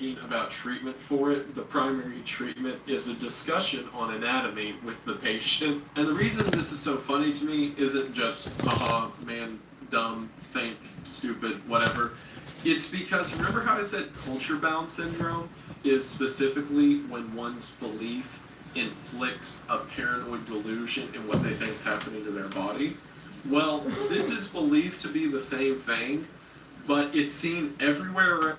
reading about treatment for it, the primary treatment is a discussion on anatomy with the patient. And the reason this is so funny to me isn't just, haha, man, dumb, think, stupid, whatever. It's because, remember how I said culture-bound syndrome is specifically when one's belief inflicts a paranoid delusion in what they think is happening to their body? Well, this is believed to be the same thing, but it's seen everywhere.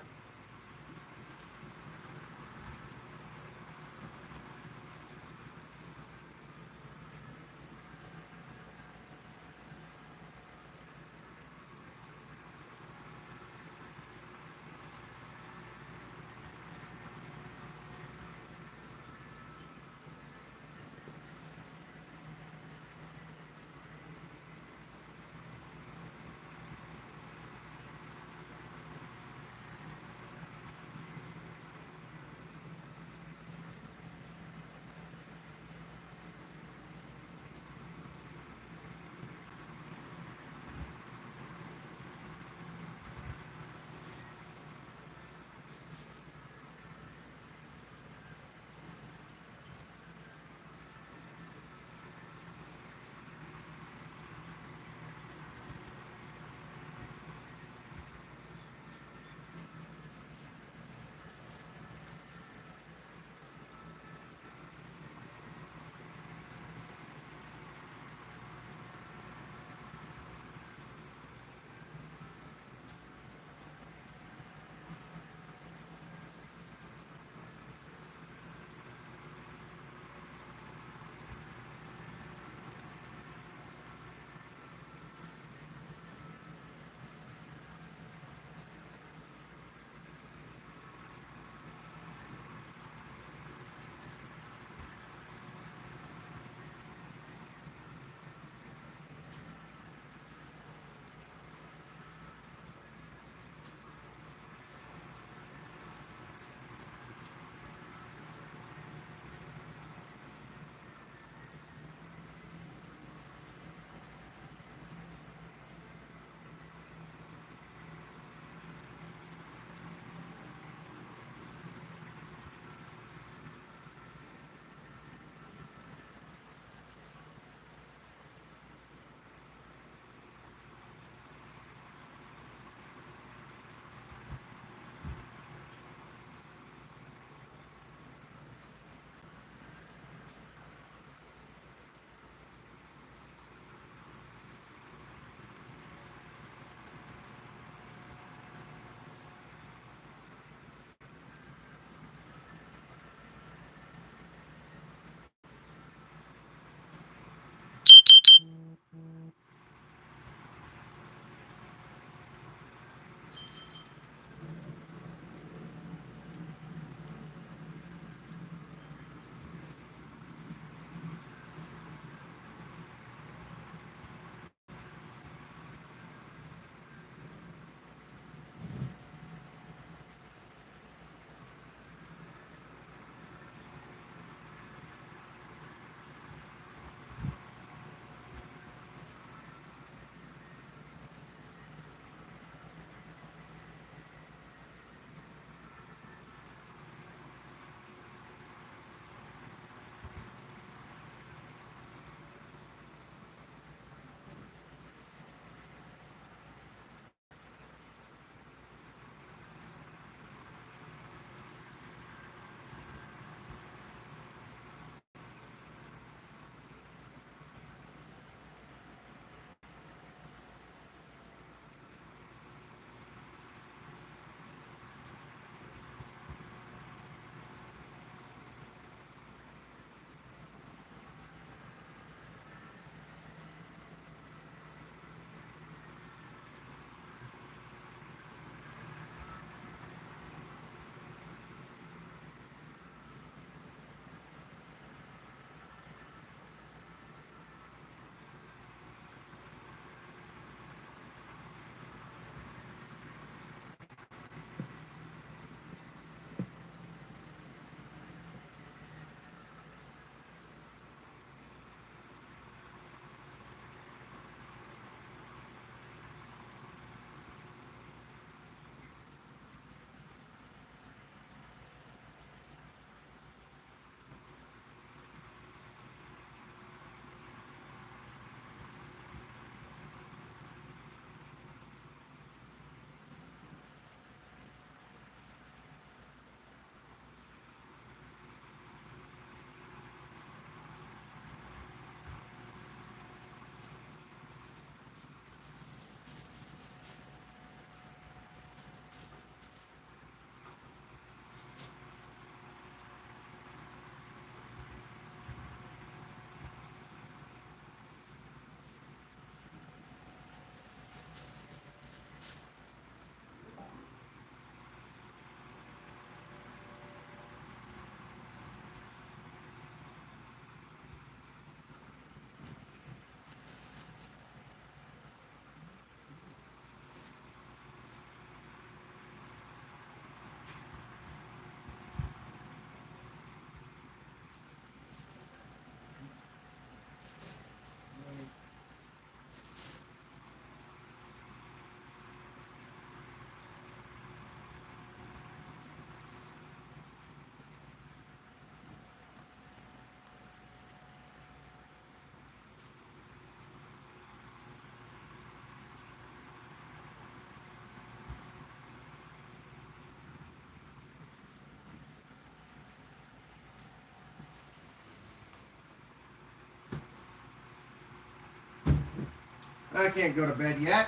I can't go to bed yet.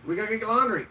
We gotta get laundry.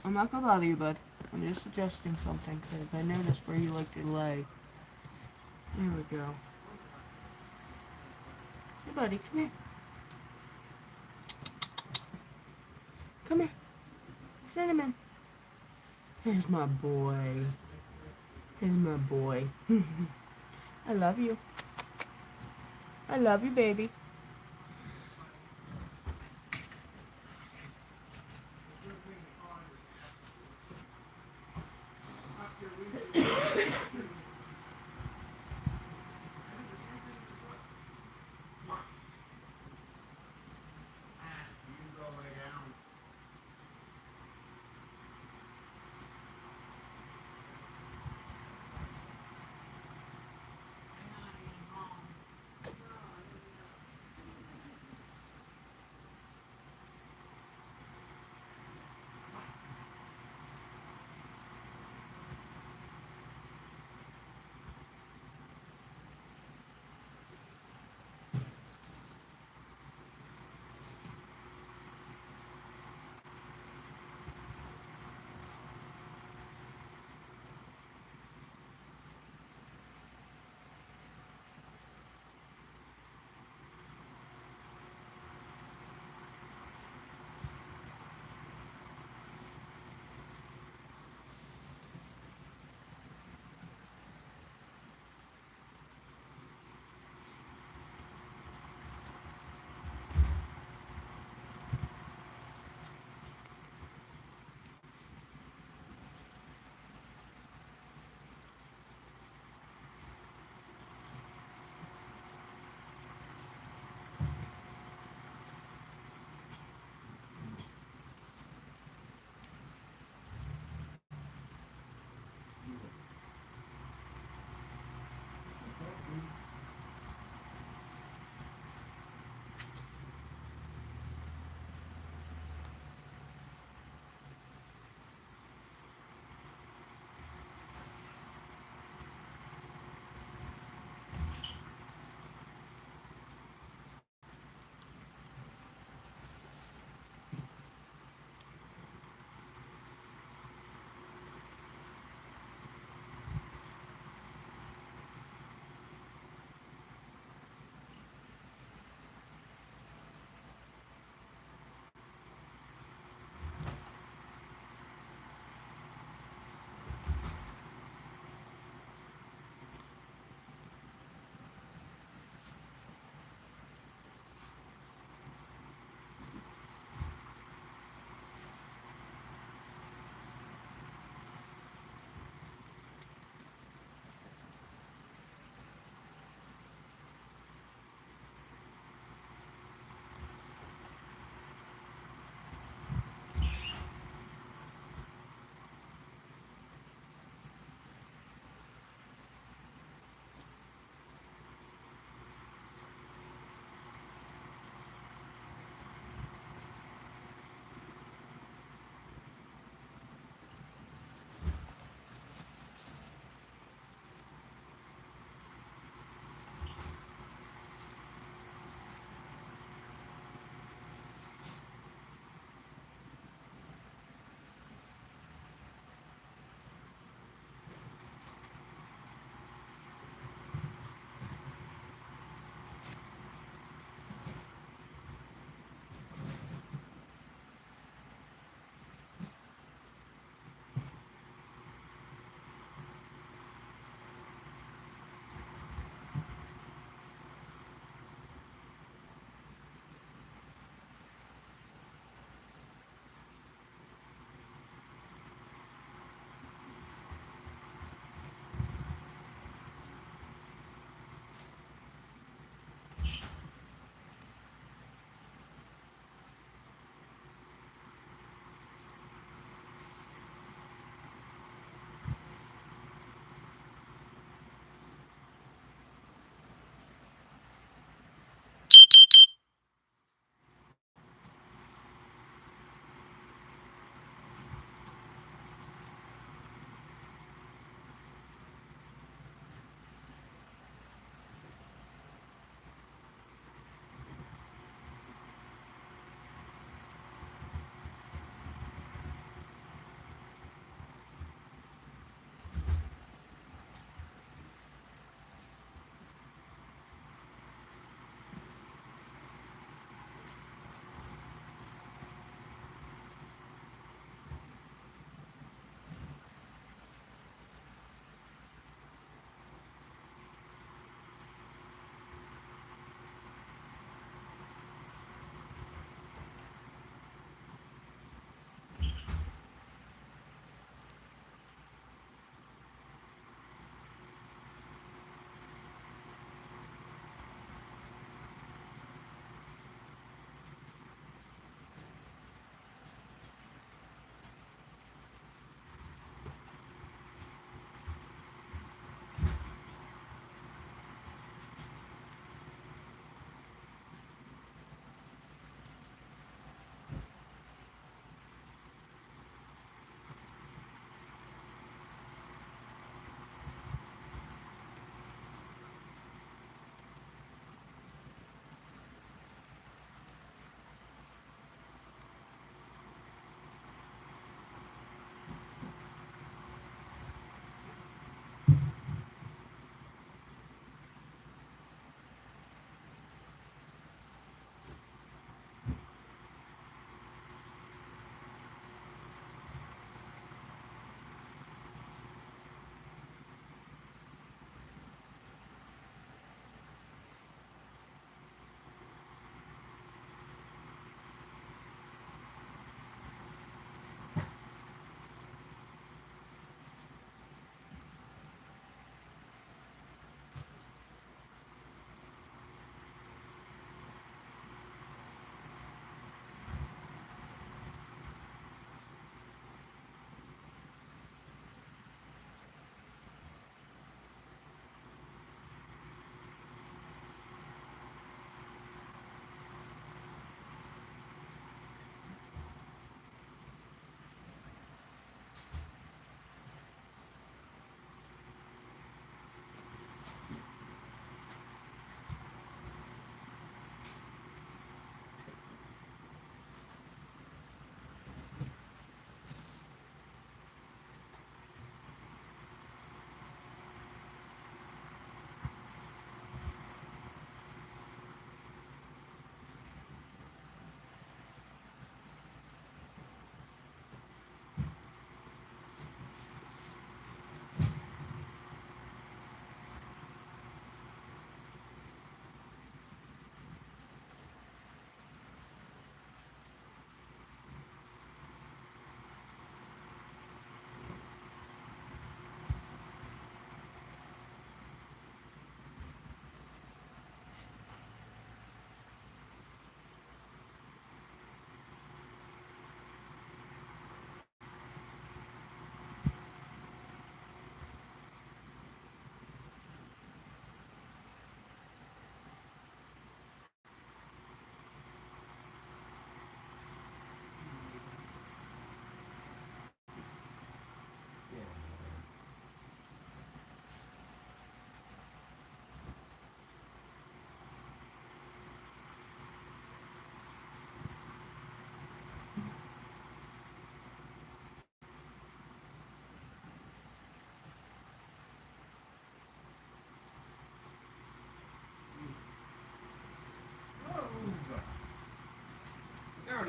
I'm not gonna bother you, bud. I'm just suggesting something, because I noticed where you like to lay. There we go. Hey, buddy, come here. Come here. Cinnamon. Here's my boy. Here's my boy. I love you. I love you, baby.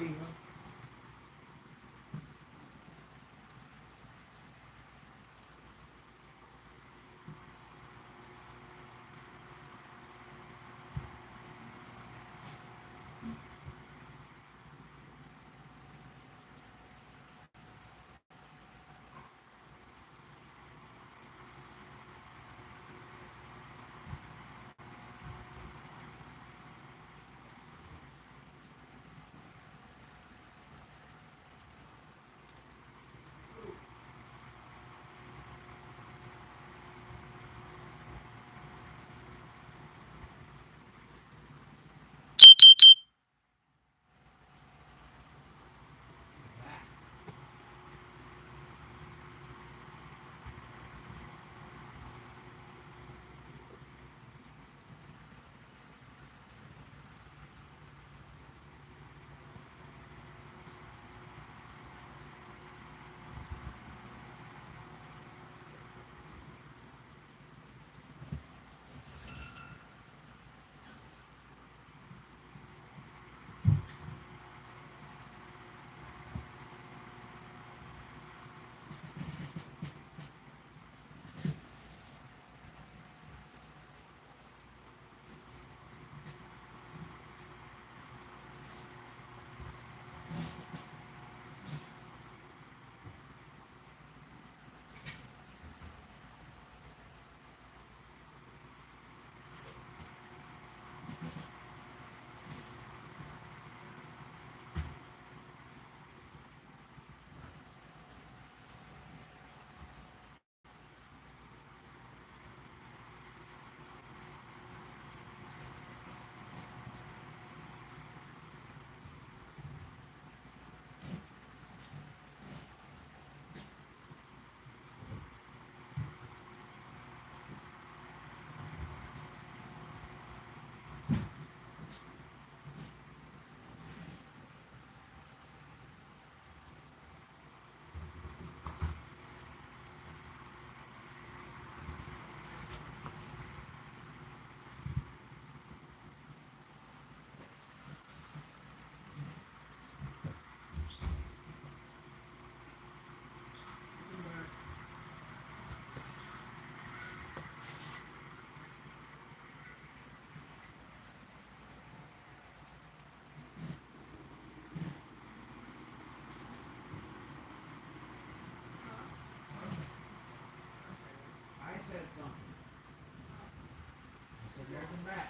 Evil. Said something. I said, welcome back.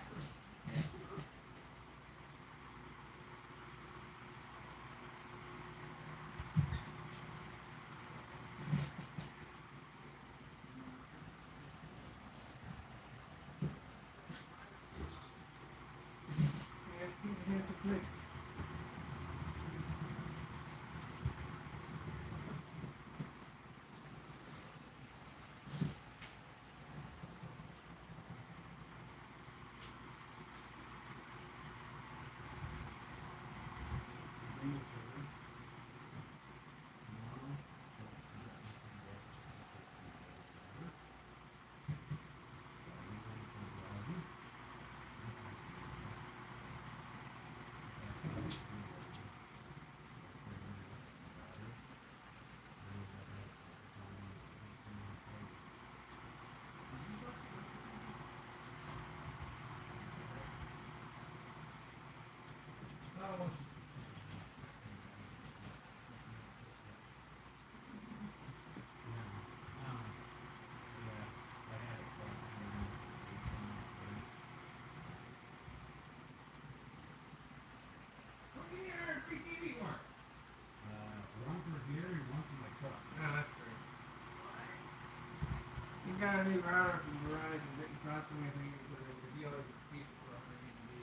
Got a new router from Verizon, didn't cost me anything because the deal is a piece of what I need to be.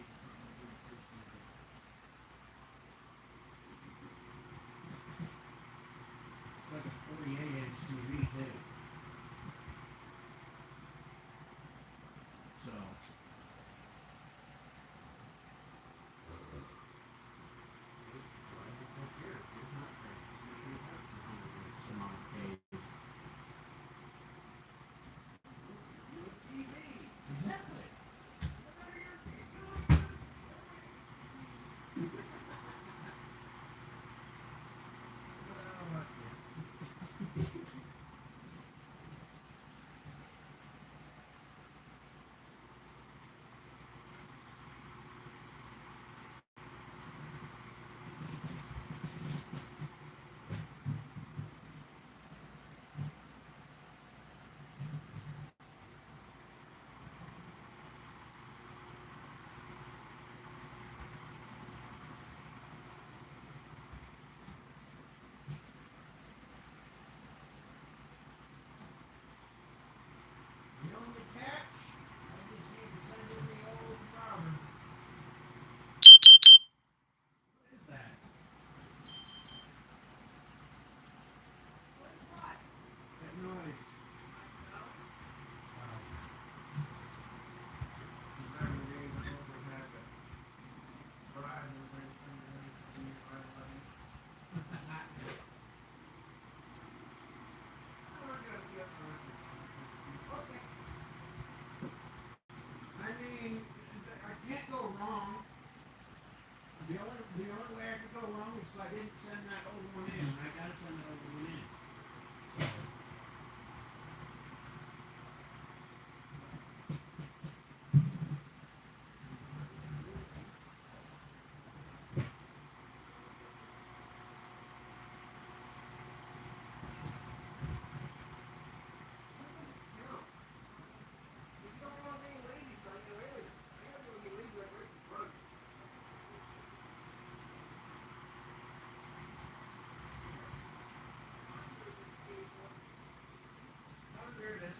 It's like a 48-inch TV too. So. So I didn't send that old one in. I gotta send that old one in.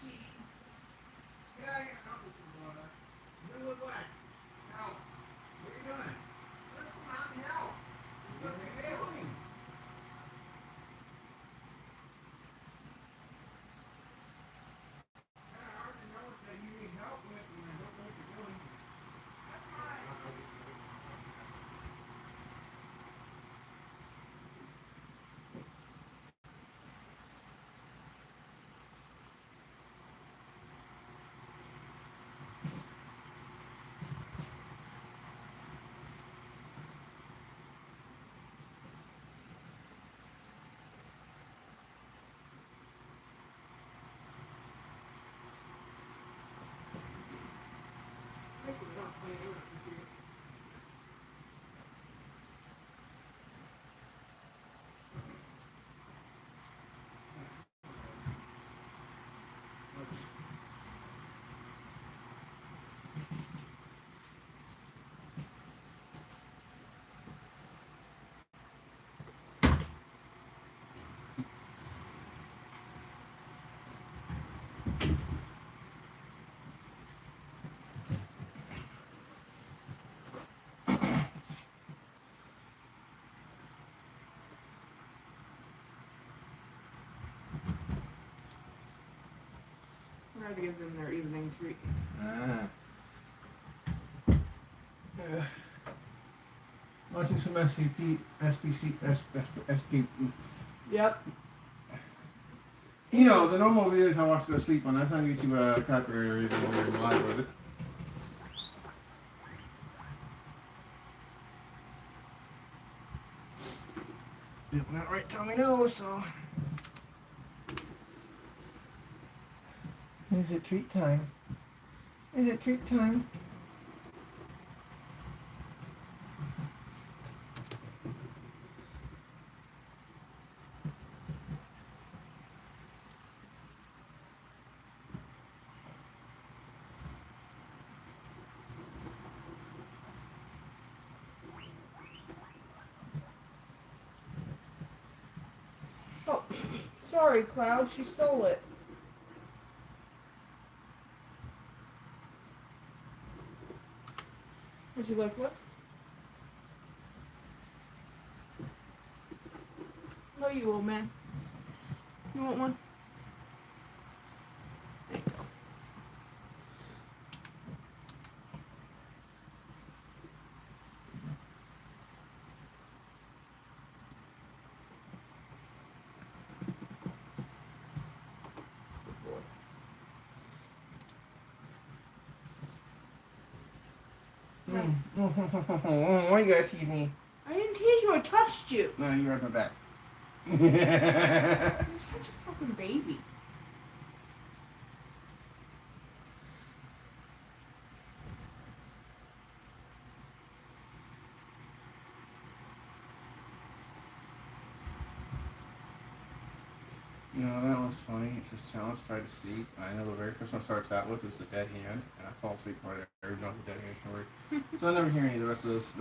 See, get out of here, help me, brother. You look like help. What are you doing? Let's come out and help. Let's go to Abel. Kind of hard to know what that you need help with when I don't know what you're doing. We're gonna give them their evening treat. Watching some SP. Yep. You know, the normal videos I watch to go sleep on, that's not get you a copyright or anything when you're live with it. Did not right tell me no, so. Is it treat time? Is it treat time? Oh, sorry, Cloud. She stole it. Would you like one? No, you old man. You want one? There you go. Why you gotta tease me? I didn't tease you, I touched you. No, you rubbed my back. You're such a fucking baby. You know, that was funny. It's this challenge, try to see. I know the very first one starts out with is the dead hand, and I fall asleep right there. Not the dead hand story. So I never hear any of the rest of those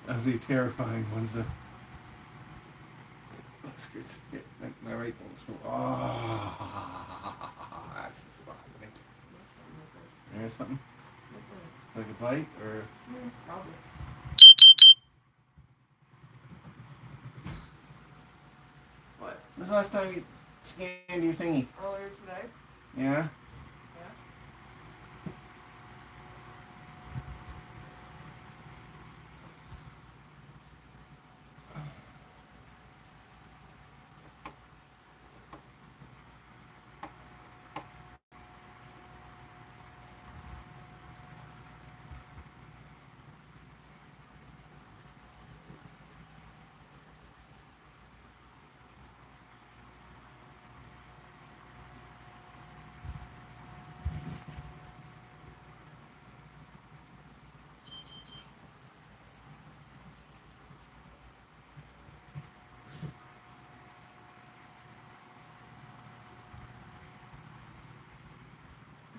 of the terrifying ones. That's good. Yeah, my right one was cool. Oh, that's the spot. There's something like a bite or. Probably. What? When's the last time you scanned your thingy? Earlier today? Yeah. Yeah.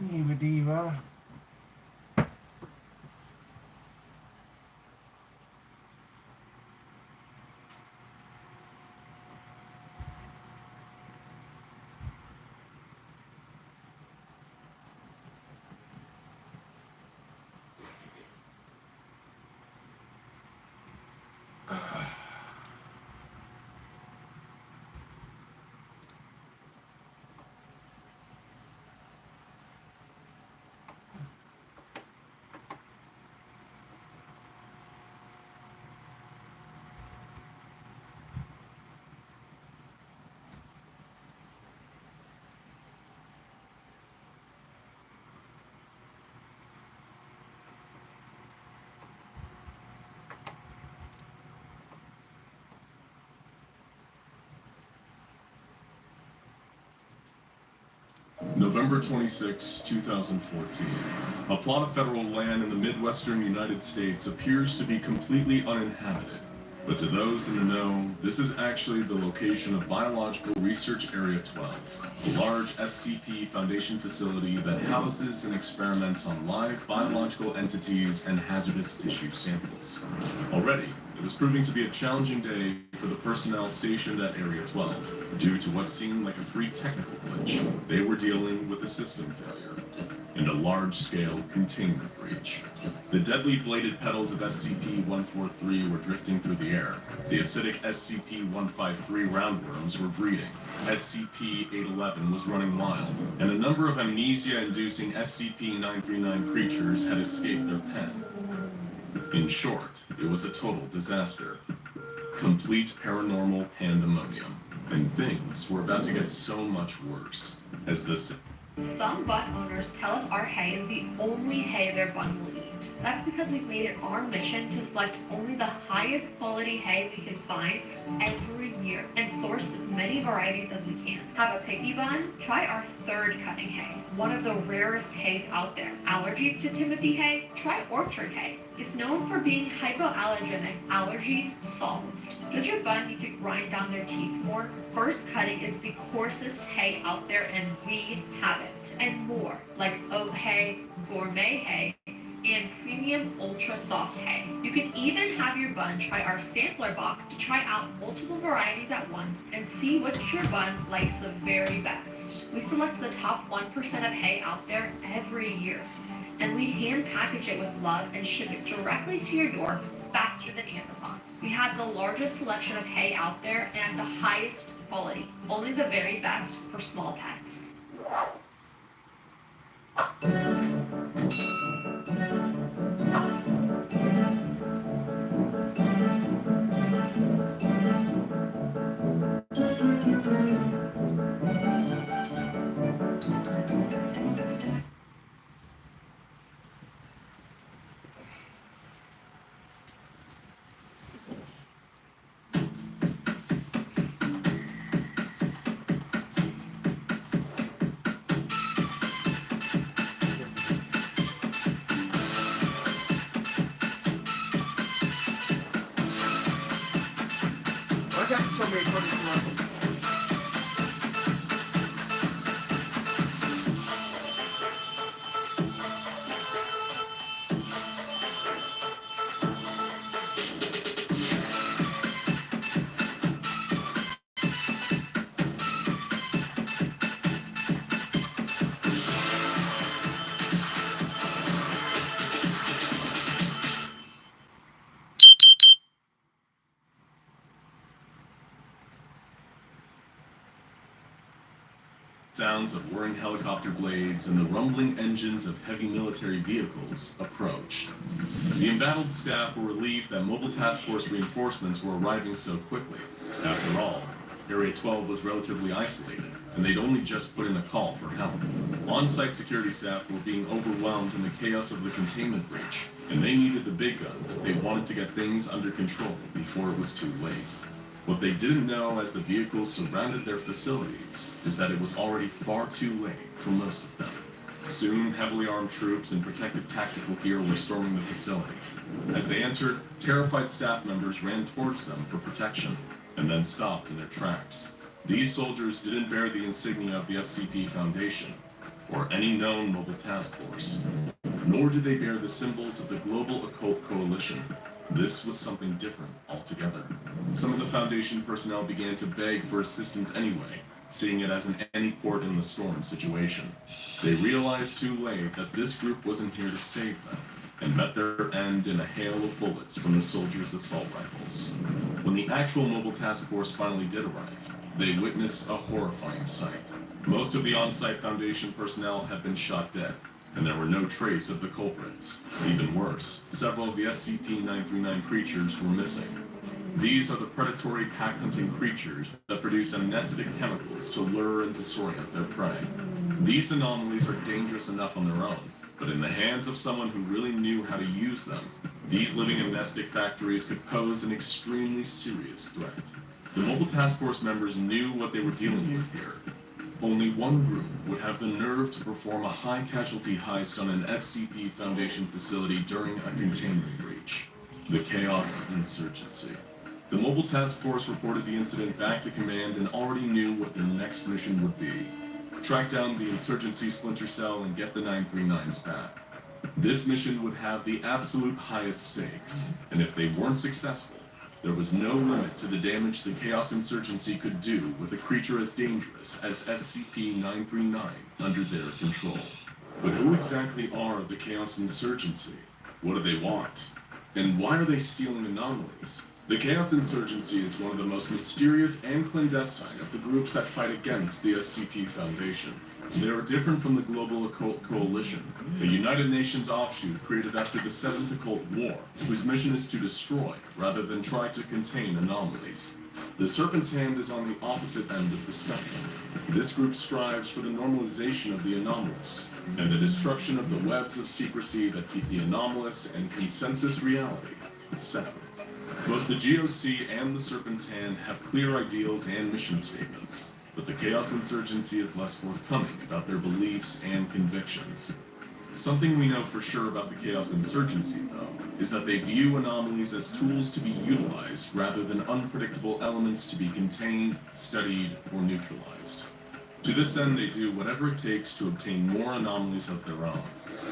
Diva diva. November 26, 2014. A plot of federal land in the Midwestern United States appears to be completely uninhabited. But to those in the know, this is actually the location of Biological Research Area 12, a large SCP Foundation facility that houses and experiments on live biological entities and hazardous tissue samples. Already, it was proving to be a challenging day for the personnel stationed at Area 12, due to what seemed like a freak technical glitch. They were dealing with a system failure and a large-scale containment breach. The deadly bladed petals of SCP-143 were drifting through the air. The acidic SCP-153 roundworms were breeding. SCP-811 was running wild, and a number of amnesia-inducing SCP-939 creatures had escaped their pen. In short, it was a total disaster. Complete paranormal pandemonium. And things were about to get so much worse as the Some bun owners tell us our hay is the only hay their bun will eat. That's because we've made it our mission to select only the highest quality hay we can find every year and source as many varieties as we can. Have a picky bun? Try our third cutting hay, one of the rarest hays out there. Allergies to Timothy hay? Try orchard hay. It's known for being hypoallergenic, allergies solved. Does your bun need to grind down their teeth more? First cutting is the coarsest hay out there, and we have it. And more, like oat hay, gourmet hay, and premium ultra soft hay. You can even have your bun try our sampler box to try out multiple varieties at once and see which your bun likes the very best. We select the top 1% of hay out there every year, and we hand package it with love and ship it directly to your door faster than Amazon. We have the largest selection of hay out there and the highest quality. Only the very best for small pets. Why got so many fucking commercials? Sounds of whirring helicopter blades and the rumbling engines of heavy military vehicles approached. The embattled staff were relieved that Mobile Task Force reinforcements were arriving so quickly. After all, Area 12 was relatively isolated, and they'd only just put in a call for help. On-site security staff were being overwhelmed in the chaos of the containment breach, and they needed the big guns if they wanted to get things under control before it was too late. What they didn't know as the vehicles surrounded their facilities is that it was already far too late for most of them. Soon, heavily armed troops in protective tactical gear were storming the facility. As they entered, terrified staff members ran towards them for protection, and then stopped in their tracks. These soldiers didn't bear the insignia of the SCP Foundation, or any known mobile task force. Nor did they bear the symbols of the Global Occult Coalition. This was something different altogether. Some of the Foundation personnel began to beg for assistance anyway, seeing it as an any port in the storm situation. They realized too late that this group wasn't here to save them, and met their end in a hail of bullets from the soldiers' assault rifles. When the actual mobile task force finally did arrive, they witnessed a horrifying sight. Most of the on-site Foundation personnel had been shot dead, and there were no trace of the culprits. Even worse, several of the SCP-939 creatures were missing. These are the predatory pack-hunting creatures that produce amnestic chemicals to lure and disorient their prey. These anomalies are dangerous enough on their own, but in the hands of someone who really knew how to use them, these living amnestic factories could pose an extremely serious threat. The Mobile Task Force members knew what they were dealing with here. Only one group would have the nerve to perform a high-casualty heist on an SCP Foundation facility during a containment breach: the Chaos Insurgency. The Mobile Task Force reported the incident back to command and already knew what their next mission would be: track down the Insurgency splinter cell and get the 939s back. This mission would have the absolute highest stakes, and if they weren't successful, there was no limit to the damage the Chaos Insurgency could do with a creature as dangerous as SCP-939 under their control. But who exactly are the Chaos Insurgency? What do they want? And why are they stealing anomalies? The Chaos Insurgency is one of the most mysterious and clandestine of the groups that fight against the SCP Foundation. They are different from the Global Occult Coalition, a United Nations offshoot created after the Seventh Occult War, whose mission is to destroy rather than try to contain anomalies. The Serpent's Hand is on the opposite end of the spectrum. This group strives for the normalization of the anomalous, and the destruction of the webs of secrecy that keep the anomalous and consensus reality separate. Both the GOC and the Serpent's Hand have clear ideals and mission statements, but the Chaos Insurgency is less forthcoming about their beliefs and convictions. Something we know for sure about the Chaos Insurgency, though, is that they view anomalies as tools to be utilized rather than unpredictable elements to be contained, studied, or neutralized. To this end, they do whatever it takes to obtain more anomalies of their own,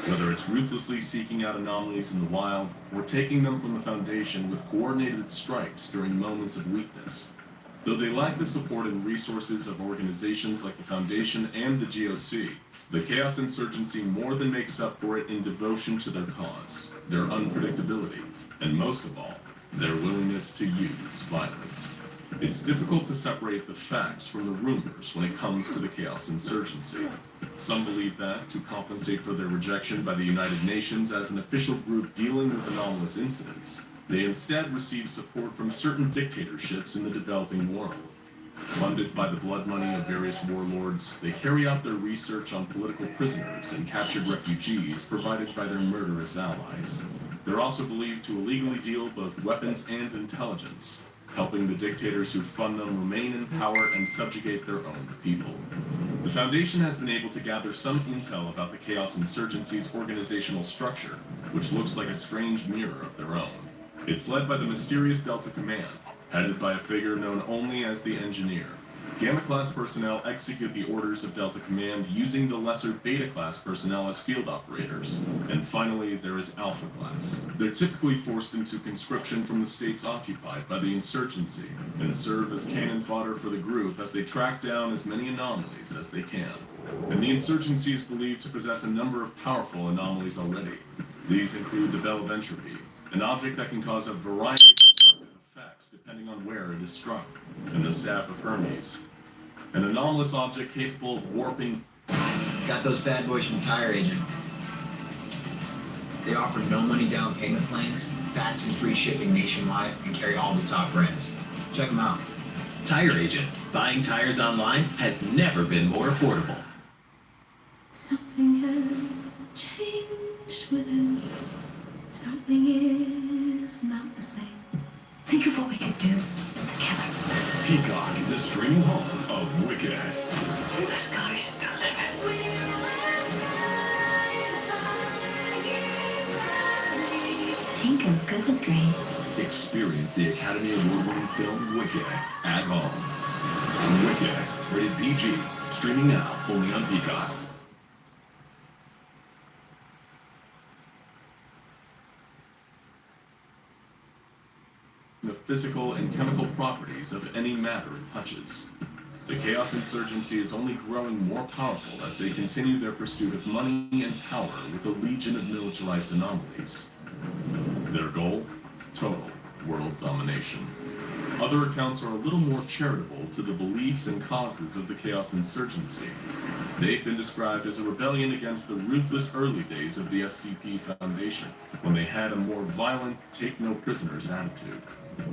whether it's ruthlessly seeking out anomalies in the wild or taking them from the Foundation with coordinated strikes during moments of weakness. Though they lack the support and resources of organizations like the Foundation and the GOC, the Chaos Insurgency more than makes up for it in devotion to their cause, their unpredictability, and most of all, their willingness to use violence. It's difficult to separate the facts from the rumors when it comes to the Chaos Insurgency. Some believe that, to compensate for their rejection by the United Nations as an official group dealing with anomalous incidents, they instead receive support from certain dictatorships in the developing world. Funded by the blood money of various warlords, they carry out their research on political prisoners and captured refugees provided by their murderous allies. They're also believed to illegally deal both weapons and intelligence, helping the dictators who fund them remain in power and subjugate their own people. The Foundation has been able to gather some intel about the Chaos Insurgency's organizational structure, which looks like a strange mirror of their own. It's led by the mysterious Delta Command, headed by a figure known only as the Engineer. Gamma-class personnel execute the orders of Delta Command using the lesser Beta-class personnel as field operators. And finally, there is Alpha-class. They're typically forced into conscription from the states occupied by the Insurgency, and serve as cannon fodder for the group as they track down as many anomalies as they can. And the Insurgency is believed to possess a number of powerful anomalies already. These include the Bell of Entropy, an object that can cause a variety of destructive effects depending on where it is struck, and the Staff of Hermes, an anomalous object capable of warping. Got those bad boys from Tire Agent. They offer no money down payment plans, fast and free shipping nationwide, and carry all the top brands. Check them out. Tire Agent. Buying tires online has never been more affordable. Something has changed within me. Something is not the same. Think of what we could do together. Peacock, the streaming home of Wicked. The sky's the limit. Pink goes good with green. Experience the Academy Award-winning film Wicked at home. Wicked, rated PG, streaming now only on Peacock. the physical and chemical properties of any matter it touches. The Chaos Insurgency is only growing more powerful as they continue their pursuit of money and power with a legion of militarized anomalies. Their goal? Total world domination. Other accounts are a little more charitable to the beliefs and causes of the Chaos Insurgency. They've been described as a rebellion against the ruthless early days of the SCP Foundation, when they had a more violent, take-no-prisoners attitude.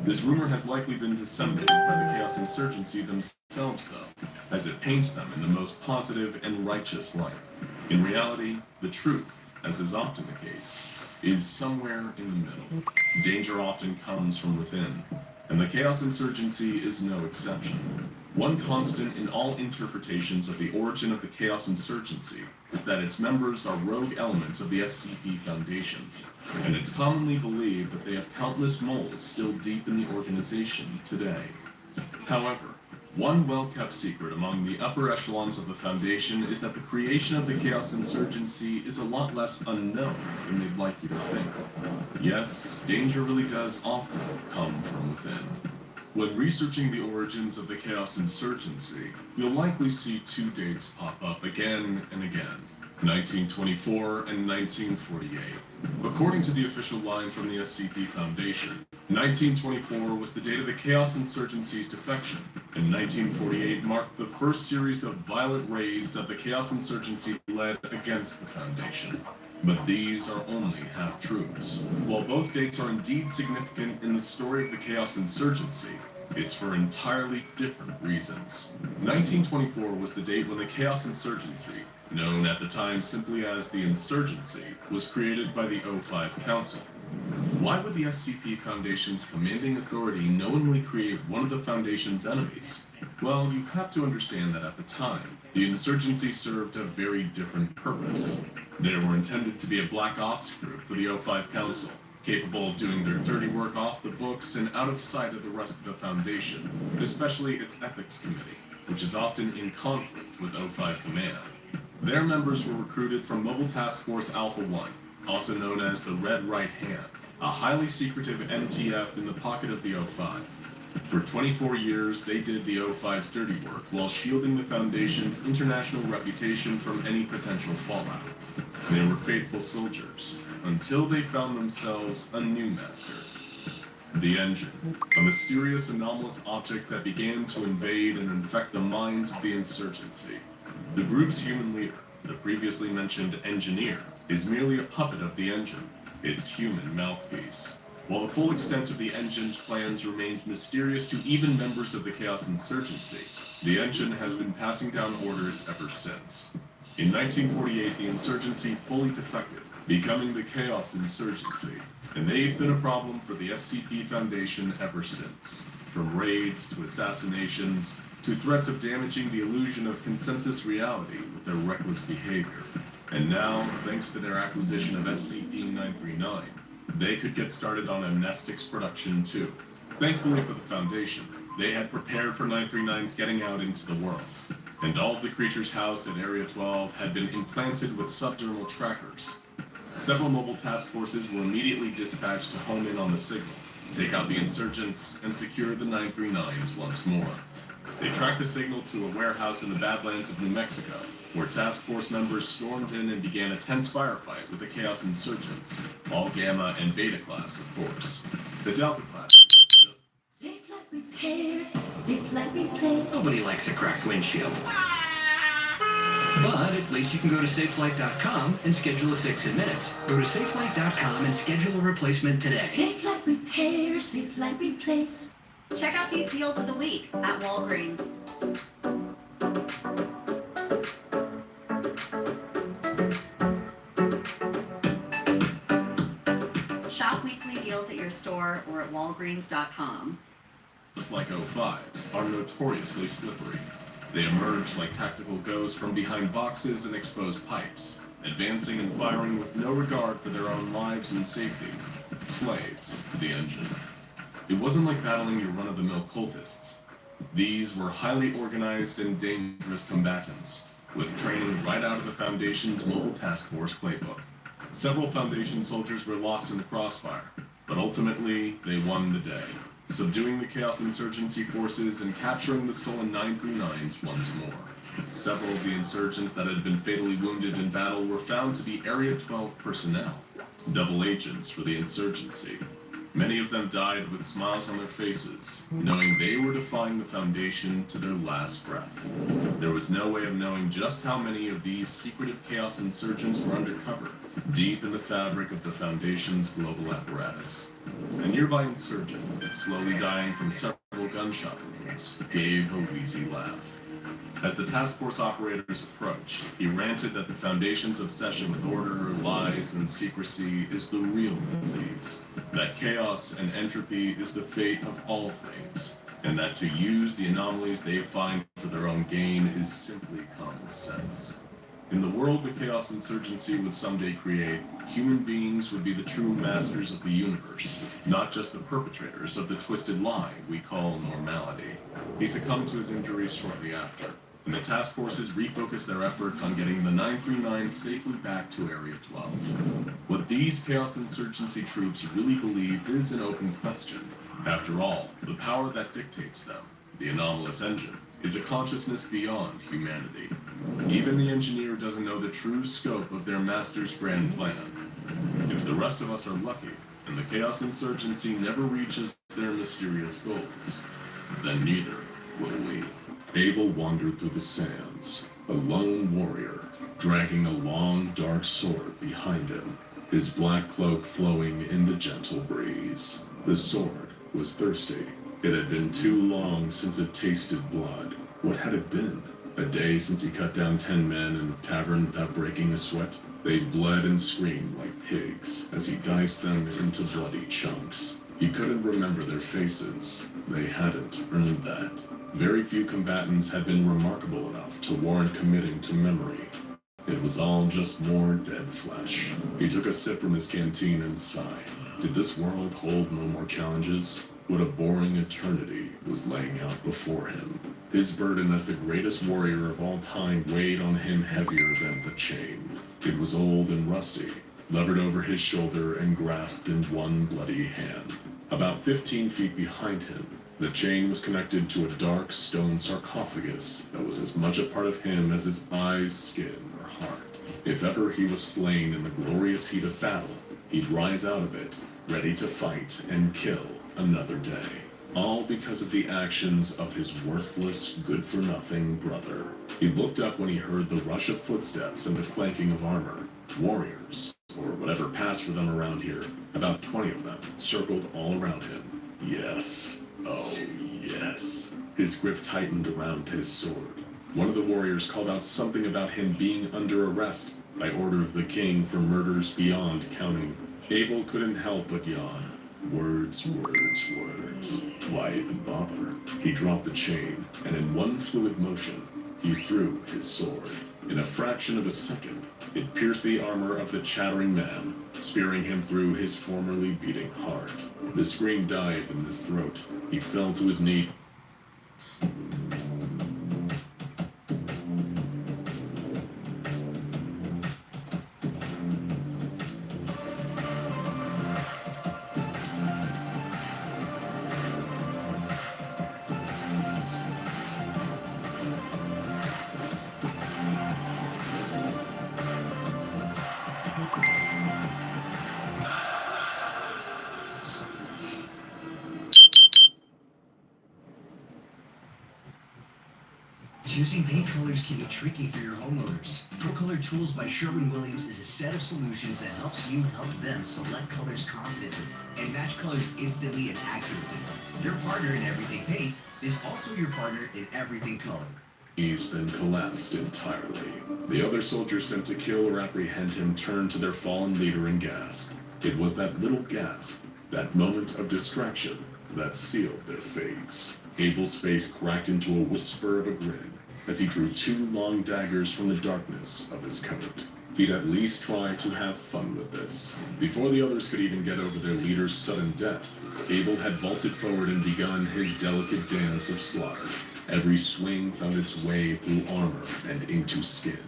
This rumor has likely been disseminated by the Chaos Insurgency themselves, though, as it paints them in the most positive and righteous light. In reality, the truth, as is often the case, is somewhere in the middle. Danger often comes from within, and the Chaos Insurgency is no exception. One constant in all interpretations of the origin of the Chaos Insurgency is that its members are rogue elements of the SCP Foundation, and it's commonly believed that they have countless moles still deep in the organization today. However, one well-kept secret among the upper echelons of the Foundation is that the creation of the Chaos Insurgency is a lot less unknown than they'd like you to think. Yes, danger really does often come from within. When researching the origins of the Chaos Insurgency, you'll likely see two dates pop up again and again: 1924 and 1948. According to the official line from the SCP Foundation, 1924 was the date of the Chaos Insurgency's defection, and 1948 marked the first series of violent raids that the Chaos Insurgency led against the Foundation. But these are only half-truths. While both dates are indeed significant in the story of the Chaos Insurgency, it's for entirely different reasons. 1924 was the date when the Chaos Insurgency, known at the time simply as the Insurgency, was created by the O5 Council. Why would the SCP Foundation's commanding authority knowingly create one of the Foundation's enemies? Well, you have to understand that at the time, the Insurgency served a very different purpose. They were intended to be a black ops group for the O5 Council, capable of doing their dirty work off the books and out of sight of the rest of the Foundation, especially its Ethics Committee, which is often in conflict with O5 Command. Their members were recruited from Mobile Task Force Alpha-1, also known as the Red Right Hand, a highly secretive MTF in the pocket of the O5. For 24 years, they did the O5's dirty work while shielding the Foundation's international reputation from any potential fallout. They were faithful soldiers, until they found themselves a new master. The Engine, a mysterious anomalous object that began to invade and infect the minds of the Insurgency. The group's human leader, the previously mentioned Engineer, is merely a puppet of the Engine, its human mouthpiece. While the full extent of the Engine's plans remains mysterious to even members of the Chaos Insurgency, the Engine has been passing down orders ever since. In 1948, the Insurgency fully defected, becoming the Chaos Insurgency, and they've been a problem for the SCP Foundation ever since. From raids to assassinations, to threats of damaging the illusion of consensus reality with their reckless behavior. And now, thanks to their acquisition of SCP-939, they could get started on amnestics production too. Thankfully for the Foundation, they had prepared for 939's getting out into the world, and all of the creatures housed at Area 12 had been implanted with subdermal trackers. Several mobile task forces were immediately dispatched to home in on the signal, take out the insurgents, and secure the 939s once more. They tracked the signal to a warehouse in the Badlands of New Mexico, where task force members stormed in and began a tense firefight with the Chaos Insurgents, all Gamma and Beta class, of course. The Delta class was just... Safe like repair, safe like replace. Nobody likes a cracked windshield. But at least you can go to safelight.com and schedule a fix in minutes. Go to safelight.com and schedule a replacement today. Safe like repair, safe like replace. Check out these deals of the week at Walgreens. Shop weekly deals at your store or at walgreens.com. Just like O5s, are notoriously slippery. They emerge like tactical ghosts from behind boxes and exposed pipes, advancing and firing with no regard for their own lives and safety. Slaves to the Engine. It wasn't like battling your run-of-the-mill cultists. These were highly organized and dangerous combatants, with training right out of the Foundation's Mobile Task Force playbook. Several Foundation soldiers were lost in the crossfire, but ultimately they won the day. subduing the Chaos Insurgency forces and capturing the stolen 939s once more. Several of the insurgents that had been fatally wounded in battle were found to be Area 12 personnel, double agents for the insurgency. Many of them died with smiles on their faces, knowing they were defying the Foundation to their last breath. There was no way of knowing just how many of these secretive Chaos insurgents were undercover, deep in the fabric of the Foundation's global apparatus. A nearby insurgent, slowly dying from several gunshot wounds, gave a wheezy laugh. As the task force operators approached, he ranted that the Foundation's obsession with order, lies, and secrecy is the real disease, that chaos and entropy is the fate of all things, and that to use the anomalies they find for their own gain is simply common sense. In the world the Chaos Insurgency would someday create, human beings would be the true masters of the universe, not just the perpetrators of the twisted lie we call normality. He succumbed to his injuries shortly after, and the task forces refocused their efforts on getting the 939 safely back to Area 12. What these Chaos Insurgency troops really believed is an open question. After all, the power that dictates them, the anomalous engine, is a consciousness beyond humanity. Even the engineer doesn't know the true scope of their master's grand plan. If the rest of us are lucky, and the Chaos Insurgency never reaches their mysterious goals, then neither will we. Abel wandered through the sands, a lone warrior, dragging a long, dark sword behind him, his black cloak flowing in the gentle breeze. The sword was thirsty. It had been too long since it tasted blood. What had it been? A day since he cut down 10 men in a tavern without breaking a sweat? They bled and screamed like pigs as he diced them into bloody chunks. He couldn't remember their faces. They hadn't earned that. Very few combatants had been remarkable enough to warrant committing to memory. It was all just more dead flesh. He took a sip from his canteen and sighed. Did this world hold no more challenges? What a boring eternity was laying out before him. His burden as the greatest warrior of all time weighed on him heavier than the chain. It was old and rusty, levered over his shoulder and grasped in one bloody hand. About 15 feet behind him, the chain was connected to a dark stone sarcophagus that was as much a part of him as his eyes, skin, or heart. If ever he was slain in the glorious heat of battle, he'd rise out of it, ready to fight and kill another day. All because of the actions of his worthless, good-for-nothing brother. He looked up when he heard the rush of footsteps and the clanking of armor. Warriors, or whatever passed for them around here, about 20 of them, circled all around him. Yes. Oh, yes. His grip tightened around his sword. One of the warriors called out something about him being under arrest by order of the king for murders beyond counting. Abel couldn't help but yawn. Words, words, words. Why even bother? He dropped the chain, and in one fluid motion, he threw his sword. In a fraction of a second, it pierced the armor of the chattering man, spearing him through his formerly beating heart. The scream died in his throat. He fell to his knee. Choosing paint colors can be tricky for your homeowners. Pro Color Tools by Sherwin-Williams is a set of solutions that helps you help them select colors confidently and match colors instantly and accurately. Your partner in everything paint is also your partner in everything color. Eves then collapsed entirely. The other soldiers sent to kill or apprehend him turned to their fallen leader and gasped. It was that little gasp, that moment of distraction, that sealed their fates. Abel's face cracked into a whisper of a grin as he drew 2 long daggers from the darkness of his coat. He'd at least try to have fun with this. Before the others could even get over their leader's sudden death, Abel had vaulted forward and begun his delicate dance of slaughter. Every swing found its way through armor and into skin.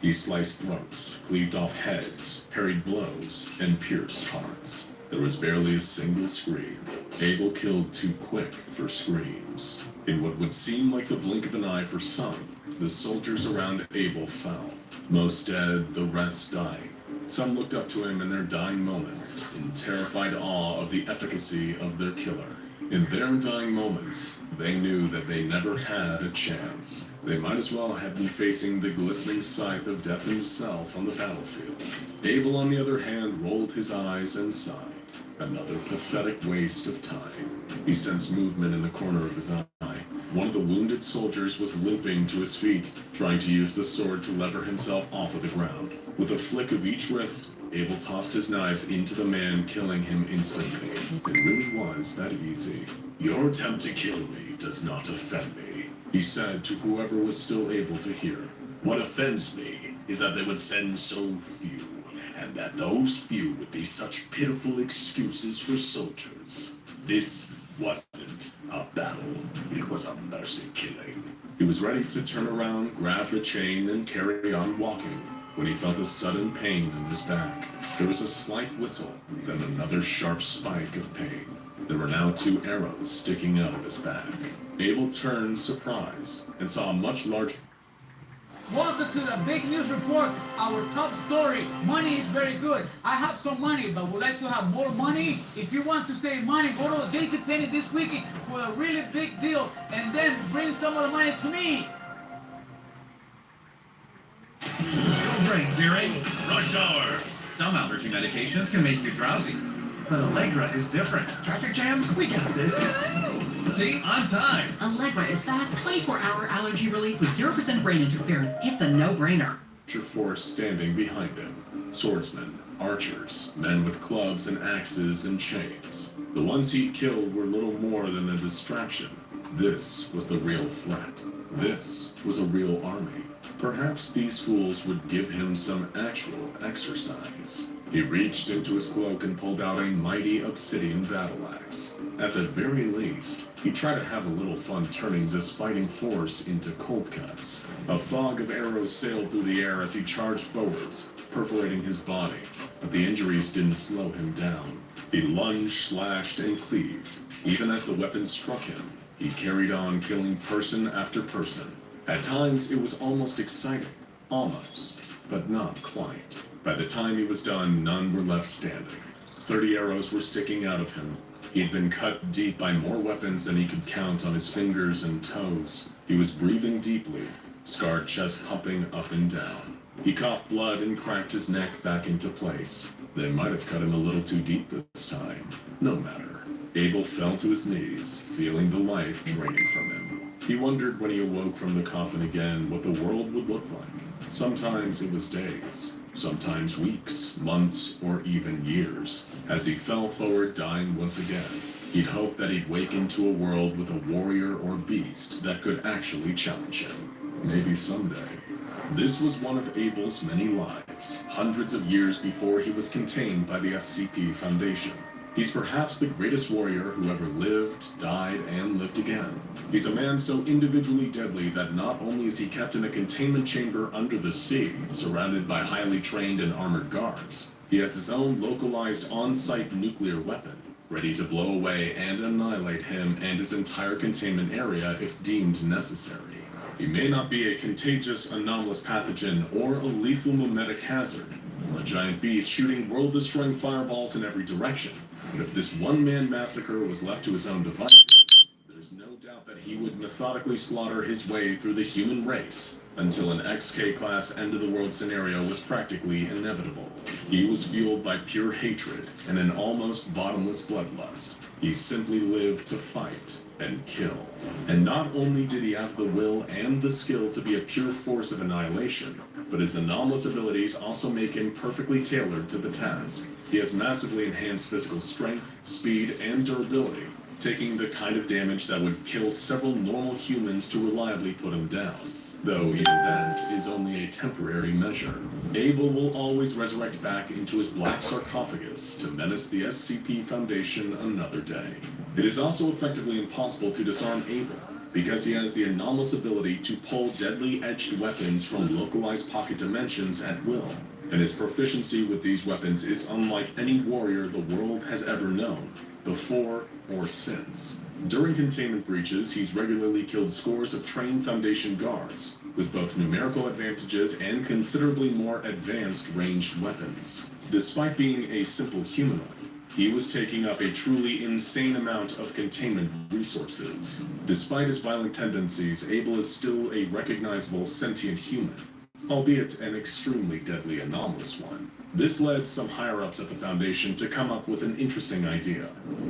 He sliced throats, cleaved off heads, parried blows, and pierced hearts. There was barely a single scream. Abel killed too quick for screams. In what would seem like the blink of an eye for some, the soldiers around Abel fell. Most dead, the rest dying. Some looked up to him in their dying moments, in terrified awe of the efficacy of their killer. In their dying moments, they knew that they never had a chance. They might as well have been facing the glistening scythe of death himself on the battlefield. Abel, on the other hand, rolled his eyes and sighed. Another pathetic waste of time. He sensed movement in the corner of his eye. One of the wounded soldiers was limping to his feet, trying to use the sword to lever himself off of the ground. With a flick of each wrist, Abel tossed his knives into the man, killing him instantly. It really was that easy. "Your attempt to kill me does not offend me," he said to whoever was still able to hear. "What offends me is that they would send so few, and that those few would be such pitiful excuses for soldiers. This wasn't a battle, it was a mercy killing." He was ready to turn around, grab the chain, and carry on walking, when he felt a sudden pain in his back. There was a slight whistle, then another sharp spike of pain. There were now 2 arrows sticking out of his back. Abel turned, surprised, and saw a much larger... Welcome to the big news report. Our top story. Money is very good. I have some money, but would like to have more money? If you want to save money, go to JCPenney this weekend for a really big deal, and then bring some of the money to me. Your brain, Gearhead. Rush hour. Some allergy medications can make you drowsy, but Allegra is different. Traffic jam? We got this. See? On time. Allegra is fast 24-hour allergy relief with 0% brain interference. It's a no-brainer. force standing behind him. Swordsmen, archers, men with clubs and axes and chains. The ones he'd killed were little more than a distraction. This was the real threat. This was a real army. Perhaps these fools would give him some actual exercise. He reached into his cloak and pulled out a mighty obsidian battle axe. At the very least, he tried to have a little fun turning this fighting force into cold cuts. A fog of arrows sailed through the air as he charged forwards, perforating his body, but the injuries didn't slow him down. He lunged, slashed, and cleaved. Even as the weapon struck him, he carried on, killing person after person. At times, it was almost exciting. Almost, but not quite. By the time he was done, none were left standing. 30 arrows were sticking out of him. He had been cut deep by more weapons than he could count on his fingers and toes. He was breathing deeply, scarred chest pumping up and down. He coughed blood and cracked his neck back into place. They might have cut him a little too deep this time. No matter. Abel fell to his knees, feeling the life draining from him. He wondered when he awoke from the coffin again what the world would look like. Sometimes it was days. Sometimes weeks, months, or even years. As he fell forward, dying once again, he'd hoped that he'd wake into a world with a warrior or beast that could actually challenge him. Maybe someday. This was one of Abel's many lives, hundreds of years before he was contained by the SCP Foundation. He's perhaps the greatest warrior who ever lived, died, and lived again. He's a man so individually deadly that not only is he kept in a containment chamber under the sea, surrounded by highly trained and armored guards, he has his own localized on-site nuclear weapon, ready to blow away and annihilate him and his entire containment area if deemed necessary. He may not be a contagious, anomalous pathogen or a lethal mimetic hazard, or a giant beast shooting world-destroying fireballs in every direction. But if this one-man massacre was left to his own devices, there's no doubt that he would methodically slaughter his way through the human race until an XK-class end-of-the-world scenario was practically inevitable. He was fueled by pure hatred and an almost bottomless bloodlust. He simply lived to fight and kill. And not only did he have the will and the skill to be a pure force of annihilation, but his anomalous abilities also make him perfectly tailored to the task. He has massively enhanced physical strength, speed, and durability, taking the kind of damage that would kill several normal humans to reliably put him down. Though even that is only a temporary measure. Abel will always resurrect back into his black sarcophagus to menace the SCP Foundation another day. It is also effectively impossible to disarm Abel, because he has the anomalous ability to pull deadly edged weapons from localized pocket dimensions at will. and his proficiency with these weapons is unlike any warrior the world has ever known, before or since. During containment breaches, he's regularly killed scores of trained Foundation guards, with both numerical advantages and considerably more advanced ranged weapons. Despite being a simple humanoid, he was taking up a truly insane amount of containment resources. Despite his violent tendencies, Abel is still a recognizable sentient human, albeit an extremely deadly anomalous one. This led some higher-ups at the Foundation to come up with an interesting idea.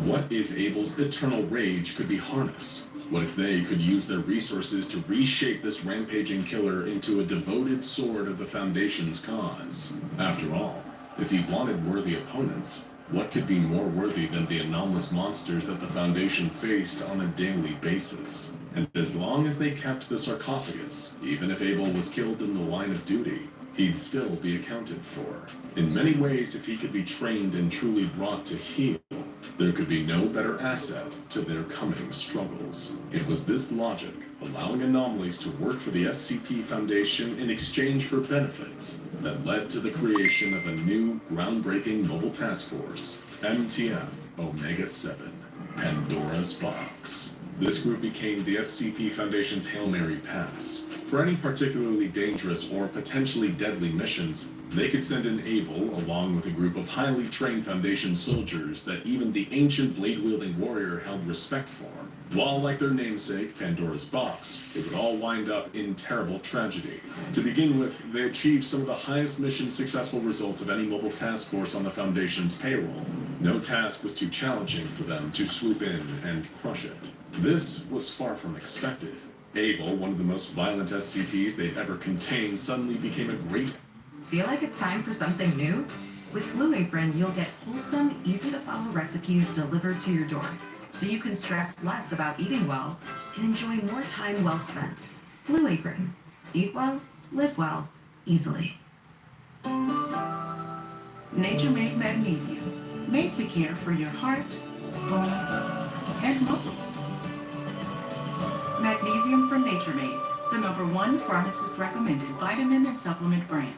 What if Abel's eternal rage could be harnessed? What if they could use their resources to reshape this rampaging killer into a devoted sword of the Foundation's cause? After all, if he wanted worthy opponents, what could be more worthy than the anomalous monsters that the Foundation faced on a daily basis? And as long as they kept the sarcophagus, even if Abel was killed in the line of duty, he'd still be accounted for. In many ways, if he could be trained and truly brought to heel, there could be no better asset to their coming struggles. It was this logic, allowing anomalies to work for the SCP Foundation in exchange for benefits, that led to the creation of a new, groundbreaking mobile task force, MTF Omega-7, Pandora's Box. This group became the SCP Foundation's Hail Mary Pass. For any particularly dangerous or potentially deadly missions, they could send an Abel along with a group of highly trained Foundation soldiers that even the ancient blade-wielding warrior held respect for. While, like their namesake, Pandora's Box, it would all wind up in terrible tragedy. To begin with, they achieved some of the highest mission successful results of any mobile task force on the Foundation's payroll. No task was too challenging for them to swoop in and crush it. This was far from expected. Abel, one of the most violent SCPs they've ever contained, suddenly became a great... Feel like it's time for something new? With Blue Apron, you'll get wholesome, easy-to-follow recipes delivered to your door, so you can stress less about eating well and enjoy more time well spent. Blue Apron. Eat well, live well, easily. Nature-made magnesium, made to care for your heart, bones, and muscles. Magnesium from Nature Made, the #1 pharmacist-recommended vitamin and supplement brand.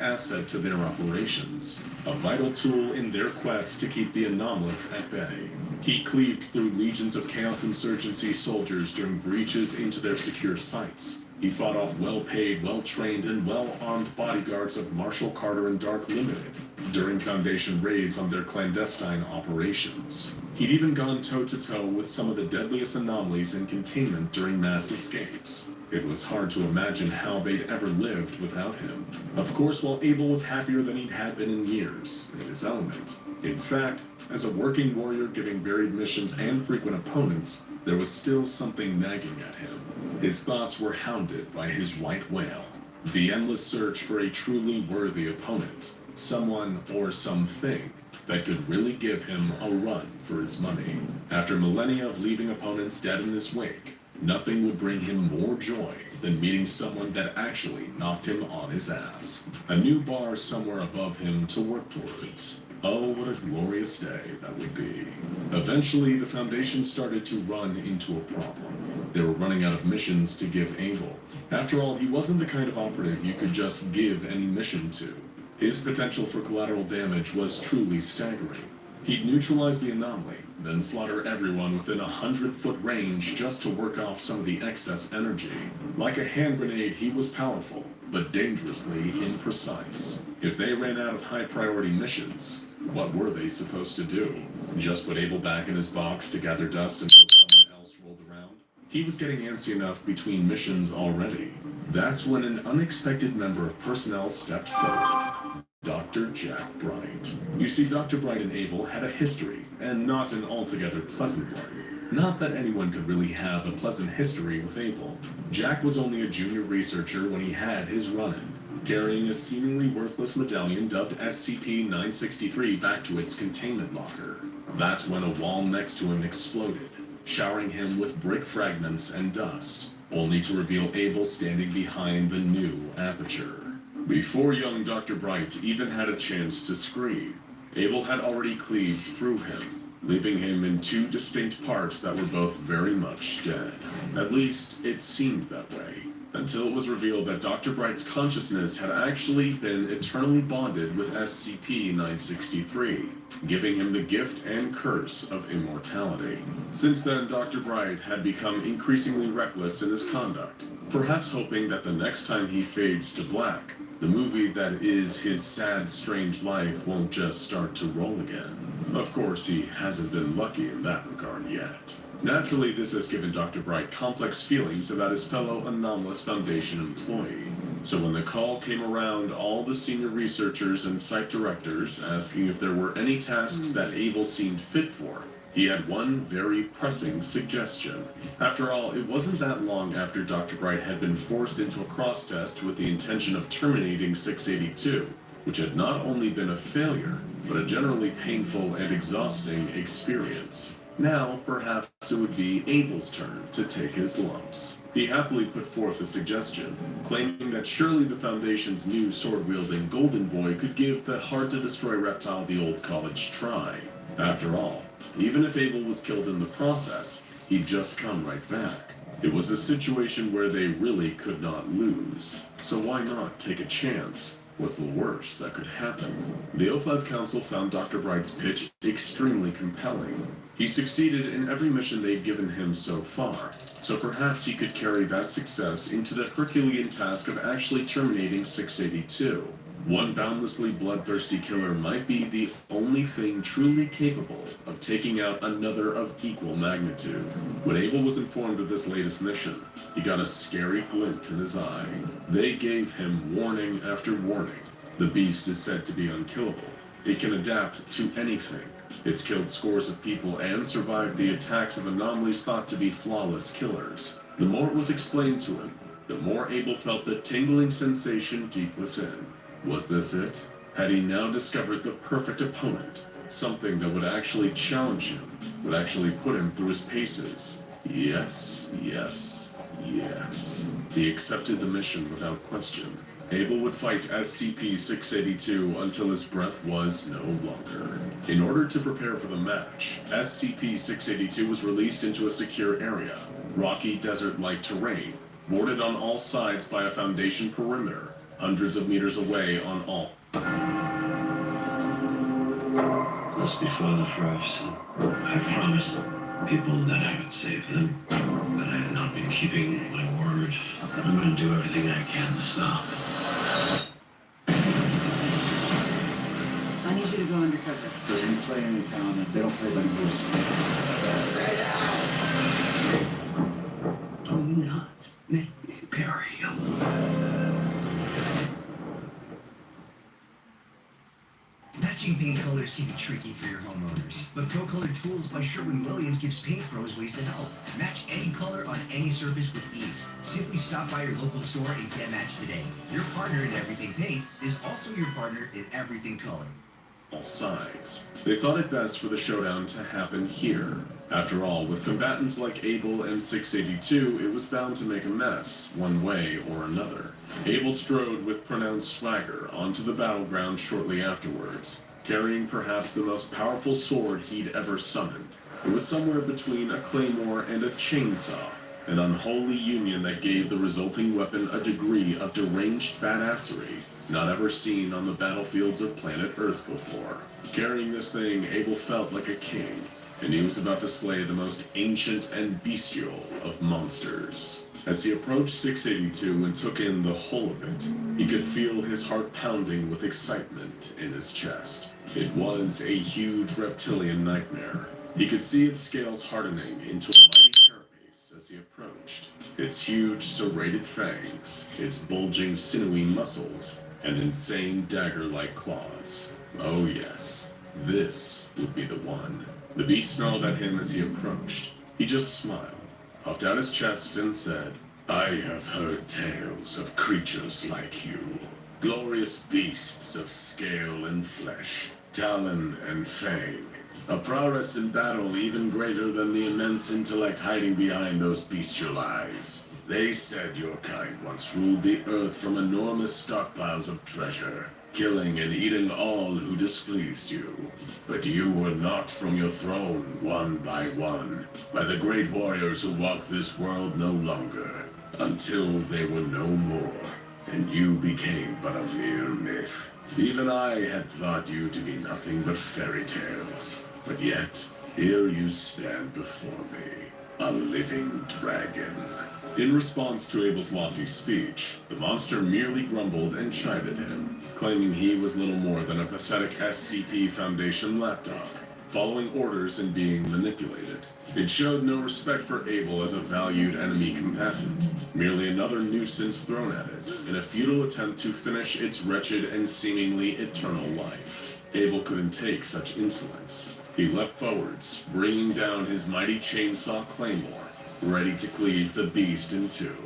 Asset to their operations, a vital tool in their quest to keep the anomalous at bay. He cleaved through legions of Chaos Insurgency soldiers during breaches into their secure sites. He fought off well-paid, well-trained, and well-armed bodyguards of Marshall Carter and Dark Limited during Foundation raids on their clandestine operations. He'd even gone toe-to-toe with some of the deadliest anomalies in containment during mass escapes. It was hard to imagine how they'd ever lived without him. Of course, while Abel was happier than he'd had been in years, in his element. In fact, as a working warrior giving varied missions and frequent opponents, there was still something nagging at him. His thoughts were hounded by his white whale, the endless search for a truly worthy opponent, someone or something that could really give him a run for his money. After millennia of leaving opponents dead in his wake, nothing would bring him more joy than meeting someone that actually knocked him on his ass. A new bar somewhere above him to work towards. Oh, what a glorious day that would be. Eventually, the Foundation started to run into a problem. They were running out of missions to give Abel. After all, he wasn't the kind of operative you could just give any mission to. His potential for collateral damage was truly staggering. He'd neutralize the anomaly, then slaughter everyone within a 100-foot range just to work off some of the excess energy. Like a hand grenade, he was powerful, but dangerously imprecise. If they ran out of high-priority missions, what were they supposed to do? Just put Abel back in his box to gather dust until someone else rolled around? He was getting antsy enough between missions already. That's when an unexpected member of personnel stepped forward. Dr. Jack Bright. You see, Dr. Bright and Abel had a history, and not an altogether pleasant one. Not that anyone could really have a pleasant history with Abel. Jack was only a junior researcher when he had his run-in, carrying a seemingly worthless medallion dubbed SCP-963 back to its containment locker. That's when a wall next to him exploded, showering him with brick fragments and dust, only to reveal Abel standing behind the new aperture. Before young Dr. Bright even had a chance to scream, Abel had already cleaved through him, leaving him in two distinct parts that were both very much dead. At least, it seemed that way. until it was revealed that Dr. Bright's consciousness had actually been eternally bonded with SCP-963, giving him the gift and curse of immortality. Since then, Dr. Bright had become increasingly reckless in his conduct, perhaps hoping that the next time he fades to black, the movie that is his sad, strange life won't just start to roll again. Of course, he hasn't been lucky in that regard yet. Naturally, this has given Dr. Bright complex feelings about his fellow Anomalous Foundation employee. So when the call came around, all the senior researchers and site directors asking if there were any tasks that Abel seemed fit for, he had one very pressing suggestion. After all, it wasn't that long after Dr. Bright had been forced into a cross-test with the intention of terminating 682, which had not only been a failure, but a generally painful and exhausting experience. Now, perhaps it would be Abel's turn to take his lumps. He happily put forth a suggestion, claiming that surely the Foundation's new sword-wielding Golden Boy could give the hard-to-destroy reptile the old college try. After all, even if Abel was killed in the process, he'd just come right back. It was a situation where they really could not lose, so why not take a chance? What's the worst that could happen? The O5 Council found Dr. Bright's pitch extremely compelling. He succeeded in every mission they'd given him so far, so perhaps he could carry that success into the Herculean task of actually terminating 682. One boundlessly bloodthirsty killer might be the only thing truly capable of taking out another of equal magnitude. When Abel was informed of this latest mission, he got a scary glint in his eye. They gave him warning after warning. The beast is said to be unkillable. It can adapt to anything. It's killed scores of people and survived the attacks of anomalies thought to be flawless killers. The more it was explained to him, the more Abel felt the tingling sensation deep within. Was this it? Had he now discovered the perfect opponent? Something that would actually challenge him, would actually put him through his paces? Yes, yes, yes. He accepted the mission without question. Abel would fight SCP-682 until his breath was no longer. In order to prepare for the match, SCP-682 was released into a secure area, rocky desert-like terrain, bordered on all sides by a Foundation perimeter, hundreds of meters away on all. Just before the first, I promised people that I would save them, but I have not been keeping my word. I'm going to do everything I can to stop. I need you to go undercover. There's any player in town that they don't play by the rules. Do not make me bury you. Matching paint colors can be tricky for your homeowners, but Pro Color Tools by Sherwin-Williams gives paint pros ways to help. Match any color on any surface with ease. Simply stop by your local store and get matched today. Your partner in everything paint is also your partner in everything color. All sides. They thought it best for the showdown to happen here. After all, with combatants like Abel and 682, it was bound to make a mess, one way or another. Abel strode with pronounced swagger onto the battleground shortly afterwards, carrying perhaps the most powerful sword he'd ever summoned. It was somewhere between a claymore and a chainsaw, an unholy union that gave the resulting weapon a degree of deranged badassery not ever seen on the battlefields of planet Earth before. Carrying this thing, Abel felt like a king, and he was about to slay the most ancient and bestial of monsters. As he approached 682 and took in the whole of it, he could feel his heart pounding with excitement in his chest. It was a huge reptilian nightmare. He could see its scales hardening into a mighty carapace as he approached. Its huge serrated fangs, its bulging sinewy muscles, and insane dagger-like claws. Oh yes, this would be the one. The beast snarled at him as he approached. He just smiled, puffed out his chest, and said, "I have heard tales of creatures like you. Glorious beasts of scale and flesh, talon and fang. A prowess in battle even greater than the immense intellect hiding behind those bestial eyes. They said your kind once ruled the earth from enormous stockpiles of treasure, killing and eating all who displeased you. But you were knocked from your throne one by the great warriors who walk this world no longer. until they were no more, and you became but a mere myth. Even I had thought you to be nothing but fairy tales, but yet, here you stand before me, a living dragon. In response to Abel's lofty speech, the monster merely grumbled and chided him, claiming he was little more than a pathetic SCP Foundation lapdog, following orders and being manipulated. It showed no respect for Abel as a valued enemy combatant, merely another nuisance thrown at it, in a futile attempt to finish its wretched and seemingly eternal life. Abel couldn't take such insolence. He leapt forwards, bringing down his mighty chainsaw claymore, ready to cleave the beast in two.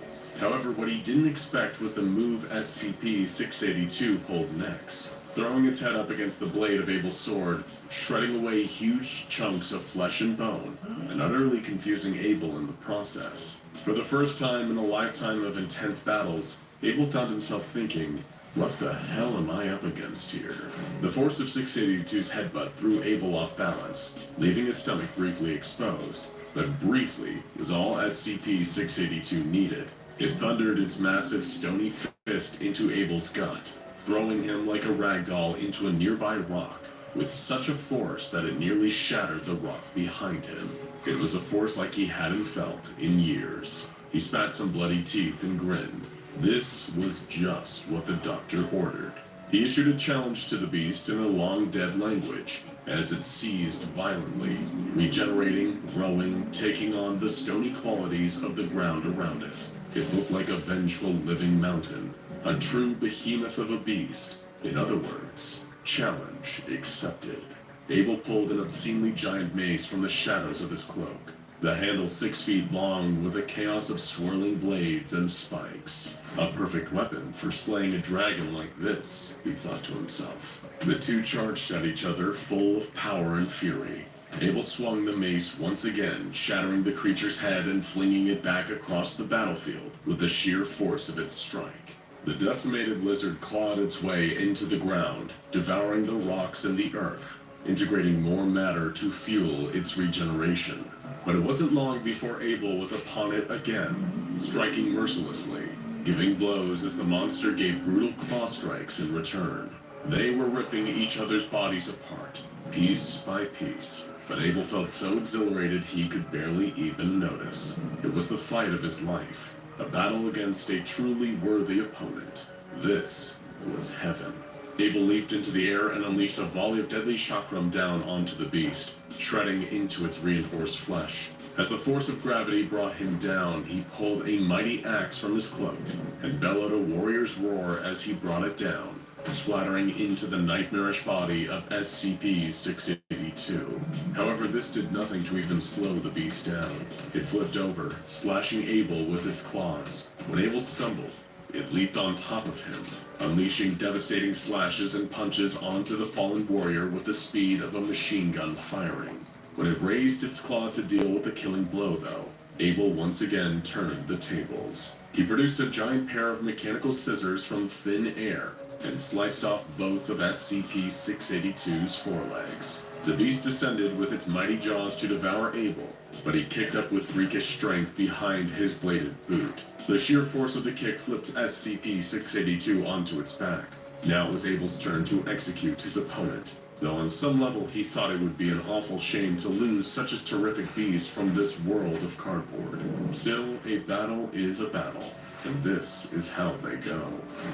However, what he didn't expect was the move SCP-682 pulled next, throwing its head up against the blade of Abel's sword, shredding away huge chunks of flesh and bone, and utterly confusing Abel in the process. For the first time in a lifetime of intense battles, Abel found himself thinking, what the hell am I up against here? The force of 682's headbutt threw Abel off balance, leaving his stomach briefly exposed. But briefly was all SCP-682 needed. It thundered its massive stony fist into Abel's gut, throwing him like a ragdoll into a nearby rock, with such a force that it nearly shattered the rock behind him. It was a force like he hadn't felt in years. He spat some bloody teeth and grinned. This was just what the doctor ordered. He issued a challenge to the beast in a long-dead language, as it seized violently, regenerating, growing, taking on the stony qualities of the ground around it. It looked like a vengeful living mountain, a true behemoth of a beast. In other words, challenge accepted. Abel pulled an obscenely giant mace from the shadows of his cloak, the handle 6 feet long with a chaos of swirling blades and spikes. A perfect weapon for slaying a dragon like this, he thought to himself. The two charged at each other, full of power and fury. Abel swung the mace once again, shattering the creature's head and flinging it back across the battlefield with the sheer force of its strike. The decimated lizard clawed its way into the ground, devouring the rocks and the earth, integrating more matter to fuel its regeneration. But it wasn't long before Abel was upon it again, striking mercilessly, giving blows as the monster gave brutal claw strikes in return. They were ripping each other's bodies apart, piece by piece, but Abel felt so exhilarated he could barely even notice. It was the fight of his life, a battle against a truly worthy opponent. This was heaven. Abel leaped into the air and unleashed a volley of deadly chakram down onto the beast, shredding into its reinforced flesh. As the force of gravity brought him down, he pulled a mighty axe from his cloak and bellowed a warrior's roar as he brought it down, splattering into the nightmarish body of SCP-682. However, this did nothing to even slow the beast down. It flipped over, slashing Abel with its claws. When Abel stumbled, it leaped on top of him, unleashing devastating slashes and punches onto the fallen warrior with the speed of a machine gun firing. When it raised its claw to deal with the killing blow, though, Abel once again turned the tables. He produced a giant pair of mechanical scissors from thin air and sliced off both of SCP-682's forelegs. The beast descended with its mighty jaws to devour Abel, but he kicked up with freakish strength behind his bladed boot. The sheer force of the kick flipped SCP-682 onto its back. Now it was Abel's turn to execute his opponent, though on some level he thought it would be an awful shame to lose such a terrific beast from this world of cardboard. Still, a battle is a battle, and this is how they go.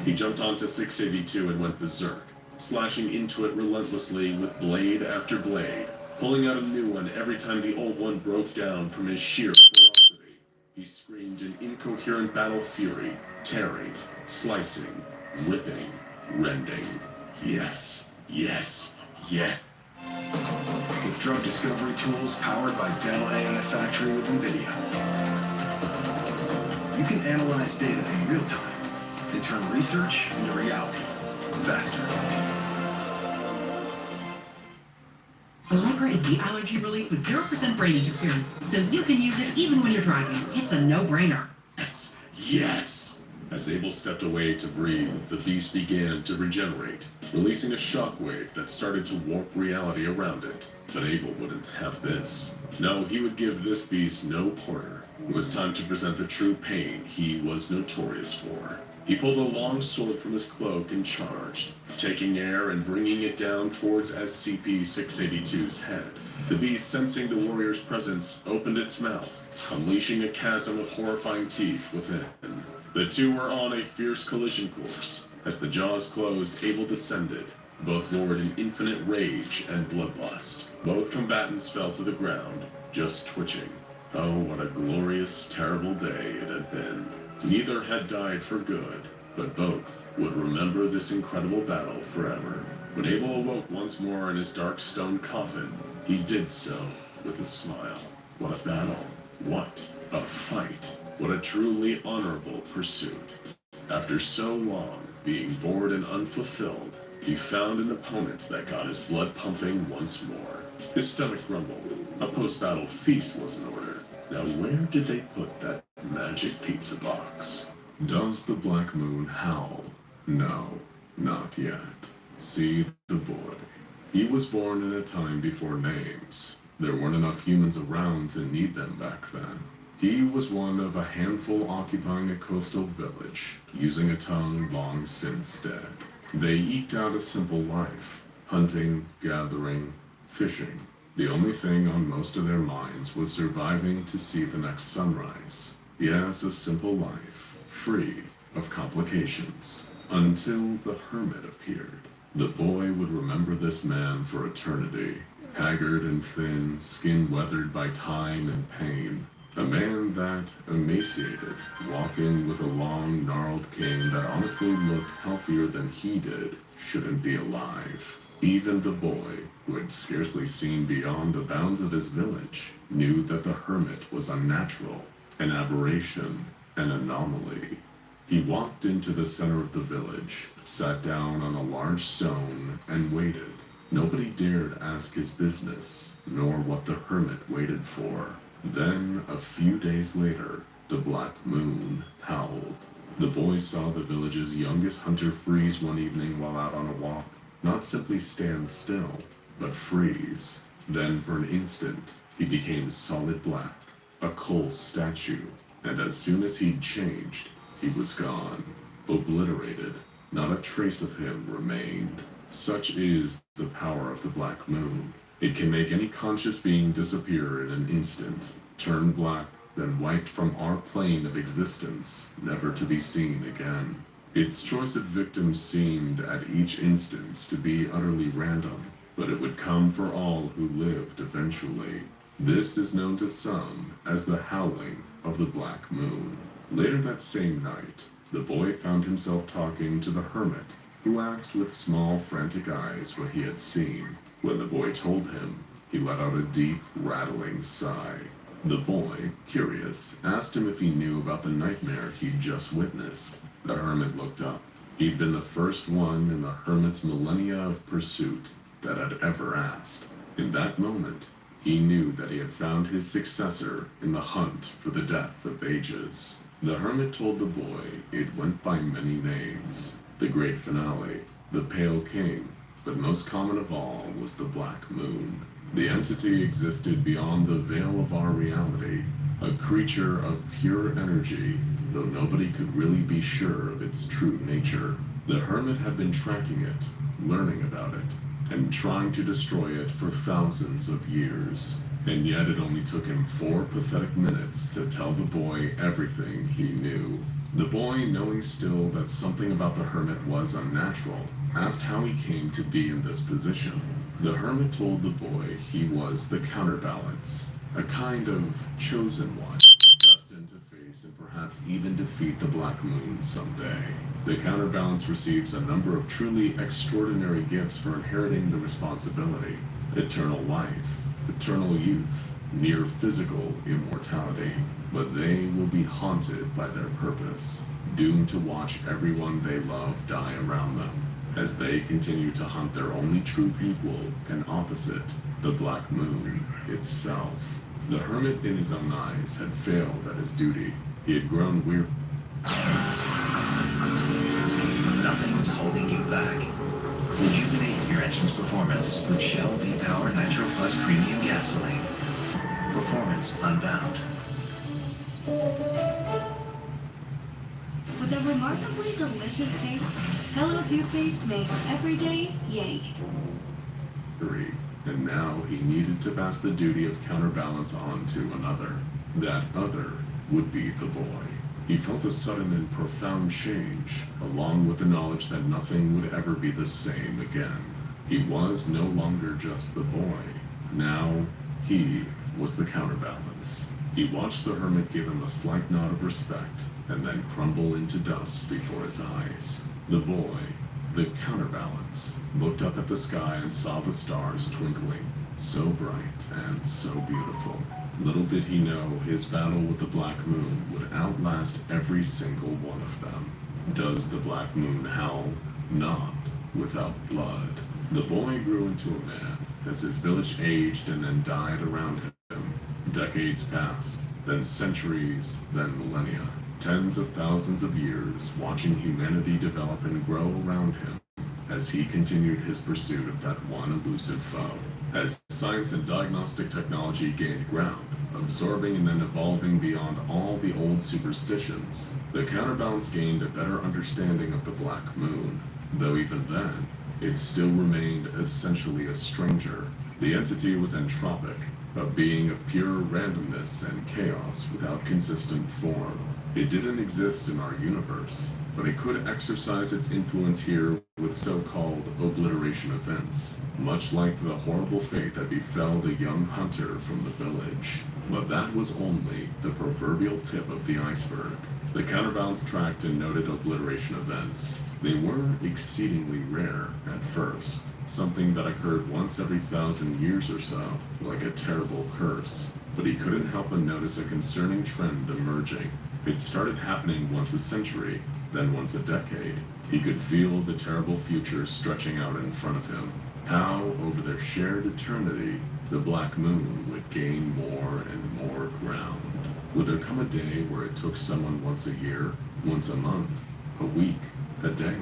He jumped onto 682 and went berserk, slashing into it relentlessly with blade after blade, pulling out a new one every time the old one broke down from his sheer ferocity. He screamed in incoherent battle fury, tearing, slicing, ripping, rending. Yes, yes, yeah. With drug discovery tools powered by Dell AI Factory with NVIDIA, you can analyze data in real time and turn research into reality faster. Allegra is the allergy relief with 0% brain interference, so you can use it even when you're driving. It's a no-brainer. Yes, yes! As Abel stepped away to breathe, the beast began to regenerate, releasing a shockwave that started to warp reality around it. But Abel wouldn't have this. No, he would give this beast no quarter. It was time to present the true pain he was notorious for. He pulled a long sword from his cloak and charged, taking air and bringing it down towards SCP-682's head. The beast, sensing the warrior's presence, opened its mouth, unleashing a chasm of horrifying teeth within. The two were on a fierce collision course. As the jaws closed, Abel descended, both lured in infinite rage and bloodlust. Both combatants fell to the ground, just twitching. Oh, what a glorious, terrible day it had been. Neither had died for good, but both would remember this incredible battle forever. When Abel awoke once more in his dark stone coffin, he did so with a smile. What a battle. What a fight. What a truly honorable pursuit. After so long being bored and unfulfilled, he found an opponent that got his blood pumping once more. His stomach grumbled. A post-battle feast was in order. Now where did they put that magic pizza box? Does the Black Moon howl? No, not yet. See the boy. He was born in a time before names. There weren't enough humans around to need them back then. He was one of a handful occupying a coastal village, using a tongue long since dead. They eked out a simple life, hunting, gathering, fishing. The only thing on most of their minds was surviving to see the next sunrise. Yes, a simple life, free of complications, until the hermit appeared. The boy would remember this man for eternity, haggard and thin, skin weathered by time and pain. A man that, emaciated, walking with a long, gnarled cane that honestly looked healthier than he did, shouldn't be alive. Even the boy, who had scarcely seen beyond the bounds of his village, knew that the hermit was unnatural, an aberration, an anomaly. He walked into the center of the village, sat down on a large stone, and waited. Nobody dared ask his business, nor what the hermit waited for. Then, a few days later, the Black Moon howled. The boy saw the village's youngest hunter freeze one evening while out on a walk. Not simply stand still, but freeze. Then, for an instant, he became solid black, a coal statue, and as soon as he'd changed, he was gone, obliterated. Not a trace of him remained. Such is the power of the Black Moon. It can make any conscious being disappear in an instant, turn black, then wiped from our plane of existence, never to be seen again. Its choice of victims seemed, at each instance, to be utterly random, but it would come for all who lived eventually. This is known to some as the howling of the Black Moon. Later that same night, the boy found himself talking to the hermit, who asked with small, frantic eyes what he had seen. When the boy told him, he let out a deep, rattling sigh. The boy, curious, asked him if he knew about the nightmare he'd just witnessed. The hermit looked up. He'd been the first one in the hermit's millennia of pursuit that had ever asked. In that moment, he knew that he had found his successor in the hunt for the death of ages. The hermit told the boy it went by many names. The Great Finale, the Pale King, but most common of all was the Black Moon. The entity existed beyond the veil of our reality, a creature of pure energy, though nobody could really be sure of its true nature. The hermit had been tracking it, learning about it, and trying to destroy it for thousands of years. And yet it only took him 4 pathetic minutes to tell the boy everything he knew. The boy, knowing still that something about the hermit was unnatural, asked how he came to be in this position. The hermit told the boy he was the counterbalance, a kind of chosen one, destined to face and perhaps even defeat the Black Moon someday. The counterbalance receives a number of truly extraordinary gifts for inheriting the responsibility: eternal life, eternal youth, near physical immortality. But they will be haunted by their purpose, doomed to watch everyone they love die around them, as they continue to hunt their only true equal and opposite, the Black Moon itself. The hermit in his own eyes had failed at his duty. He had grown weary. Nothing's holding you back. Rejuvenate your engine's performance with Shell V-Power Nitro Plus Premium Gasoline. Performance unbound. With a remarkably delicious taste, Hello toothpaste makes every day yay. And now he needed to pass the duty of counterbalance on to another. That other would be the boy. He felt a sudden and profound change, along with the knowledge that nothing would ever be the same again. He was no longer just the boy. Now, he was the counterbalance. He watched the hermit give him a slight nod of respect, and then crumble into dust before his eyes. The boy, the counterbalance, looked up at the sky and saw the stars twinkling, so bright and so beautiful. Little did he know his battle with the Black Moon would outlast every single one of them. Does the Black Moon howl? Not without blood. The boy grew into a man as his village aged and then died around him. Decades passed, then centuries, then millennia. Tens of thousands of years watching humanity develop and grow around him as he continued his pursuit of that one elusive foe. As science and diagnostic technology gained ground, absorbing and then evolving beyond all the old superstitions, the counterbalance gained a better understanding of the Black Moon, though even then, it still remained essentially a stranger. The entity was entropic, a being of pure randomness and chaos without consistent form. It didn't exist in our universe, but it could exercise its influence here with so-called obliteration events, much like the horrible fate that befell the young hunter from the village. But that was only the proverbial tip of the iceberg. The counterbalance tracked and noted obliteration events. They were exceedingly rare at first, something that occurred once every 1,000 years or so, like a terrible curse. But he couldn't help but notice a concerning trend emerging. It started happening once a century, then once a decade. He could feel the terrible future stretching out in front of him. How, over their shared eternity, the Black Moon would gain more and more ground. Would there come a day where it took someone once a year, once a month, a week, a day,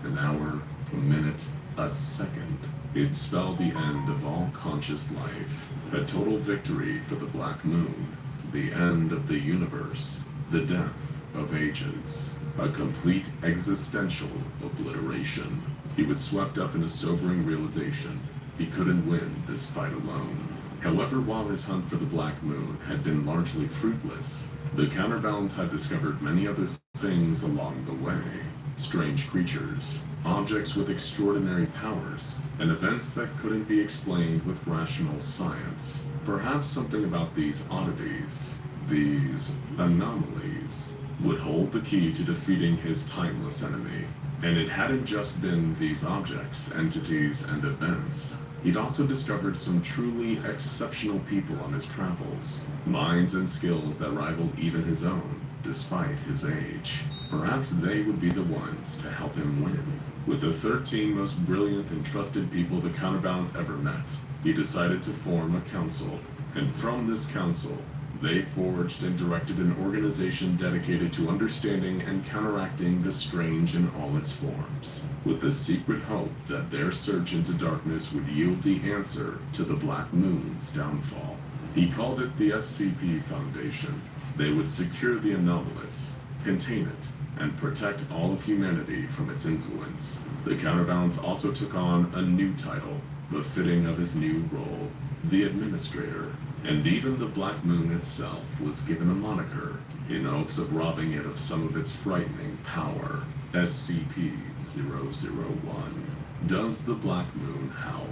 an hour, a minute, a second? It'd spell the end of all conscious life, a total victory for the Black Moon, the end of the universe, the death of ages, a complete existential obliteration. He was swept up in a sobering realization. He couldn't win this fight alone. However, while his hunt for the Black Moon had been largely fruitless, the counterbalance had discovered many other things along the way. Strange creatures, objects with extraordinary powers, and events that couldn't be explained with rational science. Perhaps something about these oddities, these anomalies, would hold the key to defeating his timeless enemy. And it hadn't just been these objects, entities, and events. He'd also discovered some truly exceptional people on his travels, minds and skills that rivaled even his own, despite his age. Perhaps they would be the ones to help him win. With the 13 most brilliant and trusted people the counterbalance ever met, he decided to form a council. And from this council, they forged and directed an organization dedicated to understanding and counteracting the strange in all its forms, with the secret hope that their search into darkness would yield the answer to the Black Moon's downfall. He called it the SCP Foundation. They would secure the anomalous, contain it, and protect all of humanity from its influence. The counterbalance also took on a new title, befitting of his new role, the Administrator. And even the Black Moon itself was given a moniker, in hopes of robbing it of some of its frightening power. SCP-001. Does the Black Moon howl?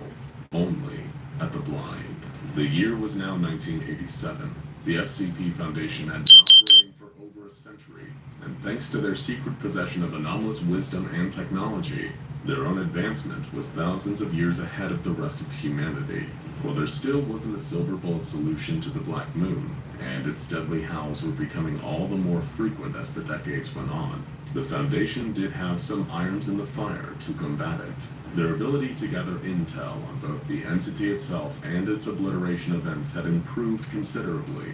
Only at the blind. The year was now 1987. The SCP Foundation had been operating for over a century, and thanks to their secret possession of anomalous wisdom and technology, their own advancement was thousands of years ahead of the rest of humanity. While there still wasn't a silver bullet solution to the Black Moon, and its deadly howls were becoming all the more frequent as the decades went on, the Foundation did have some irons in the fire to combat it. Their ability to gather intel on both the entity itself and its obliteration events had improved considerably.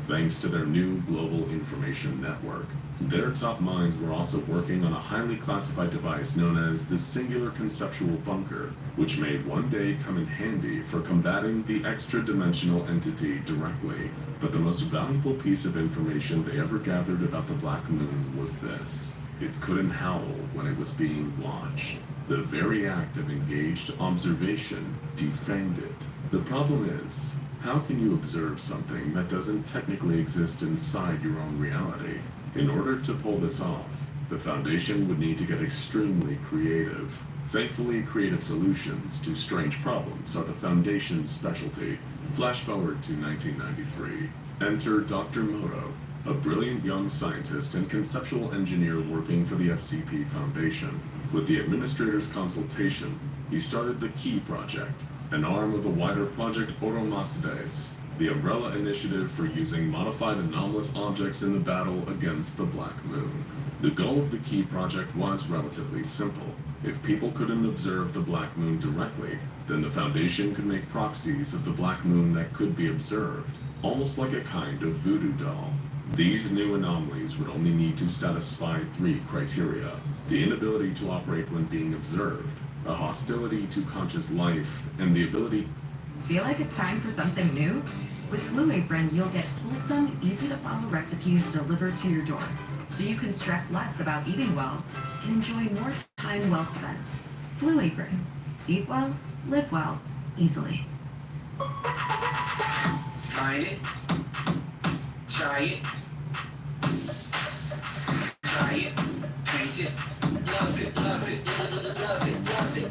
thanks to their new global information network. Their top minds were also working on a highly classified device known as the Singular Conceptual Bunker, which may one day come in handy for combating the extra-dimensional entity directly. But the most valuable piece of information they ever gathered about the Black Moon was this: it couldn't howl when it was being watched. The very act of engaged observation defanged it. The problem is, how can you observe something that doesn't technically exist inside your own reality? In order to pull this off, the Foundation would need to get extremely creative. Thankfully, creative solutions to strange problems are the Foundation's specialty. Flash forward to 1993. Enter Dr. Moto, a brilliant young scientist and conceptual engineer working for the SCP Foundation. With the administrator's consultation, he started the Key Project, an arm of the wider Project Oromasdes, the umbrella initiative for using modified anomalous objects in the battle against the Black Moon. The goal of the Key Project was relatively simple. If people couldn't observe the Black Moon directly, then the Foundation could make proxies of the Black Moon that could be observed, almost like a kind of voodoo doll. These new anomalies would only need to satisfy 3 criteria: the inability to operate when being observed, a hostility to conscious life, and the ability... Feel like it's time for something new? With Blue Apron, you'll get wholesome, easy-to-follow recipes delivered to your door, so you can stress less about eating well and enjoy more time well spent. Blue Apron. Eat well, live well, easily. Find it. Try it. Try it. Paint it. Love it, love it, love it, love it.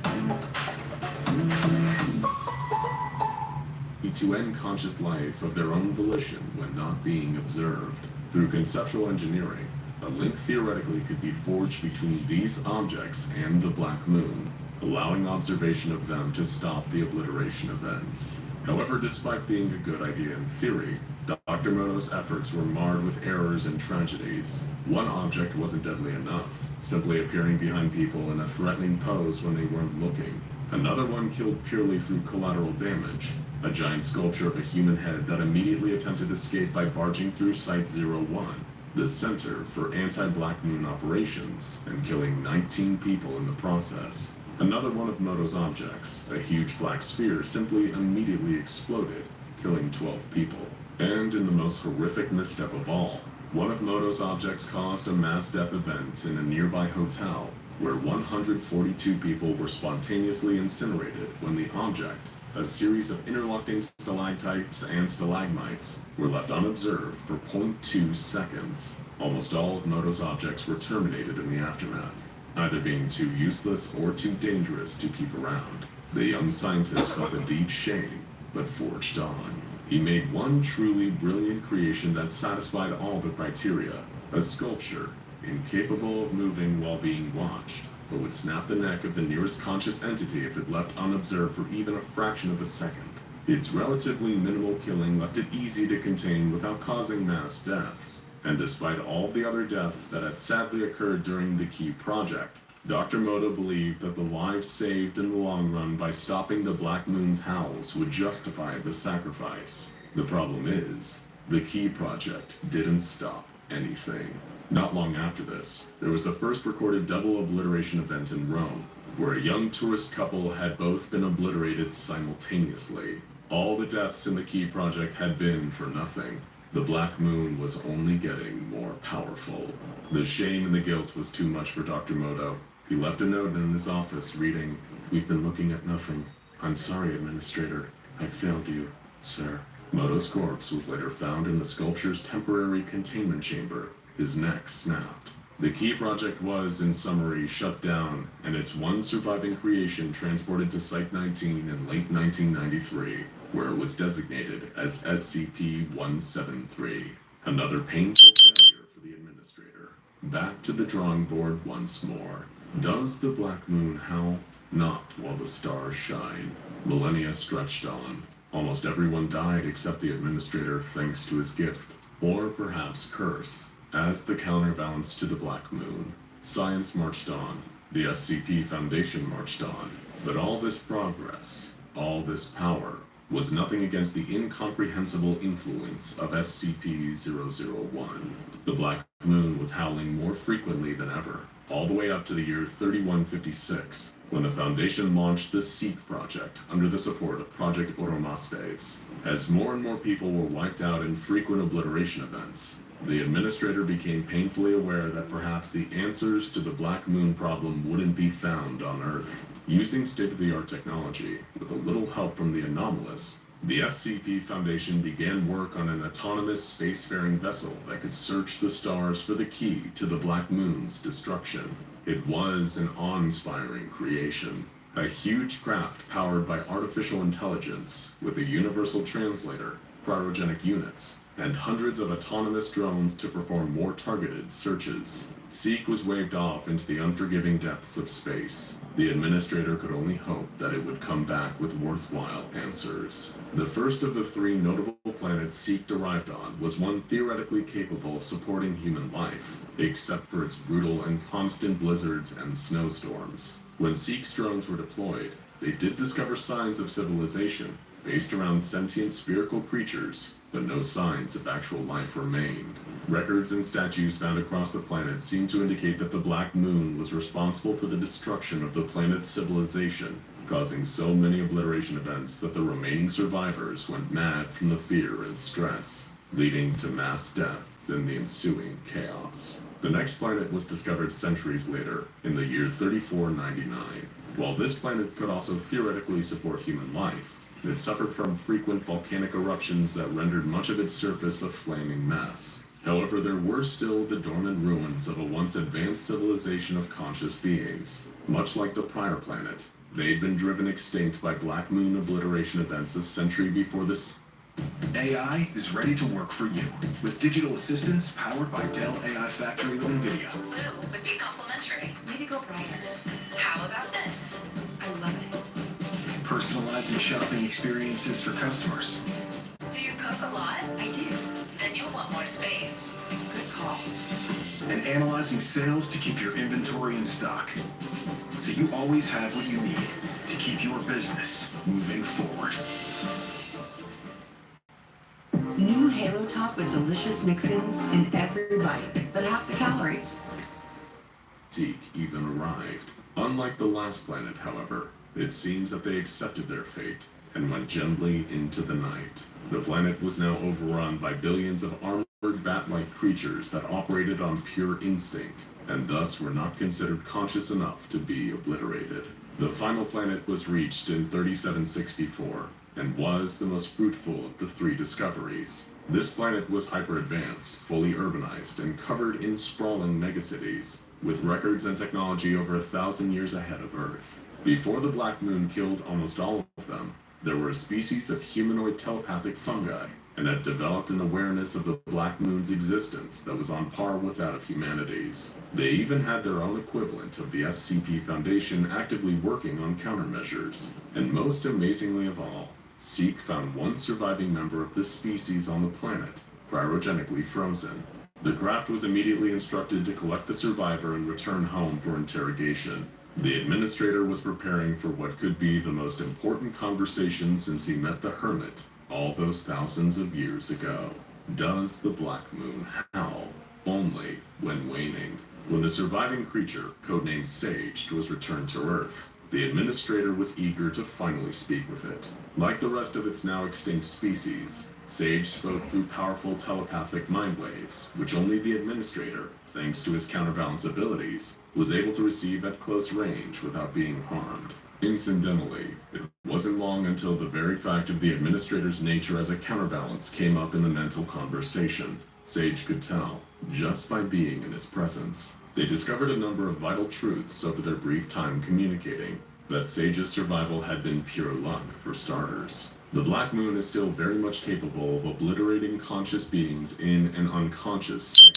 To end conscious life of their own volition when not being observed. Through conceptual engineering, a link theoretically could be forged between these objects and the Black Moon, allowing observation of them to stop the obliteration events. However, despite being a good idea in theory, Dr. Moto's efforts were marred with errors and tragedies. One object wasn't deadly enough, simply appearing behind people in a threatening pose when they weren't looking. Another one killed purely through collateral damage, a giant sculpture of a human head that immediately attempted escape by barging through Site-01, the Center for Anti-Black Moon Operations, and killing 19 people in the process. Another one of Moto's objects, a huge black sphere, simply immediately exploded, killing 12 people. And in the most horrific misstep of all, one of Moto's objects caused a mass death event in a nearby hotel, where 142 people were spontaneously incinerated when the object, a series of interlocking stalactites and stalagmites, were left unobserved for 0.2 seconds. Almost all of Moto's objects were terminated in the aftermath, either being too useless or too dangerous to keep around. The young scientist felt a deep shame, but forged on. He made one truly brilliant creation that satisfied all the criteria: a sculpture incapable of moving while being watched, but would snap the neck of the nearest conscious entity if it left unobserved for even a fraction of a second. Its relatively minimal killing left it easy to contain without causing mass deaths, and despite all of the other deaths that had sadly occurred during the Key Project, Dr. Moto believed that the lives saved in the long run by stopping the Black Moon's howls would justify the sacrifice. The problem is, the Key Project didn't stop anything. Not long after this, there was the first recorded double obliteration event in Rome, where a young tourist couple had both been obliterated simultaneously. All the deaths in the Key Project had been for nothing. The Black Moon was only getting more powerful. The shame and the guilt was too much for Dr. Moto. He left a note in his office reading, "We've been looking at nothing. I'm sorry, Administrator. I failed you, sir." Moto's corpse was later found in the sculpture's temporary containment chamber. His neck snapped. The Key Project was, in summary, shut down, and its one surviving creation transported to Site-19 in late 1993, where it was designated as SCP-173. Another painful failure for the Administrator. Back to the drawing board once more. Does the Black Moon howl? Not while the stars shine. Millennia stretched on. Almost everyone died except the Administrator, thanks to his gift, or perhaps curse. As the counterbalance to the Black Moon, science marched on, the SCP Foundation marched on, but all this progress, all this power, was nothing against the incomprehensible influence of SCP-001. The Black Moon was howling more frequently than ever, all the way up to the year 3156, when the Foundation launched the Seek Project under the support of Project Oromastes. As more and more people were wiped out in frequent obliteration events, the Administrator became painfully aware that perhaps the answers to the Black Moon problem wouldn't be found on Earth. Using state-of-the-art technology, with a little help from the anomalies, the SCP Foundation began work on an autonomous spacefaring vessel that could search the stars for the key to the Black Moon's destruction. It was an awe-inspiring creation. A huge craft powered by artificial intelligence, with a universal translator, cryogenic units, and hundreds of autonomous drones to perform more targeted searches. Seek was waved off into the unforgiving depths of space. The Administrator could only hope that it would come back with worthwhile answers. The first of the 3 notable planets Seek arrived on was one theoretically capable of supporting human life, except for its brutal and constant blizzards and snowstorms. When Seek's drones were deployed, they did discover signs of civilization based around sentient spherical creatures, but no signs of actual life remained. Records and statues found across the planet seem to indicate that the Black Moon was responsible for the destruction of the planet's civilization, causing so many obliteration events that the remaining survivors went mad from the fear and stress, leading to mass death and the ensuing chaos. The next planet was discovered centuries later, in the year 3499. While this planet could also theoretically support human life, it suffered from frequent volcanic eruptions that rendered much of its surface a flaming mess. However, there were still the dormant ruins of a once advanced civilization of conscious beings. Much like the prior planet, they'd been driven extinct by Black Moon obliteration events a century before this. AI is ready to work for you, with digital assistants powered by Dell AI Factory with NVIDIA. Blue would be complimentary. Maybe go brighter. How about this? I love it. Personalizing shopping experiences for customers. Do you cook a lot? I do. Then you'll want more space. Good call. And analyzing sales to keep your inventory in stock, so you always have what you need to keep your business moving forward. New Halo Top with delicious mix-ins in every bite, but half the calories. Seek even arrived. Unlike the last planet, however, it seems that they accepted their fate and went gently into the night. The planet was now overrun by billions of armored bat-like creatures that operated on pure instinct, and thus were not considered conscious enough to be obliterated. The final planet was reached in 3764, and was the most fruitful of the 3 discoveries. This planet was hyper-advanced, fully urbanized, and covered in sprawling megacities, with records and technology over 1,000 years ahead of Earth. Before the Black Moon killed almost all of them, there were a species of humanoid telepathic fungi, and had developed an awareness of the Black Moon's existence that was on par with that of humanity's. They even had their own equivalent of the SCP Foundation actively working on countermeasures. And most amazingly of all, Seek found one surviving member of this species on the planet, cryogenically frozen. The craft was immediately instructed to collect the survivor and return home for interrogation. The Administrator was preparing for what could be the most important conversation since he met the Hermit all those thousands of years ago. Does the Black Moon howl only when waning? When the surviving creature, codenamed Sage, was returned to Earth, the Administrator was eager to finally speak with it. Like the rest of its now extinct species, Sage spoke through powerful telepathic mind waves, which only the Administrator, thanks to his counterbalance abilities, was able to receive at close range without being harmed. Incidentally, it wasn't long until the very fact of the Administrator's nature as a counterbalance came up in the mental conversation. Sage could tell, just by being in his presence. They discovered a number of vital truths over their brief time communicating. That Sage's survival had been pure luck, for starters. The Black Moon is still very much capable of obliterating conscious beings in an unconscious state.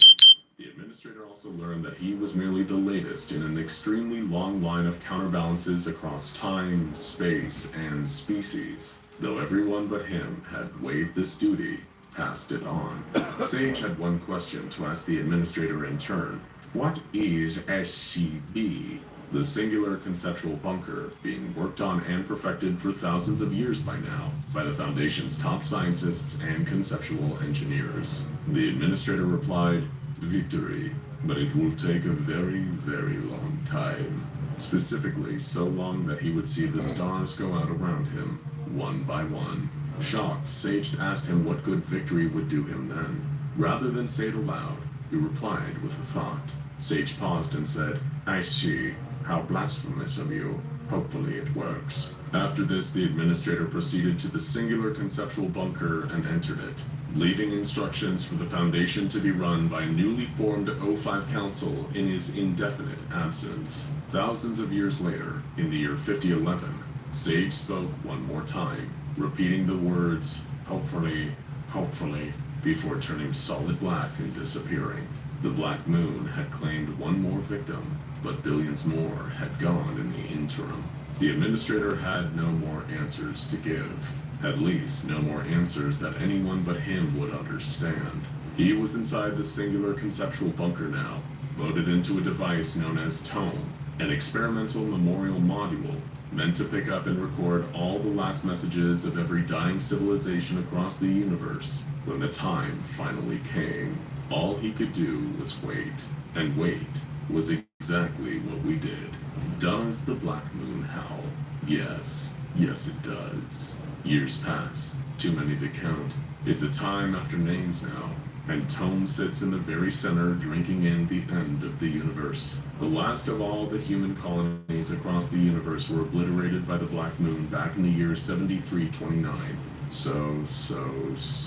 The Administrator also learned that he was merely the latest in an extremely long line of counterbalances across time, space, and species. Though everyone but him had waived this duty, passed it on. Sage had one question to ask the Administrator in turn. What is SCP? the singular conceptual bunker being worked on and perfected for thousands of years by now by the Foundation's top scientists and conceptual engineers. The administrator replied, "Victory, but it will take a very, very long time. Specifically, so long that he would see the stars go out around him, one by one." Shocked, Sage asked him what good victory would do him then. Rather than say it aloud, he replied with a thought. Sage paused and said, "I see. How blasphemous of you. Hopefully it works." After this, the administrator proceeded to the singular conceptual bunker and entered it, leaving instructions for the Foundation to be run by a newly formed O5 Council in his indefinite absence. Thousands of years later, in the year 5011, Sage spoke one more time, repeating the words, "Hopefully, hopefully," before turning solid black and disappearing. The Black Moon had claimed one more victim, but billions more had gone in the interim. The administrator had no more answers to give. At least, no more answers that anyone but him would understand. He was inside the singular conceptual bunker now, loaded into a device known as Tome, an experimental memorial module meant to pick up and record all the last messages of every dying civilization across the universe. When the time finally came, all he could do was wait, and wait was exactly what we did. Does the Black Moon howl? Yes. Yes, it does. Years pass, too many to count. It's a time after names now, and Tome sits in the very center, drinking in the end of the universe. The last of all the human colonies across the universe were obliterated by the Black Moon back in the year 7329. So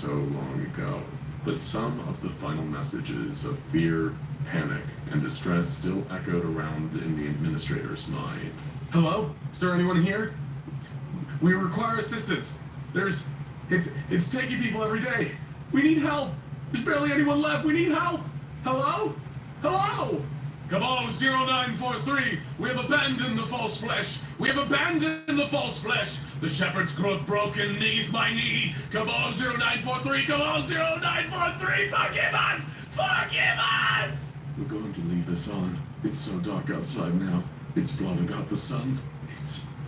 long ago. But some of the final messages of fear, panic, and distress still echoed around in the administrator's mind. "Hello? Is there anyone here? We require assistance. It's taking people every day. We need help. There's barely anyone left. We need help. Hello? Hello? Cabal 0943, we have abandoned the false flesh. We have abandoned the false flesh. The shepherd's crook broken beneath my knee. Cabal 0943, Cabal 0943, forgive us! Forgive us! We're going to leave this on. It's so dark outside now. It's blotted out the sun.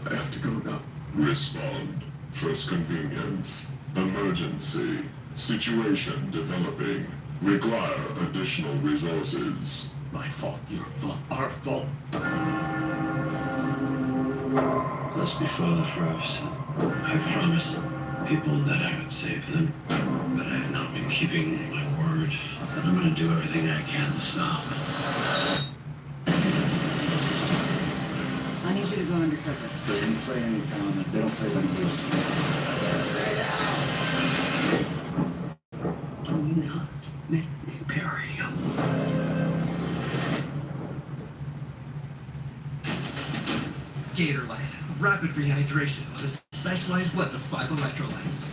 I have to go now. Respond. First convenience. Emergency. Situation developing. Require additional resources. My fault, your fault, our fault. Just before the frost, I promised people that I would save them, but I have not been keeping my word. I'm going to do everything I can to stop it. I need you to go undercover. There's any player in town that they don't play by the rules. Do not make me bury you. Gatorland, rapid rehydration with a specialized blend of 5 electrolytes.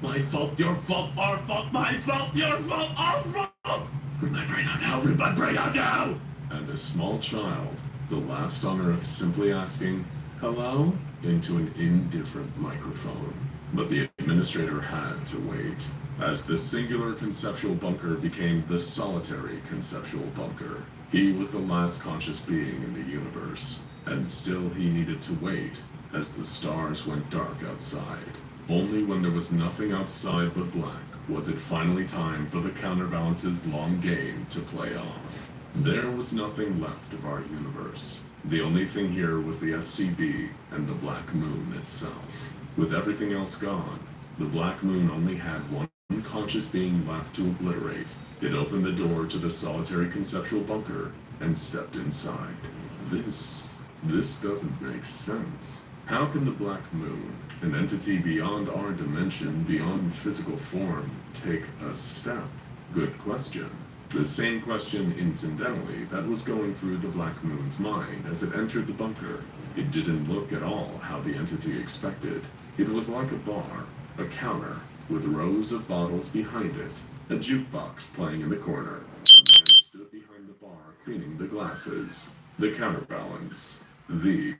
My fault, your fault, our fault, my fault, your fault, our fault! Rip my brain out now, rip my brain out now! And a small child, the last on Earth, simply asking, "Hello?" into an indifferent microphone. But the administrator had to wait, as the singular conceptual bunker became the solitary conceptual bunker. He was the last conscious being in the universe, and still he needed to wait as the stars went dark outside. Only when there was nothing outside but black was it finally time for the counterbalance's long game to play off. There was nothing left of our universe. The only thing here was the SCB and the Black Moon itself. With everything else gone, the Black Moon only had one conscious being left to obliterate. It opened the door to the solitary conceptual bunker and stepped inside. This doesn't make sense. How can the Black Moon, an entity beyond our dimension, beyond physical form, take a step? Good question. The same question, incidentally, that was going through the Black Moon's mind as it entered the bunker. It didn't look at all how the entity expected. It was like a bar, a counter, with rows of bottles behind it, a jukebox playing in the corner. A man stood behind the bar cleaning the glasses. The counterbalance. The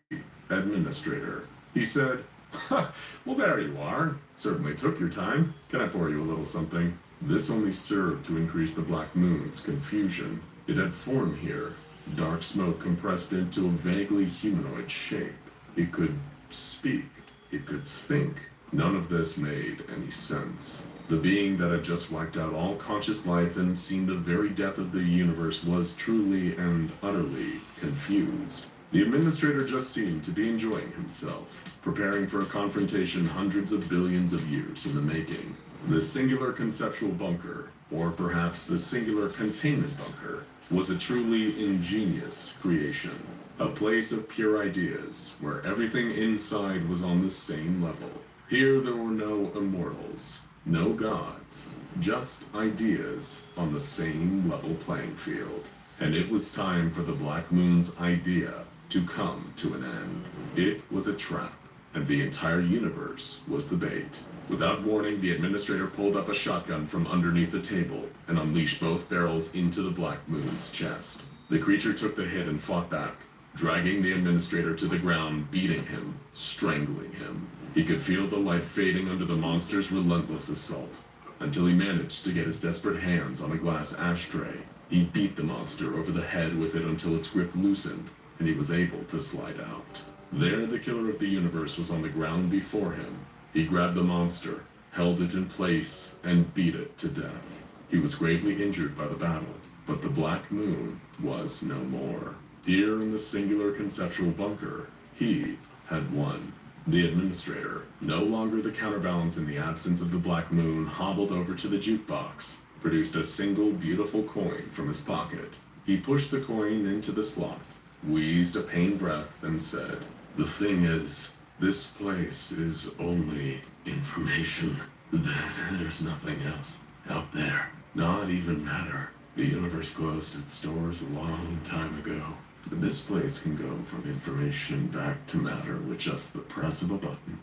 administrator. He said, "Well, there you are. Certainly took your time. Can I pour you a little something?" This only served to increase the Black Moon's confusion. It had form here, dark smoke compressed into a vaguely humanoid shape. It could speak. It could think. None of this made any sense. The being that had just wiped out all conscious life and seen the very death of the universe was truly and utterly confused. The administrator just seemed to be enjoying himself, preparing for a confrontation hundreds of billions of years in the making. The singular conceptual bunker, or perhaps the singular containment bunker, was a truly ingenious creation. A place of pure ideas, where everything inside was on the same level. Here there were no immortals, no gods, just ideas on the same level playing field. And it was time for the Black Moon's idea to come to an end. It was a trap, and the entire universe was the bait. Without warning, the administrator pulled up a shotgun from underneath the table and unleashed both barrels into the Black Moon's chest. The creature took the hit and fought back, dragging the administrator to the ground, beating him, strangling him. He could feel the light fading under the monster's relentless assault, until he managed to get his desperate hands on a glass ashtray. He beat the monster over the head with it until its grip loosened, and he was able to slide out. There, the killer of the universe was on the ground before him. He grabbed the monster, held it in place, and beat it to death. He was gravely injured by the battle, but the Black Moon was no more. Here in the singular conceptual bunker, he had won. The administrator, no longer the counterbalance in the absence of the Black Moon, hobbled over to the jukebox, produced a single beautiful coin from his pocket. He pushed the coin into the slot, wheezed a pained breath, and said, "The thing is, this place is only information. There's nothing else out there. Not even matter. The universe closed its doors a long time ago. But this place can go from information back to matter with just the press of a button."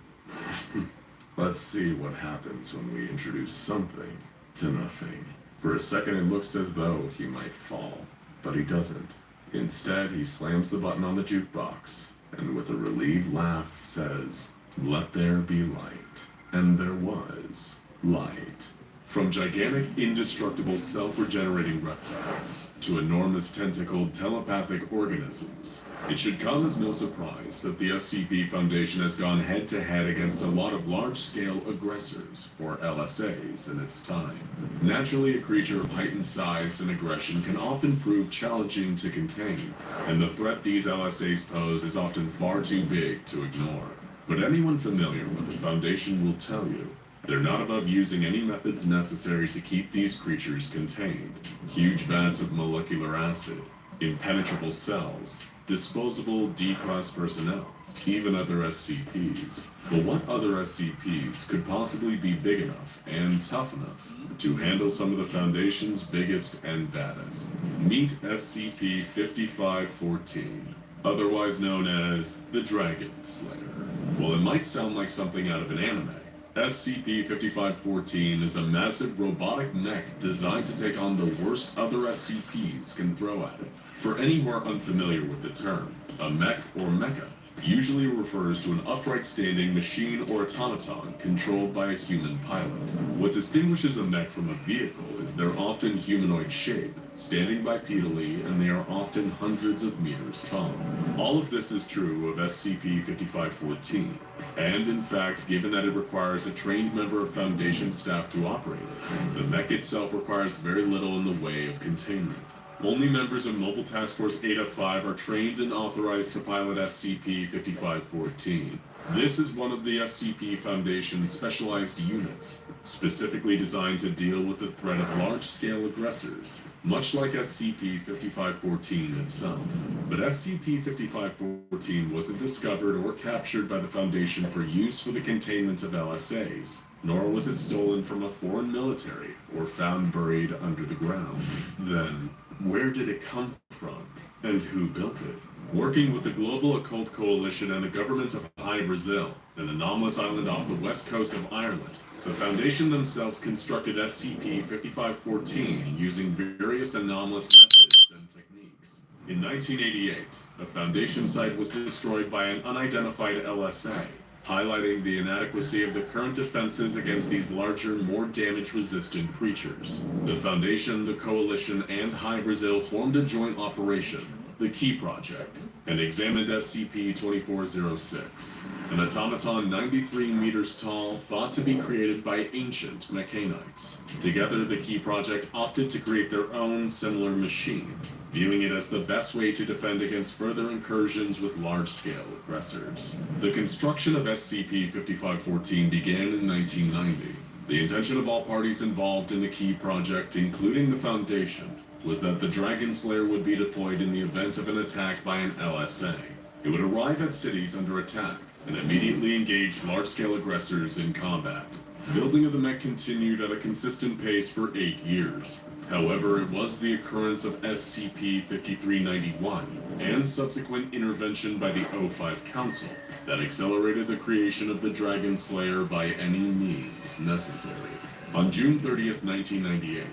Let's see what happens when we introduce something to nothing. For a second it looks as though he might fall, but he doesn't. Instead, he slams the button on the jukebox, and with a relieved laugh says, "Let there be light." And there was light. From gigantic, indestructible, self-regenerating reptiles to enormous tentacled telepathic organisms, it should come as no surprise that the SCP Foundation has gone head-to-head against a lot of large-scale aggressors, or LSAs, in its time. Naturally, a creature of heightened size and aggression can often prove challenging to contain, and the threat these LSAs pose is often far too big to ignore. But anyone familiar with the Foundation will tell you, they're not above using any methods necessary to keep these creatures contained. Huge vats of molecular acid, impenetrable cells, disposable D-class personnel, even other SCPs. But what other SCPs could possibly be big enough and tough enough to handle some of the Foundation's biggest and baddest? Meet SCP-5514, otherwise known as the Dragon Slayer. Well, it might sound like something out of an anime. SCP-5514 is a massive robotic mech designed to take on the worst other SCPs can throw at it. For any who are unfamiliar with the term, a mech or mecha usually refers to an upright standing machine or automaton controlled by a human pilot. What distinguishes a mech from a vehicle is their often humanoid shape, standing bipedally, and they are often hundreds of meters tall. All of this is true of SCP-5514, and in fact, given that it requires a trained member of Foundation staff to operate it, the mech itself requires very little in the way of containment. Only members of Mobile Task Force Eta-5 are trained and authorized to pilot SCP-5514. This is one of the SCP Foundation's specialized units, specifically designed to deal with the threat of large-scale aggressors, much like SCP-5514 itself. But SCP-5514 wasn't discovered or captured by the Foundation for use for the containment of LSAs, nor was it stolen from a foreign military or found buried under the ground. Then, where did it come from, and who built it? Working with the Global Occult Coalition and the government of High Brazil, an anomalous island off the west coast of Ireland, the Foundation themselves constructed SCP-5514 using various anomalous methods and techniques. In 1988, a Foundation site was destroyed by an unidentified LSA, highlighting the inadequacy of the current defenses against these larger, more damage-resistant creatures. The Foundation, the Coalition, and High Brazil formed a joint operation, the Key Project, and examined SCP-2406, an automaton 93 meters tall, thought to be created by ancient mechanites. Together, the Key Project opted to create their own similar machine, viewing it as the best way to defend against further incursions with large-scale aggressors. The construction of SCP-5514 began in 1990. The intention of all parties involved in the Key Project, including the Foundation, was that the Dragon Slayer would be deployed in the event of an attack by an LSA. It would arrive at cities under attack and immediately engage large-scale aggressors in combat. Building of the mech continued at a consistent pace for 8 years. However, it was the occurrence of SCP-5391 and subsequent intervention by the O5 Council that accelerated the creation of the Dragon Slayer by any means necessary. On June 30th, 1998,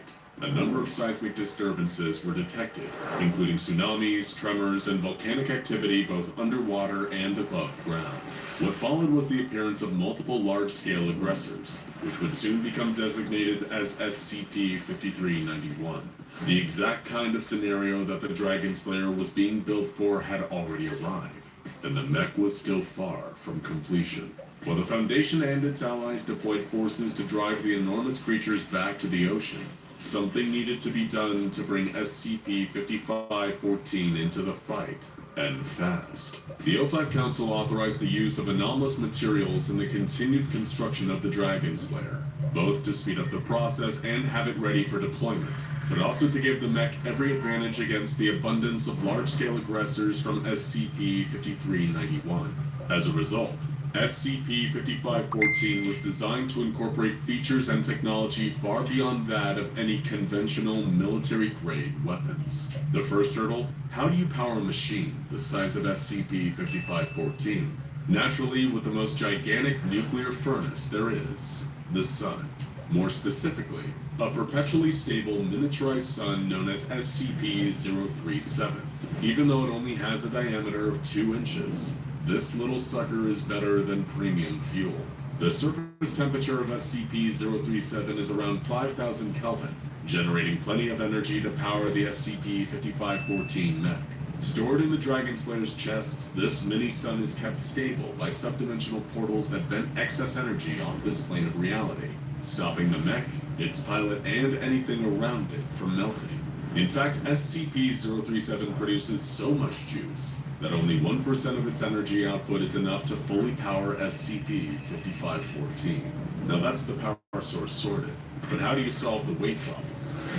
a number of seismic disturbances were detected, including tsunamis, tremors, and volcanic activity both underwater and above ground. What followed was the appearance of multiple large-scale aggressors, which would soon become designated as SCP-5391. The exact kind of scenario that the Dragon Slayer was being built for had already arrived, and the mech was still far from completion. While the Foundation and its allies deployed forces to drive the enormous creatures back to the ocean, something needed to be done to bring SCP-5514 into the fight, and fast. The O5 Council authorized the use of anomalous materials in the continued construction of the Dragon Slayer, both to speed up the process and have it ready for deployment, but also to give the mech every advantage against the abundance of large-scale aggressors from SCP-5391. As a result, SCP-5514 was designed to incorporate features and technology far beyond that of any conventional military-grade weapons. The first hurdle: how do you power a machine the size of SCP-5514? Naturally, with the most gigantic nuclear furnace there is, the Sun. More specifically, a perpetually stable miniaturized sun known as SCP-037. Even though it only has a diameter of 2 inches, this little sucker is better than premium fuel. The surface temperature of SCP-037 is around 5,000 Kelvin, generating plenty of energy to power the SCP-5514 mech. Stored in the Dragon Slayer's chest, this mini-sun is kept stable by subdimensional portals that vent excess energy off this plane of reality, stopping the mech, its pilot, and anything around it from melting. In fact, SCP-037 produces so much juice that only 1% of its energy output is enough to fully power SCP-5514. Now that's the power source sorted, but how do you solve the weight problem?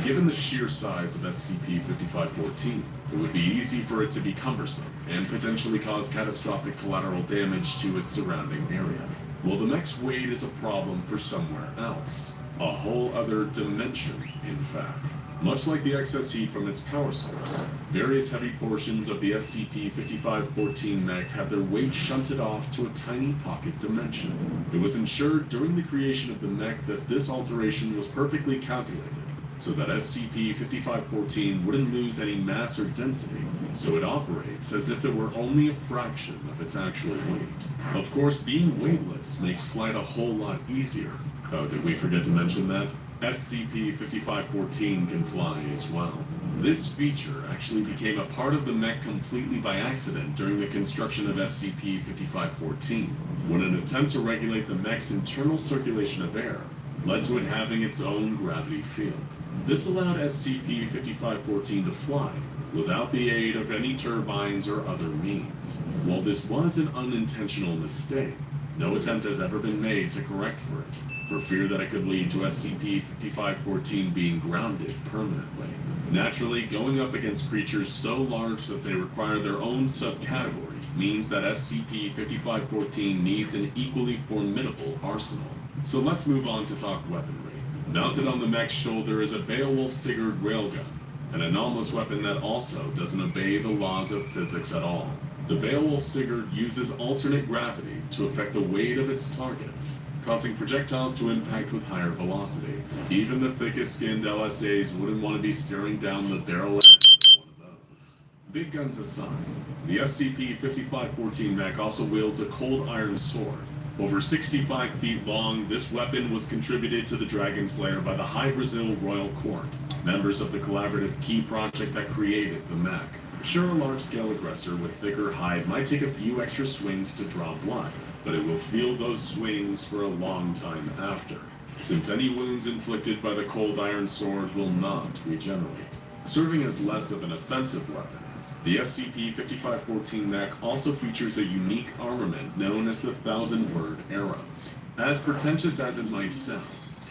Given the sheer size of SCP-5514, it would be easy for it to be cumbersome and potentially cause catastrophic collateral damage to its surrounding area. Well, the mech's weight is a problem for somewhere else. A whole other dimension, in fact. Much like the excess heat from its power source, various heavy portions of the SCP-5514 mech have their weight shunted off to a tiny pocket dimension. It was ensured during the creation of the mech that this alteration was perfectly calculated, so that SCP-5514 wouldn't lose any mass or density, so it operates as if it were only a fraction of its actual weight. Of course, being weightless makes flight a whole lot easier. Oh, did we forget to mention that? SCP-5514 can fly as well. This feature actually became a part of the mech completely by accident during the construction of SCP-5514, when an attempt to regulate the mech's internal circulation of air led to it having its own gravity field. This allowed SCP-5514 to fly without the aid of any turbines or other means. While this was an unintentional mistake, no attempt has ever been made to correct for it, for fear that it could lead to SCP-5514 being grounded permanently. Naturally, going up against creatures so large that they require their own subcategory means that SCP-5514 needs an equally formidable arsenal. So let's move on to talk weaponry. Mounted on the mech's shoulder is a Beowulf Sigurd railgun, an anomalous weapon that also doesn't obey the laws of physics at all. The Beowulf Sigurd uses alternate gravity to affect the weight of its targets, causing projectiles to impact with higher velocity. Even the thickest-skinned LSAs wouldn't want to be staring down the barrel edge of one of those. Big guns aside, the SCP-5514 mech also wields a cold iron sword. Over 65 feet long, this weapon was contributed to the Dragon Slayer by the High Brazil Royal Court, members of the collaborative Key Project that created the mech. Sure, a large-scale aggressor with thicker hide might take a few extra swings to draw blood, but it will feel those swings for a long time after, since any wounds inflicted by the cold iron sword will not regenerate, serving as less of an offensive weapon. The SCP-5514 mech also features a unique armament known as the 1,000-word arrows. As pretentious as it might sound,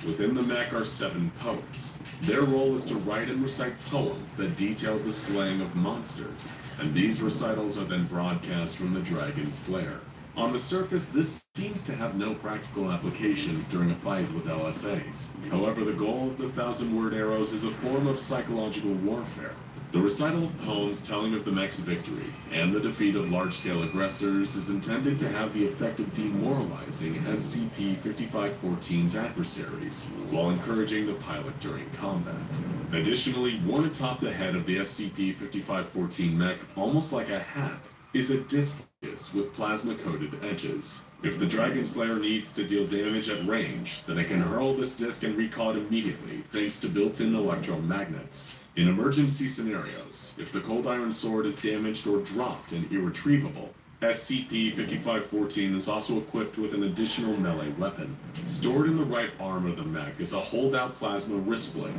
within the mech are 7 poets. Their role is to write and recite poems that detail the slaying of monsters, and these recitals are then broadcast from the Dragon Slayer. On the surface, this seems to have no practical applications during a fight with LSAs. However, the goal of the 1,000-word arrows is a form of psychological warfare. The recital of poems telling of the mech's victory and the defeat of large-scale aggressors is intended to have the effect of demoralizing SCP-5514's adversaries, while encouraging the pilot during combat. Additionally, worn atop the head of the SCP-5514 mech, almost like a hat, is a discus with plasma-coated edges. If the Dragon Slayer needs to deal damage at range, then it can hurl this disc and recall it immediately, thanks to built-in electromagnets. In emergency scenarios, if the cold iron sword is damaged or dropped and irretrievable, SCP-5514 is also equipped with an additional melee weapon. Stored in the right arm of the mech is a holdout plasma wrist blade.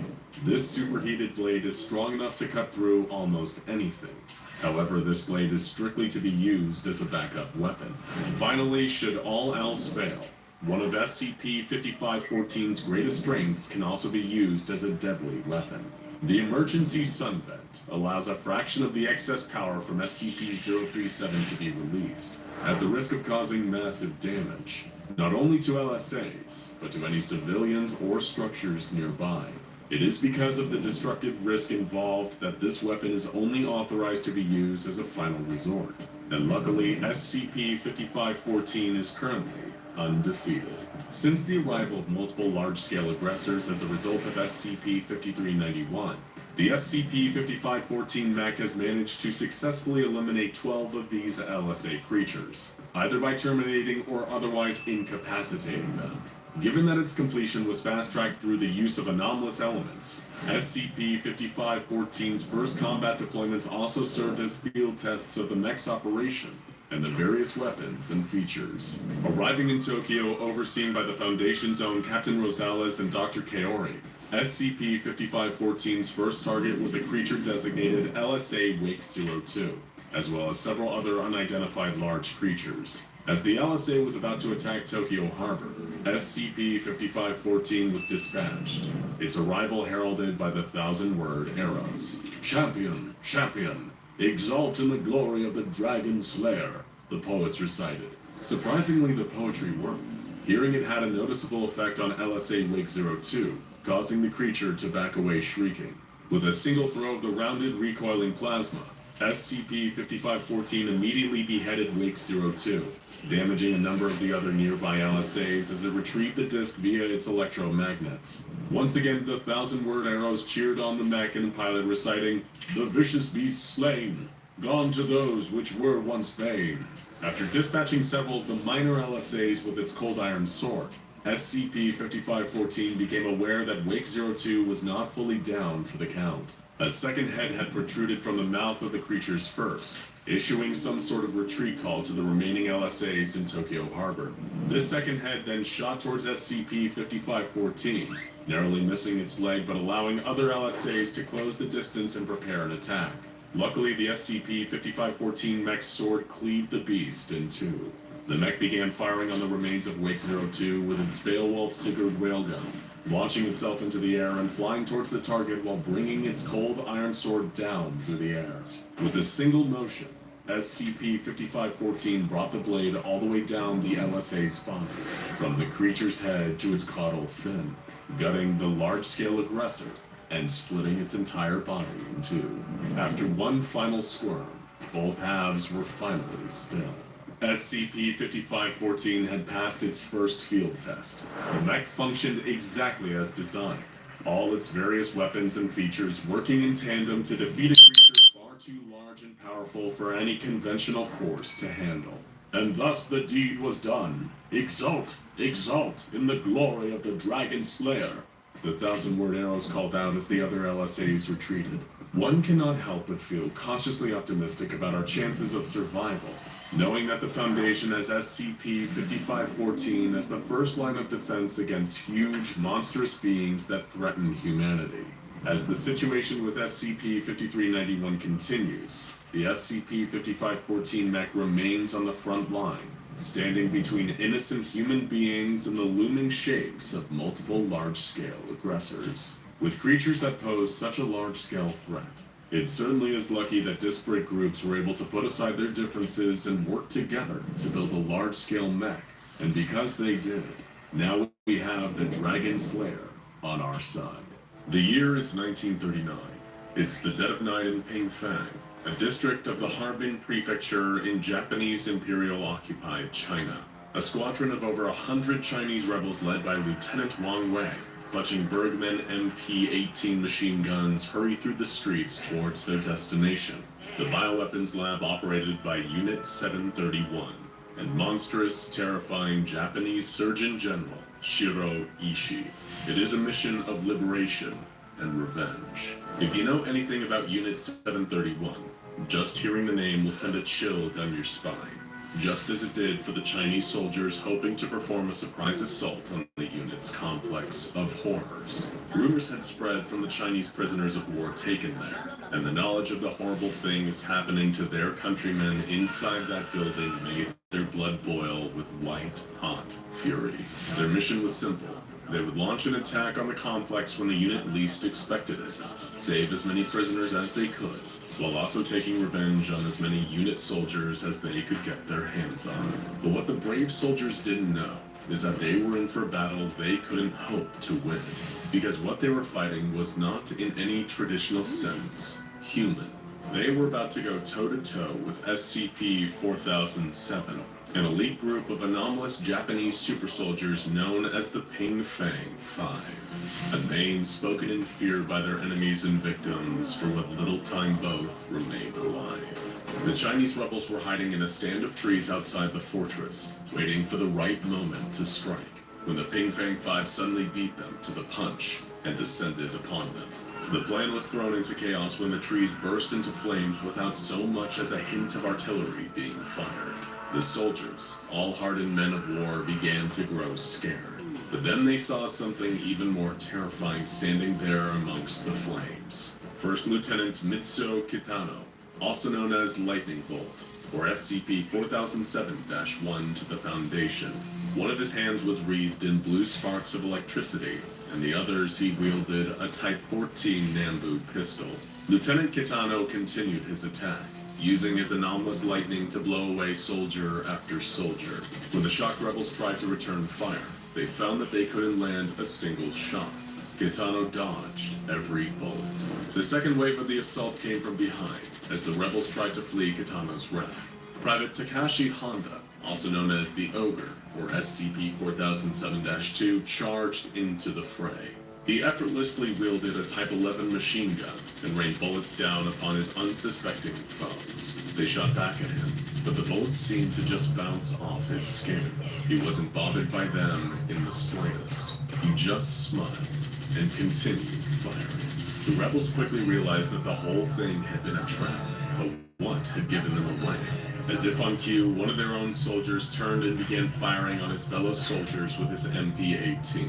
This superheated blade is strong enough to cut through almost anything. However, this blade is strictly to be used as a backup weapon. Finally, should all else fail, one of SCP-5514's greatest strengths can also be used as a deadly weapon. The emergency sun vent allows a fraction of the excess power from SCP-037 to be released, at the risk of causing massive damage, not only to LSAs, but to any civilians or structures nearby. It is because of the destructive risk involved that this weapon is only authorized to be used as a final resort, and luckily SCP-5514 is currently undefeated. Since the arrival of multiple large-scale aggressors as a result of SCP-5391, the SCP-5514 mech has managed to successfully eliminate 12 of these LSA creatures, either by terminating or otherwise incapacitating them. Given that its completion was fast-tracked through the use of anomalous elements, SCP-5514's first combat deployments also served as field tests of the mech's operation and the various weapons and features. Arriving in Tokyo, overseen by the Foundation's own Captain Rosales and Dr. Kaori, SCP-5514's first target was a creature designated LSA Wake-02, as well as several other unidentified large creatures. As the LSA was about to attack Tokyo Harbor, SCP-5514 was dispatched, its arrival heralded by the 1,000-word arrows. Champion, champion, exalt in the glory of the Dragon Slayer, the poets recited. Surprisingly, the poetry worked. Hearing it had a noticeable effect on LSA Wake-02, causing the creature to back away shrieking. With a single throw of the rounded, recoiling plasma, SCP-5514 immediately beheaded Wake-02, damaging a number of the other nearby LSAs as it retrieved the disc via its electromagnets. Once again, the 1,000-word arrows cheered on the mech and pilot, reciting, "The vicious beast slain, gone to those which were once bane." After dispatching several of the minor LSAs with its cold iron sword, SCP-5514 became aware that Wake-02 was not fully down for the count. A second head had protruded from the mouth of the creature's first, issuing some sort of retreat call to the remaining LSAs in Tokyo Harbor. This second head then shot towards SCP-5514, narrowly missing its leg but allowing other LSAs to close the distance and prepare an attack. Luckily, the SCP-5514 mech's sword cleaved the beast in two. The mech began firing on the remains of Wake-02 with its Beowulf Sigurd railgun, launching itself into the air and flying towards the target while bringing its cold iron sword down through the air. With a single motion, SCP-5514 brought the blade all the way down the LSA's body, from the creature's head to its caudal fin, gutting the large-scale aggressor and splitting its entire body in two. After one final squirm, both halves were finally still. SCP-5514 had passed its first field test. The mech functioned exactly as designed, all its various weapons and features working in tandem to defeat a creature far too large and powerful for any conventional force to handle. And thus the deed was done. Exult, exult in the glory of the Dragon Slayer, the 1,000-word arrows called out as the other LSAs retreated. One cannot help but feel cautiously optimistic about our chances of survival, knowing that the Foundation has SCP-5514 as the first line of defense against huge, monstrous beings that threaten humanity. As the situation with SCP-5391 continues, the SCP-5514 mech remains on the front line, standing between innocent human beings and the looming shapes of multiple large-scale aggressors. With creatures that pose such a large-scale threat, it certainly is lucky that disparate groups were able to put aside their differences and work together to build a large-scale mech. And because they did, now we have the Dragon Slayer on our side. The year is 1939. It's the dead of night in Pingfang, a district of the Harbin Prefecture in Japanese Imperial-occupied China. A squadron of over 100 Chinese rebels led by Lieutenant Wang Wei, clutching Bergmann MP-18 machine guns, hurry through the streets towards their destination, the bioweapons lab operated by Unit 731, and monstrous, terrifying Japanese Surgeon General Shiro Ishii. It is a mission of liberation and revenge. If you know anything about Unit 731, just hearing the name will send a chill down your spine, just as it did for the Chinese soldiers hoping to perform a surprise assault on the unit's complex of horrors. Rumors had spread from the Chinese prisoners of war taken there, and the knowledge of the horrible things happening to their countrymen inside that building made their blood boil with white-hot fury. Their mission was simple. They would launch an attack on the complex when the unit least expected it, save as many prisoners as they could, while also taking revenge on as many unit soldiers as they could get their hands on. But what the brave soldiers didn't know is that they were in for a battle they couldn't hope to win, because what they were fighting was not in any traditional sense human. They were about to go toe-to-toe with SCP-4007, an elite group of anomalous Japanese super soldiers known as the Pingfang 5, a name spoken in fear by their enemies and victims for what little time both remained alive. The Chinese rebels were hiding in a stand of trees outside the fortress, waiting for the right moment to strike, when the Pingfang 5 suddenly beat them to the punch and descended upon them. The plan was thrown into chaos when the trees burst into flames without so much as a hint of artillery being fired. The soldiers, all hardened men of war, began to grow scared. But then they saw something even more terrifying standing there amongst the flames. First Lieutenant Mitsuo Kitano, also known as Lightning Bolt, or SCP-4007-1 to the Foundation. One of his hands was wreathed in blue sparks of electricity, and the others he wielded a Type 14 Nambu pistol. Lieutenant Kitano continued his attack, using his anomalous lightning to blow away soldier after soldier. When the shocked rebels tried to return fire, they found that they couldn't land a single shot. Kitano dodged every bullet. The second wave of the assault came from behind, as the rebels tried to flee Kitano's wrath. Private Takashi Honda, also known as the Ogre, or SCP-4007-2, charged into the fray. He effortlessly wielded a Type 11 machine gun and rained bullets down upon his unsuspecting foes. They shot back at him, but the bullets seemed to just bounce off his skin. He wasn't bothered by them in the slightest. He just smiled and continued firing. The rebels quickly realized that the whole thing had been a trap, but what had given them away? As if on cue, one of their own soldiers turned and began firing on his fellow soldiers with his MP-18.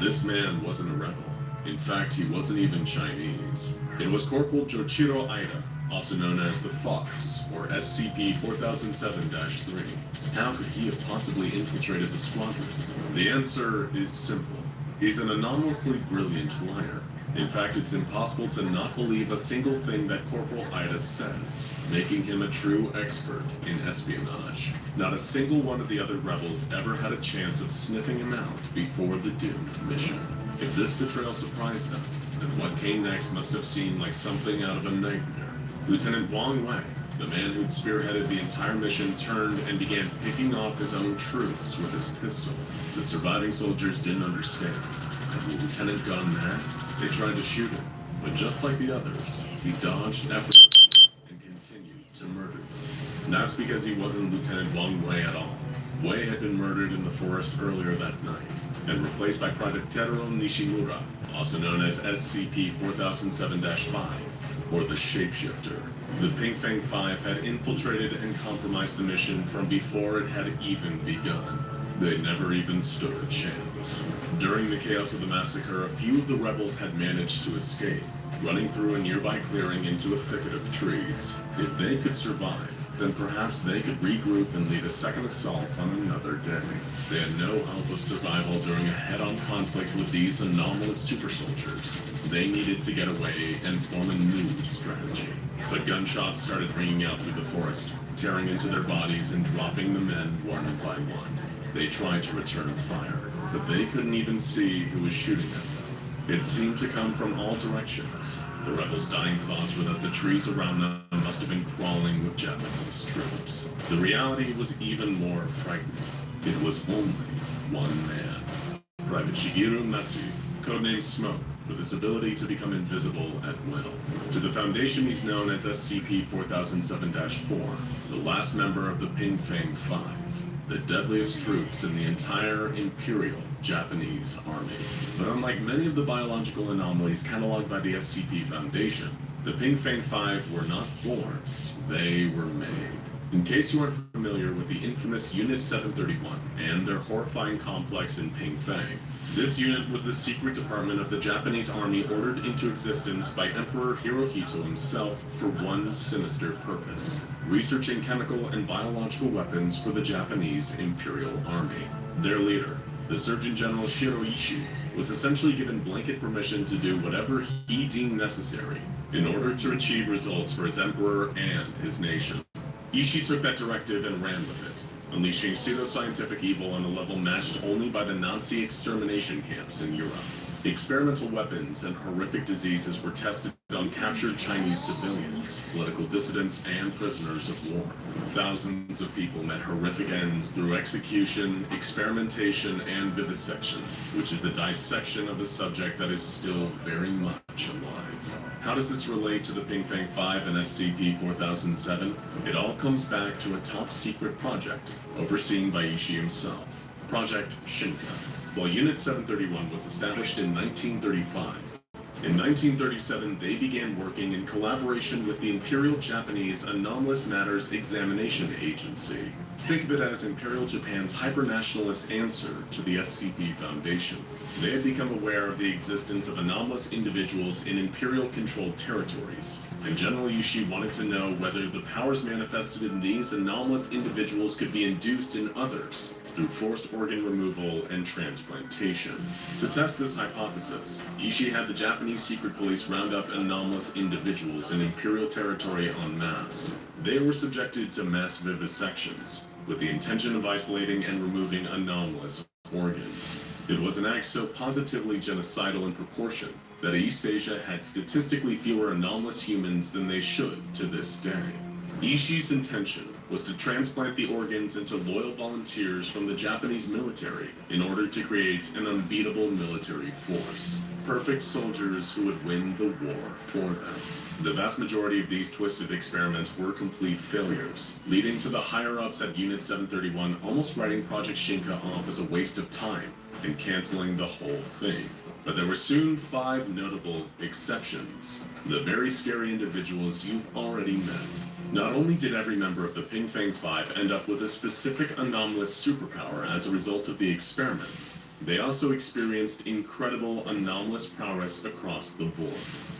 This man wasn't a rebel. In fact, he wasn't even Chinese. It was Corporal Joichiro Aida, also known as the Fox, or SCP-4007-3. How could he have possibly infiltrated the squadron? The answer is simple. He's an anomalously brilliant liar. In fact, it's impossible to not believe a single thing that Corporal Ida says, making him a true expert in espionage. Not a single one of the other rebels ever had a chance of sniffing him out before the doomed mission. If this betrayal surprised them, then what came next must have seemed like something out of a nightmare. Lieutenant Wang Wei, the man who'd spearheaded the entire mission, turned and began picking off his own troops with his pistol. The surviving soldiers didn't understand. Had the lieutenant gone mad? They tried to shoot him, but just like the others, he dodged effortlessly and continued to murder them. And that's because he wasn't Lieutenant Wang Wei at all. Wei had been murdered in the forest earlier that night, and replaced by Private Teruo Nishimura, also known as SCP-4007-5. or the Shapeshifter. The Pingfang 5 had infiltrated and compromised the mission from before it had even begun. They never even stood a chance. During the chaos of the massacre, a few of the rebels had managed to escape, running through a nearby clearing into a thicket of trees. If they could survive, then perhaps they could regroup and lead a second assault on another day. They had no hope of survival during a head-on conflict with these anomalous super soldiers. They needed to get away and form a new strategy. But gunshots started ringing out through the forest, tearing into their bodies and dropping the men one by one. They tried to return fire, but they couldn't even see who was shooting at them. It seemed to come from all directions. The rebels' dying thoughts were that the trees around them must have been crawling with Japanese troops. The reality was even more frightening. It was only one man. Private Shigeru Matsu, codenamed Smoke, for this ability to become invisible at will. To the Foundation, he's known as SCP-4007-4, the last member of the Pingfang 5, the deadliest troops in the entire Imperial Japanese Army. But unlike many of the biological anomalies cataloged by the SCP Foundation, the Pingfang 5 were not born, they were made. In case you aren't familiar with the infamous Unit 731 and their horrifying complex in Pingfang, this unit was the secret department of the Japanese army ordered into existence by Emperor Hirohito himself for one sinister purpose: researching chemical and biological weapons for the Japanese Imperial Army. Their leader, the Surgeon General Shiroishi, was essentially given blanket permission to do whatever he deemed necessary in order to achieve results for his emperor and his nation. Ishii took that directive and ran with it, unleashing pseudoscientific evil on a level matched only by the Nazi extermination camps in Europe. Experimental weapons and horrific diseases were tested on captured Chinese civilians, political dissidents, and prisoners of war. Thousands of people met horrific ends through execution, experimentation, and vivisection, which is the dissection of a subject that is still very much alive. How does this relate to the Pingfang 5 and SCP-4007? It all comes back to a top-secret project, overseen by Ishii himself, Project Shinka. While Unit 731 was established in 1935, in 1937 they began working in collaboration with the Imperial Japanese Anomalous Matters Examination Agency. Think of it as Imperial Japan's hyper-nationalist answer to the SCP Foundation. They had become aware of the existence of anomalous individuals in Imperial-controlled territories, and General Ishii wanted to know whether the powers manifested in these anomalous individuals could be induced in others through forced organ removal and transplantation. To test this hypothesis, Ishii had the Japanese secret police round up anomalous individuals in Imperial territory en masse. They were subjected to mass vivisections, with the intention of isolating and removing anomalous organs. It was an act so positively genocidal in proportion that East Asia had statistically fewer anomalous humans than they should to this day. Ishii's intention was to transplant the organs into loyal volunteers from the Japanese military in order to create an unbeatable military force. Perfect soldiers who would win the war for them. The vast majority of these twisted experiments were complete failures, leading to the higher-ups at Unit 731 almost writing Project Shinka off as a waste of time and canceling the whole thing. But there were soon 5 notable exceptions. The very scary individuals you've already met. Not only did every member of the Pingfang 5 end up with a specific anomalous superpower as a result of the experiments, they also experienced incredible anomalous prowess across the board.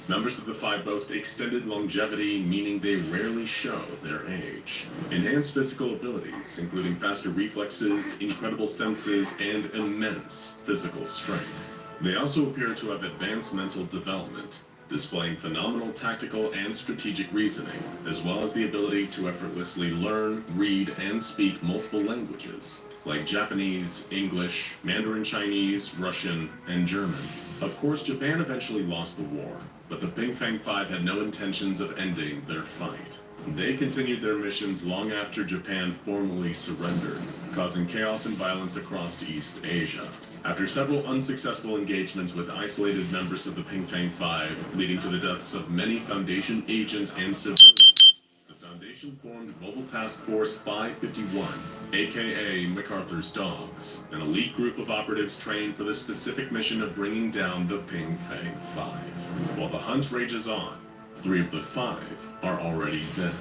Members of the 5 boast extended longevity, meaning they rarely show their age. Enhanced physical abilities, including faster reflexes, incredible senses, and immense physical strength. They also appear to have advanced mental development, displaying phenomenal tactical and strategic reasoning, as well as the ability to effortlessly learn, read, and speak multiple languages, like Japanese, English, Mandarin Chinese, Russian, and German. Of course, Japan eventually lost the war, but the Pingfang 5 had no intentions of ending their fight. They continued their missions long after Japan formally surrendered, causing chaos and violence across East Asia. After several unsuccessful engagements with isolated members of the Pingfang 5, leading to the deaths of many Foundation agents and civilians, the Foundation formed Mobile Task Force 551, aka MacArthur's Dogs, an elite group of operatives trained for the specific mission of bringing down the Pingfang 5. While the hunt rages on, 3 of the 5 are already dead.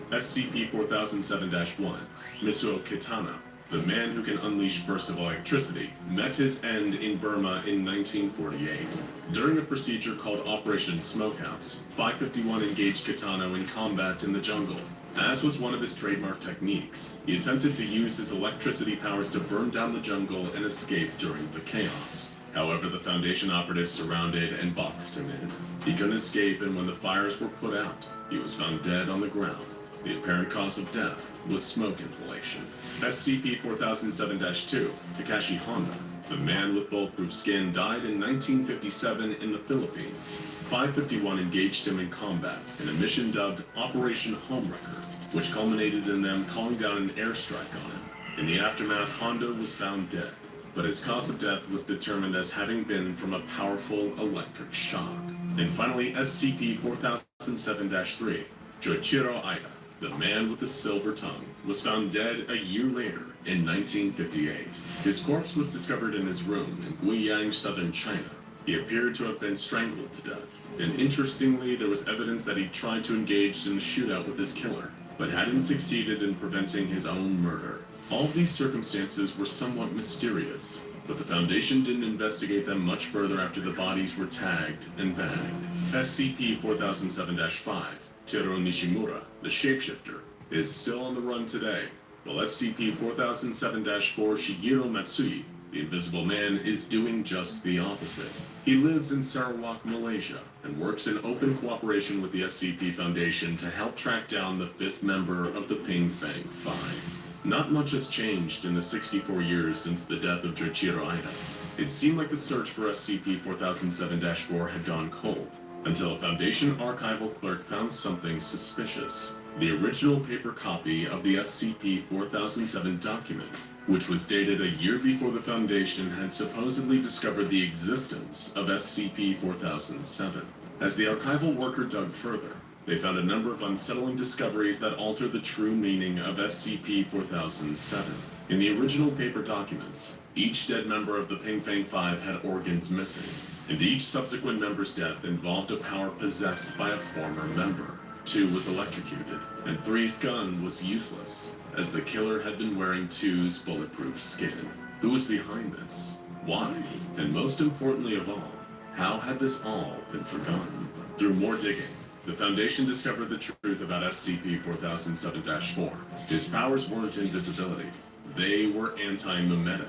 SCP-4007-1, Mitsuo Kitana, the man who can unleash bursts of electricity, met his end in Burma in 1948. During a procedure called Operation Smokehouse, 551 engaged Kitano in combat in the jungle. As was one of his trademark techniques, he attempted to use his electricity powers to burn down the jungle and escape during the chaos. However, the Foundation operatives surrounded and boxed him in. He couldn't escape, and when the fires were put out, he was found dead on the ground. The apparent cause of death was smoke inhalation. SCP-4007-2, Takashi Honda, the man with bulletproof skin, died in 1957 in the Philippines. 551 engaged him in combat in a mission dubbed Operation Homewrecker, which culminated in them calling down an airstrike on him. In the aftermath, Honda was found dead, but his cause of death was determined as having been from a powerful electric shock. And finally, SCP-4007-3, Joichiro Aida, the man with the silver tongue, was found dead a year later in 1958. His corpse was discovered in his room in Guinea, southern China. He appeared to have been strangled to death. And interestingly, there was evidence that he tried to engage in a shootout with his killer, but hadn't succeeded in preventing his own murder. All of these circumstances were somewhat mysterious, but the Foundation didn't investigate them much further after the bodies were tagged and bagged. SCP-4007-5, Teru Nishimura, the shapeshifter, is still on the run today, while SCP-4007-4 Shigeru Matsui, the Invisible Man, is doing just the opposite. He lives in Sarawak, Malaysia, and works in open cooperation with the SCP Foundation to help track down the 5th member of the Pingfang 5. Not much has changed in the 64 years since the death of Joichiro Aida. It seemed like the search for SCP-4007-4 had gone cold, until a Foundation archival clerk found something suspicious. The original paper copy of the SCP-4007 document, which was dated a year before the Foundation had supposedly discovered the existence of SCP-4007. As the archival worker dug further, they found a number of unsettling discoveries that altered the true meaning of SCP-4007. In the original paper documents, each dead member of the Pingfang 5 had organs missing, and each subsequent member's death involved a power possessed by a former member. 2 was electrocuted, and 3's gun was useless, as the killer had been wearing 2's bulletproof skin. Who was behind this? Why? And most importantly of all, how had this all been forgotten? Through more digging, the Foundation discovered the truth about SCP-4007-4. His powers weren't invisibility. They were anti-memetic.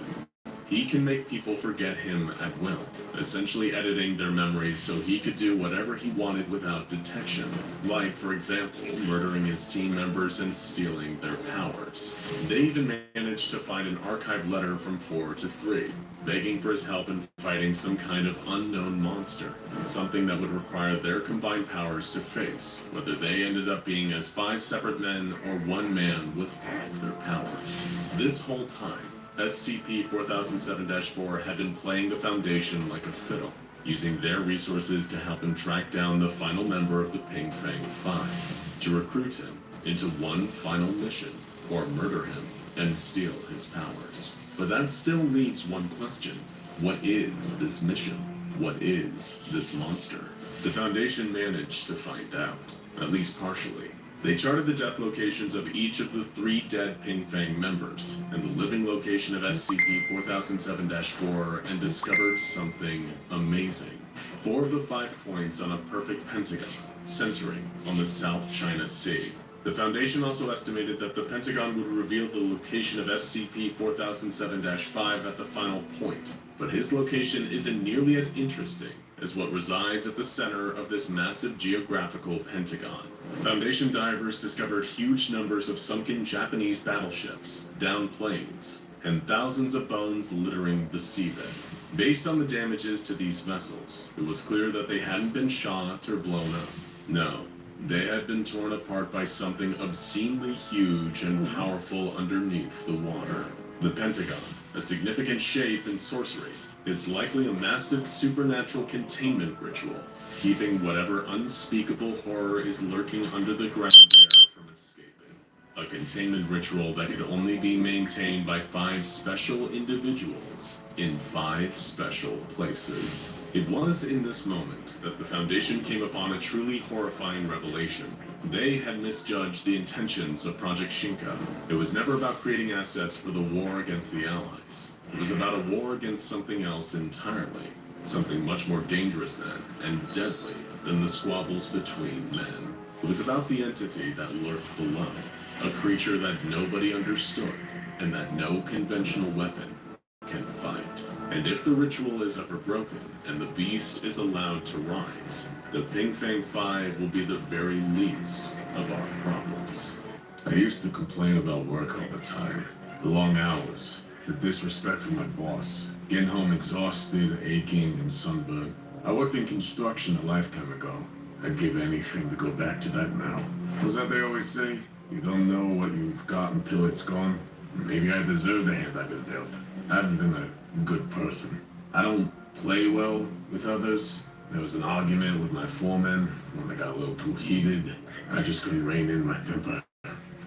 He can make people forget him at will, essentially editing their memories so he could do whatever he wanted without detection, like, for example, murdering his team members and stealing their powers. They even managed to find an archived letter from 4 to 3, begging for his help in fighting some kind of unknown monster, something that would require their combined powers to face, whether they ended up being as 5 separate men or 1 man with all of their powers. This whole time, SCP-4007-4 had been playing the Foundation like a fiddle, using their resources to help him track down the final member of the Pingfang 5, to recruit him into one final mission, or murder him and steal his powers. But that still leaves one question. What is this mission? What is this monster? The Foundation managed to find out, at least partially. They charted the death locations of each of the 3 dead Pingfang members, and the living location of SCP-4007-4, and discovered something amazing. 4 of the 5 points on a perfect pentagon, centering on the South China Sea. The Foundation also estimated that the Pentagon would reveal the location of SCP-4007-5 at the final point, but his location isn't nearly as interesting as what resides at the center of this massive geographical pentagon. Foundation divers discovered huge numbers of sunken Japanese battleships, downed planes, and thousands of bones littering the seabed. Based on the damages to these vessels, it was clear that they hadn't been shot or blown up. No, they had been torn apart by something obscenely huge and powerful underneath the water. The Pentagon, a significant shape in sorcery, is likely a massive supernatural containment ritual, keeping whatever unspeakable horror is lurking under the ground there from escaping. A containment ritual that could only be maintained by 5 special individuals in 5 special places. It was in this moment that the Foundation came upon a truly horrifying revelation. They had misjudged the intentions of Project Shinka. It was never about creating assets for the war against the Allies. It was about a war against something else entirely. Something much more dangerous than, and deadly, than the squabbles between men. It was about the entity that lurked below. A creature that nobody understood, and that no conventional weapon can fight. And if the ritual is ever broken, and the beast is allowed to rise, the Pingfang 5 will be the very least of our problems. I used to complain about work all the time. The long hours, the disrespect from my boss, getting home exhausted, aching, and sunburned. I worked in construction a lifetime ago. I'd give anything to go back to that now. Was that they always say? You don't know what you've got until it's gone. Maybe I deserve the hand I've been dealt. I haven't been a good person. I don't play well with others. There was an argument with my foreman when I got a little too heated. I just couldn't rein in my temper.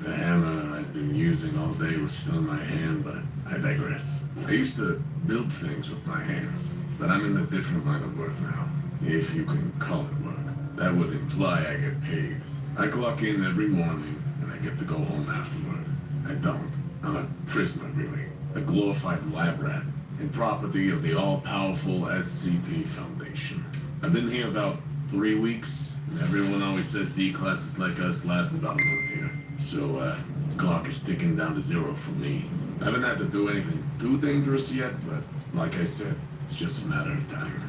The hammer I'd been using all day was still in my hand, but I digress. I used to build things with my hands, but I'm in a different line of work now, if you can call it work. That would imply I get paid. I clock in every morning, and I get to go home afterward. I don't. I'm a prisoner, really. A glorified lab rat, and property of the all-powerful SCP Foundation. I've been here about 3 weeks, and everyone always says D-classes like us last about a month here. So, the clock is ticking down to 0 for me. I haven't had to do anything too dangerous yet, but like I said, it's just a matter of time.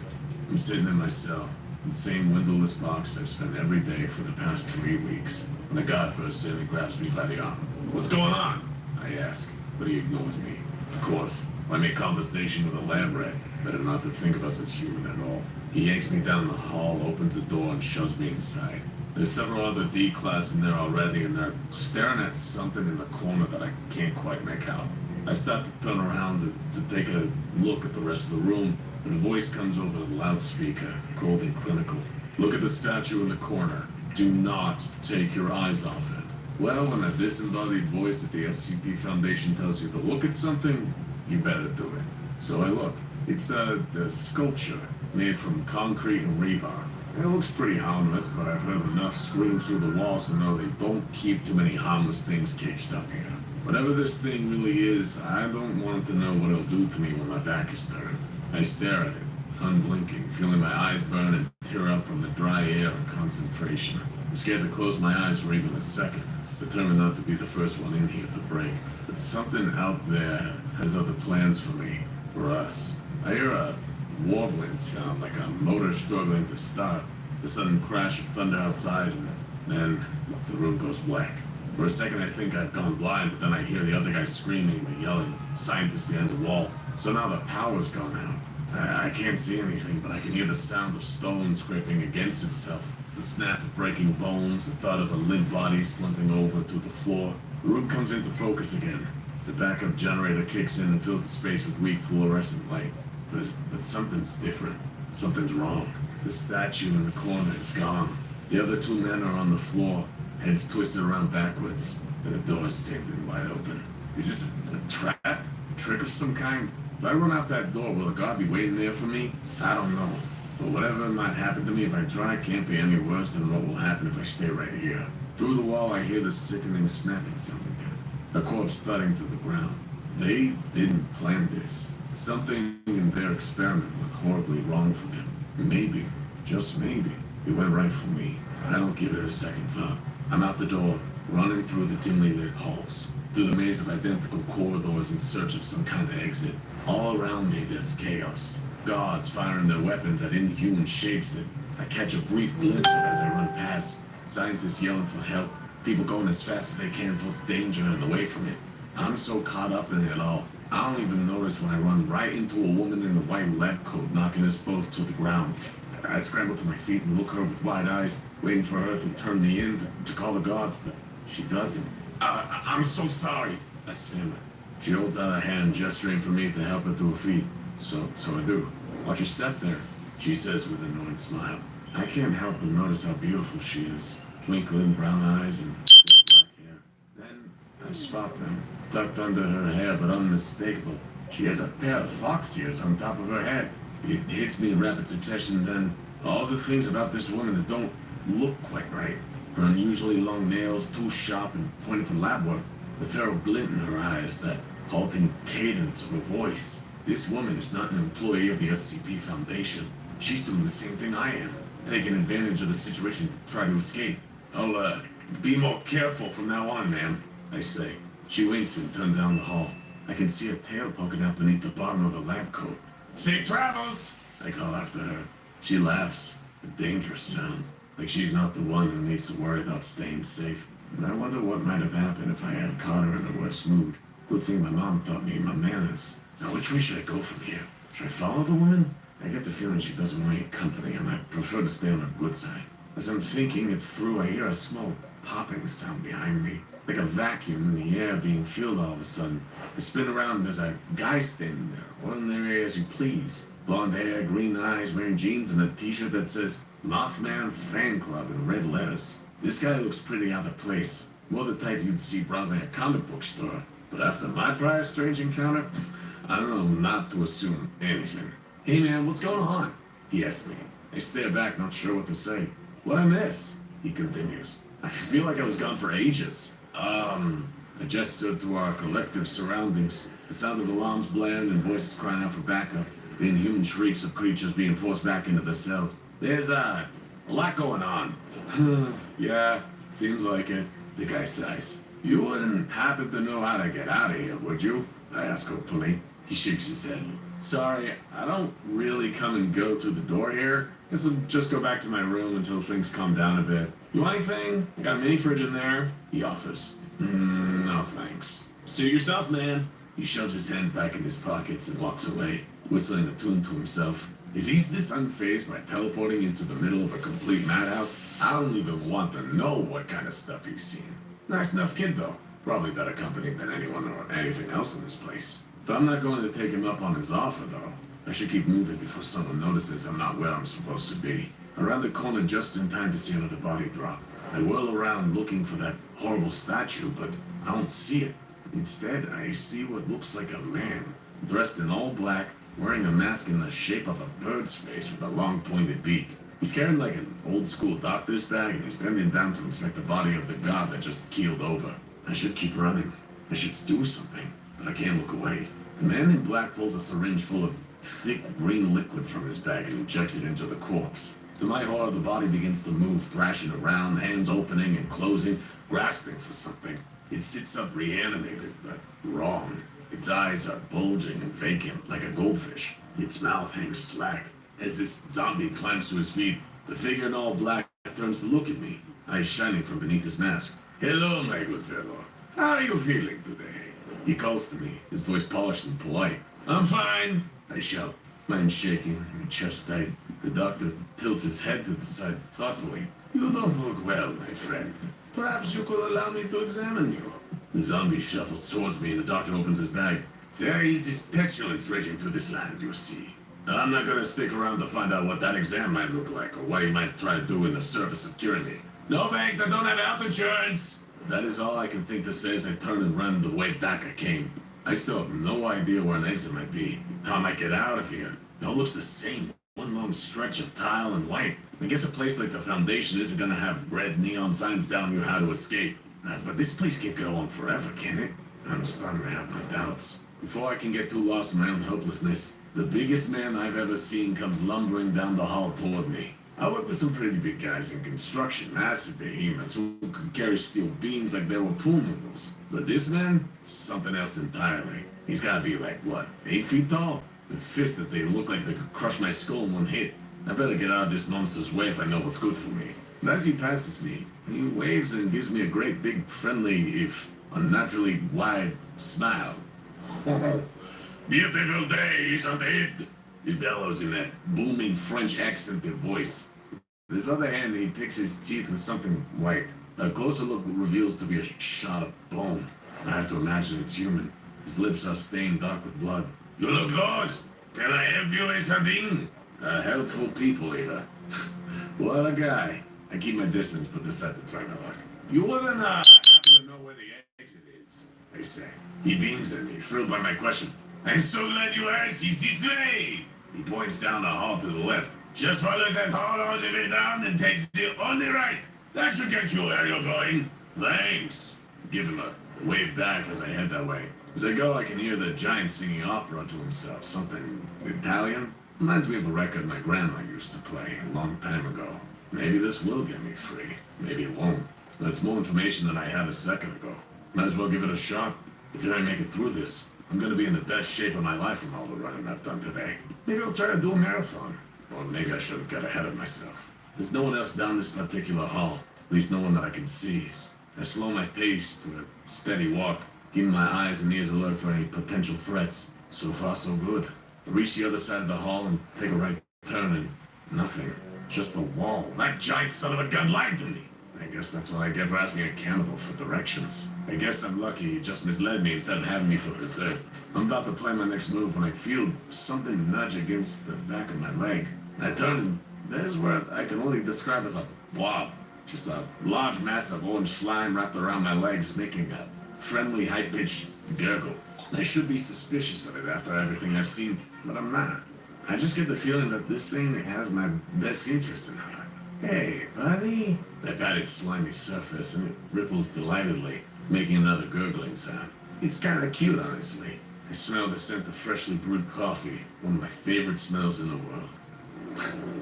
I'm sitting in my cell, the same windowless box I've spent every day for the past 3 weeks. When a guard bursts in and grabs me by the arm. "What's going on?" I ask, but he ignores me. Of course, I make conversation with a lab rat. Better not to think of us as human at all. He yanks me down the hall, opens the door, and shoves me inside. There's several other D-class in there already, and they're staring at something in the corner that I can't quite make out. I start to turn around to take a look at the rest of the room, and a voice comes over the loudspeaker, cold and clinical. "Look at the statue in the corner. Do not take your eyes off it." Well, when a disembodied voice at the SCP Foundation tells you to look at something, you better do it. So I look. It's a sculpture made from concrete and rebar. It looks pretty harmless, but I've heard enough screams through the walls to know they don't keep too many harmless things caged up here. Whatever this thing really is, I don't want to know what it'll do to me when my back is turned. I stare at it, unblinking, feeling my eyes burn and tear up from the dry air and concentration. I'm scared to close my eyes for even a second, determined not to be the first one in here to break. But something out there has other plans for me, for us. I hear a warbling sound like a motor struggling to start. The sudden crash of thunder outside, and then the room goes black. For a second I think I've gone blind, but then I hear the other guy screaming and yelling, scientists behind the wall. So now the power's gone out. I can't see anything, but I can hear the sound of stone scraping against itself. The snap of breaking bones, the thud of a limp body slumping over to the floor. The room comes into focus again as the backup generator kicks in and fills the space with weak fluorescent light. But something's different. Something's wrong. The statue in the corner is gone. The other 2 men are on the floor, heads twisted around backwards, and the door is standing wide open. Is this a trap? A trick of some kind? If I run out that door, will the guard be waiting there for me? I don't know. But whatever might happen to me if I try can't be any worse than what will happen if I stay right here. Through the wall, I hear the sickening snapping sound again. A corpse thudding to the ground. They didn't plan this. Something in their experiment went horribly wrong for them. Maybe, just maybe, it went right for me. I don't give it a second thought. I'm out the door, running through the dimly lit halls, through the maze of identical corridors in search of some kind of exit. All around me, there's chaos. Guards firing their weapons at inhuman shapes that I catch a brief glimpse of as I run past. Scientists yelling for help. People going as fast as they can towards danger and away from it. I'm so caught up in it all, I don't even notice when I run right into a woman in the white lab coat knocking us both to the ground. I scramble to my feet and look her with wide eyes, waiting for her to turn me in to call the guards, but she doesn't. I'm so sorry, I stammer. She holds out a hand, gesturing for me to help her to her feet. So I do. Watch your step there, she says with an annoyed smile. I can't help but notice how beautiful she is. Twinkling brown eyes and thick black hair. Then I spot them, tucked under her hair but unmistakable. She has a pair of fox ears on top of her head. It hits me in rapid succession, then all the things about this woman that don't look quite right. Her unusually long nails, too sharp and pointed for lab work. The feral glint in her eyes, that halting cadence of her voice. This woman is not an employee of the SCP Foundation. She's doing the same thing I am, taking advantage of the situation to try to escape. I'll, be more careful from now on, ma'am, I say. She winks and turns down the hall. I can see her tail poking out beneath the bottom of her lab coat. Safe travels, I call after her. She laughs, a dangerous sound, like she's not the one who needs to worry about staying safe. And I wonder what might have happened if I had caught her in a worse mood. Good thing my mom taught me my manners. Now which way should I go from here? Should I follow the woman? I get the feeling she doesn't want any company, and I prefer to stay on her good side. As I'm thinking it through, I hear a small popping sound behind me, like a vacuum in the air being filled all of a sudden. I spin around and there's a guy standing there, ordinary as you please. Blonde hair, green eyes, wearing jeans and a t-shirt that says Mothman Fan Club in red letters. This guy looks pretty out of place, more the type you'd see browsing a comic book store. But after my prior strange encounter, I don't know not to assume anything. Hey man, what's going on? He asks me. I stare back, not sure what to say. What I miss? He continues. I feel like I was gone for ages. I gestured to our collective surroundings. The sound of alarms blaring and voices crying out for backup. The inhuman shrieks of creatures being forced back into their cells. There's a lot going on. Yeah, seems like it. The guy sighs. You wouldn't happen to know how to get out of here, would you? I ask hopefully. He shakes his head. Sorry, I don't really come and go through the door here. Guess I'll just go back to my room until things calm down a bit. You want anything? I got a mini fridge in there. He offers. No thanks. Suit yourself, man. He shoves his hands back in his pockets and walks away, whistling a tune to himself. If he's this unfazed by teleporting into the middle of a complete madhouse, I don't even want to know what kind of stuff he's seen. Nice enough kid, though. Probably better company than anyone or anything else in this place. If I'm not going to take him up on his offer, though, I should keep moving before someone notices I'm not where I'm supposed to be. Around the corner just in time to see another body drop. I whirl around looking for that horrible statue, but I don't see it. Instead, I see what looks like a man, dressed in all black, wearing a mask in the shape of a bird's face with a long pointed beak. He's carrying like an old school doctor's bag and he's bending down to inspect the body of the god that just keeled over. I should keep running. I should do something, but I can't look away. The man in black pulls a syringe full of thick green liquid from his bag and injects it into the corpse. To my horror, the body begins to move, thrashing around, hands opening and closing, grasping for something. It sits up reanimated, but wrong. Its eyes are bulging and vacant, like a goldfish. Its mouth hangs slack. As this zombie climbs to his feet, the figure in all black turns to look at me, eyes shining from beneath his mask. Hello, my good fellow. How are you feeling today? He calls to me, his voice polished and polite. I'm fine, I shout, my hands shaking, my chest tight. The doctor tilts his head to the side thoughtfully. You don't look well, my friend. Perhaps you could allow me to examine you. The zombie shuffles towards me and the doctor opens his bag. There is this pestilence raging through this land, you see. I'm not gonna stick around to find out what that exam might look like or what he might try to do in the service of curing me. No thanks, I don't have health insurance! That is all I can think to say as I turn and run the way back I came. I still have no idea where an exit might be, how I might get out of here. It all looks the same, one long stretch of tile and white. I guess a place like the Foundation isn't gonna have red neon signs telling you how to escape. But this place can't go on forever, can it? I'm starting to have my doubts. Before I can get too lost in my own hopelessness, the biggest man I've ever seen comes lumbering down the hall toward me. I work with some pretty big guys in construction, massive behemoths who could carry steel beams like they were pool noodles. But this man, something else entirely. He's gotta be like, what, 8 feet tall? With fists that they look like they could crush my skull in one hit. I better get out of this monster's way if I know what's good for me. But as he passes me, he waves and gives me a great big friendly, if unnaturally wide, smile. Beautiful day, isn't it? He bellows in that booming French accented voice. With his other hand, he picks his teeth with something white. A closer look reveals to be a shot of bone. I have to imagine it's human. His lips are stained dark with blood. You look lost. Can I help you with something? A helpful people eater. What a guy. I keep my distance, but decide to try my luck. You wouldn't happen to know where the Exit is, I say. He beams at me, thrilled by my question. I'm so glad you asked. He's this way. He points down the hall to the left. Just follow that hall all the way down and takes the only right. That should get you where you're going. Thanks. Give him a wave back as I head that way. As I go, I can hear the giant singing opera to himself. Something Italian? Reminds me of a record my grandma used to play a long time ago. Maybe this will get me free. Maybe it won't. That's more information than I had a second ago. Might as well give it a shot. If I make it through this, I'm gonna be in the best shape of my life from all the running I've done today. Maybe I'll try to do a marathon. Or maybe I shouldn't get ahead of myself. There's no one else down this particular hall. At least no one that I can see. I slow my pace to a steady walk, keeping my eyes and ears alert for any potential threats. So far, so good. I reach the other side of the hall and take a right turn and nothing. Just the wall. That giant son of a gun lied to me. I guess that's what I get for asking a cannibal for directions. I guess I'm lucky he just misled me instead of having me for dessert. I'm about to play my next move when I feel something nudge against the back of my leg. I turn and there's what I can only describe as a blob. Just a large mass of orange slime wrapped around my legs, making a friendly, high-pitched gurgle. I should be suspicious of it after everything I've seen, but I'm not. I just get the feeling that this thing has my best interests in heart. Hey, buddy. I pat its slimy surface and it ripples delightedly, making another gurgling sound. It's kind of cute, honestly. I smell the scent of freshly brewed coffee, one of my favorite smells in the world.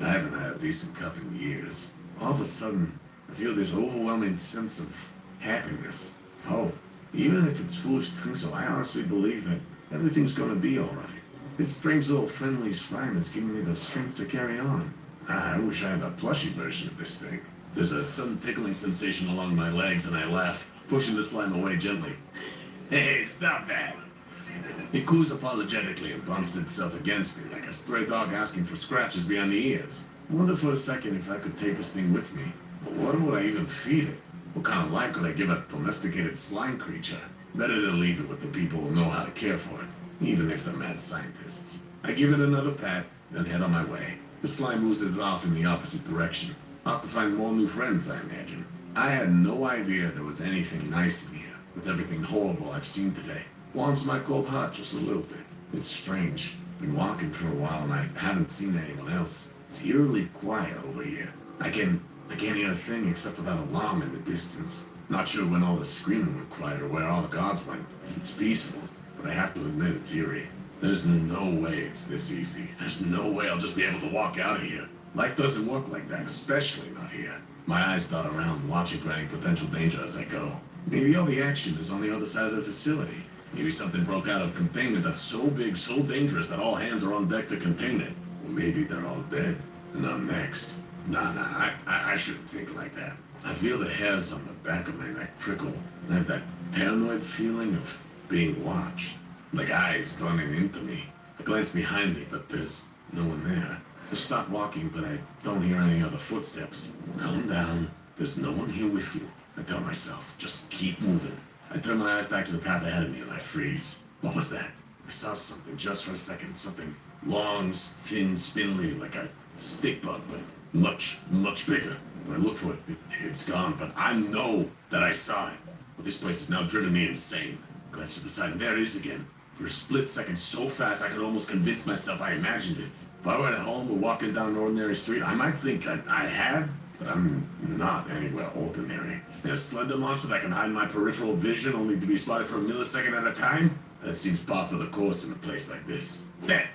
I haven't had a decent cup in years. All of a sudden, I feel this overwhelming sense of happiness, hope. Even if it's foolish to think so, I honestly believe that everything's gonna be alright. This strange little friendly slime is giving me the strength to carry on. I wish I had a plushy version of this thing. There's a sudden tickling sensation along my legs and I laugh, pushing the slime away gently. Hey, stop that! It coos apologetically and bumps itself against me like a stray dog asking for scratches behind the ears. I wonder for a second if I could take this thing with me. But what would I even feed it? What kind of life could I give a domesticated slime creature? Better to leave it with the people who know how to care for it, even if they're mad scientists. I give it another pat, then head on my way. The slime oozes off in the opposite direction. I'll have to find more new friends, I imagine. I had no idea there was anything nice in here, with everything horrible I've seen today. Warms my cold heart just a little bit. It's strange. Been walking for a while and I haven't seen anyone else. It's eerily quiet over here. I can't hear a thing except for that alarm in the distance. Not sure when all the screaming went quiet or where all the guards went. It's peaceful, but I have to admit it's eerie. There's no way it's this easy. There's no way I'll just be able to walk out of here. Life doesn't work like that, especially not here. My eyes dot around, watching for any potential danger as I go. Maybe all the action is on the other side of the facility. Maybe something broke out of containment that's so big, so dangerous that all hands are on deck to contain it. Or maybe they're all dead, and I'm next. Nah, I shouldn't think like that. I feel the hairs on the back of my neck prickle, and I have that paranoid feeling of being watched. Like eyes burning into me. I glance behind me, but there's no one there. I stop walking, but I don't hear any other footsteps. Calm down. There's no one here with you. I tell myself, just keep moving. I turn my eyes back to the path ahead of me and I freeze. What was that? I saw something just for a second. Something long, thin, spindly, like a stick bug, but much, much bigger. When I look for it, it's gone, but I know that I saw it. Well, this place has now driven me insane. I glance to the side, and there it is again. For a split second, so fast I could almost convince myself I imagined it. If I were at home or walking down an ordinary street, I might think I had, but I'm not anywhere ordinary. And a slender monster that can hide my peripheral vision only to be spotted for a millisecond at a time? That seems par for the course in a place like this. There!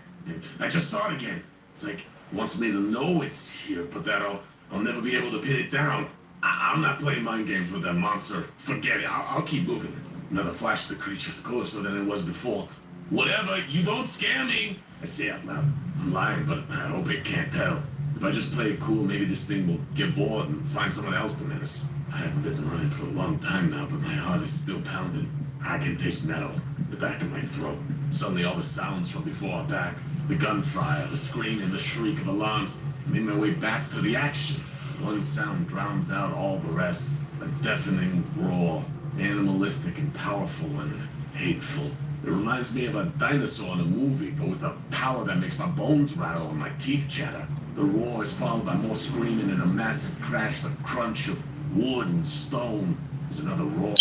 I just saw it again. It's like it wants me to know it's here, but that I'll never be able to pin it down. I'm not playing mind games with that monster. Forget it. I'll keep moving. Another flash of the creature, closer than it was before. Whatever, you don't scare me! I say out loud. I'm lying, but I hope it can't tell. If I just play it cool, maybe this thing will get bored and find someone else to menace. I haven't been running for a long time now, but my heart is still pounding. I can taste metal in the back of my throat. Suddenly all the sounds from before are back. The gunfire, the screaming, the shriek of alarms. I made my way back to the action. One sound drowns out all the rest. A deafening roar. Animalistic and powerful and hateful. It reminds me of a dinosaur in a movie, but with a power that makes my bones rattle and my teeth chatter. The roar is followed by more screaming and a massive crash, the crunch of wood and stone. There's another roar, more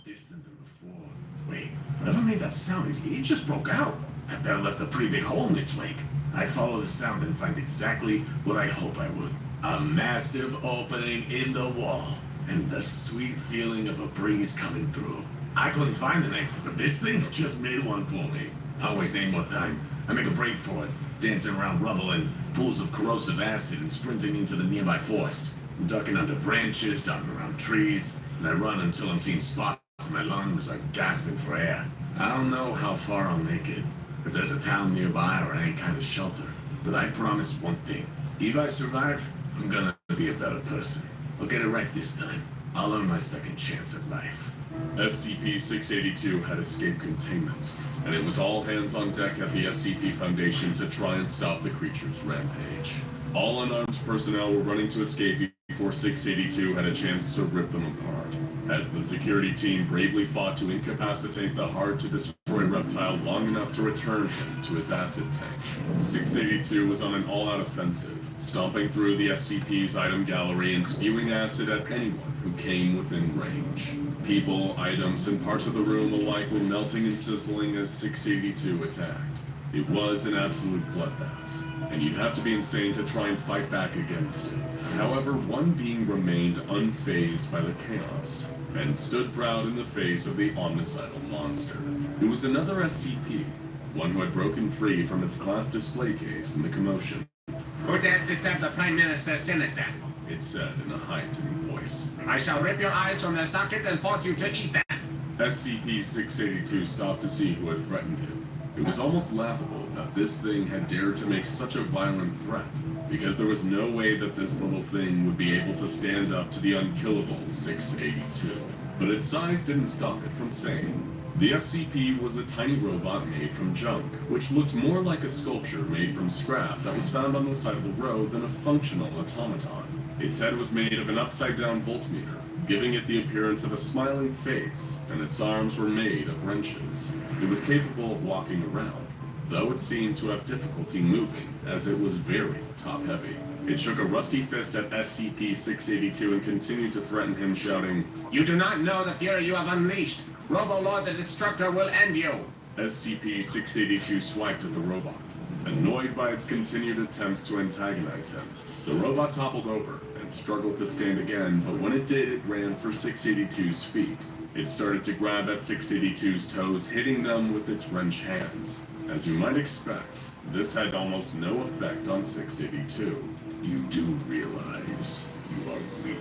distant than Wait, whatever made that sound, it just broke out. I bet it left a pretty big hole in its wake. I follow the sound and find exactly what I hope I would. A massive opening in the wall, and the sweet feeling of a breeze coming through. I couldn't find an exit, but this thing just made one for me. I always ain't more time. I make a break for it, dancing around rubble and pools of corrosive acid and sprinting into the nearby forest. I'm ducking under branches, darting around trees, and I run until I'm seeing spots in my lungs are gasping for air. I don't know how far I'll make it, if there's a town nearby or any kind of shelter, but I promise one thing. If I survive, I'm gonna be a better person. I'll get it right this time. I'll earn my second chance at life. SCP-682 had escaped containment, and it was all hands on deck at the SCP Foundation to try and stop the creature's rampage. All unarmed personnel were running to escape before 682 had a chance to rip them apart, as the security team bravely fought to incapacitate the hard-to-destroy reptile long enough to return him to his acid tank. 682 was on an all-out offensive, stomping through the SCP's item gallery and spewing acid at anyone who came within range. People, items, and parts of the room alike were melting and sizzling as 682 attacked. It was an absolute bloodbath, and you'd have to be insane to try and fight back against it. However, one being remained unfazed by the chaos, and stood proud in the face of the omnicidal monster. It was another SCP, one who had broken free from its glass display case in the commotion. Who dares disturb the Prime Minister's sinister? It said in a high-tuning voice. I shall rip your eyes from their sockets and force you to eat them. SCP-682 stopped to see who had threatened him. It was almost laughable that this thing had dared to make such a violent threat, because there was no way that this little thing would be able to stand up to the unkillable 682. But its size didn't stop it from saying. The SCP was a tiny robot made from junk, which looked more like a sculpture made from scrap that was found on the side of the road than a functional automaton. Its head was made of an upside-down voltmeter, giving it the appearance of a smiling face, and its arms were made of wrenches. It was capable of walking around, though it seemed to have difficulty moving, as it was very top-heavy. It shook a rusty fist at SCP-682 and continued to threaten him, shouting, You do not know the fury you have unleashed. Robo-Lord the Destructor will end you. SCP-682 swiped at the robot, annoyed by its continued attempts to antagonize him. The robot toppled over and struggled to stand again, but when it did, it ran for 682's feet. It started to grab at 682's toes, hitting them with its wrench hands. As you might expect, this had almost no effect on 682. You do realize you are weak,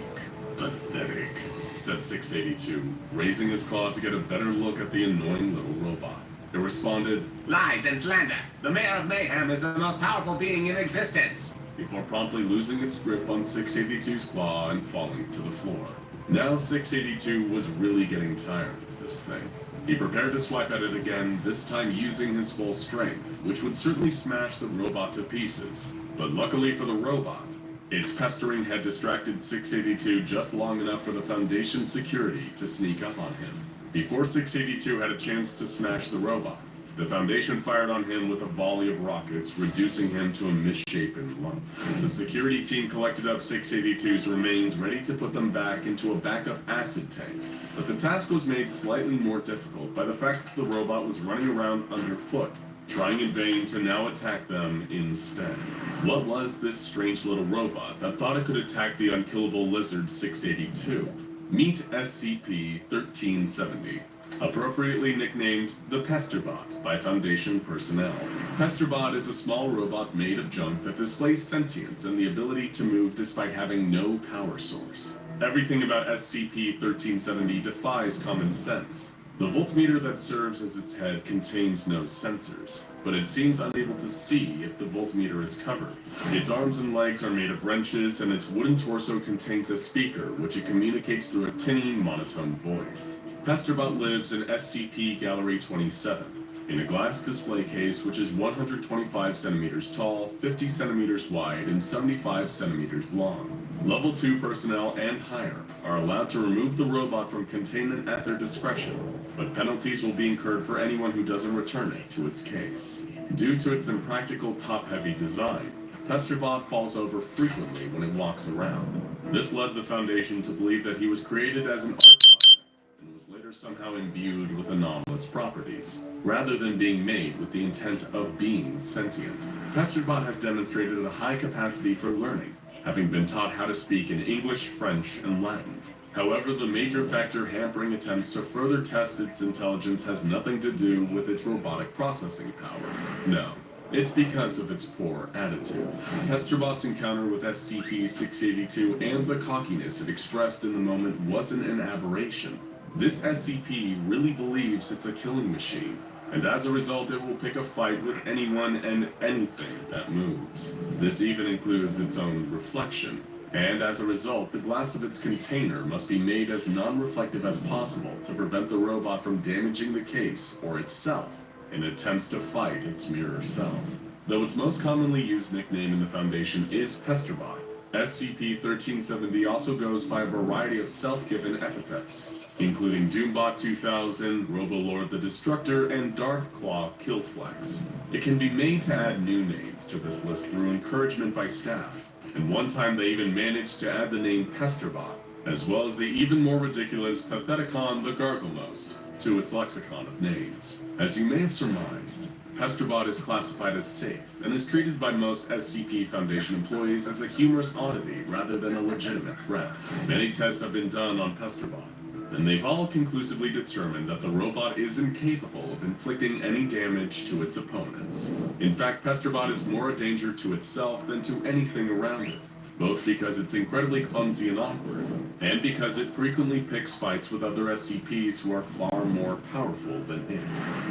pathetic, said 682, raising his claw to get a better look at the annoying little robot. It responded, Lies and slander. The Mayor of Mayhem is the most powerful being in existence. Before promptly losing its grip on 682's claw and falling to the floor. Now 682 was really getting tired of this thing. He prepared to swipe at it again, this time using his full strength, which would certainly smash the robot to pieces. But luckily for the robot, its pestering had distracted 682 just long enough for the Foundation's security to sneak up on him. Before 682 had a chance to smash the robot, the Foundation fired on him with a volley of rockets, reducing him to a misshapen lump. The security team collected up 682's remains, ready to put them back into a backup acid tank. But the task was made slightly more difficult by the fact that the robot was running around underfoot, trying in vain to now attack them instead. What was this strange little robot that thought it could attack the unkillable lizard 682? Meet SCP-1370. Appropriately nicknamed the Pesterbot by Foundation personnel. Pesterbot is a small robot made of junk that displays sentience and the ability to move despite having no power source. Everything about SCP-1370 defies common sense. The voltmeter that serves as its head contains no sensors, but it seems unable to see if the voltmeter is covered. Its arms and legs are made of wrenches, and its wooden torso contains a speaker which it communicates through a tinny, monotone voice. Pesterbot lives in SCP Gallery 27, in a glass display case which is 125 centimeters tall, 50 centimeters wide, and 75 centimeters long. Level 2 personnel and higher are allowed to remove the robot from containment at their discretion, but penalties will be incurred for anyone who doesn't return it to its case. Due to its impractical top-heavy design, Pesterbot falls over frequently when it walks around. This led the Foundation to believe that he was created as an art project and was later are somehow imbued with anomalous properties, rather than being made with the intent of being sentient. Pesterbot has demonstrated a high capacity for learning, having been taught how to speak in English, French, and Latin. However, the major factor hampering attempts to further test its intelligence has nothing to do with its robotic processing power. No. It's because of its poor attitude. Pesterbot's encounter with SCP-682 and the cockiness it expressed in the moment wasn't an aberration. This SCP really believes it's a killing machine, and as a result it will pick a fight with anyone and anything that moves. This even includes its own reflection, and as a result the glass of its container must be made as non-reflective as possible to prevent the robot from damaging the case or itself in attempts to fight its mirror self. Though its most commonly used nickname in the Foundation is Pesterbot, SCP-1370 also goes by a variety of self-given epithets, including Doombot 2000, Robolord the Destructor, and Darthclaw Killflex. It can be made to add new names to this list through encouragement by staff, and one time they even managed to add the name Pesterbot, as well as the even more ridiculous Patheticon the Garglemost, to its lexicon of names. As you may have surmised, Pesterbot is classified as safe and is treated by most SCP Foundation employees as a humorous oddity rather than a legitimate threat. Many tests have been done on Pesterbot, and they've all conclusively determined that the robot is incapable of inflicting any damage to its opponents. In fact, Pesterbot is more a danger to itself than to anything around it, both because it's incredibly clumsy and awkward, and because it frequently picks fights with other SCPs who are far more powerful than it.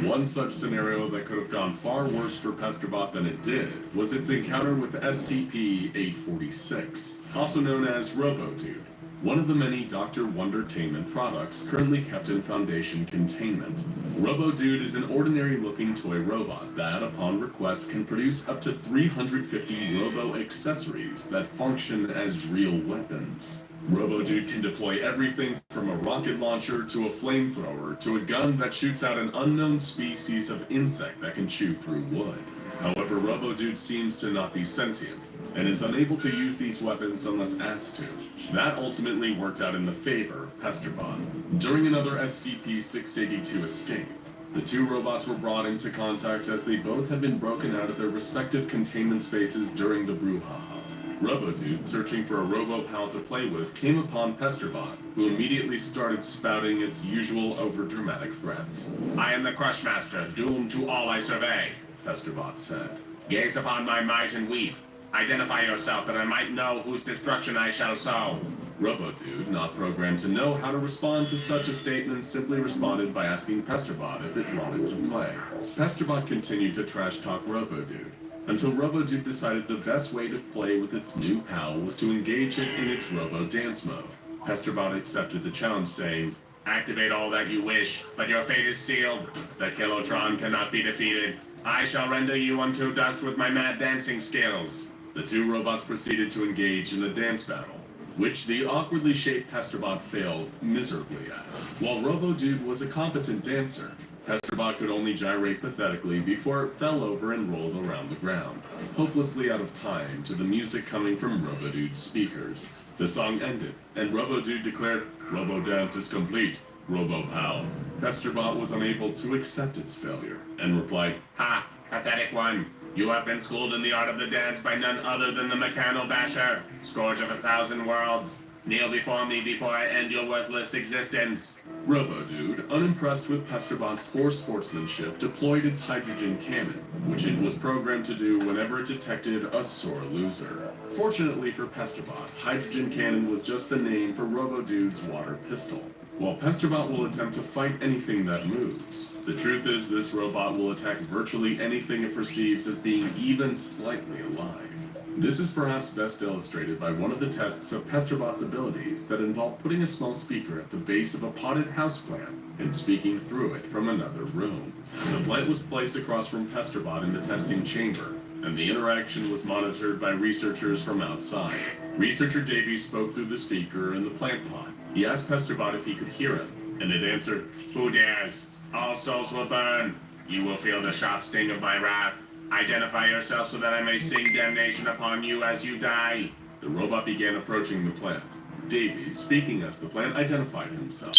One such scenario that could have gone far worse for Pesterbot than it did was its encounter with SCP-846, also known as RoboDude, one of the many Dr. Wondertainment products currently kept in Foundation containment. RoboDude is an ordinary-looking toy robot that, upon request, can produce up to 350 robo-accessories that function as real weapons. RoboDude can deploy everything from a rocket launcher to a flamethrower to a gun that shoots out an unknown species of insect that can chew through wood. However, RoboDude seems to not be sentient, and is unable to use these weapons unless asked to. That ultimately worked out in the favor of Pesterbot. During another SCP-682 escape, the two robots were brought into contact as they both had been broken out of their respective containment spaces during the brouhaha. RoboDude, searching for a robo-pal to play with, came upon Pesterbot, who immediately started spouting its usual overdramatic threats. I am the Crushmaster, doomed to all I survey, Pesterbot said. Gaze upon my might and weep. Identify yourself that I might know whose destruction I shall sow. RoboDude, not programmed to know how to respond to such a statement, simply responded by asking Pesterbot if it wanted to play. Pesterbot continued to trash-talk RoboDude, until RoboDude decided the best way to play with its new pal was to engage it in its robo-dance mode. Pesterbot accepted the challenge, saying, Activate all that you wish, but your fate is sealed. The Kilotron cannot be defeated. I shall render you unto dust with my mad dancing skills. The two robots proceeded to engage in a dance battle, which the awkwardly shaped Pesterbot failed miserably at. While RoboDude was a competent dancer, Pesterbot could only gyrate pathetically before it fell over and rolled around the ground, hopelessly out of time to the music coming from RoboDude's speakers. The song ended, and RoboDude declared, "Robo-dance is complete, Robo-pal." Pesterbot was unable to accept its failure, and replied, Ha! Pathetic one! You have been schooled in the art of the dance by none other than the Mechano-Basher, Scourge of 1,000 worlds. Kneel before me before I end your worthless existence. RoboDude, unimpressed with Pesterbot's poor sportsmanship, deployed its hydrogen cannon, which it was programmed to do whenever it detected a sore loser. Fortunately for Pesterbot, hydrogen cannon was just the name for RoboDude's water pistol. While Pesterbot will attempt to fight anything that moves, the truth is this robot will attack virtually anything it perceives as being even slightly alive. This is perhaps best illustrated by one of the tests of Pesterbot's abilities that involve putting a small speaker at the base of a potted houseplant and speaking through it from another room. The plant was placed across from Pesterbot in the testing chamber, and the interaction was monitored by researchers from outside. Researcher Davies spoke through the speaker in the plant pot. He asked Pesterbot if he could hear him, and it answered, Who dares? All souls will burn. You will feel the sharp sting of my wrath. Identify yourself so that I may sing damnation upon you as you die. The robot began approaching the plant. Davies, speaking as the plant, identified himself.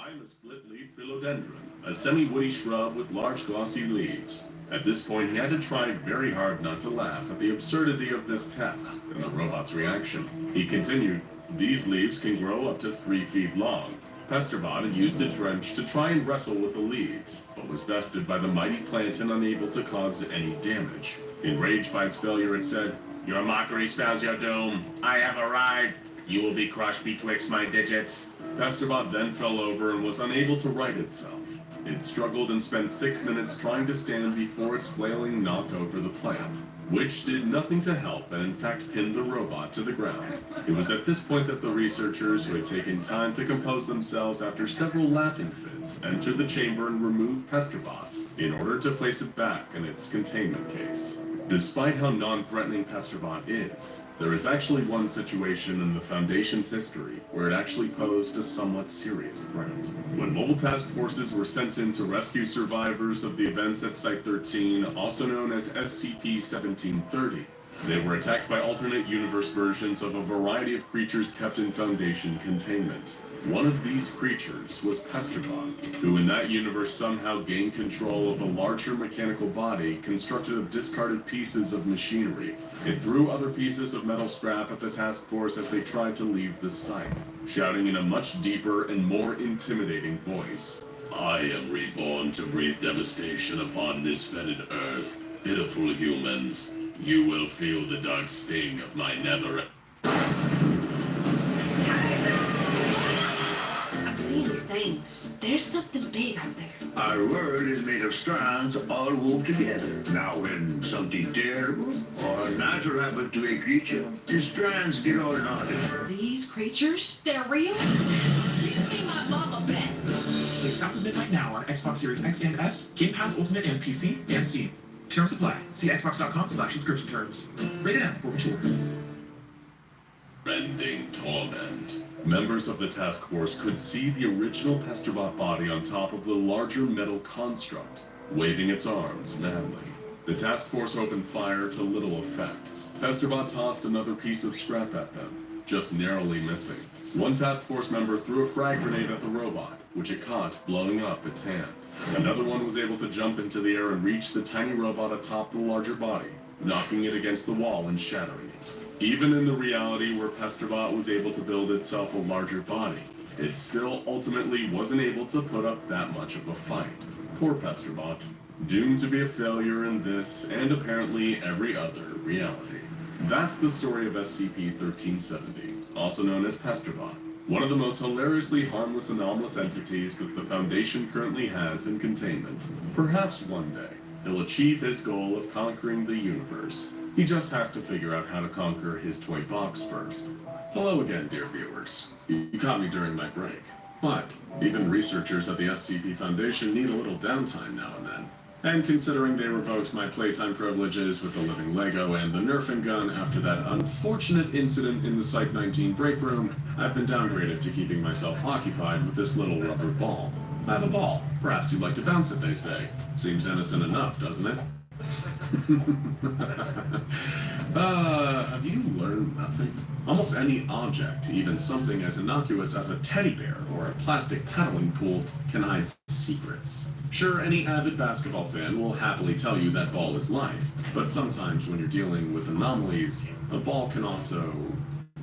I'm a split-leaf philodendron, a semi-woody shrub with large glossy leaves. At this point, he had to try very hard not to laugh at the absurdity of this test and the robot's reaction. He continued, "These leaves can grow up to 3 feet long." Pesterbot had used its wrench to try and wrestle with the leaves, but was bested by the mighty plant and unable to cause any damage. Enraged by its failure, it said, "Your mockery spells your doom. I have arrived. You will be crushed betwixt my digits." Pesterbot then fell over and was unable to right itself. It struggled and spent 6 minutes trying to stand before its flailing knocked over the plant, which did nothing to help and in fact pinned the robot to the ground. It was at this point that the researchers, who had taken time to compose themselves after several laughing fits, entered the chamber and removed Pesterbot in order to place it back in its containment case. Despite how non-threatening Pesterbot is, there is actually one situation in the Foundation's history where it actually posed a somewhat serious threat. When mobile task forces were sent in to rescue survivors of the events at Site-13, also known as SCP-1730, they were attacked by alternate universe versions of a variety of creatures kept in Foundation containment. One of these creatures was Pesterbot, who in that universe somehow gained control of a larger mechanical body constructed of discarded pieces of machinery. It threw other pieces of metal scrap at the task force as they tried to leave the site, shouting in a much deeper and more intimidating voice, "I am reborn to breathe devastation upon this fetid earth. Pitiful humans, you will feel the dark sting of my never..." Things. There's something big out there. Our world is made of strands all wove together. Now when something terrible or natural happens to a creature, the strands get all knotted. These creatures? They're real? You see my mama bet. Play South of Midnight now on Xbox Series X and S, Game Pass Ultimate and PC, and Steam. Terms apply. See xbox.com/subscription terms. Rated M for mature. Rending torment. Members of the task force could see the original Pesterbot body on top of the larger metal construct, waving its arms madly. The task force opened fire to little effect. Pesterbot tossed another piece of scrap at them, just narrowly missing. One task force member threw a frag grenade at the robot, which it caught, blowing up its hand. Another one was able to jump into the air and reach the tiny robot atop the larger body, knocking it against the wall and shattering it. Even in the reality where Pesterbot was able to build itself a larger body, it still ultimately wasn't able to put up that much of a fight. Poor Pesterbot, doomed to be a failure in this and apparently every other reality. That's the story of SCP-1370, also known as Pesterbot, one of the most hilariously harmless anomalous entities that the Foundation currently has in containment. Perhaps one day, he'll achieve his goal of conquering the universe. He just has to figure out how to conquer his toy box first. Hello again, dear viewers. You caught me during my break. But even researchers at the SCP Foundation need a little downtime now and then. And considering they revoked my playtime privileges with the living Lego and the Nerfing gun after that unfortunate incident in the Site-19 break room, I've been downgraded to keeping myself occupied with this little rubber ball. I have a ball. Perhaps you'd like to bounce it, they say. Seems innocent enough, doesn't it? Have you learned nothing? Almost any object, even something as innocuous as a teddy bear or a plastic paddling pool, can hide secrets. Sure, any avid basketball fan will happily tell you that ball is life, but sometimes when you're dealing with anomalies, a ball can also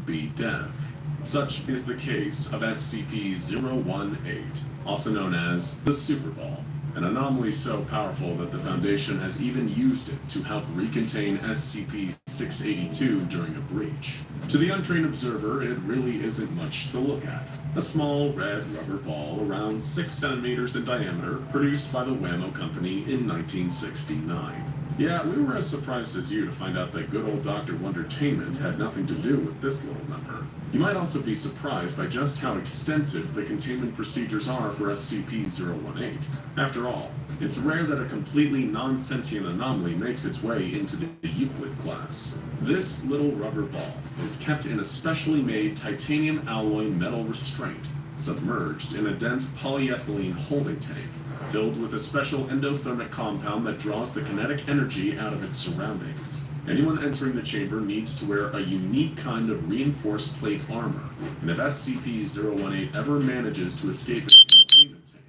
be death. Such is the case of SCP-018, also known as the Super Ball. An anomaly so powerful that the Foundation has even used it to help recontain SCP-682 during a breach. To the untrained observer, it really isn't much to look at. A small red rubber ball around 6 centimeters in diameter, produced by the Whammo Company in 1969. Yeah, we were as surprised as you to find out that good old Dr. Wondertainment had nothing to do with this little number. You might also be surprised by just how extensive the containment procedures are for SCP-018. After all, it's rare that a completely non-sentient anomaly makes its way into the Euclid class. This little rubber ball is kept in a specially made titanium alloy metal restraint, submerged in a dense polyethylene holding tank, filled with a special endothermic compound that draws the kinetic energy out of its surroundings. Anyone entering the chamber needs to wear a unique kind of reinforced plate armor, and if SCP-018 ever manages to escape its containment tank,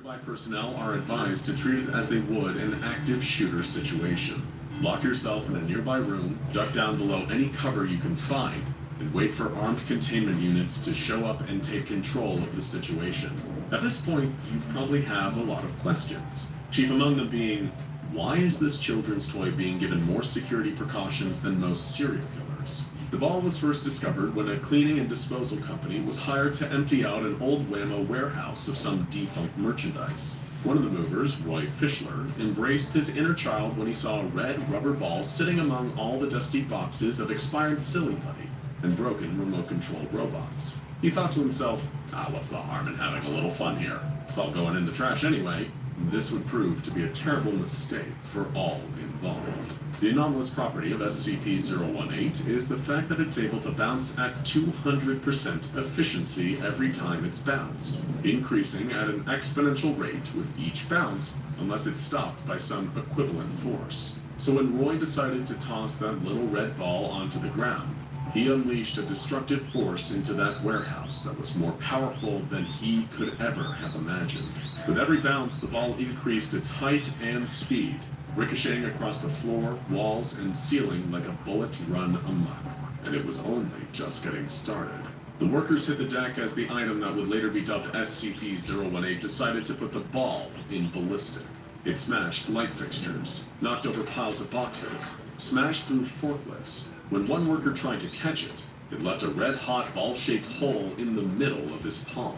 Nearby personnel are advised to treat it as they would an active shooter situation. Lock yourself in a nearby room, duck down below any cover you can find, and wait for armed containment units to show up and take control of the situation. At this point, you probably have a lot of questions. Chief among them being, why is this children's toy being given more security precautions than most serial killers? The ball was first discovered when a cleaning and disposal company was hired to empty out an old Whammo warehouse of some defunct merchandise. One of the movers, Roy Fischler, embraced his inner child when he saw a red rubber ball sitting among all the dusty boxes of expired Silly Putty and broken remote-controlled robots. He thought to himself, what's the harm in having a little fun here? It's all going in the trash anyway. This would prove to be a terrible mistake for all involved. The anomalous property of SCP-018 is the fact that it's able to bounce at 200% efficiency every time it's bounced, increasing at an exponential rate with each bounce unless it's stopped by some equivalent force. So when Roy decided to toss that little red ball onto the ground, he unleashed a destructive force into that warehouse that was more powerful than he could ever have imagined. With every bounce, the ball increased its height and speed, ricocheting across the floor, walls, and ceiling like a bullet run amok. And it was only just getting started. The workers hit the deck as the item that would later be dubbed SCP-018 decided to put the ball in ballistic. It smashed light fixtures, knocked over piles of boxes, smashed through forklifts. When one worker tried to catch it, it left a red-hot ball-shaped hole in the middle of his palm.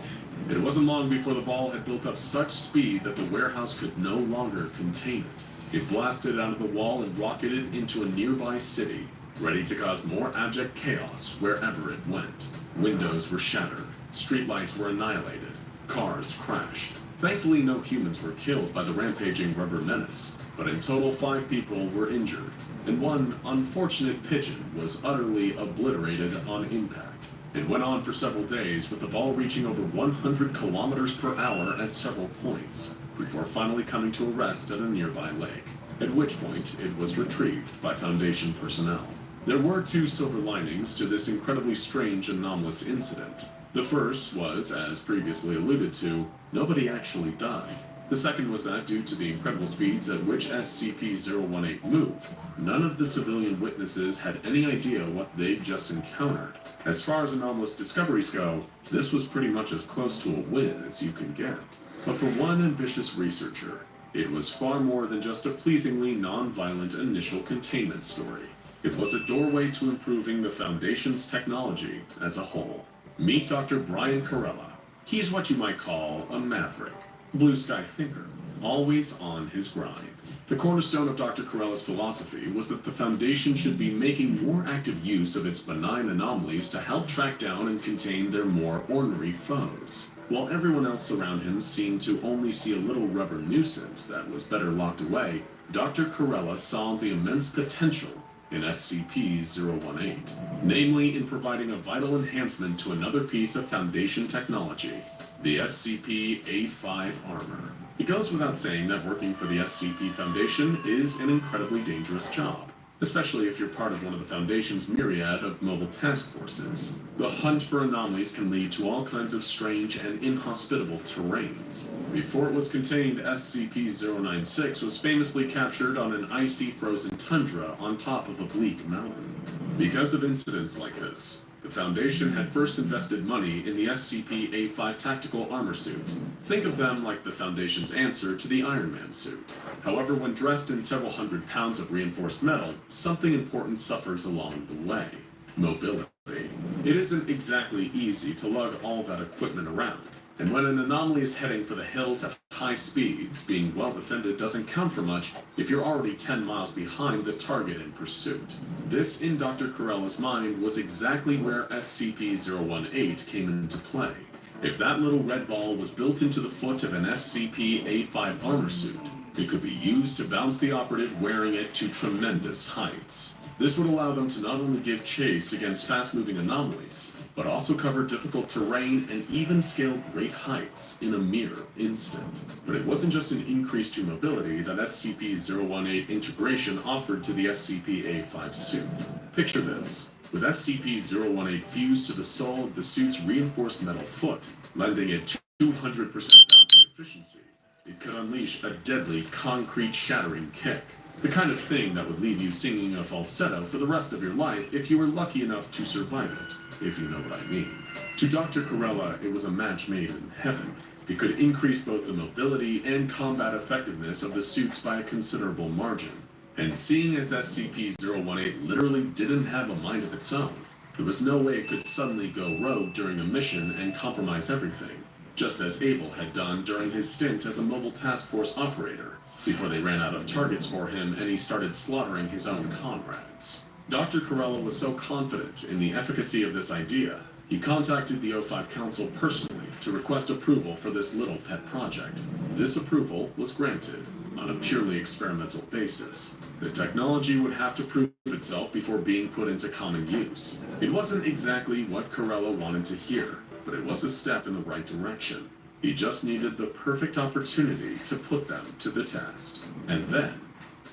It wasn't long before the ball had built up such speed that the warehouse could no longer contain it. It blasted out of the wall and rocketed into a nearby city, ready to cause more abject chaos wherever it went. Windows were shattered, streetlights were annihilated, cars crashed. Thankfully, no humans were killed by the rampaging rubber menace, but in total 5 people were injured, and one unfortunate pigeon was utterly obliterated on impact. It went on for several days, with the ball reaching over 100 kilometers per hour at several points, before finally coming to a rest at a nearby lake, at which point it was retrieved by Foundation personnel. There were 2 silver linings to this incredibly strange anomalous incident. The first was, as previously alluded to, nobody actually died. The second was that, due to the incredible speeds at which SCP-018 moved, none of the civilian witnesses had any idea what they'd just encountered. As far as anomalous discoveries go, this was pretty much as close to a win as you can get. But for one ambitious researcher, it was far more than just a pleasingly non-violent initial containment story. It was a doorway to improving the Foundation's technology as a whole. Meet Dr. Brian Carella. He's what you might call a maverick, blue sky thinker, always on his grind. The cornerstone of Dr. Carella's philosophy was that the Foundation should be making more active use of its benign anomalies to help track down and contain their more ornery foes. While everyone else around him seemed to only see a little rubber nuisance that was better locked away, Dr. Carella saw the immense potential in SCP-018, namely in providing a vital enhancement to another piece of Foundation technology, the SCP-A5 armor. It goes without saying that working for the SCP Foundation is an incredibly dangerous job, especially if you're part of one of the Foundation's myriad of mobile task forces. The hunt for anomalies can lead to all kinds of strange and inhospitable terrains. Before it was contained, SCP-096 was famously captured on an icy frozen tundra on top of a bleak mountain. Because of incidents like this, the Foundation had first invested money in the SCP-A5 tactical armor suit. Think of them like the Foundation's answer to the Iron Man suit. However, when dressed in several hundred pounds of reinforced metal, something important suffers along the way: mobility. It isn't exactly easy to lug all that equipment around, and when an anomaly is heading for the hills at high speeds, being well defended doesn't count for much if you're already 10 miles behind the target in pursuit. This, in Dr. Carella's mind, was exactly where SCP-018 came into play. If that little red ball was built into the foot of an SCP-A5 armor suit, it could be used to bounce the operative wearing it to tremendous heights. This would allow them to not only give chase against fast-moving anomalies, but also cover difficult terrain and even scale great heights in a mere instant. But it wasn't just an increase to mobility that SCP-018 integration offered to the SCP-A5 suit. Picture this: with SCP-018 fused to the sole of the suit's reinforced metal foot, lending it 200% bouncing efficiency, It could unleash a deadly, concrete-shattering kick. The kind of thing that would leave you singing a falsetto for the rest of your life if you were lucky enough to survive it, if you know what I mean. To Dr. Corella, it was a match made in heaven. It could increase both the mobility and combat effectiveness of the suits by a considerable margin. And seeing as SCP-018 literally didn't have a mind of its own, there was no way it could suddenly go rogue during a mission and compromise everything, just as Abel had done during his stint as a mobile task force operator, before they ran out of targets for him and he started slaughtering his own comrades. Dr. Corella was so confident in the efficacy of this idea, he contacted the O5 Council personally to request approval for this little pet project. This approval was granted on a purely experimental basis. The technology would have to prove itself before being put into common use. It wasn't exactly what Corella wanted to hear, but it was a step in the right direction. He just needed the perfect opportunity to put them to the test. And then,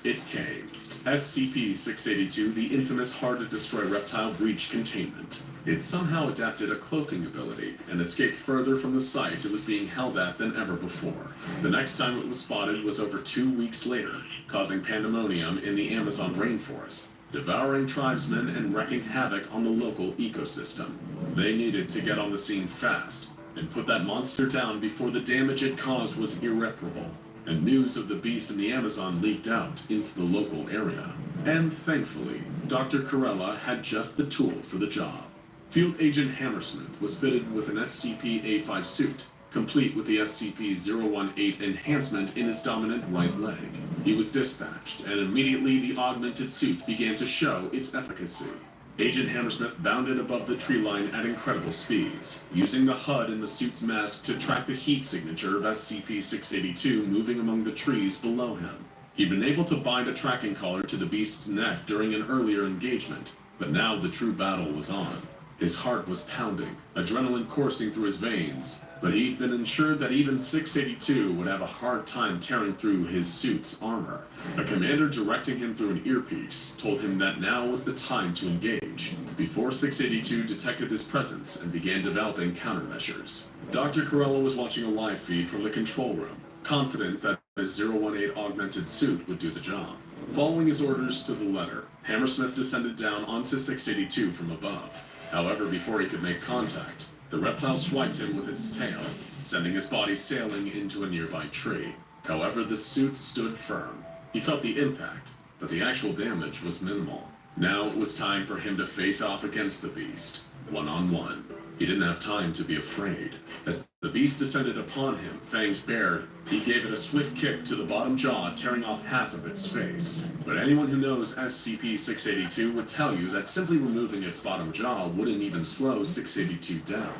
it came. SCP-682, the infamous hard-to-destroy reptile, breached containment. It somehow adapted a cloaking ability and escaped further from the site it was being held at than ever before. The next time it was spotted was over 2 weeks later, causing pandemonium in the Amazon rainforest, devouring tribesmen and wreaking havoc on the local ecosystem. They needed to get on the scene fast and put that monster down before the damage it caused was irreparable, and news of the beast in the Amazon leaked out into the local area. And thankfully, Dr. Corella had just the tool for the job. Field Agent Hammersmith was fitted with an SCP-A5 suit, complete with the SCP-018 enhancement in his dominant right leg. He was dispatched, and immediately the augmented suit began to show its efficacy. Agent Hammersmith bounded above the tree line at incredible speeds, using the HUD in the suit's mask to track the heat signature of SCP-682 moving among the trees below him. He'd been able to bind a tracking collar to the beast's neck during an earlier engagement, but now the true battle was on. His heart was pounding, adrenaline coursing through his veins, but he'd been assured that even 682 would have a hard time tearing through his suit's armor. A commander directing him through an earpiece told him that now was the time to engage, before 682 detected his presence and began developing countermeasures. Dr. Corella was watching a live feed from the control room, confident that his 018 augmented suit would do the job. Following his orders to the letter, Hammersmith descended down onto 682 from above. However, before he could make contact, the reptile swiped him with its tail, sending his body sailing into a nearby tree. However, the suit stood firm. He felt the impact, but the actual damage was minimal. Now it was time for him to face off against the beast, one-on-one. He didn't have time to be afraid. As the beast descended upon him, fangs bared, he gave it a swift kick to the bottom jaw, tearing off half of its face. But anyone who knows SCP-682 would tell you that simply removing its bottom jaw wouldn't even slow 682 down.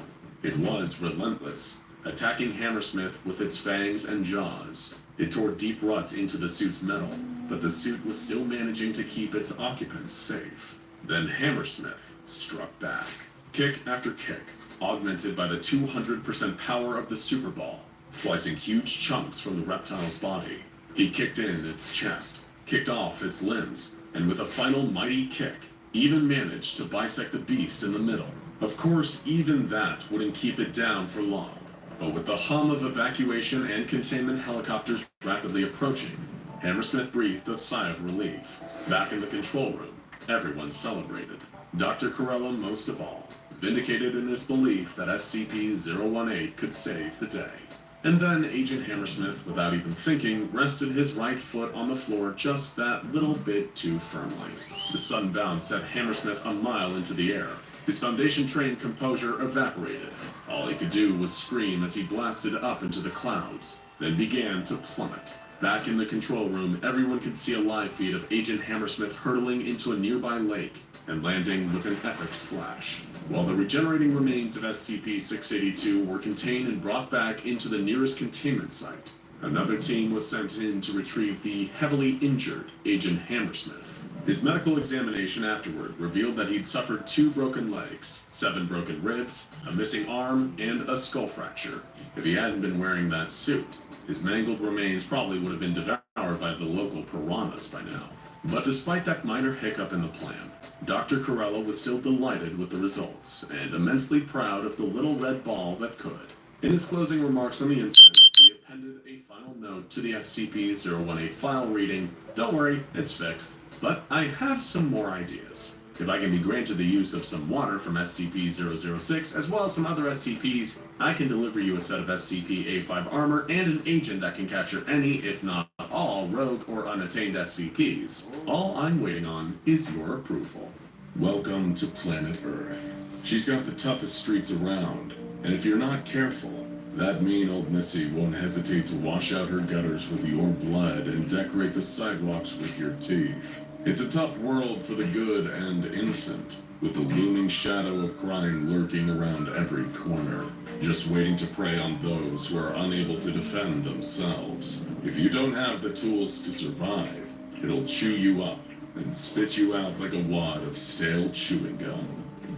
It was relentless, attacking Hammersmith with its fangs and jaws. It tore deep ruts into the suit's metal, but the suit was still managing to keep its occupants safe. Then Hammersmith struck back. Kick after kick, augmented by the 200% power of the Super Ball, slicing huge chunks from the reptile's body. He kicked in its chest, kicked off its limbs, and with a final mighty kick, even managed to bisect the beast in the middle. Of course, even that wouldn't keep it down for long, but with the hum of evacuation and containment helicopters rapidly approaching, Hammersmith breathed a sigh of relief. Back in the control room, everyone celebrated. Dr. Corella most of all, vindicated in his belief that SCP-018 could save the day. And then Agent Hammersmith, without even thinking, rested his right foot on the floor just that little bit too firmly. The sudden bounce sent Hammersmith a mile into the air. His Foundation-trained composure evaporated. All he could do was scream as he blasted up into the clouds, then began to plummet. Back in the control room, everyone could see a live feed of Agent Hammersmith hurtling into a nearby lake and landing with an epic splash. While the regenerating remains of SCP-682 were contained and brought back into the nearest containment site, another team was sent in to retrieve the heavily injured Agent Hammersmith. His medical examination afterward revealed that he'd suffered 2 broken legs, 7 broken ribs, a missing arm, and a skull fracture. If he hadn't been wearing that suit, his mangled remains probably would have been devoured by the local piranhas by now. But despite that minor hiccup in the plan, Dr. Corella was still delighted with the results, and immensely proud of the little red ball that could. In his closing remarks on the incident, he appended a final note to the SCP-018 file reading, "Don't worry, it's fixed. But I have some more ideas. If I can be granted the use of some water from SCP-006 as well as some other SCPs, I can deliver you a set of SCP-A5 armor and an agent that can capture any, if not all, rogue or unattained SCPs. All I'm waiting on is your approval." Welcome to planet Earth. She's got the toughest streets around, and if you're not careful, that mean old Missy won't hesitate to wash out her gutters with your blood and decorate the sidewalks with your teeth. It's a tough world for the good and innocent, with the looming shadow of crime lurking around every corner, just waiting to prey on those who are unable to defend themselves. If you don't have the tools to survive, it'll chew you up and spit you out like a wad of stale chewing gum.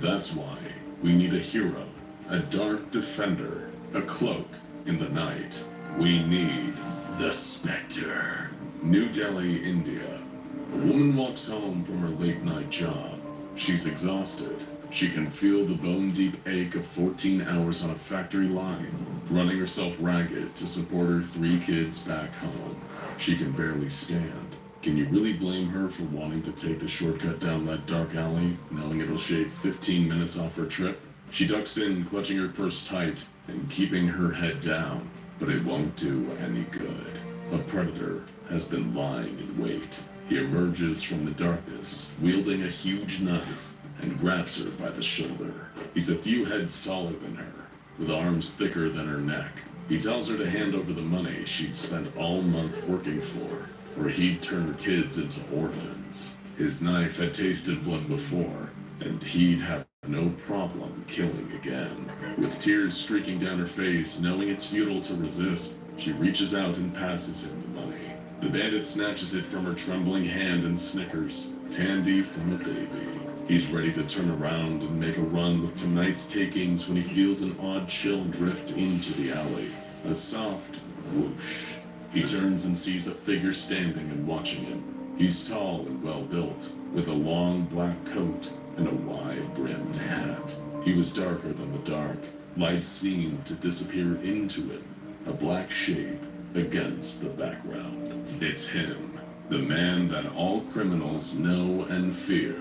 That's why we need a hero, a dark defender, a cloak in the night. We need the Spectre. New Delhi, India. A woman walks home from her late-night job. She's exhausted. She can feel the bone-deep ache of 14 hours on a factory line, running herself ragged to support her 3 kids back home. She can barely stand. Can you really blame her for wanting to take the shortcut down that dark alley, knowing it'll shave 15 minutes off her trip? She ducks in, clutching her purse tight and keeping her head down, but it won't do any good. A predator has been lying in wait. He emerges from the darkness, wielding a huge knife, and grabs her by the shoulder. He's a few heads taller than her, with arms thicker than her neck. He tells her to hand over the money she'd spent all month working for, or he'd turn her kids into orphans. His knife had tasted blood before, and he'd have no problem killing again. With tears streaking down her face, knowing it's futile to resist, she reaches out and passes him the money. The bandit snatches it from her trembling hand and snickers. Candy from a baby. He's ready to turn around and make a run with tonight's takings when he feels an odd chill drift into the alley. A soft whoosh. He turns and sees a figure standing and watching him. He's tall and well-built, with a long black coat and a wide-brimmed hat. He was darker than the dark. Light seemed to disappear into him, a black shape against the background. It's him, the man that all criminals know and fear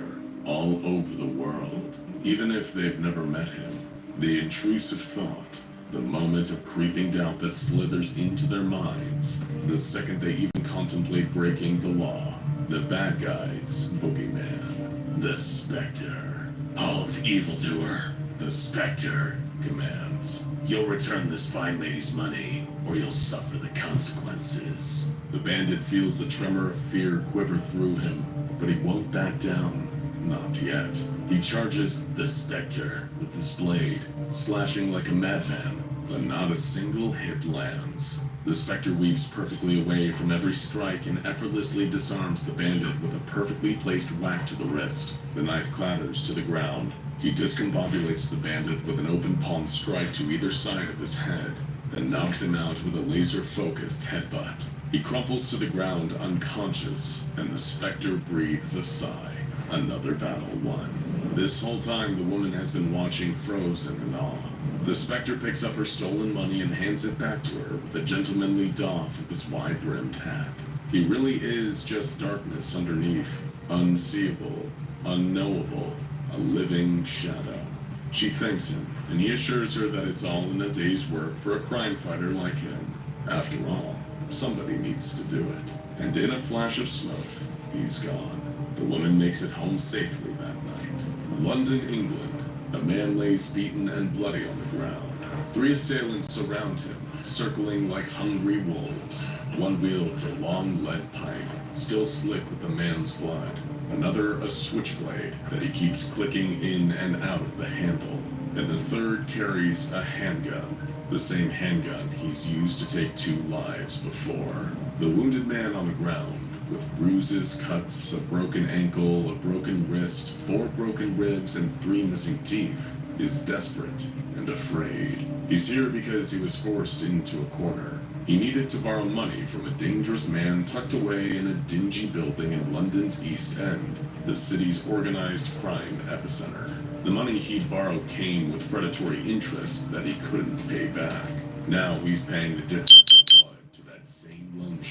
all over the world, even if they've never met him. The intrusive thought, the moment of creeping doubt that slithers into their minds, the second they even contemplate breaking the law. The bad guy's boogeyman. The Spectre. Halt, evildoer. The Spectre commands. You'll return this fine lady's money, or you'll suffer the consequences. The bandit feels the tremor of fear quiver through him, but he won't back down. Not yet. He charges the Spectre with his blade, slashing like a madman, but not a single hit lands. The Spectre weaves perfectly away from every strike and effortlessly disarms the bandit with a perfectly placed whack to the wrist. The knife clatters to the ground. He discombobulates the bandit with an open palm strike to either side of his head, then knocks him out with a laser-focused headbutt. He crumples to the ground unconscious, and the Spectre breathes a sigh. Another battle won. This whole time, the woman has been watching frozen in awe. The Spectre picks up her stolen money and hands it back to her with a gentlemanly doff of his wide-brimmed hat. He really is just darkness underneath, unseeable, unknowable, a living shadow. She thanks him, and he assures her that it's all in a day's work for a crime fighter like him. After all, somebody needs to do it. And in a flash of smoke, he's gone. The woman makes it home safely that night. London, England. A man lays beaten and bloody on the ground. 3 assailants surround him, circling like hungry wolves. One wields a long lead pipe, still slick with the man's blood. Another a switchblade that he keeps clicking in and out of the handle. And the third carries a handgun, the same handgun he's used to take 2 lives before. The wounded man on the ground, with bruises, cuts, a broken ankle, a broken wrist, 4 broken ribs, and 3 missing teeth, is desperate and afraid. He's here because he was forced into a corner. He needed to borrow money from a dangerous man tucked away in a dingy building in London's East End, the city's organized crime epicenter. The money he'd borrowed came with predatory interest that he couldn't pay back. Now he's paying the difference in blood.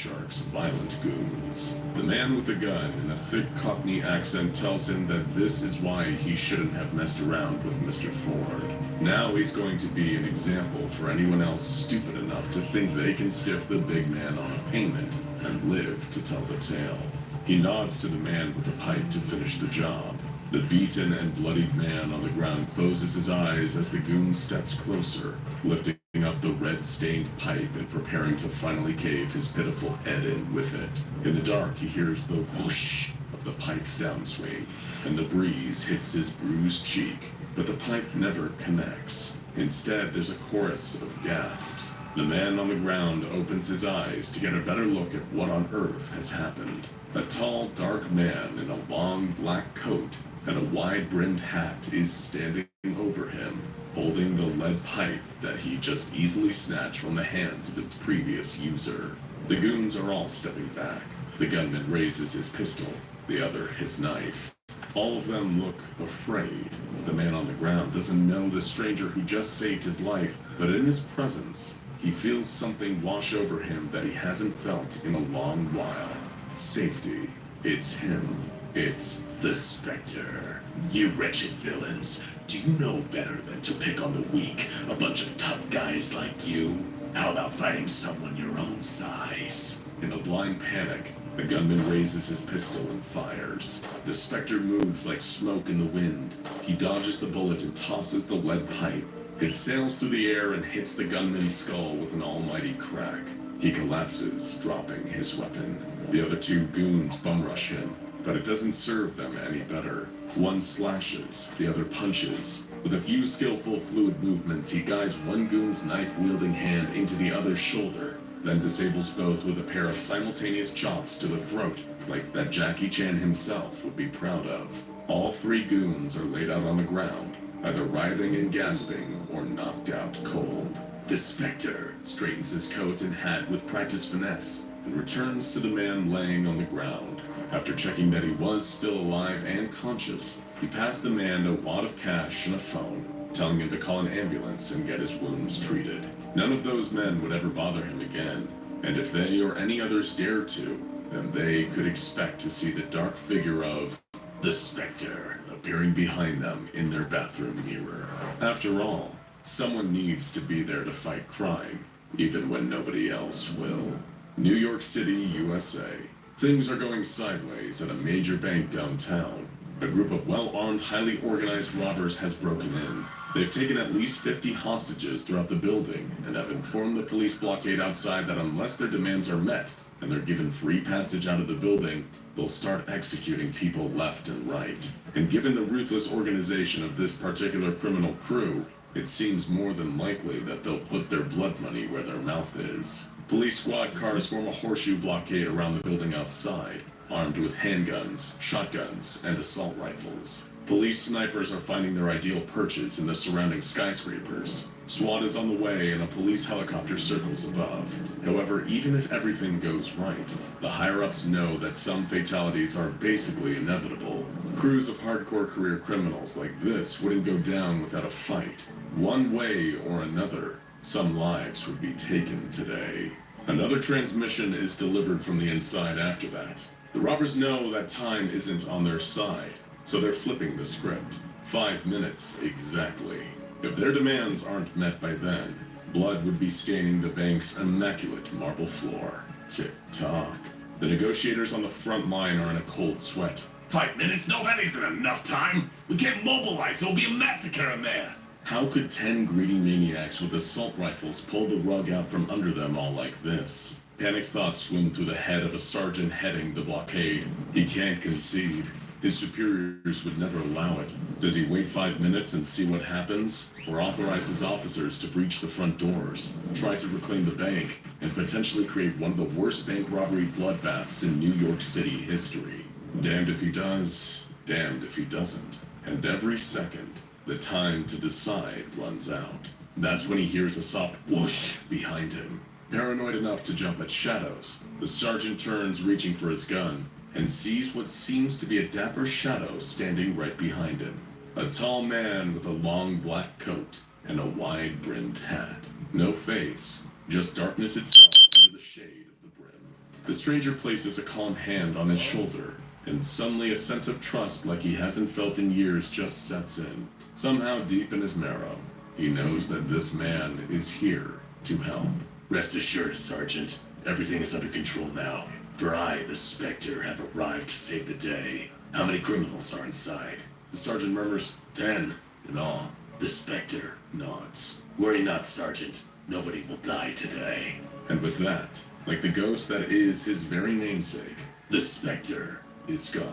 Shark's violent goons. The man with the gun in a thick Cockney accent tells him that this is why he shouldn't have messed around with Mr. Ford. Now he's going to be an example for anyone else stupid enough to think they can stiff the big man on a payment and live to tell the tale. He nods to the man with the pipe to finish the job. The beaten and bloodied man on the ground closes his eyes as the goon steps closer, lifting up the red-stained pipe and preparing to finally cave his pitiful head in with it. In the dark, he hears the whoosh of the pipe's downswing, and the breeze hits his bruised cheek, but the pipe never connects. Instead, there's a chorus of gasps. The man on the ground opens his eyes to get a better look at what on earth has happened. A tall, dark man in a long black coat and a wide-brimmed hat is standing over him, holding the lead pipe that he just easily snatched from the hands of its previous user. The goons are all stepping back. The gunman raises his pistol, the other his knife. All of them look afraid. The man on the ground doesn't know the stranger who just saved his life, but in his presence, he feels something wash over him that he hasn't felt in a long while. Safety. It's him. It's the Spectre. You wretched villains. Do you know better than to pick on the weak, a bunch of tough guys like you? How about fighting someone your own size? In a blind panic, the gunman raises his pistol and fires. The Spectre moves like smoke in the wind. He dodges the bullet and tosses the lead pipe. It sails through the air and hits the gunman's skull with an almighty crack. He collapses, dropping his weapon. The other two goons bum-rush him, but it doesn't serve them any better. One slashes, the other punches. With a few skillful fluid movements, he guides one goon's knife-wielding hand into the other's shoulder, then disables both with a pair of simultaneous chops to the throat, like that Jackie Chan himself would be proud of. All three goons are laid out on the ground, either writhing and gasping or knocked out cold. The Spectre Straightens his coat and hat with practiced finesse and returns to the man laying on the ground. After checking that he was still alive and conscious, he passed the man a wad of cash and a phone, telling him to call an ambulance and get his wounds treated. None of those men would ever bother him again, and if they or any others dared to, then they could expect to see the dark figure of the Spectre appearing behind them in their bathroom mirror. After all, someone needs to be there to fight crime, even when nobody else will. New York City, USA. Things are going sideways at a major bank downtown. A group of well-armed, highly organized robbers has broken in. They've taken at least 50 hostages throughout the building and have informed the police blockade outside that unless their demands are met and they're given free passage out of the building, they'll start executing people left and right. And given the ruthless organization of this particular criminal crew, it seems more than likely that they'll put their blood money where their mouth is. Police squad cars form a horseshoe blockade around the building outside, armed with handguns, shotguns, and assault rifles. Police snipers are finding their ideal perches in the surrounding skyscrapers. SWAT is on the way and a police helicopter circles above. However, even if everything goes right, the higher-ups know that some fatalities are basically inevitable. Crews of hardcore career criminals like this wouldn't go down without a fight. One way or another, some lives would be taken today. Another transmission is delivered from the inside after that. The robbers know that time isn't on their side, so they're flipping the script. 5 minutes exactly. If their demands aren't met by then, blood would be staining the bank's immaculate marble floor. Tick-tock. The negotiators on the front line are in a cold sweat. 5 minutes? No, that isn't enough time. We can't mobilize. There'll be a massacre in there. How could 10 greedy maniacs with assault rifles pull the rug out from under them all like this? Panicked thoughts swim through the head of a sergeant heading the blockade. He can't concede. His superiors would never allow it. Does he wait 5 minutes and see what happens? Or authorize his officers to breach the front doors, try to reclaim the bank, and potentially create one of the worst bank robbery bloodbaths in New York City history? Damned if he does, damned if he doesn't. And every second, the time to decide runs out. That's when he hears a soft whoosh behind him. Paranoid enough to jump at shadows, the sergeant turns, reaching for his gun, and sees what seems to be a dapper shadow standing right behind him. A tall man with a long black coat and a wide-brimmed hat. No face, just darkness itself under the shade of the brim. The stranger places a calm hand on his shoulder, and suddenly a sense of trust like he hasn't felt in years just sets in. Somehow deep in his marrow, he knows that this man is here to help. Rest assured, Sergeant, everything is under control now. For I, the Spectre, have arrived to save the day. How many criminals are inside? The sergeant murmurs, 10 in all. The Spectre nods. Worry not, Sergeant. Nobody will die today. And with that, like the ghost that is his very namesake, the Spectre is gone.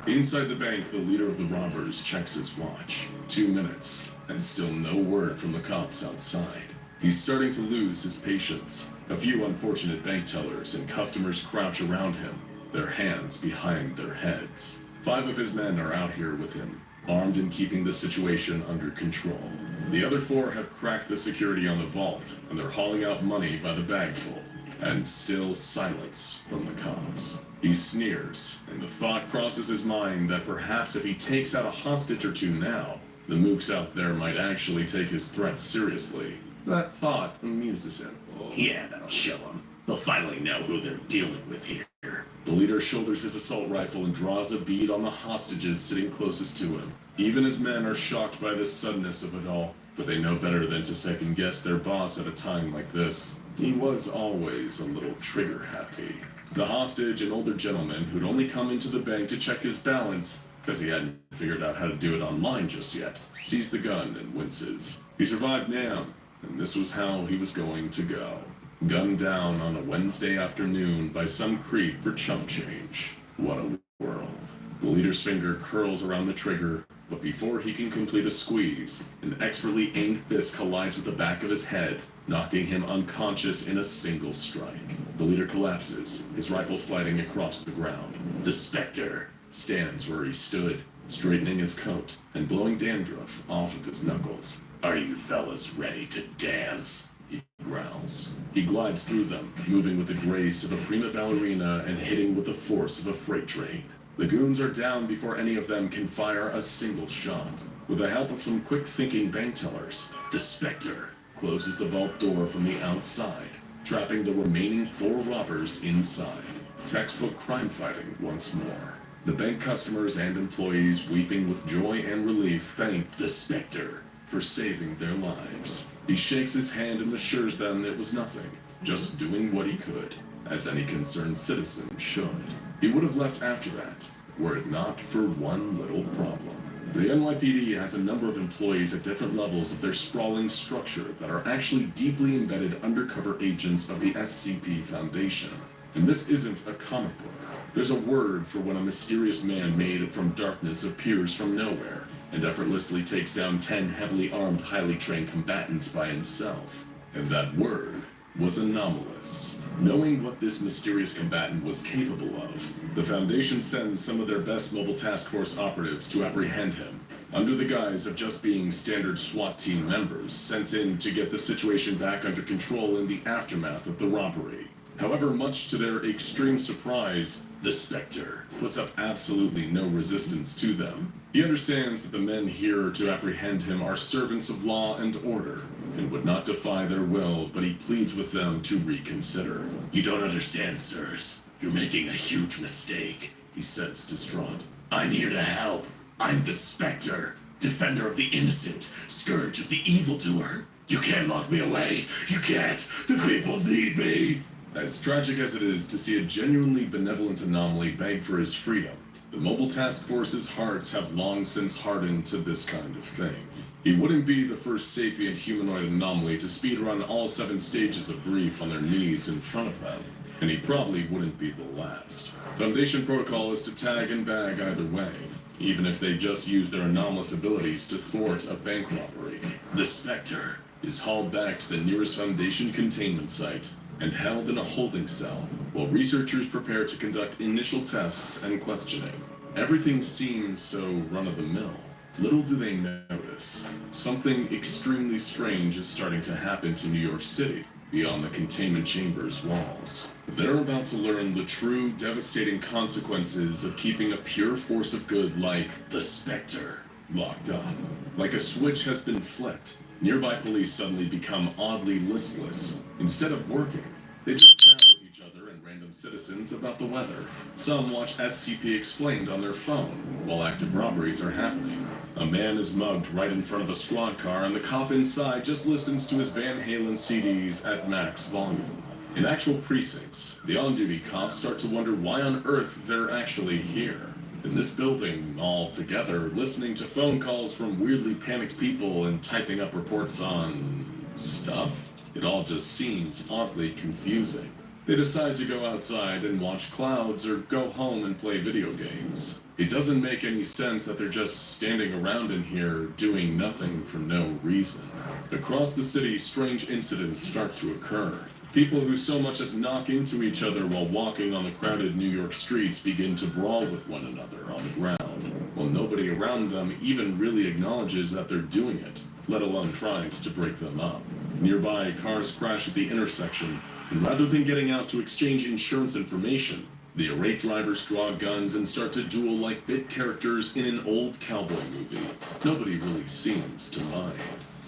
Inside the bank, the leader of the robbers checks his watch. 2 minutes, and still no word from the cops outside. He's starting to lose his patience. A few unfortunate bank tellers and customers crouch around him, their hands behind their heads. 5 of his men are out here with him, armed and keeping the situation under control. The other 4 have cracked the security on the vault, and they're hauling out money by the bagful. And still silence from the cops. He sneers, and the thought crosses his mind that perhaps if he takes out a hostage or 2 now, the mooks out there might actually take his threats seriously. That thought amuses him. Yeah, that'll show them. They'll finally know who they're dealing with here. The leader shoulders his assault rifle and draws a bead on the hostages sitting closest to him. Even his men are shocked by the suddenness of it all, but they know better than to second guess their boss at a time like this. He was always a little trigger happy. The hostage, an older gentleman who'd only come into the bank to check his balance, because he hadn't figured out how to do it online just yet, sees the gun and winces. He survived NAM, and this was how he was going to go. Gunned down on a Wednesday afternoon by some creep for chump change. What a world. The leader's finger curls around the trigger, but before he can complete a squeeze, an expertly aimed fist collides with the back of his head, knocking him unconscious in a single strike. The leader collapses, his rifle sliding across the ground. The Spectre stands where he stood, straightening his coat and blowing dandruff off of his knuckles. Are you fellas ready to dance? He growls. He glides through them, moving with the grace of a prima ballerina and hitting with the force of a freight train. The goons are down before any of them can fire a single shot. With the help of some quick-thinking bank tellers, the Spectre closes the vault door from the outside, trapping the remaining 4 robbers inside. Textbook crime fighting once more. The bank customers and employees, weeping with joy and relief, thank the Spectre for saving their lives. He shakes his hand and assures them it was nothing, just doing what he could, as any concerned citizen should. He would have left after that, were it not for one little problem. The NYPD has a number of employees at different levels of their sprawling structure that are actually deeply embedded undercover agents of the SCP Foundation. And this isn't a comic book. There's a word for when a mysterious man made from darkness appears from nowhere and effortlessly takes down 10 heavily armed, highly trained combatants by himself. And that word was anomalous. Knowing what this mysterious combatant was capable of, the Foundation sends some of their best mobile task force operatives to apprehend him, under the guise of just being standard SWAT team members sent in to get the situation back under control in the aftermath of the robbery. However, much to their extreme surprise, the Spectre puts up absolutely no resistance to them. He understands that the men here to apprehend him are servants of law and order, and would not defy their will, but he pleads with them to reconsider. You don't understand, sirs. You're making a huge mistake, he says, distraught. I'm here to help. I'm the Spectre, defender of the innocent, scourge of the evildoer. You can't lock me away. You can't. The people need me. As tragic as it is to see a genuinely benevolent anomaly beg for his freedom, the Mobile Task Force's hearts have long since hardened to this kind of thing. He wouldn't be the first sapient humanoid anomaly to speedrun all 7 stages of grief on their knees in front of them, and he probably wouldn't be the last. Foundation protocol is to tag and bag either way, even if they just use their anomalous abilities to thwart a bank robbery. The Spectre is hauled back to the nearest Foundation containment site and held in a holding cell while researchers prepare to conduct initial tests and questioning. Everything seems so run-of-the-mill. Little do they notice, something extremely strange is starting to happen to New York City beyond the containment chamber's walls. They're about to learn the true devastating consequences of keeping a pure force of good like the Spectre locked up. Like a switch has been flipped, nearby police suddenly become oddly listless. Instead of working, they just chat with each other in random citizens about the weather. Some watch SCP Explained on their phone while active robberies are happening. A man is mugged right in front of a squad car, and the cop inside just listens to his Van Halen CDs at max volume. In actual precincts, the on-duty cops start to wonder why on earth they're actually here. In this building, all together, listening to phone calls from weirdly panicked people and typing up reports on stuff. It all just seems oddly confusing. They decide to go outside and watch clouds or go home and play video games. It doesn't make any sense that they're just standing around in here doing nothing for no reason. Across the city, strange incidents start to occur. People who so much as knock into each other while walking on the crowded New York streets begin to brawl with one another on the ground, while nobody around them even really acknowledges that they're doing it, let alone tries to break them up. Nearby, cars crash at the intersection, and rather than getting out to exchange insurance information, the irate drivers draw guns and start to duel like bit characters in an old cowboy movie. Nobody really seems to mind.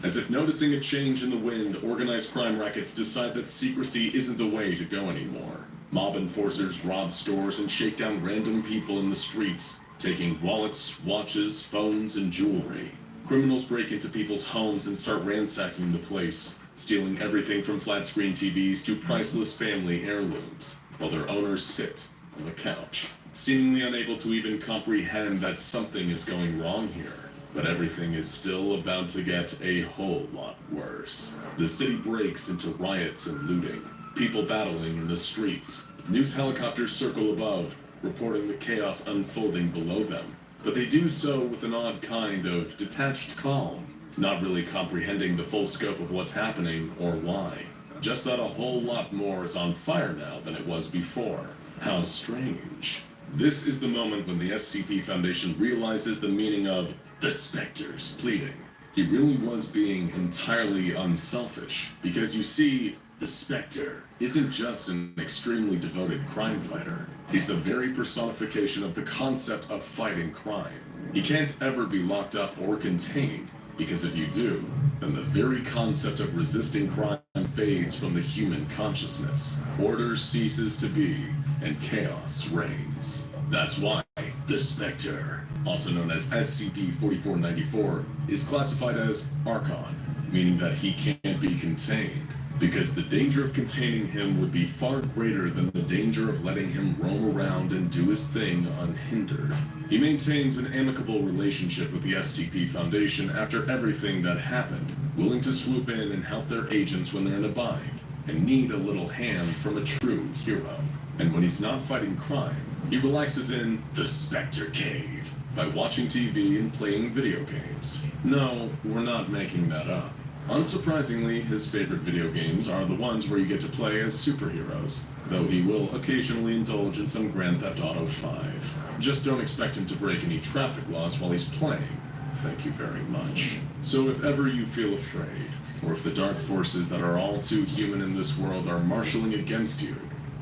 As if noticing a change in the wind, organized crime rackets decide that secrecy isn't the way to go anymore. Mob enforcers rob stores and shake down random people in the streets, taking wallets, watches, phones, and jewelry. Criminals break into people's homes and start ransacking the place, stealing everything from flat-screen TVs to priceless family heirlooms, while their owners sit on the couch, seemingly unable to even comprehend that something is going wrong here. But everything is still about to get a whole lot worse. The city breaks into riots and looting, people battling in the streets. News helicopters circle above, reporting the chaos unfolding below them. But they do so with an odd kind of detached calm, not really comprehending the full scope of what's happening or why. Just that a whole lot more is on fire now than it was before. How strange. This is the moment when the SCP Foundation realizes the meaning of the Spectre's pleading. He really was being entirely unselfish, because you see, the Spectre isn't just an extremely devoted crime fighter. He's the very personification of the concept of fighting crime. He can't ever be locked up or contained, because if you do, then the very concept of resisting crime fades from the human consciousness. Order ceases to be, and chaos reigns. That's why the Spectre, also known as SCP-4494, is classified as Archon, meaning that he can't be contained, because the danger of containing him would be far greater than the danger of letting him roam around and do his thing unhindered. He maintains an amicable relationship with the SCP Foundation after everything that happened, willing to swoop in and help their agents when they're in a bind, and need a little hand from a true hero. And when he's not fighting crime, he relaxes in the Spectre Cave by watching TV and playing video games. No, we're not making that up. Unsurprisingly, his favorite video games are the ones where you get to play as superheroes, though he will occasionally indulge in some Grand Theft Auto 5. Just don't expect him to break any traffic laws while he's playing. Thank you very much. So if ever you feel afraid, or if the dark forces that are all too human in this world are marshaling against you,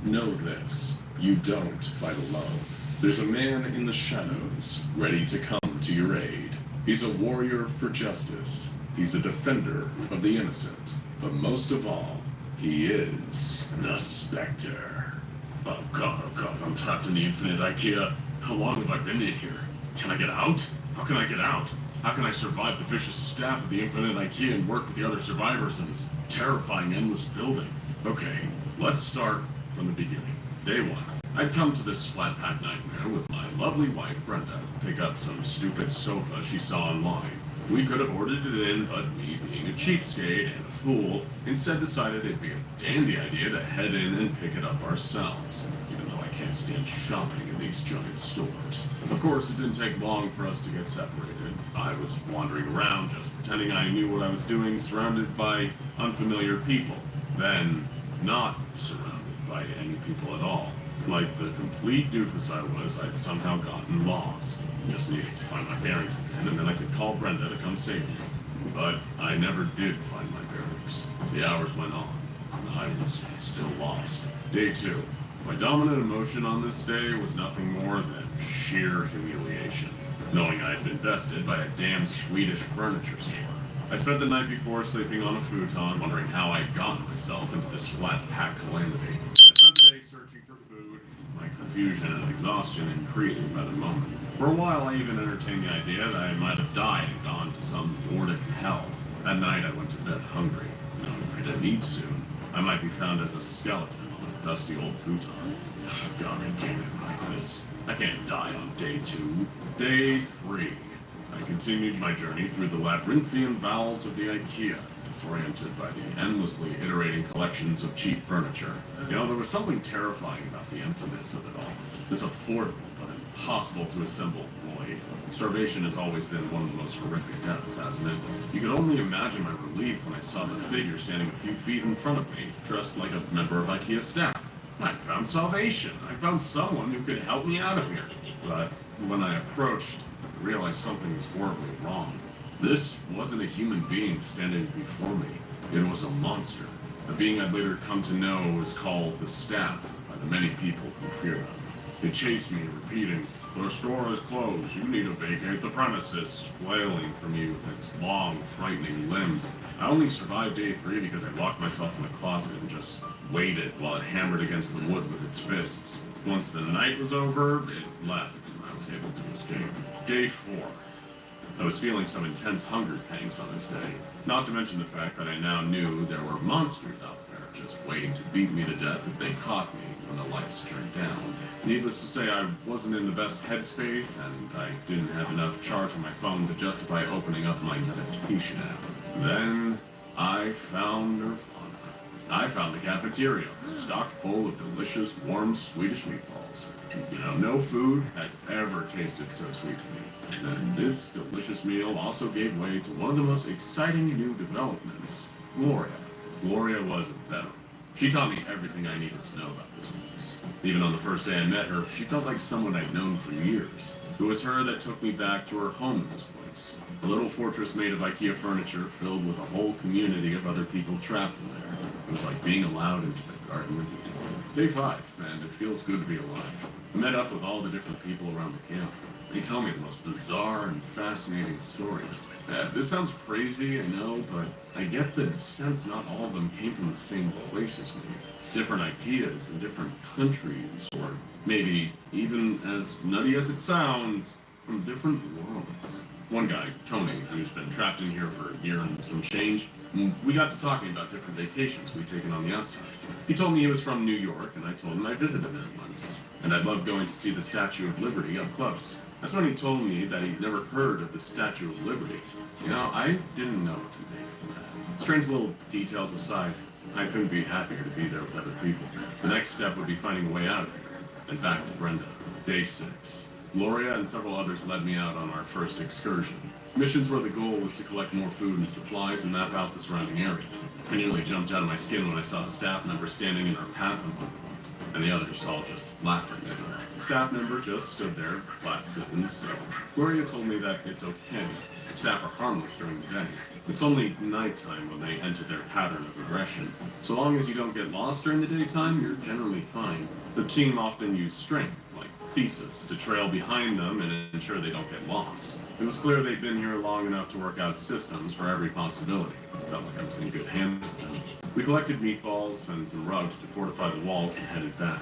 know this: you don't fight alone. There's a man in the shadows, ready to come to your aid. He's a warrior for justice. He's a defender of the innocent. But most of all, he is the Spectre. Oh god, I'm trapped in the infinite IKEA. How long have I been in here? Can I get out? How can I get out? How can I survive the vicious staff of the infinite IKEA and work with the other survivors in this terrifying, endless building? Okay, let's start from the beginning. Day one. I'd come to this flat pack nightmare with my lovely wife, Brenda, to pick up some stupid sofa she saw online. We could have ordered it in, but me being a cheapskate and a fool, instead decided it'd be a dandy idea to head in and pick it up ourselves, even though I can't stand shopping in these giant stores. Of course, it didn't take long for us to get separated. I was wandering around, just pretending I knew what I was doing, surrounded by unfamiliar people. Then, not surrounded by any people at all. Like the complete doofus I was, I'd somehow gotten lost. Just needed to find my bearings again, and then I could call Brenda to come save me. But I never did find my bearings. The hours went on, and I was still lost. Day two. My dominant emotion on this day was nothing more than sheer humiliation, knowing I had been bested by a damn Swedish furniture store. I spent the night before sleeping on a futon, wondering how I'd gotten myself into this flat pack calamity. I spent the day searching for food confusion and exhaustion increasing by the moment. For a while, I even entertained the idea that I might have died and gone to some Nordic hell. That night, I went to bed hungry. Knowing if I didn't eat soon, I might be found as a skeleton on a dusty old futon. God, I can't end like this. I can't die on day 2. Day 3. I continued my journey through the labyrinthian bowels of the IKEA, disoriented by the endlessly iterating collections of cheap furniture. You know, there was something terrifying about the emptiness of it all. This affordable but impossible to assemble void. Starvation has always been one of the most horrific deaths, hasn't it? You could only imagine my relief when I saw the figure standing a few feet in front of me, dressed like a member of IKEA staff. I found salvation. I found someone who could help me out of here. But when I approached, I realized something was horribly wrong. This wasn't a human being standing before me. It was a monster. A being I'd later come to know was called the Staff by the many people who fear them. It chased me, repeating, "The store is closed. You need to vacate the premises," flailing for me with its long, frightening limbs. I only survived day 3 because I locked myself in a closet and just waited while it hammered against the wood with its fists. Once the night was over, it left, and I was able to escape. Day 4. I was feeling some intense hunger pangs on this day, not to mention the fact that I now knew there were monsters out there just waiting to beat me to death if they caught me when the lights turned down. Needless to say, I wasn't in the best headspace, and I didn't have enough charge on my phone to justify opening up my meditation app. Then I found Nirvana. I found the cafeteria, stocked full of delicious, warm Swedish meatballs. You know, no food has ever tasted so sweet to me. And this delicious meal also gave way to one of the most exciting new developments, Gloria. Gloria was a veteran. She taught me everything I needed to know about this place. Even on the first day I met her, she felt like someone I'd known for years. It was her that took me back to her home in this place. A little fortress made of IKEA furniture filled with a whole community of other people trapped in there. It was like being allowed into the Garden of Eden. Day 5, and it feels good to be alive. I met up with all the different people around the camp. They tell me the most bizarre and fascinating stories. This sounds crazy, I know, but I get the sense not all of them came from the same place as me. Different IKEAs in different countries, or maybe, even as nutty as it sounds, from different worlds. One guy, Tony, who's been trapped in here for a year and some change, we got to talking about different vacations we'd taken on the outside. He told me he was from New York, and I told him I visited there once, and I'd love going to see the Statue of Liberty up close. That's when he told me that he'd never heard of the Statue of Liberty. You know, I didn't know what to make of that. Strange little details aside, I couldn't be happier to be there with other people. The next step would be finding a way out of here, and back to Brenda. Day 6. Gloria and several others led me out on our first excursion. Missions where the goal was to collect more food and supplies and map out the surrounding area. I nearly jumped out of my skin when I saw a staff member standing in our path at one point, and the others all just laughed at me. The staff member just stood there, placid and still. Gloria told me that it's okay. The staff are harmless during the day. It's only nighttime when they enter their pattern of aggression. So long as you don't get lost during the daytime, you're generally fine. The team often use string, like Thesis, to trail behind them and ensure they don't get lost. It was clear they'd been here long enough to work out systems for every possibility. Felt like I was in good hands with them. We collected meatballs and some rugs to fortify the walls and headed back.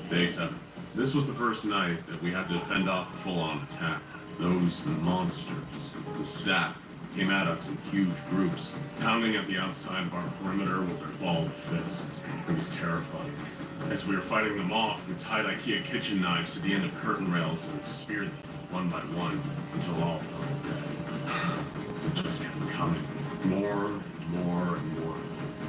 Day 7. This was the first night that we had to fend off a full-on attack. Those monsters, the staff, came at us in huge groups, pounding at the outside of our perimeter with their balled fists. It was terrifying. As we were fighting them off, we tied IKEA kitchen knives to the end of curtain rails and speared them one by one until all fell dead. It just kept coming. More and more and more.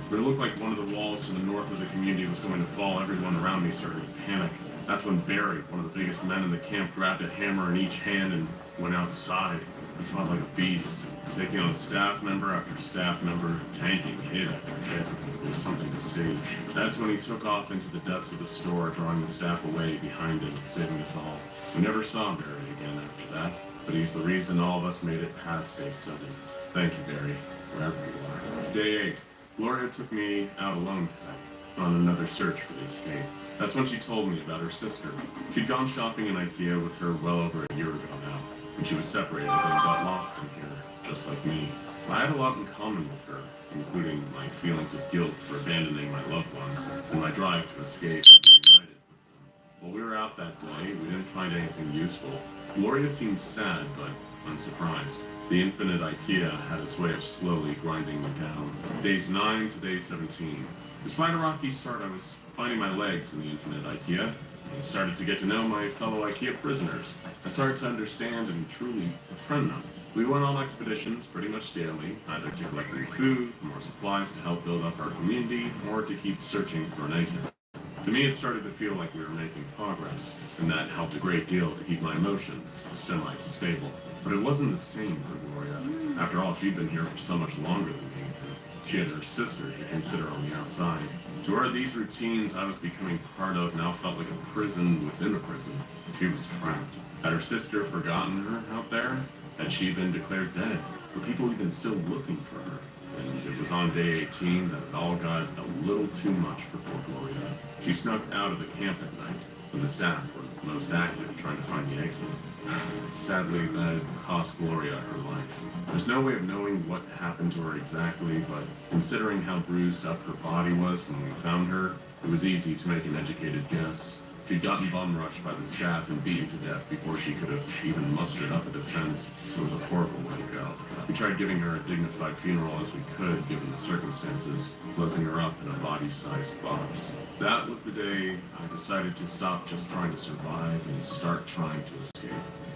But it looked like one of the walls to the north of the community was going to fall. Everyone around me started to panic. That's when Barry, one of the biggest men in the camp, grabbed a hammer in each hand and went outside. I fought like a beast, taking on staff member after staff member, tanking hit after hit. It was something to see. That's when he took off into the depths of the store, drawing the staff away behind him and saving us all. We never saw Barry again after that, but he's the reason all of us made it past day 7. Thank you, Barry, wherever you are. Day 8. Gloria took me out alone today, on another search for the escape. That's when she told me about her sister. She'd gone shopping in IKEA with her well over a year ago now, and she was separated and got lost in here, just like me. I had a lot in common with her, including my feelings of guilt for abandoning my loved ones and my drive to escape and be united with them. While we were out that day, we didn't find anything useful. Gloria seemed sad, but unsurprised. The infinite IKEA had its way of slowly grinding me down. Days 9 to day 17. Despite a rocky start, I was finding my legs in the infinite IKEA. I started to get to know my fellow IKEA prisoners. I started to understand and truly befriend them. We went on expeditions pretty much daily, either to collect new food, more supplies to help build up our community, or to keep searching for an exit. To me, it started to feel like we were making progress, and that helped a great deal to keep my emotions semi-stable. But it wasn't the same for Gloria. After all, she'd been here for so much longer than me, and she had her sister to consider on the outside. To her, these routines I was becoming part of now felt like a prison within a prison. She was trapped. Had her sister forgotten her out there? Had she been declared dead? Were people even still looking for her? And it was on day 18 that it all got a little too much for poor Gloria. She snuck out of the camp at night, when the staff were most active trying to find the exit. Sadly, that cost Gloria her life. There's no way of knowing what happened to her exactly, but considering how bruised up her body was when we found her, it was easy to make an educated guess. She'd gotten bum-rushed by the staff and beaten to death before she could have even mustered up a defense. It was a horrible way to go. We tried giving her a dignified funeral as we could, given the circumstances, closing her up in a body-sized box. That was the day I decided to stop just trying to survive and start trying to escape.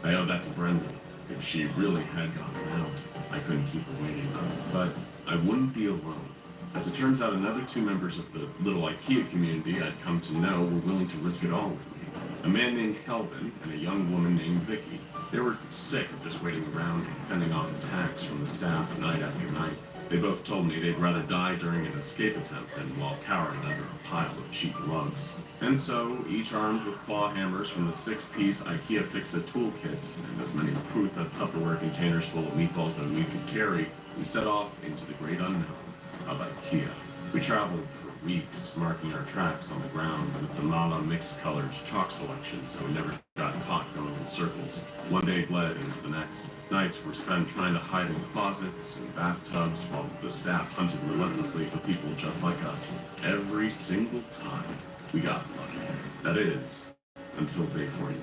I owe that to Brenda. If she really had gotten out, I couldn't keep her waiting. But I wouldn't be alone. As it turns out, another 2 members of the little IKEA community I'd come to know were willing to risk it all with me. A man named Kelvin and a young woman named Vicky. They were sick of just waiting around and fending off attacks from the staff night after night. They both told me they'd rather die during an escape attempt than while cowering under a pile of cheap lugs. And so, each armed with claw hammers from the 6-piece IKEA Fix-It toolkit and as many Prutha Tupperware containers full of meatballs that we could carry, we set off into the great unknown of IKEA. We traveled for weeks, marking our tracks on the ground with the Mala mixed colors chalk selection so we never got caught going in circles. One day bled into the next. Nights were spent trying to hide in closets and bathtubs while the staff hunted relentlessly for people just like us. Every single time, we got lucky. That is, until day 41.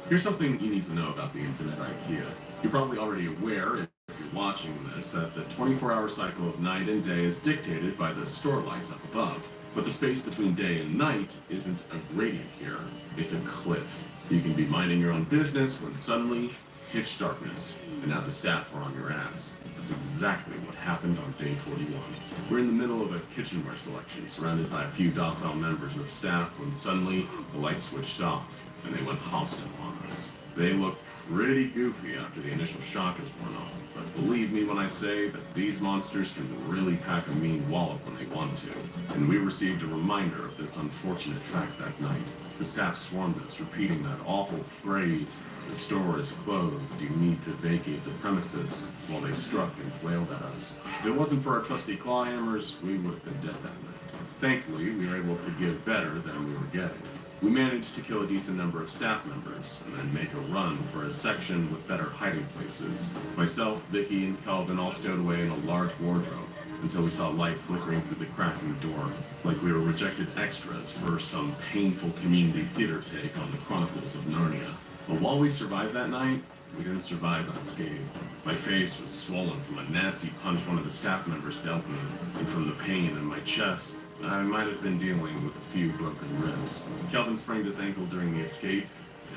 Here's something you need to know about the infinite IKEA. You're probably already aware, if you're watching this, that the 24-hour cycle of night and day is dictated by the store lights up above. But the space between day and night isn't a gradient here, it's a cliff. You can be minding your own business when suddenly, pitch darkness, and now the staff are on your ass. That's exactly what happened on day 41. We're in the middle of a kitchenware selection, surrounded by a few docile members of staff when suddenly the lights switched off, and they went hostile on us. They look pretty goofy after the initial shock has worn off, but believe me when I say that these monsters can really pack a mean wallop when they want to. And we received a reminder of this unfortunate fact that night. The staff swarmed us, repeating that awful phrase, "The store is closed, you need to vacate the premises," while they struck and flailed at us. If it wasn't for our trusty claw hammers, we would have been dead that night. Thankfully, we were able to give better than we were getting. We managed to kill a decent number of staff members, and then make a run for a section with better hiding places. Myself, Vicky, and Kelvin all stowed away in a large wardrobe, until we saw light flickering through the crack in the door, like we were rejected extras for some painful community theater take on the Chronicles of Narnia. But while we survived that night, we didn't survive unscathed. My face was swollen from a nasty punch one of the staff members dealt me, and from the pain in my chest, I might have been dealing with a few broken ribs. Kelvin sprained his ankle during the escape,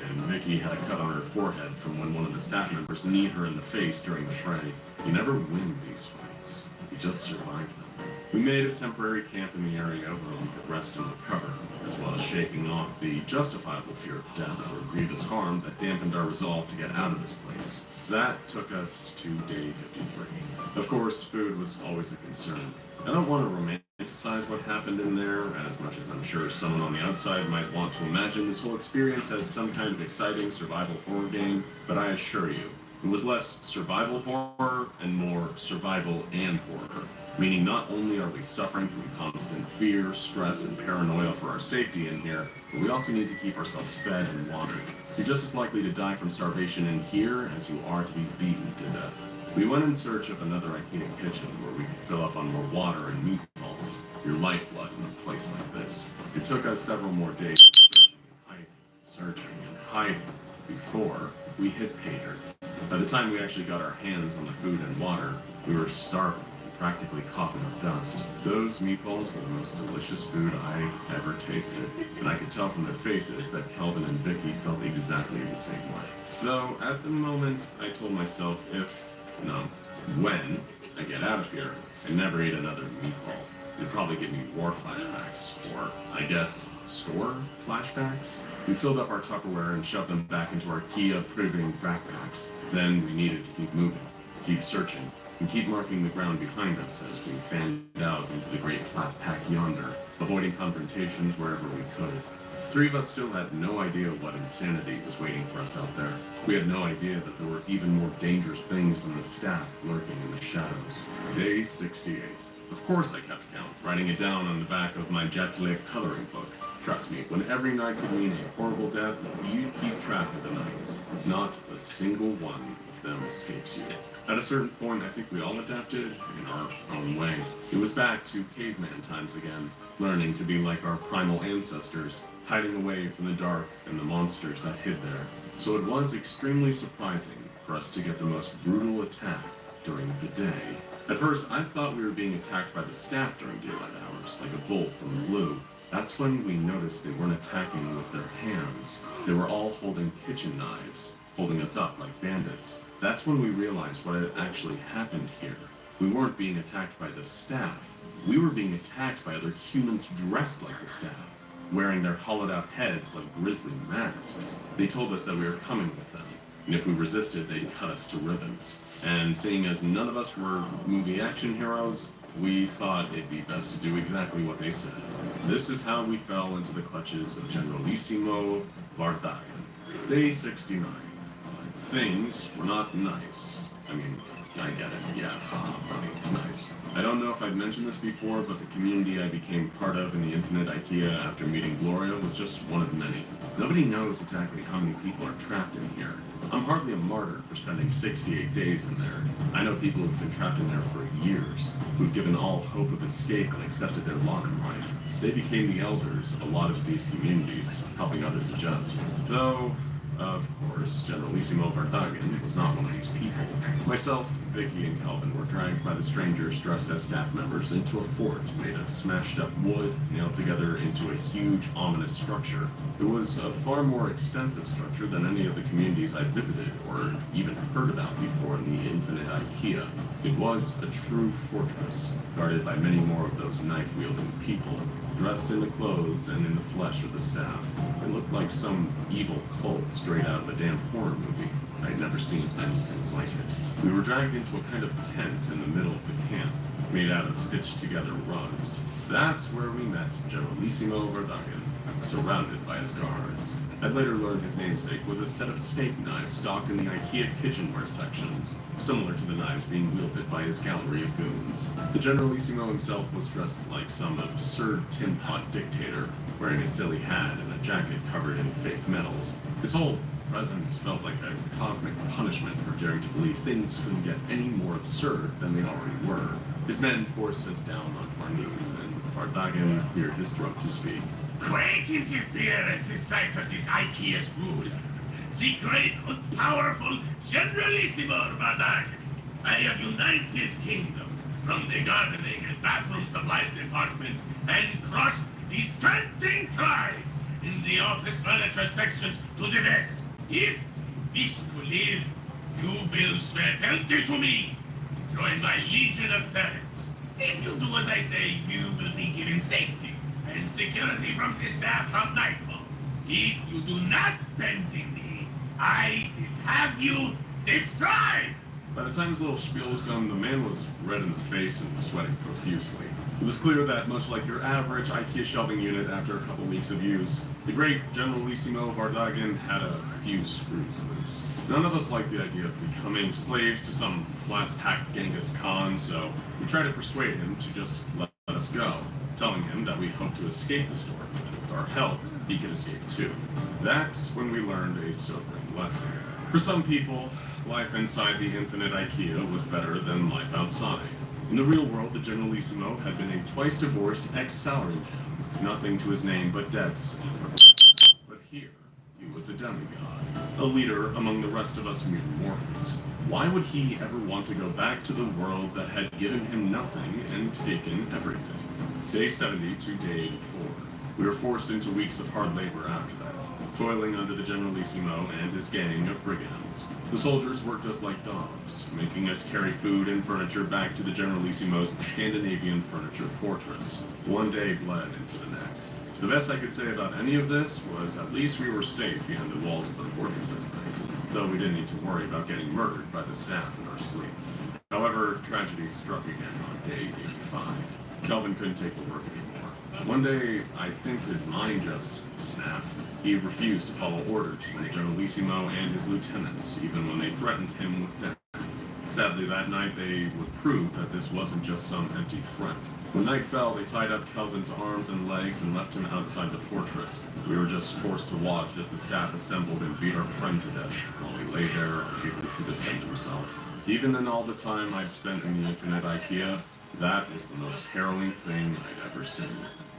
and Vicky had a cut on her forehead from when one of the staff members kneed her in the face during the fray. You never win these fights, you just survive them. We made a temporary camp in the area where we could rest and recover, as well as shaking off the justifiable fear of death or grievous harm that dampened our resolve to get out of this place. That took us to day 53. Of course, food was always a concern. I don't want to romanticize what happened in there, as much as I'm sure someone on the outside might want to imagine this whole experience as some kind of exciting survival horror game, but I assure you, it was less survival horror and more survival and horror. Meaning not only are we suffering from constant fear, stress, and paranoia for our safety in here, but we also need to keep ourselves fed and watered. You're just as likely to die from starvation in here as you are to be beaten to death. We went in search of another IKEA kitchen where we could fill up on more water and meatballs, your lifeblood in a place like this. It took us several more days of searching and hiding, searching and hiding before we hit pay dirt. By the time we actually got our hands on the food and water, we were starving and practically coughing up dust. Those meatballs were the most delicious food I've ever tasted, and I could tell from their faces that Kelvin and Vicky felt exactly the same way. Though, at the moment, I told myself when I get out of here, I never eat another meatball. It'd probably give me war flashbacks, or, I guess, store flashbacks. We filled up our Tupperware and shoved them back into our IKEA proving backpacks. Then we needed to keep moving, keep searching, and keep marking the ground behind us as we fanned out into the great flat pack yonder, avoiding confrontations wherever we could. The three of us still had no idea what insanity was waiting for us out there. We had no idea that there were even more dangerous things than the staff lurking in the shadows. Day 68. Of course I kept count, writing it down on the back of my Jetlift coloring book. Trust me, when every night could mean a horrible death, you keep track of the nights. Not a single one of them escapes you. At a certain point, I think we all adapted in our own way. It was back to caveman times again, learning to be like our primal ancestors, hiding away from the dark and the monsters that hid there. So it was extremely surprising for us to get the most brutal attack during the day. At first, I thought we were being attacked by the staff during daylight hours, like a bolt from the blue. That's when we noticed they weren't attacking with their hands. They were all holding kitchen knives, holding us up like bandits. That's when we realized what had actually happened here. We weren't being attacked by the staff. We were being attacked by other humans dressed like the staff, wearing their hollowed-out heads like grisly masks. They told us that we were coming with them, and if we resisted, they'd cut us to ribbons. And seeing as none of us were movie action heroes, we thought it'd be best to do exactly what they said. This is how we fell into the clutches of Generalissimo Vardagan. Day 69. But things were not nice. I mean, I get it, yeah, haha, funny, nice. I don't know if I've mentioned this before, but the community I became part of in the Infinite IKEA after meeting Gloria was just one of many. Nobody knows exactly how many people are trapped in here. I'm hardly a martyr for spending 68 days in there. I know people who've been trapped in there for years, who've given all hope of escape and accepted their lot in life. They became the elders of a lot of these communities, helping others adjust. Though, of course, Generalissimo Vardagan was not one of these people. Myself, Vicky, and Kelvin were dragged by the strangers dressed as staff members into a fort made of smashed up wood, nailed together into a huge, ominous structure. It was a far more extensive structure than any of the communities I'd visited or even heard about before in the Infinite IKEA. It was a true fortress, guarded by many more of those knife-wielding people, dressed in the clothes and in the flesh of the staff. It looked like some evil cult straight out of a damn horror movie. I'd never seen anything like it. We were dragged into a kind of tent in the middle of the camp, made out of stitched-together rugs. That's where we met Generalissimo Vardagan, surrounded by his guards. I'd later learned his namesake was a set of steak knives stocked in the IKEA kitchenware sections, similar to the knives being wielded by his gallery of goons. The Generalissimo himself was dressed like some absurd tin pot dictator, wearing a silly hat and a jacket covered in fake metals. His whole presence felt like a cosmic punishment for daring to believe things couldn't get any more absurd than they already were. His men forced us down onto our knees, and Vardagan cleared his throat to speak. Quake in the fear at the sight of this IKEA's ruler, the great and powerful Generalissimo Vardagan. I have united kingdoms from the gardening and bathroom supplies departments and crushed dissenting tribes in the office furniture sections to the west. If you wish to live, you will swear fealty to me. Join my legion of servants. If you do as I say, you will be given safety and security from the staff come nightfall. If you do not bend the knee, I will have you destroyed. By the time his little spiel was done, the man was red in the face and sweating profusely. It was clear that, much like your average IKEA shelving unit after a couple weeks of use, the great Generalissimo Vardagan had a few screws loose. None of us liked the idea of becoming slaves to some flat-packed Genghis Khan, so we tried to persuade him to just let us go, telling him that we hoped to escape the storm, and with our help, he could escape too. That's when we learned a sobering lesson. For some people, life inside the Infinite IKEA was better than life outside. In the real world, the Generalissimo had been a twice-divorced ex-salaryman with nothing to his name but debts and regrets. But here, he was a demigod, a leader among the rest of us mere mortals. Why would he ever want to go back to the world that had given him nothing and taken everything? Day 70 to day 84. We were forced into weeks of hard labor after that, toiling under the Generalissimo and his gang of brigands. The soldiers worked us like dogs, making us carry food and furniture back to the Generalissimo's Scandinavian furniture fortress. One day bled into the next. The best I could say about any of this was at least we were safe behind the walls of the fortress at night, so we didn't need to worry about getting murdered by the staff in our sleep. However, tragedy struck again on day 85. Kelvin couldn't take the work anymore. One day, I think his mind just snapped. He refused to follow orders from the Generalissimo and his lieutenants, even when they threatened him with death. Sadly, that night they would prove that this wasn't just some empty threat. When night fell, they tied up Kelvin's arms and legs and left him outside the fortress. We were just forced to watch as the staff assembled and beat our friend to death, while he lay there unable to defend himself. Even in all the time I'd spent in the infinite IKEA, that was the most harrowing thing I'd ever seen.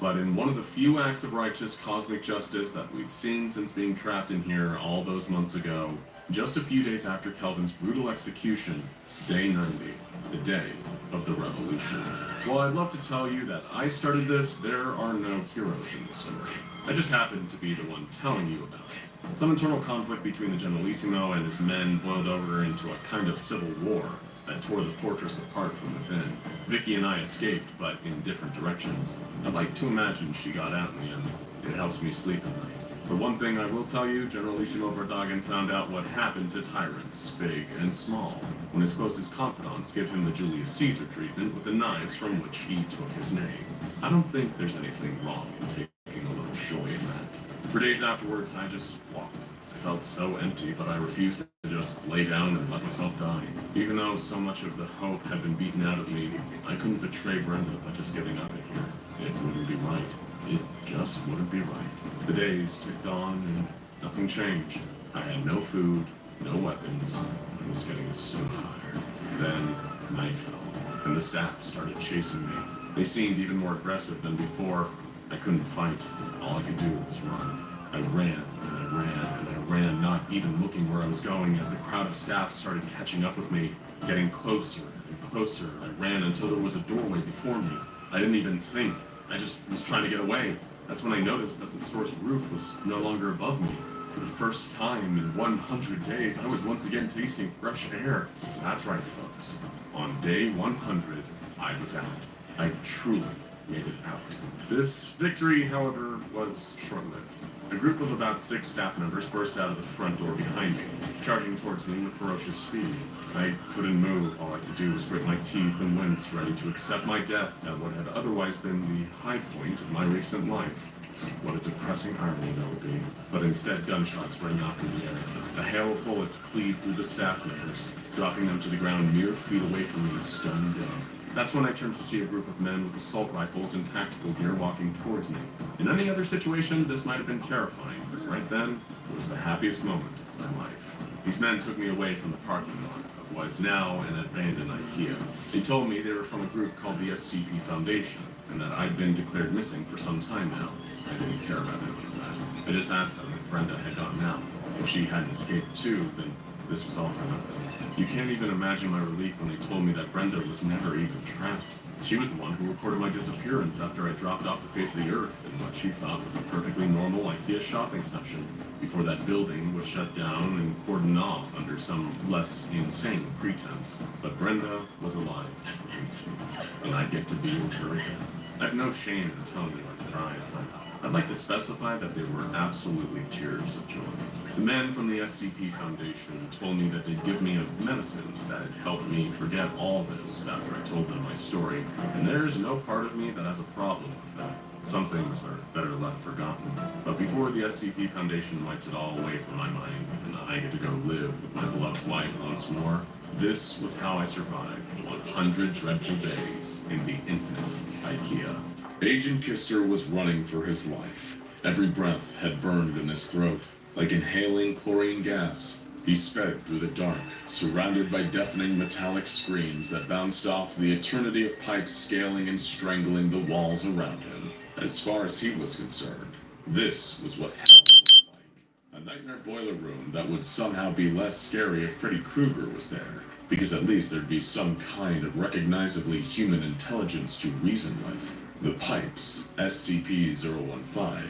But in one of the few acts of righteous cosmic justice that we'd seen since being trapped in here all those months ago, just a few days after Kelvin's brutal execution, day 90, the day of the revolution. While I'd love to tell you that I started this, there are no heroes in the story. I just happened to be the one telling you about it. Some internal conflict between the Generalissimo and his men boiled over into a kind of civil war that tore the fortress apart from within. Vicky and I escaped, but in different directions. I'd like to imagine she got out in the end. It helps me sleep at night. For one thing I will tell you, Generalissimo Vardagan found out what happened to tyrants, big and small, when his closest confidants gave him the Julius Caesar treatment with the knives from which he took his name. I don't think there's anything wrong in taking a little joy in that. For days afterwards, I just walked. I felt so empty, but I refused to just lay down and let myself die. Even though so much of the hope had been beaten out of me, I couldn't betray Brenda by just giving up in here. It wouldn't be right. It just wouldn't be right. The days ticked on and nothing changed. I had no food, no weapons. I was getting so tired. Then night fell, and the staff started chasing me. They seemed even more aggressive than before. I couldn't fight. All I could do was run. I ran, and I ran, and I ran, not even looking where I was going as the crowd of staff started catching up with me, getting closer and closer. I ran until there was a doorway before me. I didn't even think. I just was trying to get away. That's when I noticed that the store's roof was no longer above me. For the first time in 100 days, I was once again tasting fresh air. That's right, folks. On day 100, I was out. I truly made it out. This victory, however, was short-lived. A group of about 6 staff members burst out of the front door behind me, charging towards me with ferocious speed. I couldn't move. All I could do was grit my teeth and wince, ready to accept my death at what had otherwise been the high point of my recent life. What a depressing irony that would be. But instead, gunshots rang out in the air. A hail of bullets cleaved through the staff members, dropping them to the ground mere feet away from me, stone dead. That's when I turned to see a group of men with assault rifles and tactical gear walking towards me. In any other situation, this might have been terrifying, but right then, it was the happiest moment of my life. These men took me away from the parking lot of what is now an abandoned IKEA. They told me they were from a group called the SCP Foundation, and that I'd been declared missing for some time now. I didn't care about any of that. I just asked them if Brenda had gotten out. If she hadn't escaped too, then this was all for nothing. You can't even imagine my relief when they told me that Brenda was never even trapped. She was the one who reported my disappearance after I dropped off the face of the earth in what she thought was a perfectly normal IKEA shopping session, before that building was shut down and cordoned off under some less insane pretense. But Brenda was alive and safe, and I get to be with her again. I have no shame in telling you I cried, but I'd like to specify that they were absolutely tears of joy. The men from the SCP Foundation told me that they'd give me a medicine that had helped me forget all this after I told them my story, and there's no part of me that has a problem with that. Some things are better left forgotten. But before the SCP Foundation wipes it all away from my mind, and I get to go live with my beloved wife once more, this was how I survived 100 dreadful days in the infinite IKEA. Agent Kister was running for his life. Every breath had burned in his throat, like inhaling chlorine gas. He sped through the dark, surrounded by deafening metallic screams that bounced off the eternity of pipes scaling and strangling the walls around him. As far as he was concerned, this was what hell looked like. A nightmare boiler room that would somehow be less scary if Freddy Krueger was there, because at least there'd be some kind of recognizably human intelligence to reason with. The pipes, SCP-015,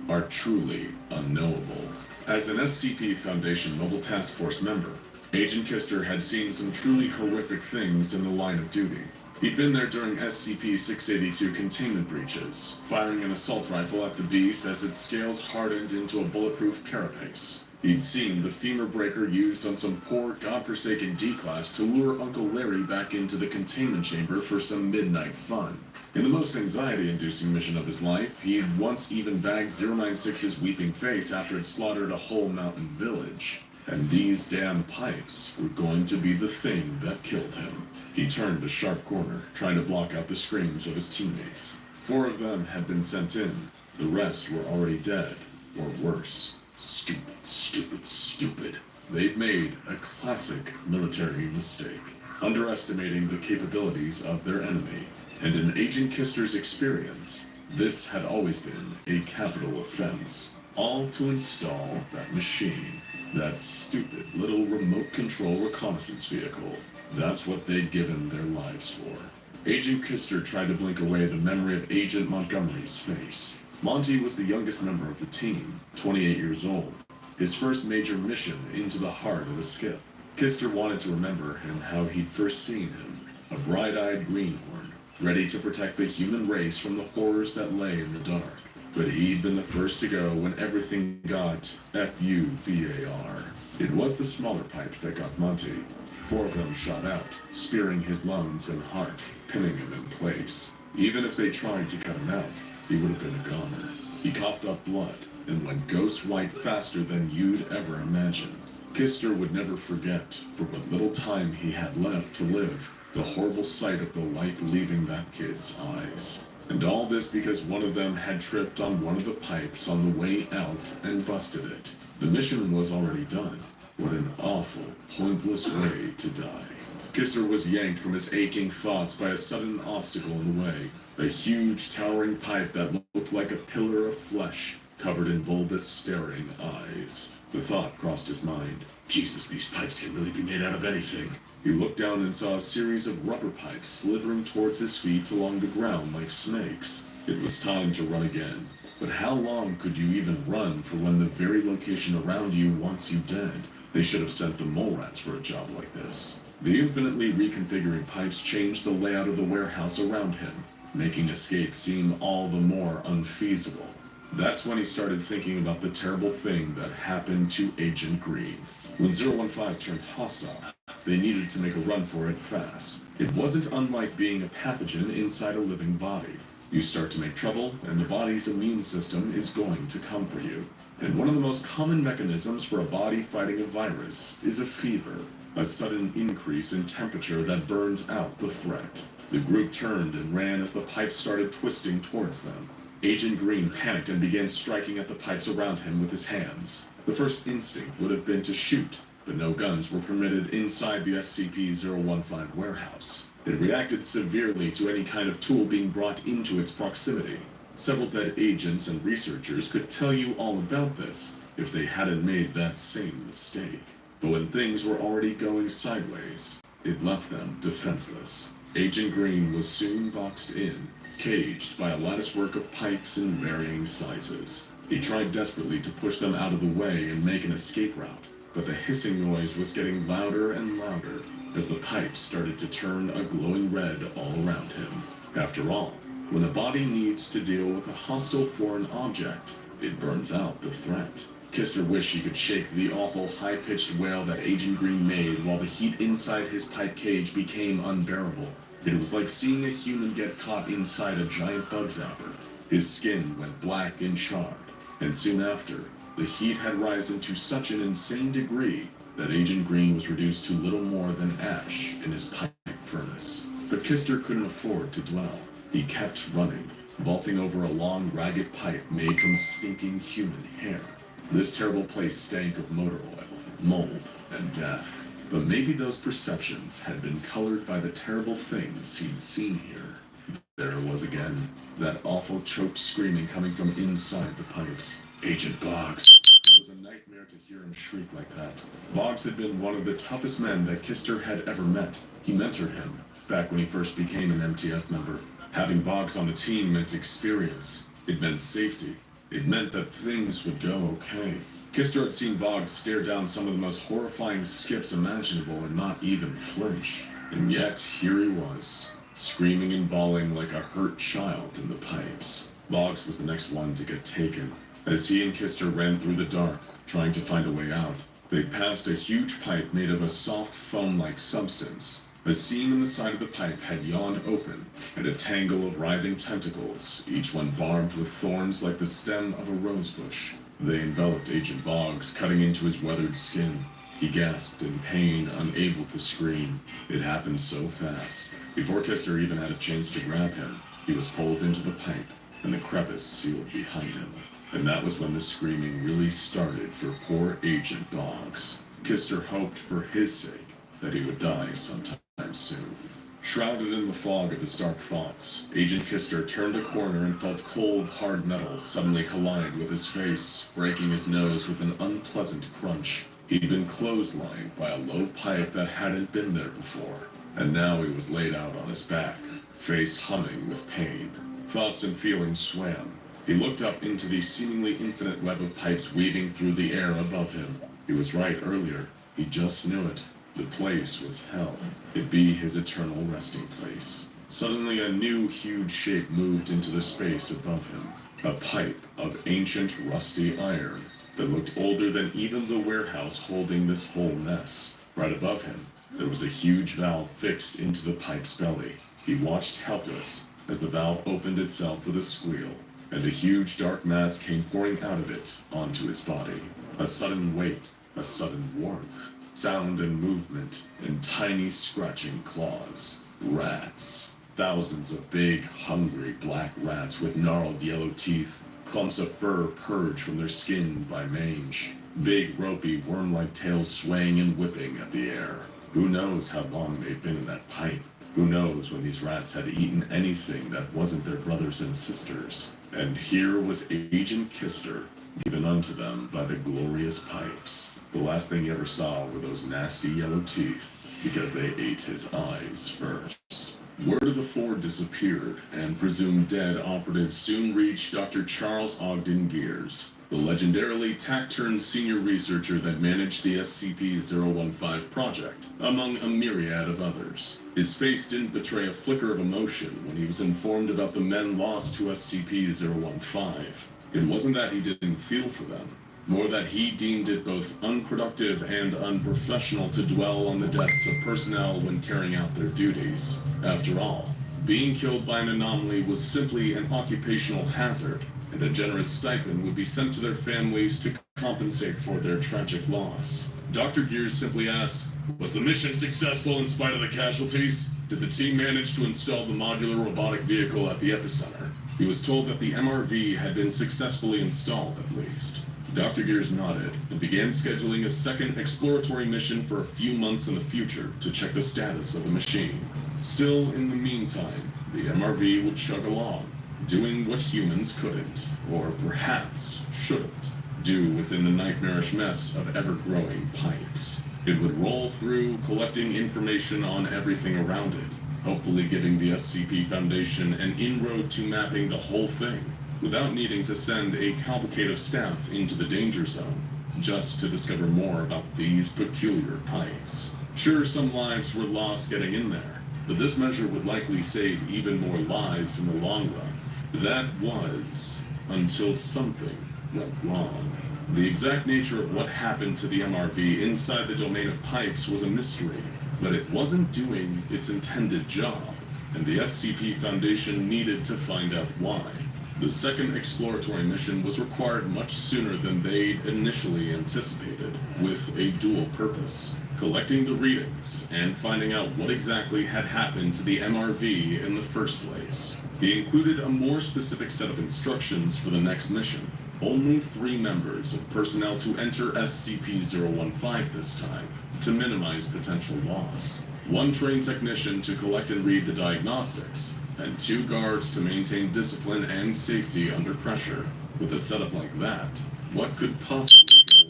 are truly unknowable. As an SCP Foundation Mobile Task Force member, Agent Kister had seen some truly horrific things in the line of duty. He'd been there during SCP-682 containment breaches, firing an assault rifle at the beast as its scales hardened into a bulletproof carapace. He'd seen the femur breaker used on some poor, godforsaken D-Class to lure Uncle Larry back into the containment chamber for some midnight fun. In the most anxiety-inducing mission of his life, he'd once even bagged 096's weeping face after it slaughtered a whole mountain village. And these damn pipes were going to be the thing that killed him. He turned a sharp corner, trying to block out the screams of his teammates. 4 of them had been sent in. The rest were already dead, or worse. Stupid, stupid, stupid. They'd made a classic military mistake, underestimating the capabilities of their enemy. And in Agent Kister's experience, this had always been a capital offense. All to install that machine. That stupid little remote control reconnaissance vehicle. That's what they'd given their lives for. Agent Kister tried to blink away the memory of Agent Montgomery's face. Monty was the youngest member of the team, 28 years old. His first major mission into the heart of the skip. Kister wanted to remember him how he'd first seen him. A bright-eyed greenhorn, ready to protect the human race from the horrors that lay in the dark. But he'd been the first to go when everything got FUBAR. It was the smaller pipes that got Monty. 4 of them shot out, spearing his lungs and heart, pinning him in place. Even if they tried to cut him out, he would have been a goner. He coughed up blood and went ghost white faster than you'd ever imagine. Kister would never forget, for what little time he had left to live, the horrible sight of the light leaving that kid's eyes. And all this because one of them had tripped on one of the pipes on the way out and busted it. The mission was already done. What an awful, pointless way to die. Kister was yanked from his aching thoughts by a sudden obstacle in the way. A huge, towering pipe that looked like a pillar of flesh, covered in bulbous, staring eyes. The thought crossed his mind. Jesus, these pipes can really be made out of anything. He looked down and saw a series of rubber pipes slithering towards his feet along the ground like snakes. It was time to run again. But how long could you even run for when the very location around you wants you dead? They should have sent the mole rats for a job like this. The infinitely reconfiguring pipes changed the layout of the warehouse around him, making escape seem all the more unfeasible. That's when he started thinking about the terrible thing that happened to Agent Green. When 015 turned hostile, they needed to make a run for it fast. It wasn't unlike being a pathogen inside a living body. You start to make trouble, and the body's immune system is going to come for you. And one of the most common mechanisms for a body fighting a virus is a fever, a sudden increase in temperature that burns out the threat. The group turned and ran as the pipes started twisting towards them. Agent Green panicked and began striking at the pipes around him with his hands. The first instinct would have been to shoot, but no guns were permitted inside the SCP-015 warehouse. It reacted severely to any kind of tool being brought into its proximity. Several dead agents and researchers could tell you all about this if they hadn't made that same mistake. But when things were already going sideways, it left them defenseless. Agent Green was soon boxed in, caged by a latticework of pipes in varying sizes. He tried desperately to push them out of the way and make an escape route, but the hissing noise was getting louder and louder as the pipes started to turn a glowing red all around him. After all, when a body needs to deal with a hostile foreign object, it burns out the threat. Kister wished he could shake the awful high-pitched wail that Agent Green made while the heat inside his pipe cage became unbearable. It was like seeing a human get caught inside a giant bug zapper. His skin went black and charred, and soon after, the heat had risen to such an insane degree that Agent Green was reduced to little more than ash in his pipe furnace. But Kister couldn't afford to dwell. He kept running, vaulting over a long, ragged pipe made from stinking human hair. This terrible place stank of motor oil, mold, and death. But maybe those perceptions had been colored by the terrible things he'd seen here. There it was again, that awful choked screaming coming from inside the pipes. Agent Boggs, was a nightmare to hear him shriek like that. Boggs had been one of the toughest men that Kister had ever met. He mentored him back when he first became an MTF member. Having Boggs on the team meant experience. It meant safety. It meant that things would go okay. Kister had seen Boggs stare down some of the most horrifying skips imaginable and not even flinch. And yet, here he was, screaming and bawling like a hurt child in the pipes. Boggs was the next one to get taken. As he and Kister ran through the dark, trying to find a way out, they passed a huge pipe made of a soft foam-like substance. A seam in the side of the pipe had yawned open, and a tangle of writhing tentacles, each one barbed with thorns like the stem of a rosebush. They enveloped Agent Boggs, cutting into his weathered skin. He gasped in pain, unable to scream. It happened so fast. Before Kister even had a chance to grab him, he was pulled into the pipe, and the crevice sealed behind him. And that was when the screaming really started for poor Agent Boggs. Kister hoped for his sake that he would die sometime soon. Shrouded in the fog of his dark thoughts, Agent Kister turned a corner and felt cold, hard metal suddenly collide with his face, breaking his nose with an unpleasant crunch. He'd been clotheslined by a low pipe that hadn't been there before, and now he was laid out on his back, face humming with pain. Thoughts and feelings swam. He looked up into the seemingly infinite web of pipes weaving through the air above him. He was right earlier. He just knew it. The place was hell. It'd be his eternal resting place. Suddenly a new huge shape moved into the space above him. A pipe of ancient rusty iron that looked older than even the warehouse holding this whole mess. Right above him, there was a huge valve fixed into the pipe's belly. He watched helpless as the valve opened itself with a squeal, and a huge dark mass came pouring out of it onto his body. A sudden weight, a sudden warmth, sound and movement, and tiny scratching claws. Rats. Thousands of big, hungry black rats with gnarled yellow teeth. Clumps of fur purged from their skin by mange. Big, ropey, worm-like tails swaying and whipping at the air. Who knows how long they've been in that pipe? Who knows when these rats had eaten anything that wasn't their brothers and sisters? And here was Agent Kister, given unto them by the glorious pipes. The last thing he ever saw were those nasty yellow teeth, because they ate his eyes first. Word of the four disappeared, and presumed dead operatives soon reached Dr. Charles Ogden Gears, the legendarily taciturn senior researcher that managed the SCP-015 project, among a myriad of others. His face didn't betray a flicker of emotion when he was informed about the men lost to SCP-015. It wasn't that he didn't feel for them, more that he deemed it both unproductive and unprofessional to dwell on the deaths of personnel when carrying out their duties. After all, being killed by an anomaly was simply an occupational hazard, and a generous stipend would be sent to their families to compensate for their tragic loss. Dr. Gears simply asked, "Was the mission successful in spite of the casualties? Did the team manage to install the modular robotic vehicle at the epicenter?" He was told that the MRV had been successfully installed, at least. Dr. Gears nodded and began scheduling a second exploratory mission for a few months in the future to check the status of the machine. Still, in the meantime, the MRV would chug along, doing what humans couldn't, or perhaps shouldn't, do within the nightmarish mess of ever-growing pipes. It would roll through, collecting information on everything around it, hopefully giving the SCP Foundation an inroad to mapping the whole thing, without needing to send a cavalcade of staff into the danger zone, just to discover more about these peculiar pipes. Sure, some lives were lost getting in there, but this measure would likely save even more lives in the long run. That was, until something went wrong. The exact nature of what happened to the MRV inside the domain of pipes was a mystery, but it wasn't doing its intended job, and the SCP Foundation needed to find out why. The second exploratory mission was required much sooner than they'd initially anticipated, with a dual purpose: collecting the readings and finding out what exactly had happened to the MRV in the first place. He included a more specific set of instructions for the next mission. Only 3 members of personnel to enter SCP-015 this time, to minimize potential loss. 1 trained technician to collect and read the diagnostics, and 2 guards to maintain discipline and safety under pressure. With a setup like that, what could possibly go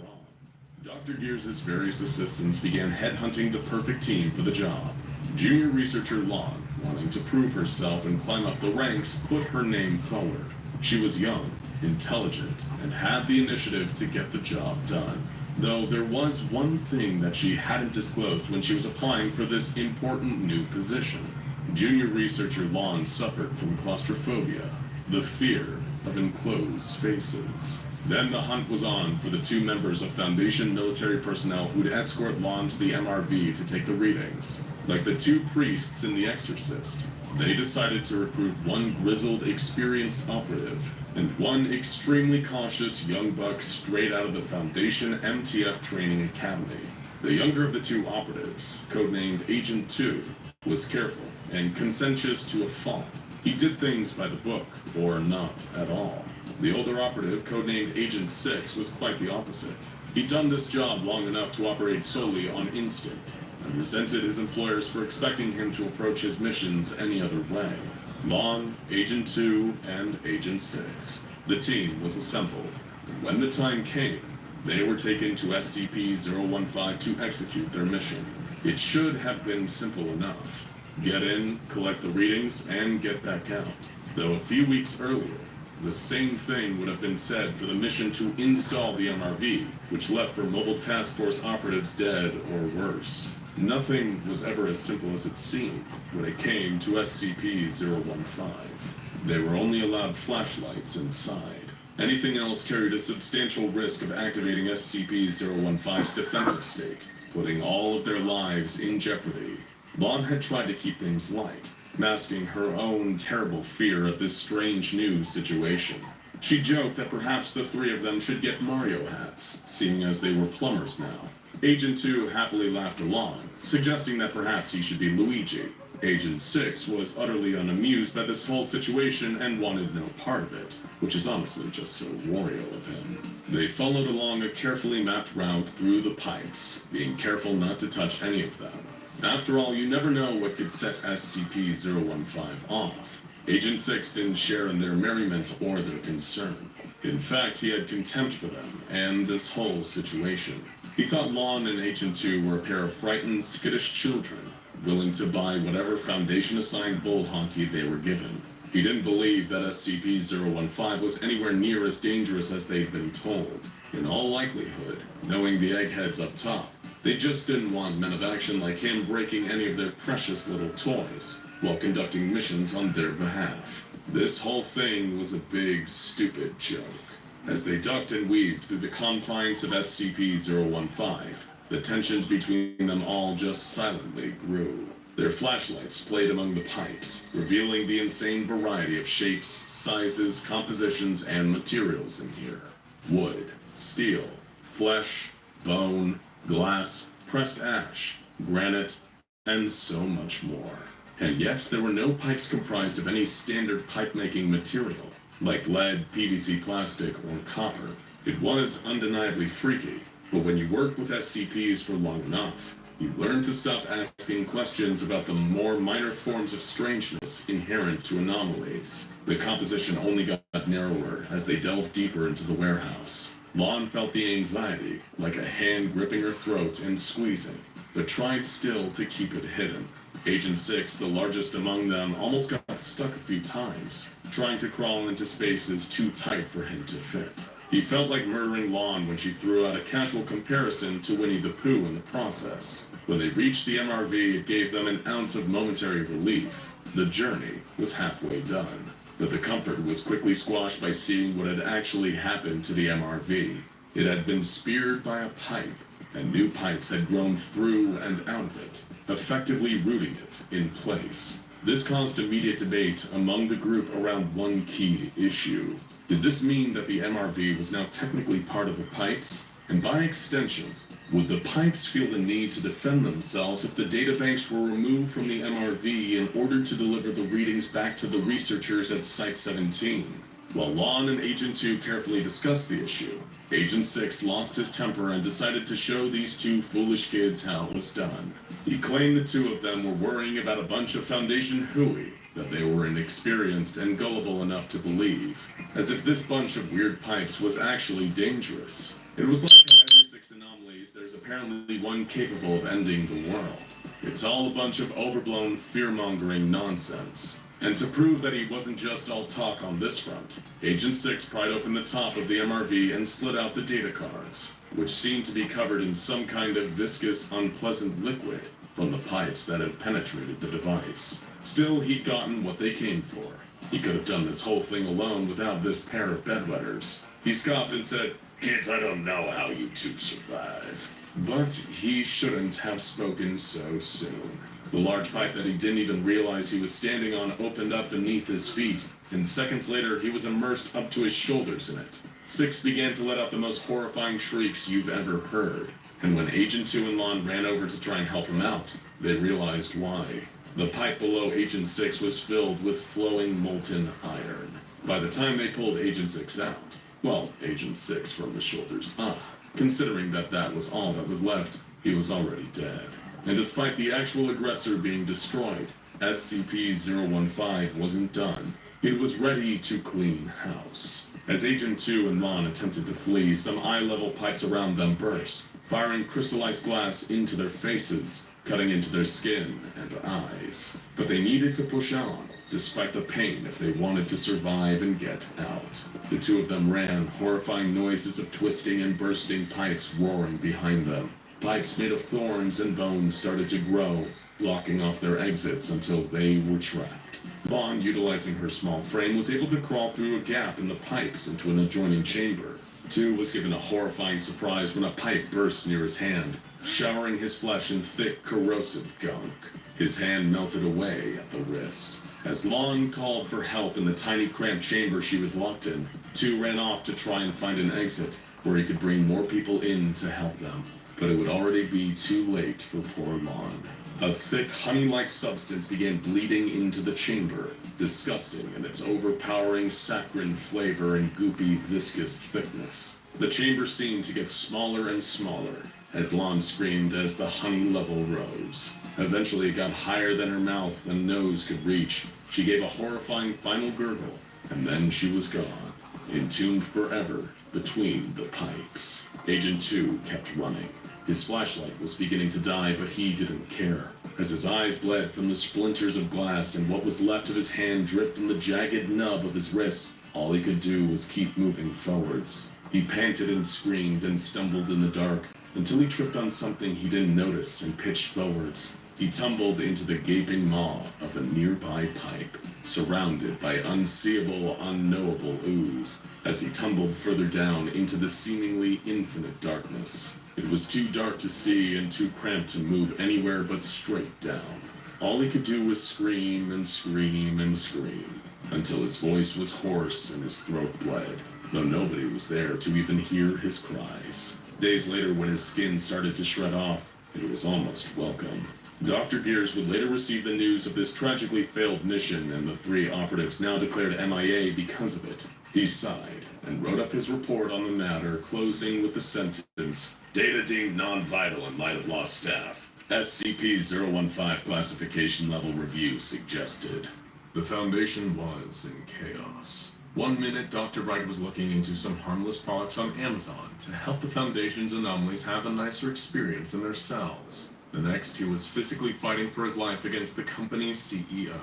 Dr. Gears' various assistants began headhunting the perfect team for the job. Junior researcher Lon, wanting to prove herself and climb up the ranks, put her name forward. She was young, intelligent, and had the initiative to get the job done. Though there was one thing that she hadn't disclosed when she was applying for this important new position. Junior researcher Lon suffered from claustrophobia, the fear of enclosed spaces. Then the hunt was on for the two members of Foundation military personnel who'd escort Lon to the MRV to take the readings. Like the two priests in The Exorcist, they decided to recruit one grizzled, experienced operative and one extremely cautious young buck straight out of the Foundation MTF Training Academy. The younger of the two operatives, codenamed Agent 2, was careful and conscientious to a fault. He did things by the book, or not at all. The older operative, codenamed Agent 6, was quite the opposite. He'd done this job long enough to operate solely on instinct, and resented his employers for expecting him to approach his missions any other way. Lon, Agent 2, and Agent 6. The team was assembled, and when the time came, they were taken to SCP-015 to execute their mission. It should have been simple enough. Get in, collect the readings, and get back out. Though a few weeks earlier, the same thing would have been said for the mission to install the MRV, which left for Mobile Task Force operatives dead or worse. Nothing was ever as simple as it seemed when it came to SCP-015. They were only allowed flashlights inside. Anything else carried a substantial risk of activating SCP-015's defensive state, putting all of their lives in jeopardy. Lon had tried to keep things light, masking her own terrible fear of this strange new situation. She joked that perhaps the three of them should get Mario hats, seeing as they were plumbers now. Agent 2 happily laughed along, suggesting that perhaps he should be Luigi. Agent 6 was utterly unamused by this whole situation and wanted no part of it, which is honestly just so Wario of him. They followed along a carefully mapped route through the pipes, being careful not to touch any of them. After all, you never know what could set SCP-015 off. Agent 6 didn't share in their merriment or their concern. In fact, he had contempt for them and this whole situation. He thought Lon and Agent 2 were a pair of frightened, skittish children, willing to buy whatever Foundation-assigned bull honky they were given. He didn't believe that SCP-015 was anywhere near as dangerous as they'd been told. In all likelihood, knowing the eggheads up top, they just didn't want men of action like him breaking any of their precious little toys while conducting missions on their behalf. This whole thing was a big, stupid joke. As they ducked and weaved through the confines of SCP-015, the tensions between them all just silently grew. Their flashlights played among the pipes, revealing the insane variety of shapes, sizes, compositions, and materials in here. Wood, steel, flesh, bone, glass, pressed ash, granite, and so much more. And yet there were no pipes comprised of any standard pipe-making material, like lead, PVC plastic, or copper. It was undeniably freaky, but when you work with SCPs for long enough, you learn to stop asking questions about the more minor forms of strangeness inherent to anomalies. The composition only got narrower as they delved deeper into the warehouse. Lon felt the anxiety, like a hand gripping her throat and squeezing, but tried still to keep it hidden. Agent 6, the largest among them, almost got stuck a few times, trying to crawl into spaces too tight for him to fit. He felt like murdering Lon when she threw out a casual comparison to Winnie the Pooh in the process. When they reached the MRV, it gave them an ounce of momentary relief. The journey was halfway done, but the comfort was quickly squashed by seeing what had actually happened to the MRV. It had been speared by a pipe, and new pipes had grown through and out of it, effectively rooting it in place. This caused immediate debate among the group around one key issue. Did this mean that the MRV was now technically part of the pipes? And by extension, would the pipes feel the need to defend themselves if the databanks were removed from the MRV in order to deliver the readings back to the researchers at Site-17? While Lon and Agent 2 carefully discussed the issue, Agent 6 lost his temper and decided to show these two foolish kids how it was done. He claimed the two of them were worrying about a bunch of Foundation hooey that they were inexperienced and gullible enough to believe, as if this bunch of weird pipes was actually dangerous. It was like how every 6 anomalies there apparently one capable of ending the world. It's all a bunch of overblown, fear-mongering nonsense. And to prove that he wasn't just all talk on this front, Agent 6 pried open the top of the MRV and slid out the data cards, which seemed to be covered in some kind of viscous, unpleasant liquid from the pipes that had penetrated the device. Still, he'd gotten what they came for. He could have done this whole thing alone without this pair of bedwetters. He scoffed and said, "Kids, I don't know how you two survive." But he shouldn't have spoken so soon. The large pipe that he didn't even realize he was standing on opened up beneath his feet, and seconds later he was immersed up to his shoulders in it. 6 began to let out the most horrifying shrieks you've ever heard, and when Agent 2 and Lon ran over to try and help him out, they realized why. The pipe below Agent 6 was filled with flowing molten iron. By the time they pulled Agent 6 out, well, Agent 6 from the shoulders up, considering that that was all that was left, he was already dead. And despite the actual aggressor being destroyed, SCP-015 wasn't done. It was ready to clean house. As Agent 2 and Lon attempted to flee, some eye-level pipes around them burst, firing crystallized glass into their faces, cutting into their skin and eyes. But they needed to push on, despite the pain, if they wanted to survive and get out. The two of them ran, horrifying noises of twisting and bursting pipes roaring behind them. Pipes made of thorns and bones started to grow, blocking off their exits until they were trapped. Vaughn, utilizing her small frame, was able to crawl through a gap in the pipes into an adjoining chamber. 2 was given a horrifying surprise when a pipe burst near his hand, showering his flesh in thick, corrosive gunk. His hand melted away at the wrist. As Lon called for help in the tiny cramped chamber she was locked in, 2 ran off to try and find an exit where he could bring more people in to help them. But it would already be too late for poor Lon. A thick, honey-like substance began bleeding into the chamber, disgusting in its overpowering saccharine flavor and goopy, viscous thickness. The chamber seemed to get smaller and smaller, as Lon screamed as the honey level rose. Eventually it got higher than her mouth and nose could reach. She gave a horrifying final gurgle, and then she was gone, entombed forever between the pipes. Agent 2 kept running. His flashlight was beginning to die, but he didn't care. As his eyes bled from the splinters of glass and what was left of his hand dripped from the jagged nub of his wrist, all he could do was keep moving forwards. He panted and screamed and stumbled in the dark until he tripped on something he didn't notice and pitched forwards. He tumbled into the gaping maw of a nearby pipe, surrounded by unseeable, unknowable ooze, as he tumbled further down into the seemingly infinite darkness. It was too dark to see and too cramped to move anywhere but straight down. All he could do was scream and scream and scream, until his voice was hoarse and his throat bled, though nobody was there to even hear his cries. Days later, when his skin started to shred off, it was almost welcome. Dr. Gears would later receive the news of this tragically failed mission and the 3 operatives now declared MIA because of it. He sighed and wrote up his report on the matter, closing with the sentence, "Data deemed non-vital in light of lost staff. SCP-015 classification level review suggested." The Foundation was in chaos. One minute, Dr. Wright was looking into some harmless products on Amazon to help the Foundation's anomalies have a nicer experience in their cells. The next, he was physically fighting for his life against the company's CEO.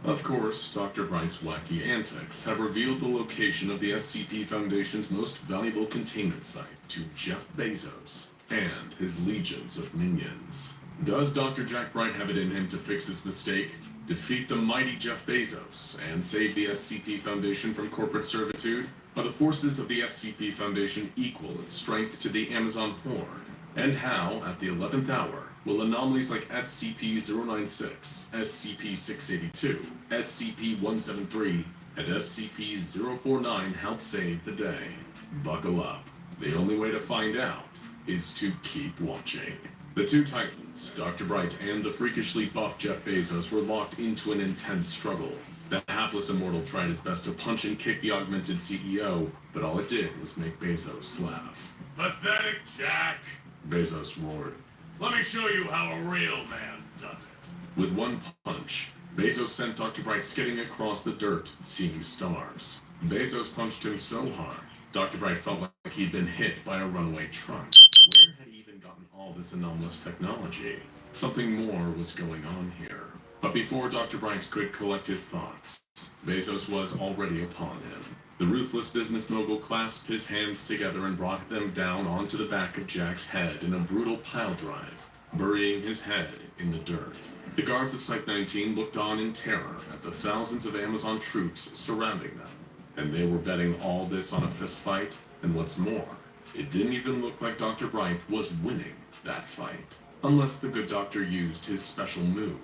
Of course, Dr. Bright's wacky antics have revealed the location of the SCP Foundation's most valuable containment site to Jeff Bezos and his legions of minions. Does Dr. Jack Bright have it in him to fix his mistake, defeat the mighty Jeff Bezos, and save the SCP Foundation from corporate servitude? Are the forces of the SCP Foundation equal in strength to the Amazon Horde? And how, at the 11th hour, will anomalies like SCP-096, SCP-682, SCP-173, and SCP-049 help save the day? Buckle up. The only way to find out is to keep watching. The 2 Titans, Dr. Bright and the freakishly buff Jeff Bezos, were locked into an intense struggle. The hapless immortal tried his best to punch and kick the augmented CEO, but all it did was make Bezos laugh. Pathetic Jack! Bezos roared. Let me show you how a real man does it. With one punch, Bezos sent Dr. Bright skidding across the dirt, seeing stars. Bezos punched him so hard, Dr. Bright felt like he'd been hit by a runaway truck. Where had he even gotten all all this anomalous technology. Something more was going on here. But before Dr. Bryant could collect his thoughts, Bezos was already upon him. The ruthless business mogul clasped his hands together and brought them down onto the back of Jack's head in a brutal piledrive, burying his head in the dirt. The guards of Site-19 looked on in terror at the thousands of Amazon troops surrounding them, and they were betting all this on a fistfight, and what's more, it didn't even look like Dr. Bryant was winning that fight, unless the good doctor used his special move.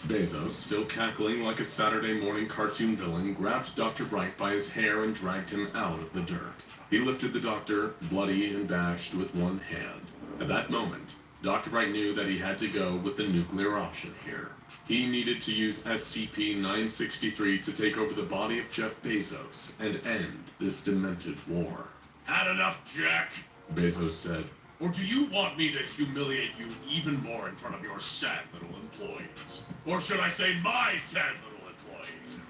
Bezos, still cackling like a Saturday morning cartoon villain, grabbed Dr. Bright by his hair and dragged him out of the dirt. He lifted the doctor, bloody and bashed, with one hand. At that moment, Dr. Bright knew that he had to go with the nuclear option here. He needed to use SCP-963 to take over the body of Jeff Bezos and end this demented war. Had enough, Jack? Bezos said. Or do you want me to humiliate you even more in front of your sad little employees? Or should I say my sad little employees?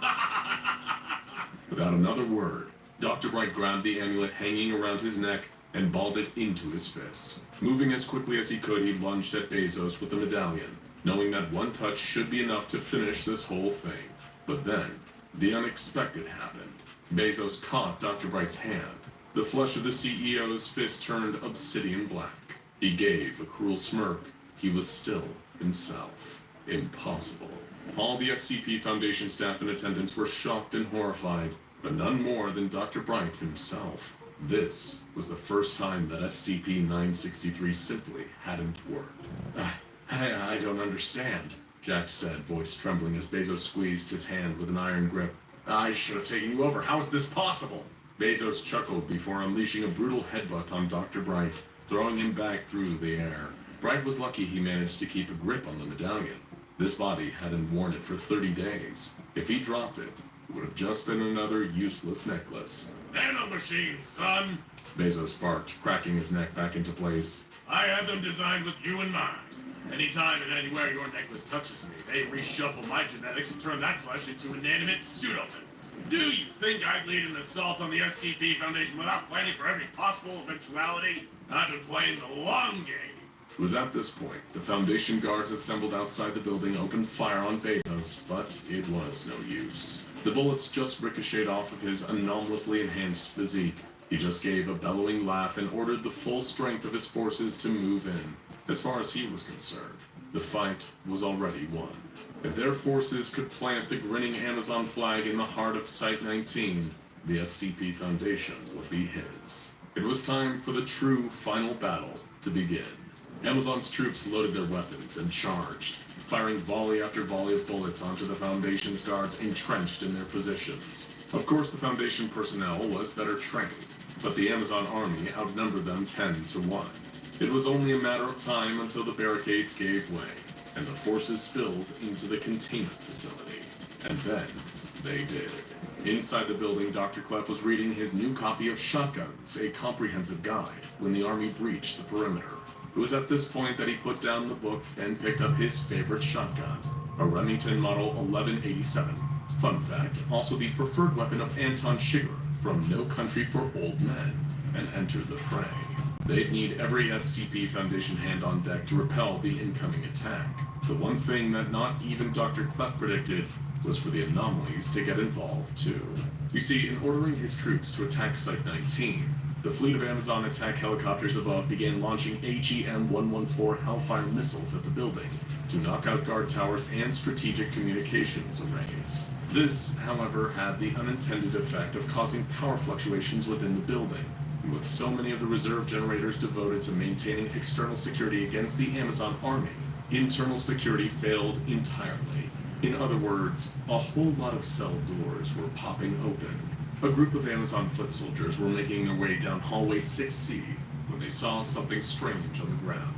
Without another word, Dr. Bright grabbed the amulet hanging around his neck and balled it into his fist. Moving as quickly as he could, he lunged at Bezos with the medallion, knowing that one touch should be enough to finish this whole thing. But then, the unexpected happened. Bezos caught Dr. Bright's hand. The flesh of the CEO's fist turned obsidian black. He gave a cruel smirk. He was still himself. Impossible. All the SCP Foundation staff in attendance were shocked and horrified, but none more than Dr. Bright himself. This was the first time that SCP-963 simply hadn't worked. I don't understand, Jack said, voice trembling as Bezos squeezed his hand with an iron grip. I should have taken you over. How is this possible? Bezos chuckled before unleashing a brutal headbutt on Dr. Bright, throwing him back through the air. Bright was lucky he managed to keep a grip on the medallion. This body hadn't worn it for 30 days. If he dropped it, it would have just been another useless necklace. Nanomachines, son! Bezos barked, cracking his neck back into place. I had them designed with you in mind. Anytime and anywhere your necklace touches me, they reshuffle my genetics and turn that flesh into inanimate pseudomen. Do you think I'd lead an assault on the SCP Foundation without planning for every possible eventuality? I've been playing the long game. It was at this point the Foundation guards assembled outside the building opened fire on Bezos, but it was no use. The bullets just ricocheted off of his anomalously enhanced physique. He just gave a bellowing laugh and ordered the full strength of his forces to move in. As far as he was concerned, the fight was already won. If their forces could plant the grinning Amazon flag in the heart of Site-19, the SCP Foundation would be his. It was time for the true final battle to begin. Amazon's troops loaded their weapons and charged, firing volley after volley of bullets onto the Foundation's guards entrenched in their positions. Of course, the Foundation personnel was better trained, but the Amazon army outnumbered them 10-1. It was only a matter of time until the barricades gave way, and the forces spilled into the containment facility. And then, they did. Inside the building, Dr. Clef was reading his new copy of Shotguns, a comprehensive guide, when the army breached the perimeter. It was at this point that he put down the book and picked up his favorite shotgun, a Remington Model 1187. Fun fact, also the preferred weapon of Anton Chigurh from No Country for Old Men, and entered the fray. They'd need every SCP Foundation hand on deck to repel the incoming attack. The one thing that not even Dr. Clef predicted was for the anomalies to get involved too. You see, in ordering his troops to attack Site-19, the fleet of Amazon attack helicopters above began launching AGM-114 Hellfire missiles at the building to knock out guard towers and strategic communications arrays. This, however, had the unintended effect of causing power fluctuations within the building. With so many of the reserve generators devoted to maintaining external security against the Amazon army, internal security failed entirely. In other words, a whole lot of cell doors were popping open. A group of Amazon foot soldiers were making their way down hallway 6C when they saw something strange on the ground.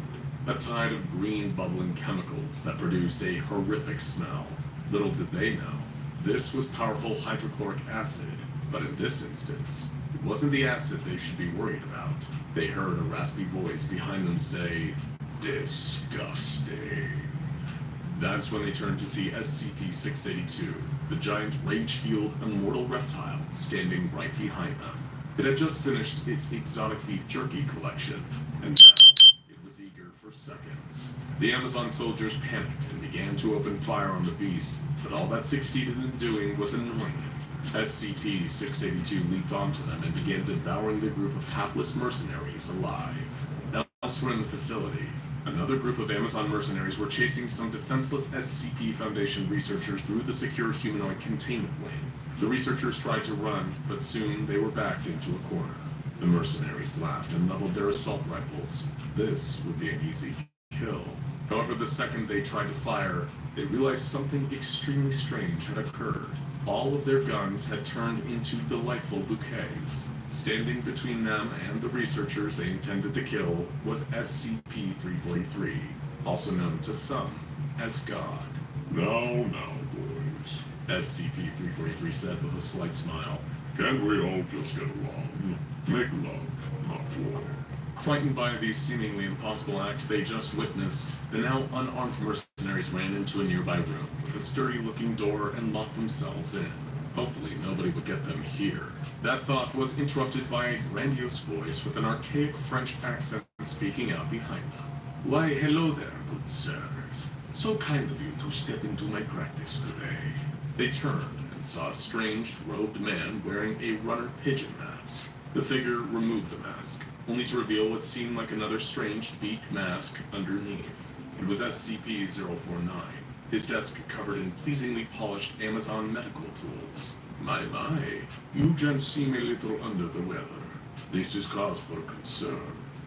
A tide of green bubbling chemicals that produced a horrific smell. Little did they know, this was powerful hydrochloric acid, but in this instance, it wasn't the acid they should be worried about. They heard a raspy voice behind them say, "Disgusting." That's when they turned to see SCP-682, the giant rage-fueled immortal reptile standing right behind them. It had just finished its exotic beef jerky collection, and now it was eager for seconds. The Amazon soldiers panicked and began to open fire on the beast, but all that succeeded in doing was annoying it. SCP-682 leaped onto them and began devouring the group of hapless mercenaries alive. Elsewhere in the facility, another group of Amazon mercenaries were chasing some defenseless SCP Foundation researchers through the secure humanoid containment wing. The researchers tried to run, but soon they were backed into a corner. The mercenaries laughed and leveled their assault rifles. This would be an easy kill. However, the second they tried to fire, they realized something extremely strange had occurred. All of their guns had turned into delightful bouquets. Standing between them and the researchers they intended to kill was SCP-343, also known to some as God. Now, boys. SCP-343 said with a slight smile. Can't we all just get along? Make love, not war. Frightened by the seemingly impossible act they just witnessed, the now unarmed mercenaries ran into a nearby room with a sturdy-looking door and locked themselves in. Hopefully nobody would get them here. That thought was interrupted by a grandiose voice with an archaic French accent speaking out behind them. Why, hello there, good sirs. So kind of you to step into my practice today. They turned and saw a strange, robed man wearing a runner pigeon mask. The figure removed the mask, only to reveal what seemed like another strange beak mask underneath. It was SCP-049, his desk covered in pleasingly polished Amazon medical tools. My, you gents seem a little under the weather. This is cause for concern.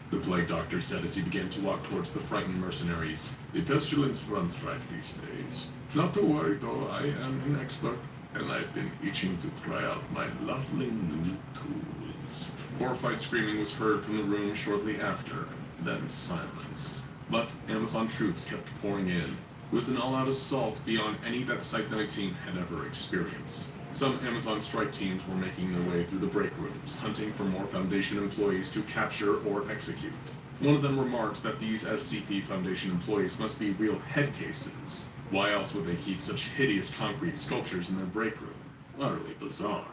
The plague doctor said as he began to walk towards the frightened mercenaries. The pestilence runs rife these days. Not to worry though, I am an expert, and I've been itching to try out my lovely new tools. Horrified screaming was heard from the room shortly after, then silence. But Amazon troops kept pouring in. It was an all-out assault beyond any that Site-19 had ever experienced. Some Amazon strike teams were making their way through the break rooms, hunting for more Foundation employees to capture or execute. One of them remarked that these SCP Foundation employees must be real head cases. Why else would they keep such hideous concrete sculptures in their break room? Utterly bizarre.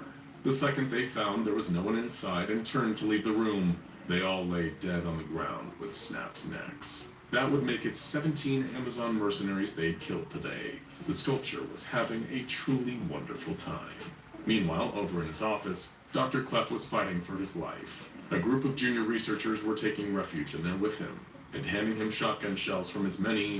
The second they found there was no one inside and turned to leave the room, they all lay dead on the ground with snapped necks. That would make it 17 Amazon mercenaries they'd killed today. The sculpture was having a truly wonderful time. Meanwhile, over in his office, Dr. Clef was fighting for his life. A group of junior researchers were taking refuge in there with him, and handing him shotgun shells from his many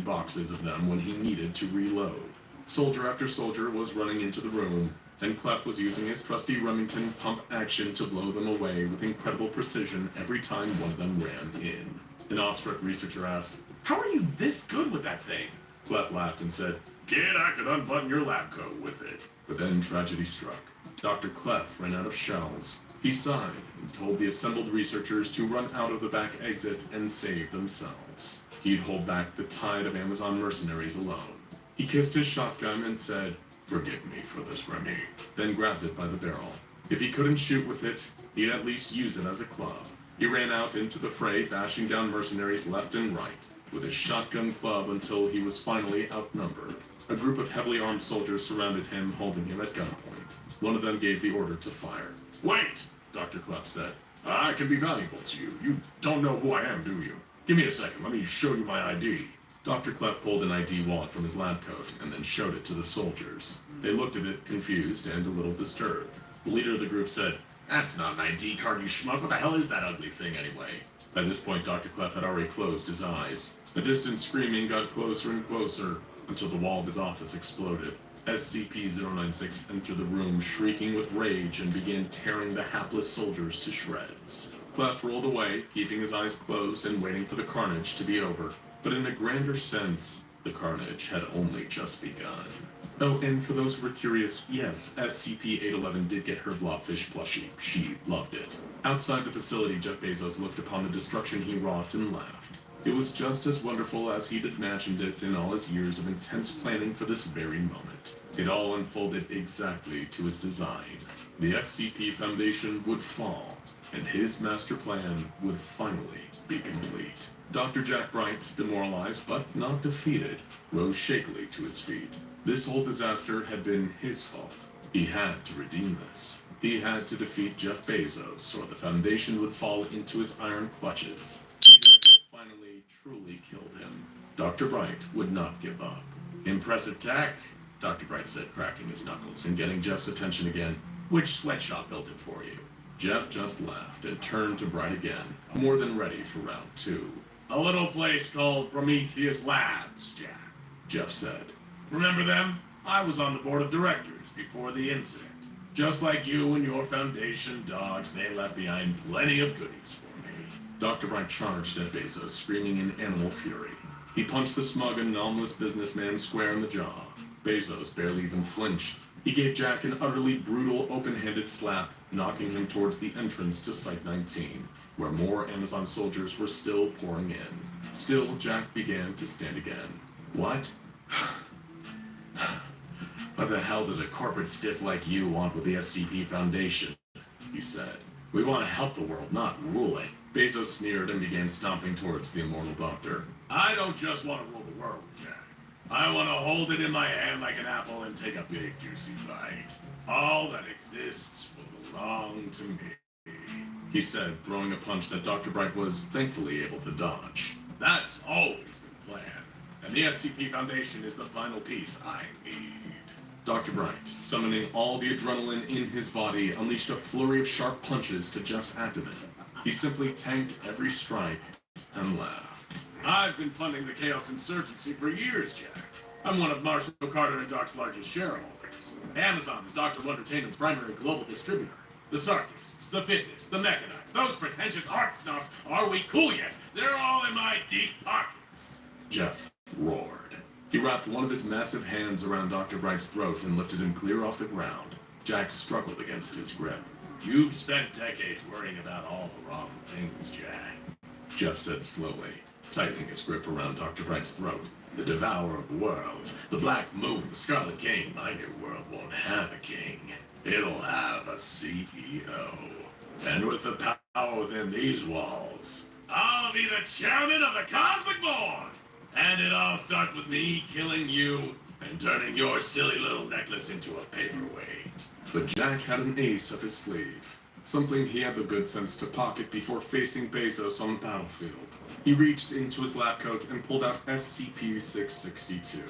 boxes of them when he needed to reload. Soldier after soldier was running into the room, and Clef was using his trusty Remington pump action to blow them away with incredible precision every time one of them ran in. An awestruck researcher asked, "How are you this good with that thing?" Clef laughed and said, "Kid, I could unbutton your lab coat with it." But then tragedy struck. Dr. Clef ran out of shells. He sighed and told the assembled researchers to run out of the back exit and save themselves. He'd hold back the tide of Amazon mercenaries alone. He kissed his shotgun and said, "Forgive me for this, Remy," then grabbed it by the barrel. If he couldn't shoot with it, he'd at least use it as a club. He ran out into the fray, bashing down mercenaries left and right with his shotgun club until he was finally outnumbered. A group of heavily armed soldiers surrounded him, holding him at gunpoint. One of them gave the order to fire. "Wait!" Dr. Clef said. "I can be valuable to you. You don't know who I am, do you? Give me a second. Let me show you my ID." Dr. Clef pulled an ID wallet from his lab coat and then showed it to the soldiers. They looked at it, confused and a little disturbed. The leader of the group said, "That's not an ID card, you schmuck. What the hell is that ugly thing, anyway?" By this point, Dr. Clef had already closed his eyes. A distant screaming got closer and closer until the wall of his office exploded. SCP-096 entered the room, shrieking with rage, and began tearing the hapless soldiers to shreds. Clef rolled away, keeping his eyes closed and waiting for the carnage to be over. But in a grander sense, the carnage had only just begun. Oh, and for those who were curious, yes, SCP-811 did get her blobfish plushie. She loved it. Outside the facility, Jeff Bezos looked upon the destruction he wrought and laughed. It was just as wonderful as he'd imagined it in all his years of intense planning for this very moment. It all unfolded exactly to his design. The SCP Foundation would fall, and his master plan would finally be complete. Dr. Jack Bright, demoralized but not defeated, rose shakily to his feet. This whole disaster had been his fault. He had to redeem this. He had to defeat Jeff Bezos, or the Foundation would fall into his iron clutches, even if it finally truly killed him. Dr. Bright would not give up. Impressive tech, Dr. Bright said, cracking his knuckles and getting Jeff's attention again. Which sweatshop built it for you? Jeff just laughed and turned to Bright again, more than ready for round 2. A little place called Prometheus Labs, Jack, Jeff said. Remember them? I was on the board of directors before the incident. Just like you and your foundation dogs, they left behind plenty of goodies for me. Dr. Bright charged at Bezos, screaming in animal fury. He punched the smug, anomalous businessman square in the jaw. Bezos barely even flinched. He gave Jack an utterly brutal, open-handed slap, knocking him towards the entrance to Site 19, where more Amazon soldiers were still pouring in. Still, Jack began to stand again. What? What the hell does a corporate stiff like you want with the SCP Foundation? He said. We want to help the world, not rule it. Bezos sneered and began stomping towards the immortal doctor. I don't just want to rule the world, Jack. I want to hold it in my hand like an apple and take a big, juicy bite. All that exists will belong to me, he said, throwing a punch that Dr. Bright was thankfully able to dodge. That's always been planned, and the SCP Foundation is the final piece I need. Dr. Bright, summoning all the adrenaline in his body, unleashed a flurry of sharp punches to Jeff's abdomen. He simply tanked every strike and laughed. I've been funding the Chaos Insurgency for years, Jack. I'm one of Marshall, Carter, and Doc's largest shareholders. Amazon is Dr. Entertainment's primary global distributor. The Sarkists, the Fitness, the Mechanites, those pretentious art snobs, are we cool yet? They're all in my deep pockets. Jeff roared. He wrapped one of his massive hands around Dr. Bright's throat and lifted him clear off the ground. Jack struggled against his grip. You've spent decades worrying about all the wrong things, Jack, Jeff said slowly, tightening his grip around Dr. Bright's throat. The devourer of worlds, the Black Moon, the Scarlet King. My new world won't have a king. It'll have a CEO. And with the power within these walls, I'll be the chairman of the Cosmic Board. And it all starts with me killing you and turning your silly little necklace into a paperweight. But Jack had an ace up his sleeve, something he had the good sense to pocket before facing Bezos on the battlefield. He reached into his lab coat and pulled out SCP-662,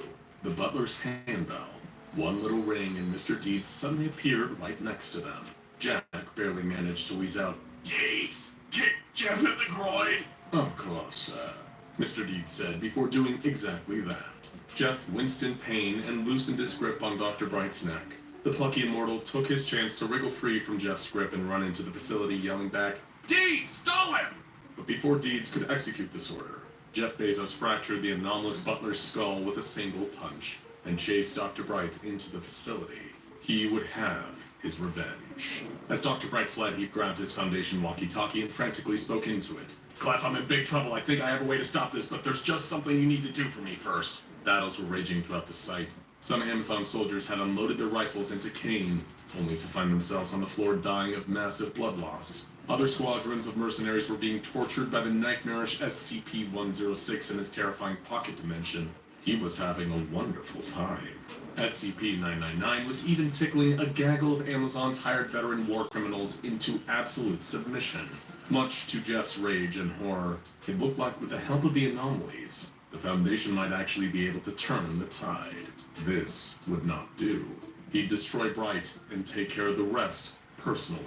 the butler's handbell. One little ring and Mr. Deeds suddenly appeared right next to them. Jack barely managed to wheeze out, Deeds, kick Jeff in the groin. Of course, sir, Mr. Deeds said before doing exactly that. Jeff winced in pain and loosened his grip on Dr. Bright's neck. The plucky immortal took his chance to wriggle free from Jeff's grip and run into the facility, yelling back, Deeds, stole him! But before Deeds could execute this order, Jeff Bezos fractured the anomalous butler's skull with a single punch and chased Dr. Bright into the facility. He would have his revenge. As Dr. Bright fled, he grabbed his Foundation walkie-talkie and frantically spoke into it. Clef, I'm in big trouble. I think I have a way to stop this, but there's just something you need to do for me first. Battles were raging throughout the site. Some Amazon soldiers had unloaded their rifles into Kane, only to find themselves on the floor dying of massive blood loss. Other squadrons of mercenaries were being tortured by the nightmarish SCP-106 in his terrifying pocket dimension. He was having a wonderful time. SCP-999 was even tickling a gaggle of Amazon's hired veteran war criminals into absolute submission. Much to Jeff's rage and horror, it looked like with the help of the anomalies, the Foundation might actually be able to turn the tide. This would not do. He'd destroy Bright and take care of the rest personally.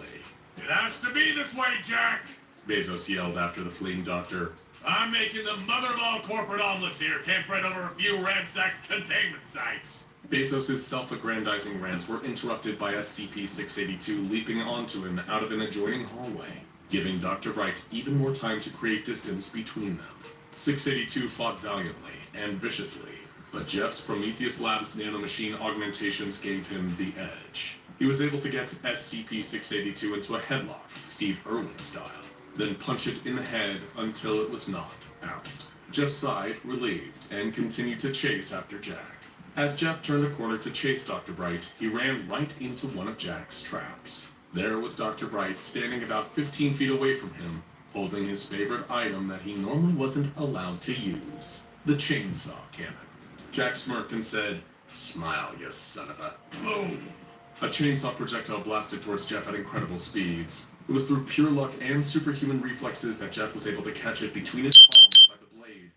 It has to be this way, Jack! Bezos yelled after the fleeing doctor. I'm making the mother of all corporate omelets here. Can't fret over a few ransacked containment sites. Bezos' self-aggrandizing rants were interrupted by SCP-682 leaping onto him out of an adjoining hallway, giving Dr. Bright even more time to create distance between them. 682 fought valiantly and viciously, but Jeff's Prometheus Labs nanomachine augmentations gave him the edge. He was able to get SCP-682 into a headlock, Steve Irwin style, then punch it in the head until it was knocked out. Jeff sighed, relieved, and continued to chase after Jack. As Jeff turned a corner to chase Dr. Bright, he ran right into one of Jack's traps. There was Dr. Bright standing about 15 feet away from him, holding his favorite item that he normally wasn't allowed to use, the chainsaw cannon. Jack smirked and said, "Smile, you son of a..." Boom! A chainsaw projectile blasted towards Jeff at incredible speeds. It was through pure luck and superhuman reflexes that Jeff was able to catch it between his palms by the blade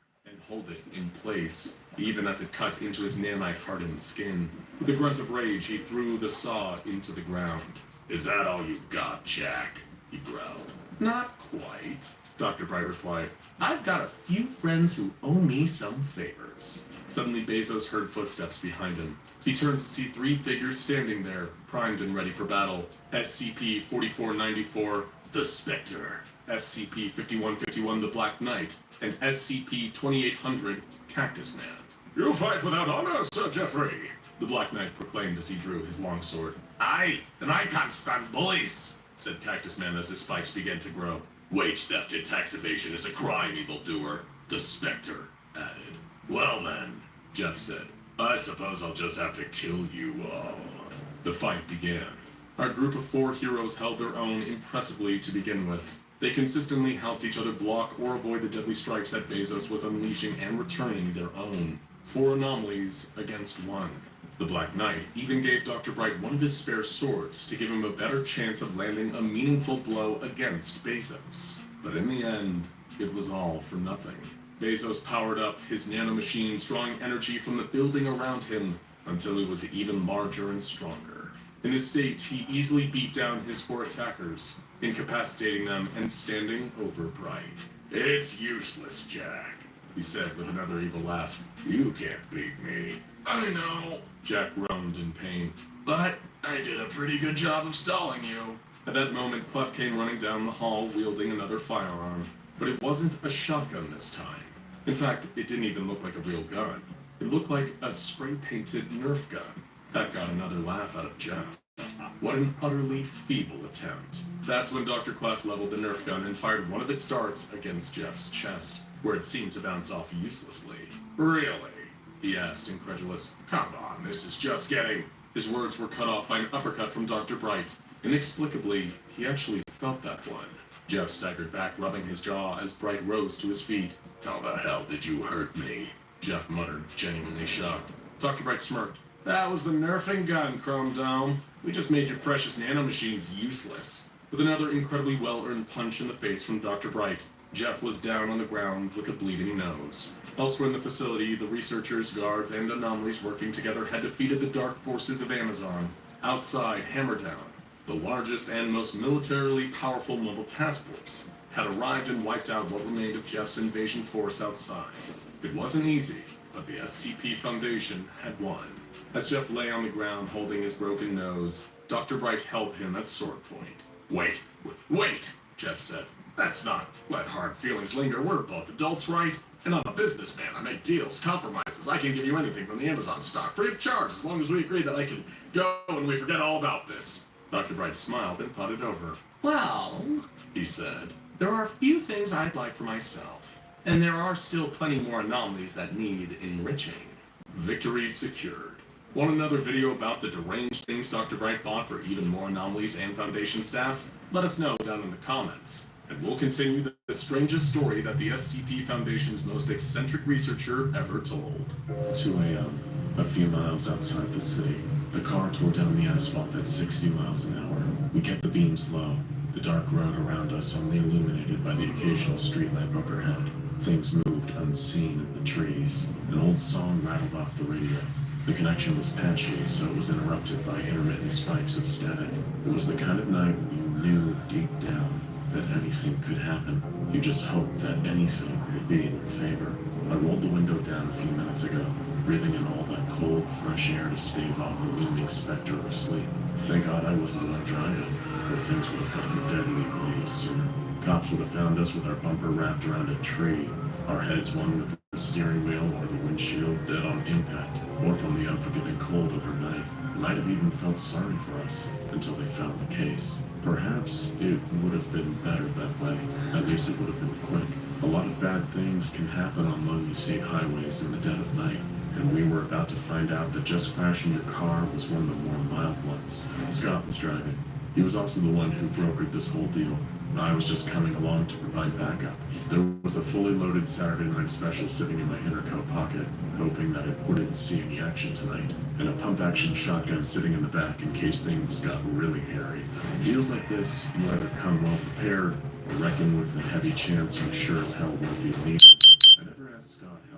hold it in place, even as it cut into his nanite-hardened skin. With a grunt of rage, he threw the saw into the ground. Is that all you got, Jack? He growled. Not quite, Dr. Bright replied. I've got a few friends who owe me some favors. Suddenly, Bezos heard footsteps behind him. He turned to see three figures standing there, primed and ready for battle. SCP-4494, the Spectre. SCP-5151, the Black Knight. And SCP-2800, Cactus Man. You fight without honor, Sir Geoffrey, the Black Knight proclaimed as he drew his longsword. Aye, and I can't stand bullies, said Cactus Man as his spikes began to grow. Wage theft and tax evasion is a crime, evildoer, the Spectre added. Well then, Jeff said, I suppose I'll just have to kill you all. The fight began. Our group of 4 heroes held their own impressively to begin with. They consistently helped each other block or avoid the deadly strikes that Bezos was unleashing and returning their own. 4 anomalies against 1. The Black Knight even gave Dr. Bright one of his spare swords to give him a better chance of landing a meaningful blow against Bezos. But in the end, it was all for nothing. Bezos powered up his nanomachines, drawing energy from the building around him until he was even larger and stronger. In his state, he easily beat down his 4 attackers, incapacitating them and standing over Bright. It's useless, Jack, he said with another evil laugh. You can't beat me. I know, Jack groaned in pain. But I did a pretty good job of stalling you. At that moment, Clef came running down the hall wielding another firearm. But it wasn't a shotgun this time. In fact, it didn't even look like a real gun. It looked like a spray-painted Nerf gun. That got another laugh out of Jeff. What an utterly feeble attempt. That's when Dr. Clef leveled the Nerf gun and fired one of its darts against Jeff's chest, where it seemed to bounce off uselessly. Really? He asked, incredulous. Come on, this is just getting... His words were cut off by an uppercut from Dr. Bright. Inexplicably, he actually felt that one. Jeff staggered back, rubbing his jaw as Bright rose to his feet. How the hell did you hurt me? Jeff muttered, genuinely shocked. Dr. Bright smirked. That was the nerfing gun, Chrome Dome. We just made your precious nanomachines useless. With another incredibly well-earned punch in the face from Dr. Bright, Jeff was down on the ground with a bleeding nose. Elsewhere in the facility, the researchers, guards, and anomalies working together had defeated the dark forces of Amazon. Outside, Hammerdown, the largest and most militarily powerful mobile task force, had arrived and wiped out what remained of Jeff's invasion force outside. It wasn't easy, but the SCP Foundation had won. As Jeff lay on the ground holding his broken nose, Dr. Bright held him at sword point. Wait, Jeff said. That's not let hard feelings linger. We're both adults, right? And I'm a businessman. I make deals, compromises. I can give you anything from the Amazon stock, free of charge, as long as we agree that I can go and we forget all about this. Dr. Bright smiled and thought it over. Well, he said, there are a few things I'd like for myself, and there are still plenty more anomalies that need enriching. Victory secured. Want another video about the deranged things Dr. Bright bought for even more anomalies and Foundation staff? Let us know down in the comments, and we'll continue the strangest story that the SCP Foundation's most eccentric researcher ever told. 2 a.m., a few miles outside the city. The car tore down the asphalt at 60 miles an hour. We kept the beams low, the dark road around us only illuminated by the occasional street lamp overhead. Things moved unseen in the trees. An old song rattled off the radio. The connection was patchy, so it was interrupted by intermittent spikes of static. It was the kind of night when you knew deep down that anything could happen. You just hoped that anything would be in your favor. I rolled the window down a few minutes ago, breathing in all that cold, fresh air to stave off the looming specter of sleep. Thank God I wasn't the one driving, or things would have gotten deadly way sooner. Cops would have found us with our bumper wrapped around a tree, our heads one with the steering wheel or the windshield dead on impact, or from the unforgiving cold overnight. They might have even felt sorry for us until they found the case. Perhaps it would have been better that way. At least it would have been quick. A lot of bad things can happen on lonely state highways in the dead of night, and we were about to find out that just crashing your car was one of the more mild ones. Scott was driving. He was also the one who brokered this whole deal. I was just coming along to provide backup. There was a fully loaded Saturday night special sitting in my inner coat pocket, hoping that it wouldn't see any action tonight, and a pump-action shotgun sitting in the back in case things got really hairy. Deals like this, you either come well prepared or reckon with a heavy chance you sure as hell won't be leaving. I never asked Scott how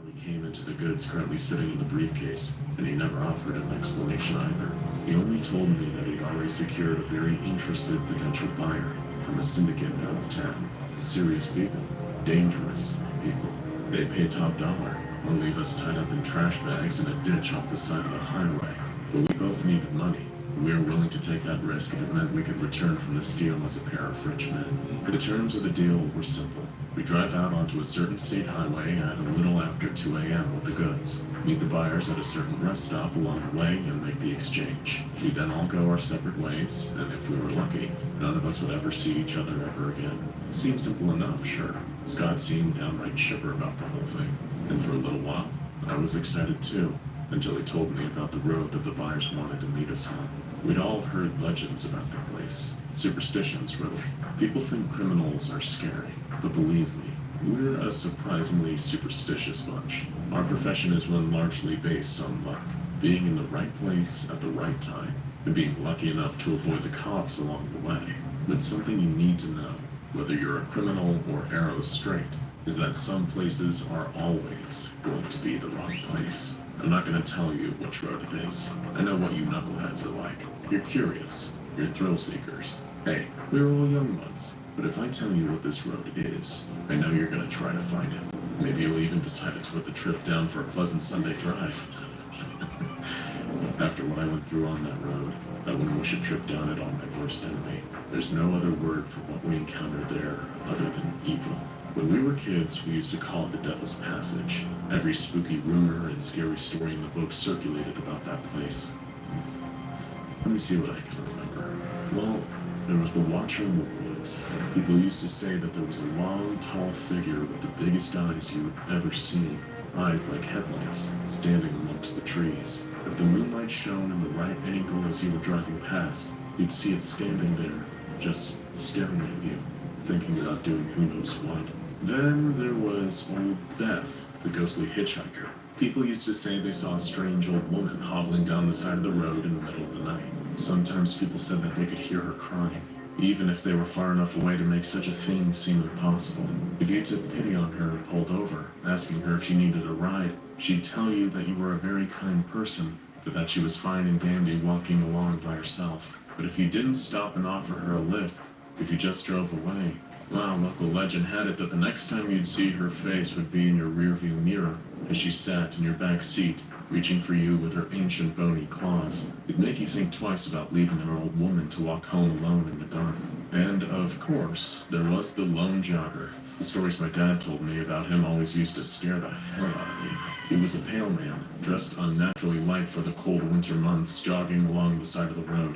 the goods currently sitting in the briefcase, and he never offered an explanation either. He only told me that he'd already secured a very interested potential buyer from a syndicate out of town. Serious people. Dangerous people. They pay top dollar and leave us tied up in trash bags in a ditch off the side of the highway. But we both needed money, and we were willing to take that risk if it meant we could return from this deal as a pair of rich men. The terms of the deal were simple. We drive out onto a certain state highway at a little after 2 a.m. with the goods, meet the buyers at a certain rest stop along the way, and make the exchange. We then all go our separate ways, and if we were lucky, none of us would ever see each other ever again. Seemed simple enough, sure. Scott seemed downright chipper about the whole thing, and for a little while, I was excited too, until he told me about the road that the buyers wanted to meet us on. We'd all heard legends about the place. Superstitions, really. People think criminals are scary, but believe me, we're a surprisingly superstitious bunch. Our profession is one largely based on luck. Being in the right place at the right time, and being lucky enough to avoid the cops along the way. But something you need to know, whether you're a criminal or arrows straight, is that some places are always going to be the wrong place. I'm not going to tell you which road it is. I know what you knuckleheads are like. You're curious. You're thrill seekers. Hey, we were all young once, but if I tell you what this road is, I know you're going to try to find it. Maybe you'll even decide it's worth a trip down for a pleasant Sunday drive. After what I went through on that road, I wouldn't wish a trip down it on my worst enemy. There's no other word for what we encountered there other than evil. When we were kids, we used to call it the Devil's Passage. Every spooky rumor and scary story in the book circulated about that place. Let me see what I can remember. Well, there was the Watcher in the Woods. People used to say that there was a long, tall figure with the biggest eyes you had ever seen. Eyes like headlights, standing amongst the trees. If the moonlight shone in the right angle as you were driving past, you'd see it standing there, just staring at you, thinking about doing who knows what. Then there was Old Beth, the ghostly hitchhiker. People used to say they saw a strange old woman hobbling down the side of the road in the middle of the night. Sometimes people said that they could hear her crying, even if they were far enough away to make such a thing seem impossible. If you took pity on her and pulled over, asking her if she needed a ride, she'd tell you that you were a very kind person, but that she was fine and dandy walking along by herself. But if you didn't stop and offer her a lift, if you just drove away, well, local legend had it that the next time you'd see her face would be in your rearview mirror as she sat in your back seat, reaching for you with her ancient bony claws. It'd make you think twice about leaving an old woman to walk home alone in the dark. And, of course, there was the lone jogger. The stories my dad told me about him always used to scare the hell out of me. He was a pale man, dressed unnaturally light for the cold winter months, jogging along the side of the road.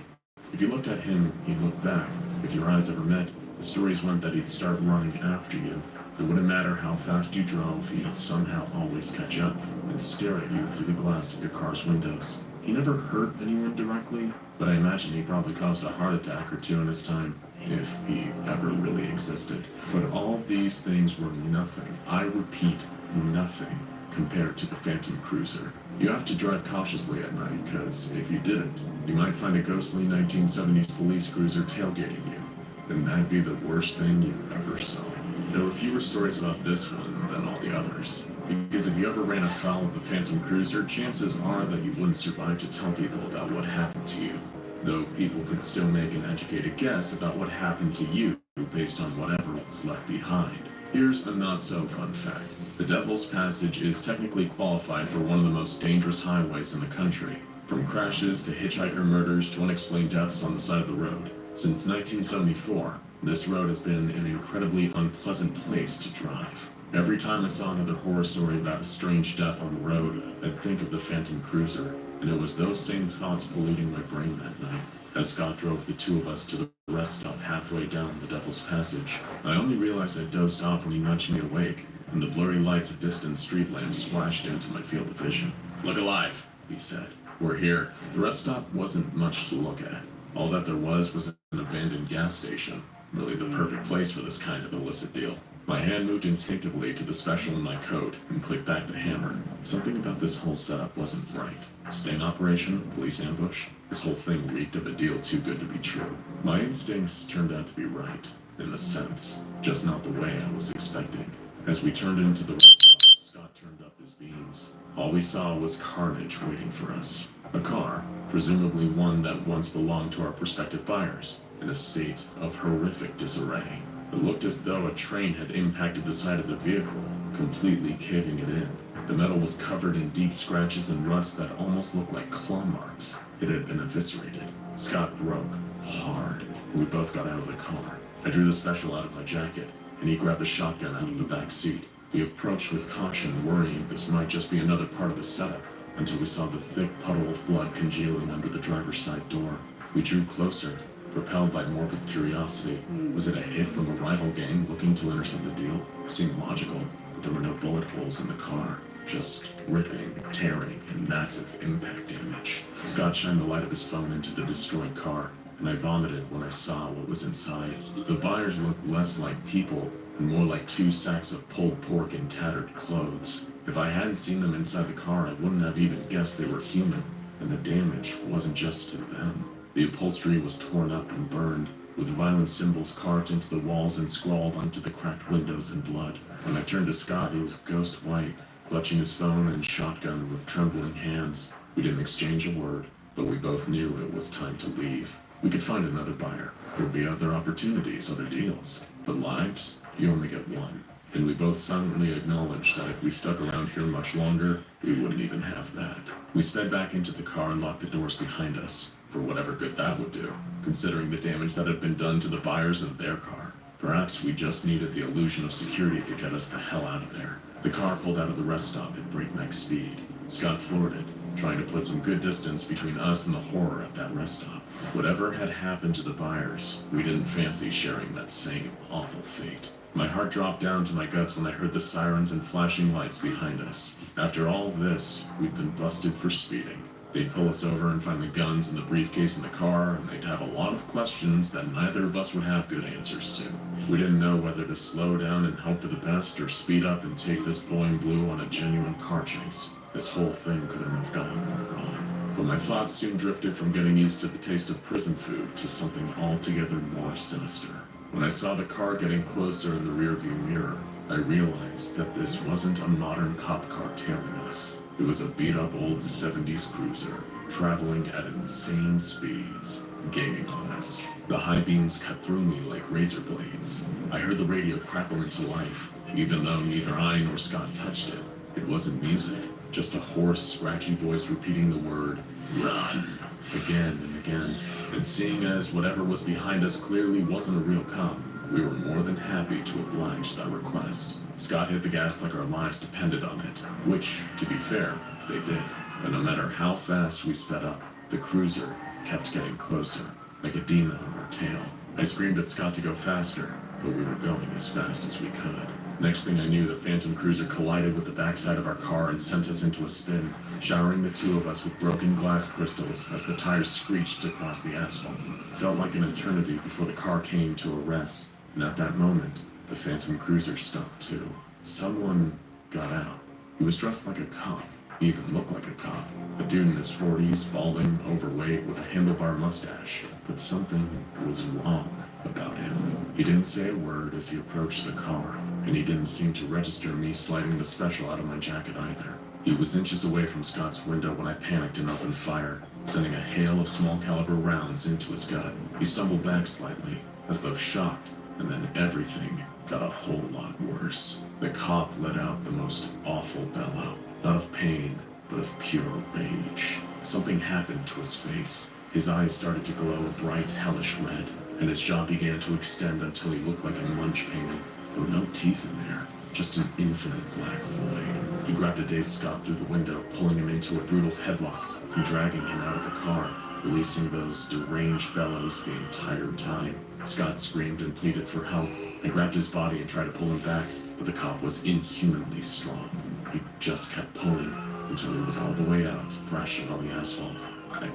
If you looked at him, he'd look back. If your eyes ever met, the stories went that he'd start running after you. It wouldn't matter how fast you drove, he'd somehow always catch up and stare at you through the glass of your car's windows. He never hurt anyone directly, but I imagine he probably caused a heart attack or two in his time, if he ever really existed. But all of these things were nothing, I repeat, nothing, compared to the Phantom Cruiser. You have to drive cautiously at night, because if you didn't, you might find a ghostly 1970s police cruiser tailgating you. And that'd be the worst thing you ever saw. There were fewer stories about this one than all the others, because if you ever ran afoul of the Phantom Cruiser, chances are that you wouldn't survive to tell people about what happened to you, though people could still make an educated guess about what happened to you based on whatever was left behind. Here's a not-so-fun fact. The Devil's Passage is technically qualified for one of the most dangerous highways in the country, from crashes to hitchhiker murders to unexplained deaths on the side of the road. Since 1974, this road has been an incredibly unpleasant place to drive. Every time I saw another horror story about a strange death on the road, I'd think of the Phantom Cruiser, and it was those same thoughts polluting my brain that night. As Scott drove the two of us to the rest stop halfway down the Devil's Passage, I only realized I dozed off when he nudged me awake, and the blurry lights of distant street lamps flashed into my field of vision. "Look alive," he said. "We're here." The rest stop wasn't much to look at. All that there was an abandoned gas station, really the perfect place for this kind of illicit deal. My hand moved instinctively to the special in my coat and clicked back the hammer. Something about this whole setup wasn't right. Sting operation, police ambush, this whole thing reeked of a deal too good to be true. My instincts turned out to be right, in a sense, just not the way I was expecting. As we turned into the rest stop, Scott turned up his beams. All we saw was carnage waiting for us. A car, presumably one that once belonged to our prospective buyers, in a state of horrific disarray. It looked as though a train had impacted the side of the vehicle, completely caving it in. The metal was covered in deep scratches and ruts that almost looked like claw marks. It had been eviscerated. Scott broke, hard, and we both got out of the car. I drew the special out of my jacket, and he grabbed the shotgun out of the back seat. We approached with caution, worrying this might just be another part of the setup, until we saw the thick puddle of blood congealing under the driver's side door. We drew closer, propelled by morbid curiosity. Was it a hit from a rival gang looking to intercept the deal? Seemed logical, but there were no bullet holes in the car. Just ripping, tearing, and massive impact damage. Scott shined the light of his phone into the destroyed car, and I vomited when I saw what was inside. The buyers looked less like people, and more like 2 sacks of pulled pork and tattered clothes. If I hadn't seen them inside the car, I wouldn't have even guessed they were human, and the damage wasn't just to them. The upholstery was torn up and burned, with violent symbols carved into the walls and scrawled onto the cracked windows in blood. When I turned to Scott, he was ghost white, clutching his phone and shotgun with trembling hands. We didn't exchange a word, but we both knew it was time to leave. We could find another buyer. There would be other opportunities, other deals. But lives, you only get one. And we both silently acknowledged that if we stuck around here much longer, we wouldn't even have that. We sped back into the car and locked the doors behind us, for whatever good that would do, considering the damage that had been done to the buyers and their car. Perhaps we just needed the illusion of security to get us the hell out of there. The car pulled out of the rest stop at breakneck speed. Scott floored it, trying to put some good distance between us and the horror at that rest stop. Whatever had happened to the buyers, we didn't fancy sharing that same awful fate. My heart dropped down to my guts when I heard the sirens and flashing lights behind us. After all of this, we'd been busted for speeding. They'd pull us over and find the guns and the briefcase in the car, and they'd have a lot of questions that neither of us would have good answers to. We didn't know whether to slow down and hope for the best or speed up and take this boy blue on a genuine car chase. This whole thing couldn't have gone more wrong. But my thoughts soon drifted from getting used to the taste of prison food to something altogether more sinister. When I saw the car getting closer in the rearview mirror, I realized that this wasn't a modern cop car tailing us. It was a beat-up old 70s cruiser, traveling at insane speeds, gaining on us. The high beams cut through me like razor blades. I heard the radio crackle into life, even though neither I nor Scott touched it. It wasn't music, just a hoarse, scratchy voice repeating the word, "Run," again and again. And seeing as whatever was behind us clearly wasn't a real cop, we were more than happy to oblige that request. Scott hit the gas like our lives depended on it, which, to be fair, they did. But no matter how fast we sped up, the cruiser kept getting closer, like a demon on our tail. I screamed at Scott to go faster, but we were going as fast as we could. Next thing I knew, the Phantom Cruiser collided with the backside of our car and sent us into a spin, showering the two of us with broken glass crystals as the tires screeched across the asphalt. It felt like an eternity before the car came to a rest, and at that moment, the Phantom Cruiser stopped too. Someone got out. He was dressed like a cop. He even looked like a cop. A dude in his 40s, balding, overweight, with a handlebar mustache. But something was wrong about him. He didn't say a word as he approached the car, and he didn't seem to register me sliding the special out of my jacket either. He was inches away from Scott's window when I panicked and opened fire, sending a hail of small caliber rounds into his gut. He stumbled back slightly, as though shocked, and then everything got a whole lot worse. The cop let out the most awful bellow, not of pain, but of pure rage. Something happened to his face. His eyes started to glow a bright, hellish red, and his jaw began to extend until he looked like a munch painting. There were no teeth in there, just an infinite black void. He grabbed a dazed Scott through the window, pulling him into a brutal headlock and dragging him out of the car, releasing those deranged bellows the entire time. Scott screamed and pleaded for help. I grabbed his body and tried to pull him back, but the cop was inhumanly strong. He just kept pulling until he was all the way out, thrashing on the asphalt.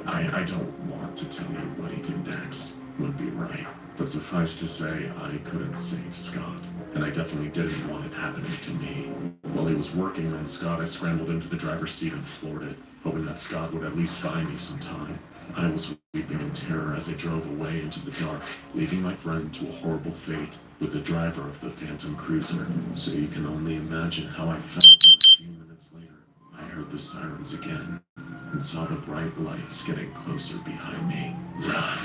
I don't want to tell you what he did next. It would be right. But suffice to say, I couldn't save Scott. And I definitely didn't want it happening to me. While he was working on Scott, I scrambled into the driver's seat and floored it, hoping that Scott would at least buy me some time. I was weeping in terror as I drove away into the dark, leaving my friend to a horrible fate with the driver of the Phantom Cruiser. So you can only imagine how I felt when a few minutes later I heard heard the sirens again and saw the bright lights getting closer behind me. Run!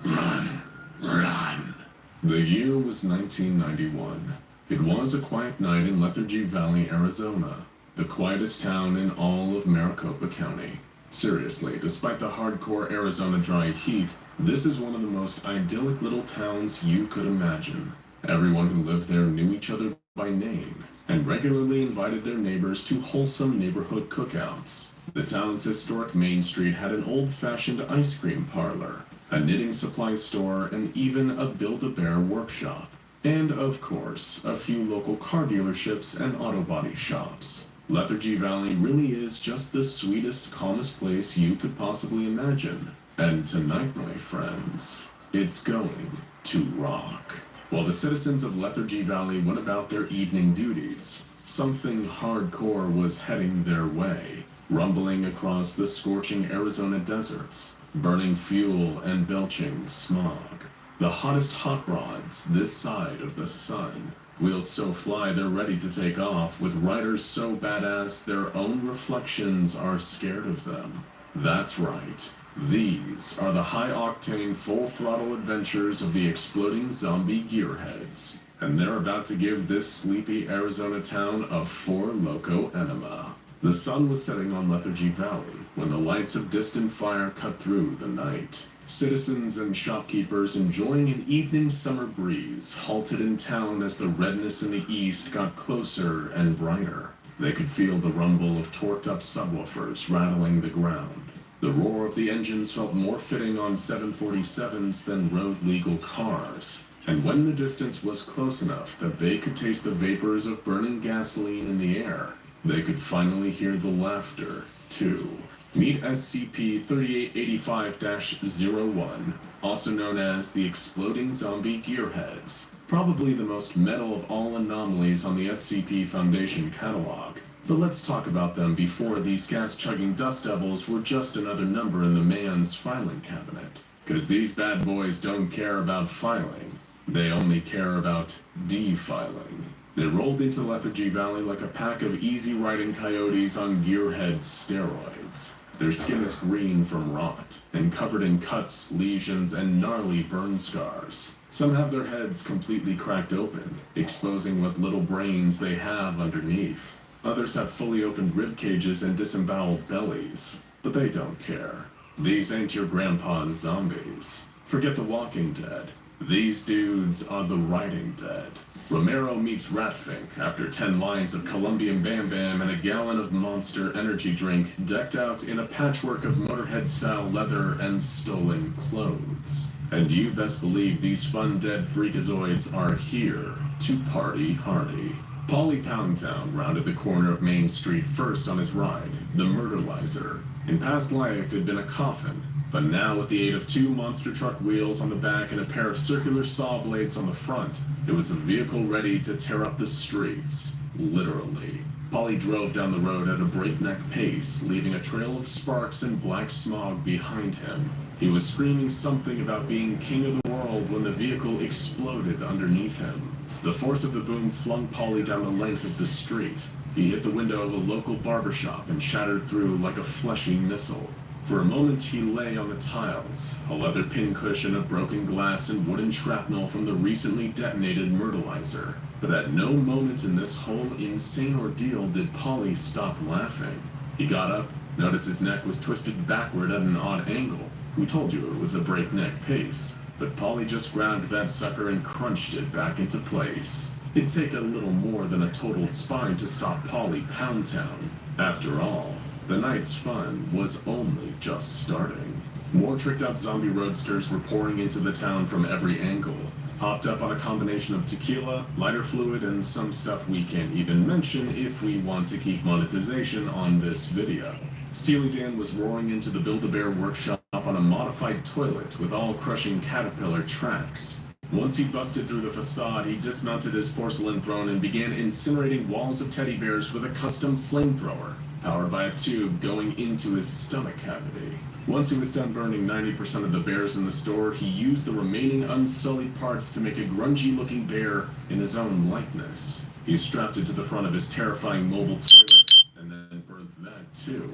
Run! Run! The year was 1991. It was a quiet night in Lethargy Valley, Arizona, the quietest town in all of Maricopa County. Seriously, despite the hardcore Arizona dry heat, this is one of the most idyllic little towns you could imagine. Everyone who lived there knew each other by name and regularly invited their neighbors to wholesome neighborhood cookouts. The town's historic Main Street had an old-fashioned ice cream parlor, a knitting supply store, and even a Build-A-Bear workshop. And, of course, a few local car dealerships and auto body shops. Lethargy Valley really is just the sweetest, calmest place you could possibly imagine. And tonight, my friends, it's going to rock. While the citizens of Lethargy Valley went about their evening duties, something hardcore was heading their way, rumbling across the scorching Arizona deserts, burning fuel and belching smog. The hottest hot rods this side of the sun. Wheels so fly they're ready to take off, with riders so badass their own reflections are scared of them. That's right. These are the high-octane, full-throttle adventures of the exploding zombie gearheads, and they're about to give this sleepy Arizona town a four loco enema. The sun was setting on Lethargy Valley when the lights of distant fire cut through the night. Citizens and shopkeepers enjoying an evening summer breeze halted in town as the redness in the east got closer and brighter. They could feel the rumble of torqued-up subwoofers rattling the ground. The roar of the engines felt more fitting on 747s than road-legal cars. And when the distance was close enough that they could taste the vapors of burning gasoline in the air, they could finally hear the laughter, too. Meet SCP-3885-01, also known as the Exploding Zombie Gearheads, probably the most metal of all anomalies on the SCP Foundation catalog. But let's talk about them before these gas-chugging dust devils were just another number in the man's filing cabinet. Because these bad boys don't care about filing, they only care about defiling. They rolled into Lethargy Valley like a pack of easy-riding coyotes on Gearhead steroids. Their skin is green from rot, and covered in cuts, lesions, and gnarly burn scars. Some have their heads completely cracked open, exposing what little brains they have underneath. Others have fully opened rib cages and disemboweled bellies, but they don't care. These ain't your grandpa's zombies. Forget the Walking Dead. These dudes are the Writing Dead. Romero meets Ratfink after 10 lines of Colombian Bam Bam and a gallon of Monster energy drink decked out in a patchwork of Motorhead-style leather and stolen clothes. And you best believe these fun dead freakazoids are here to party hardy. Paulie Poundtown rounded the corner of Main Street first on his ride, the Murderlizer. In past life, it'd been a coffin, but now with the aid of 2 monster truck wheels on the back and a pair of circular saw blades on the front, it was a vehicle ready to tear up the streets. Literally. Paulie drove down the road at a breakneck pace, leaving a trail of sparks and black smog behind him. He was screaming something about being king of the world when the vehicle exploded underneath him. The force of the boom flung Paulie down the length of the street. He hit the window of a local barbershop and shattered through like a fleshy missile. For a moment he lay on the tiles, a leather pincushion of broken glass and wooden shrapnel from the recently detonated Murderlizer. But at no moment in this whole insane ordeal did Paulie stop laughing. He got up, noticed his neck was twisted backward at an odd angle. We told you it was a breakneck pace. But Paulie just grabbed that sucker and crunched it back into place. It'd take a little more than a totaled spine to stop Paulie Poundtown. After all, the night's fun was only just starting. More tricked-out zombie roadsters were pouring into the town from every angle, hopped up on a combination of tequila, lighter fluid, and some stuff we can't even mention if we want to keep monetization on this video. Steely Dan was roaring into the Build-A-Bear workshop on a modified toilet with all-crushing caterpillar tracks. Once he busted through the facade, he dismounted his porcelain throne and began incinerating walls of teddy bears with a custom flamethrower, powered by a tube going into his stomach cavity. Once he was done burning 90% of the bears in the store, he used the remaining unsullied parts to make a grungy-looking bear in his own likeness. He strapped it to the front of his terrifying mobile toilet, and then burned that too,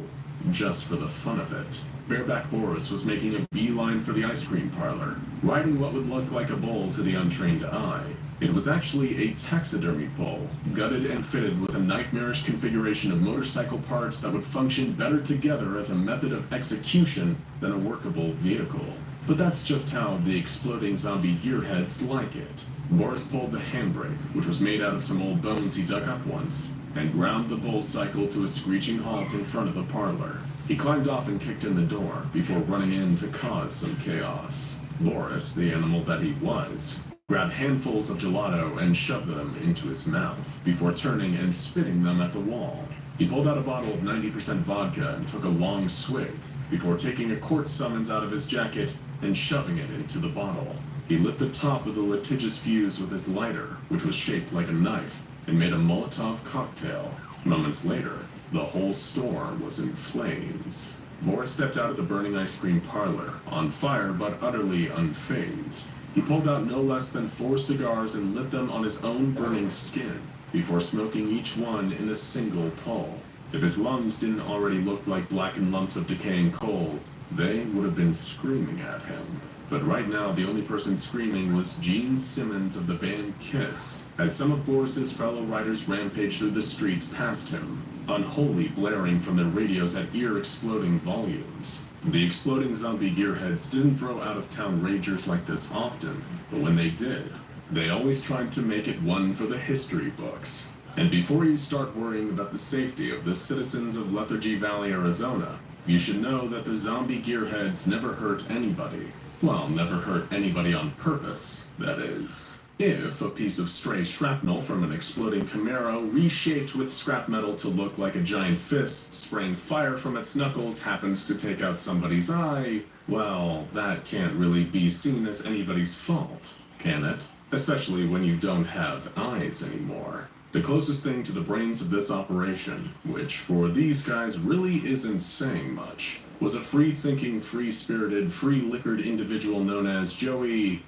just for the fun of it. Bareback Boris was making a beeline for the ice cream parlor, riding what would look like a bull to the untrained eye. It was actually a taxidermy bull, gutted and fitted with a nightmarish configuration of motorcycle parts that would function better together as a method of execution than a workable vehicle. But that's just how the exploding zombie gearheads like it. Boris pulled the handbrake, which was made out of some old bones he dug up once, and ground the bull cycle to a screeching halt in front of the parlor. He climbed off and kicked in the door before running in to cause some chaos. Boris, the animal that he was, grabbed handfuls of gelato and shoved them into his mouth before turning and spitting them at the wall. He pulled out a bottle of 90% vodka and took a long swig before taking a court summons out of his jacket and shoving it into the bottle. He lit the top of the litigious fuse with his lighter, which was shaped like a knife, and made a Molotov cocktail. Moments later, the whole store was in flames. Boris stepped out of the burning ice cream parlor, on fire but utterly unfazed. He pulled out no less than 4 cigars and lit them on his own burning skin, before smoking each one in a single pull. If his lungs didn't already look like blackened lumps of decaying coal, they would have been screaming at him. But right now, the only person screaming was Gene Simmons of the band Kiss, as some of Boris's fellow riders rampaged through the streets past him, unholy blaring from their radios at ear-exploding volumes. The exploding zombie gearheads didn't throw out-of-town ragers like this often, but when they did, they always tried to make it one for the history books. And before you start worrying about the safety of the citizens of Lethargy Valley, Arizona, you should know that the zombie gearheads never hurt anybody. Well, never hurt anybody on purpose, that is. If a piece of stray shrapnel from an exploding Camaro reshaped with scrap metal to look like a giant fist spraying fire from its knuckles happens to take out somebody's eye, well, that can't really be seen as anybody's fault, can it? Especially when you don't have eyes anymore. The closest thing to the brains of this operation, which for these guys really isn't saying much, was a free-thinking, free-spirited, free-liquored individual known as Joey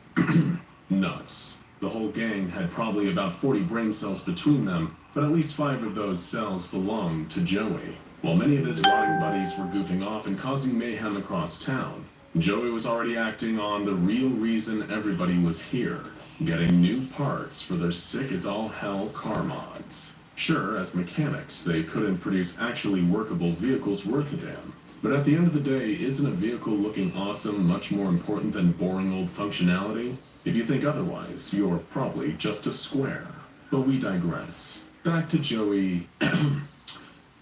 Nuts. The whole gang had probably about 40 brain cells between them, but at least 5 of those cells belonged to Joey. While many of his rotting buddies were goofing off and causing mayhem across town, Joey was already acting on the real reason everybody was here, getting new parts for their sick-as-all-hell car mods. Sure, as mechanics, they couldn't produce actually workable vehicles worth a damn. But at the end of the day, isn't a vehicle looking awesome much more important than boring old functionality? If you think otherwise, you're probably just a square. But we digress. Back to Joey...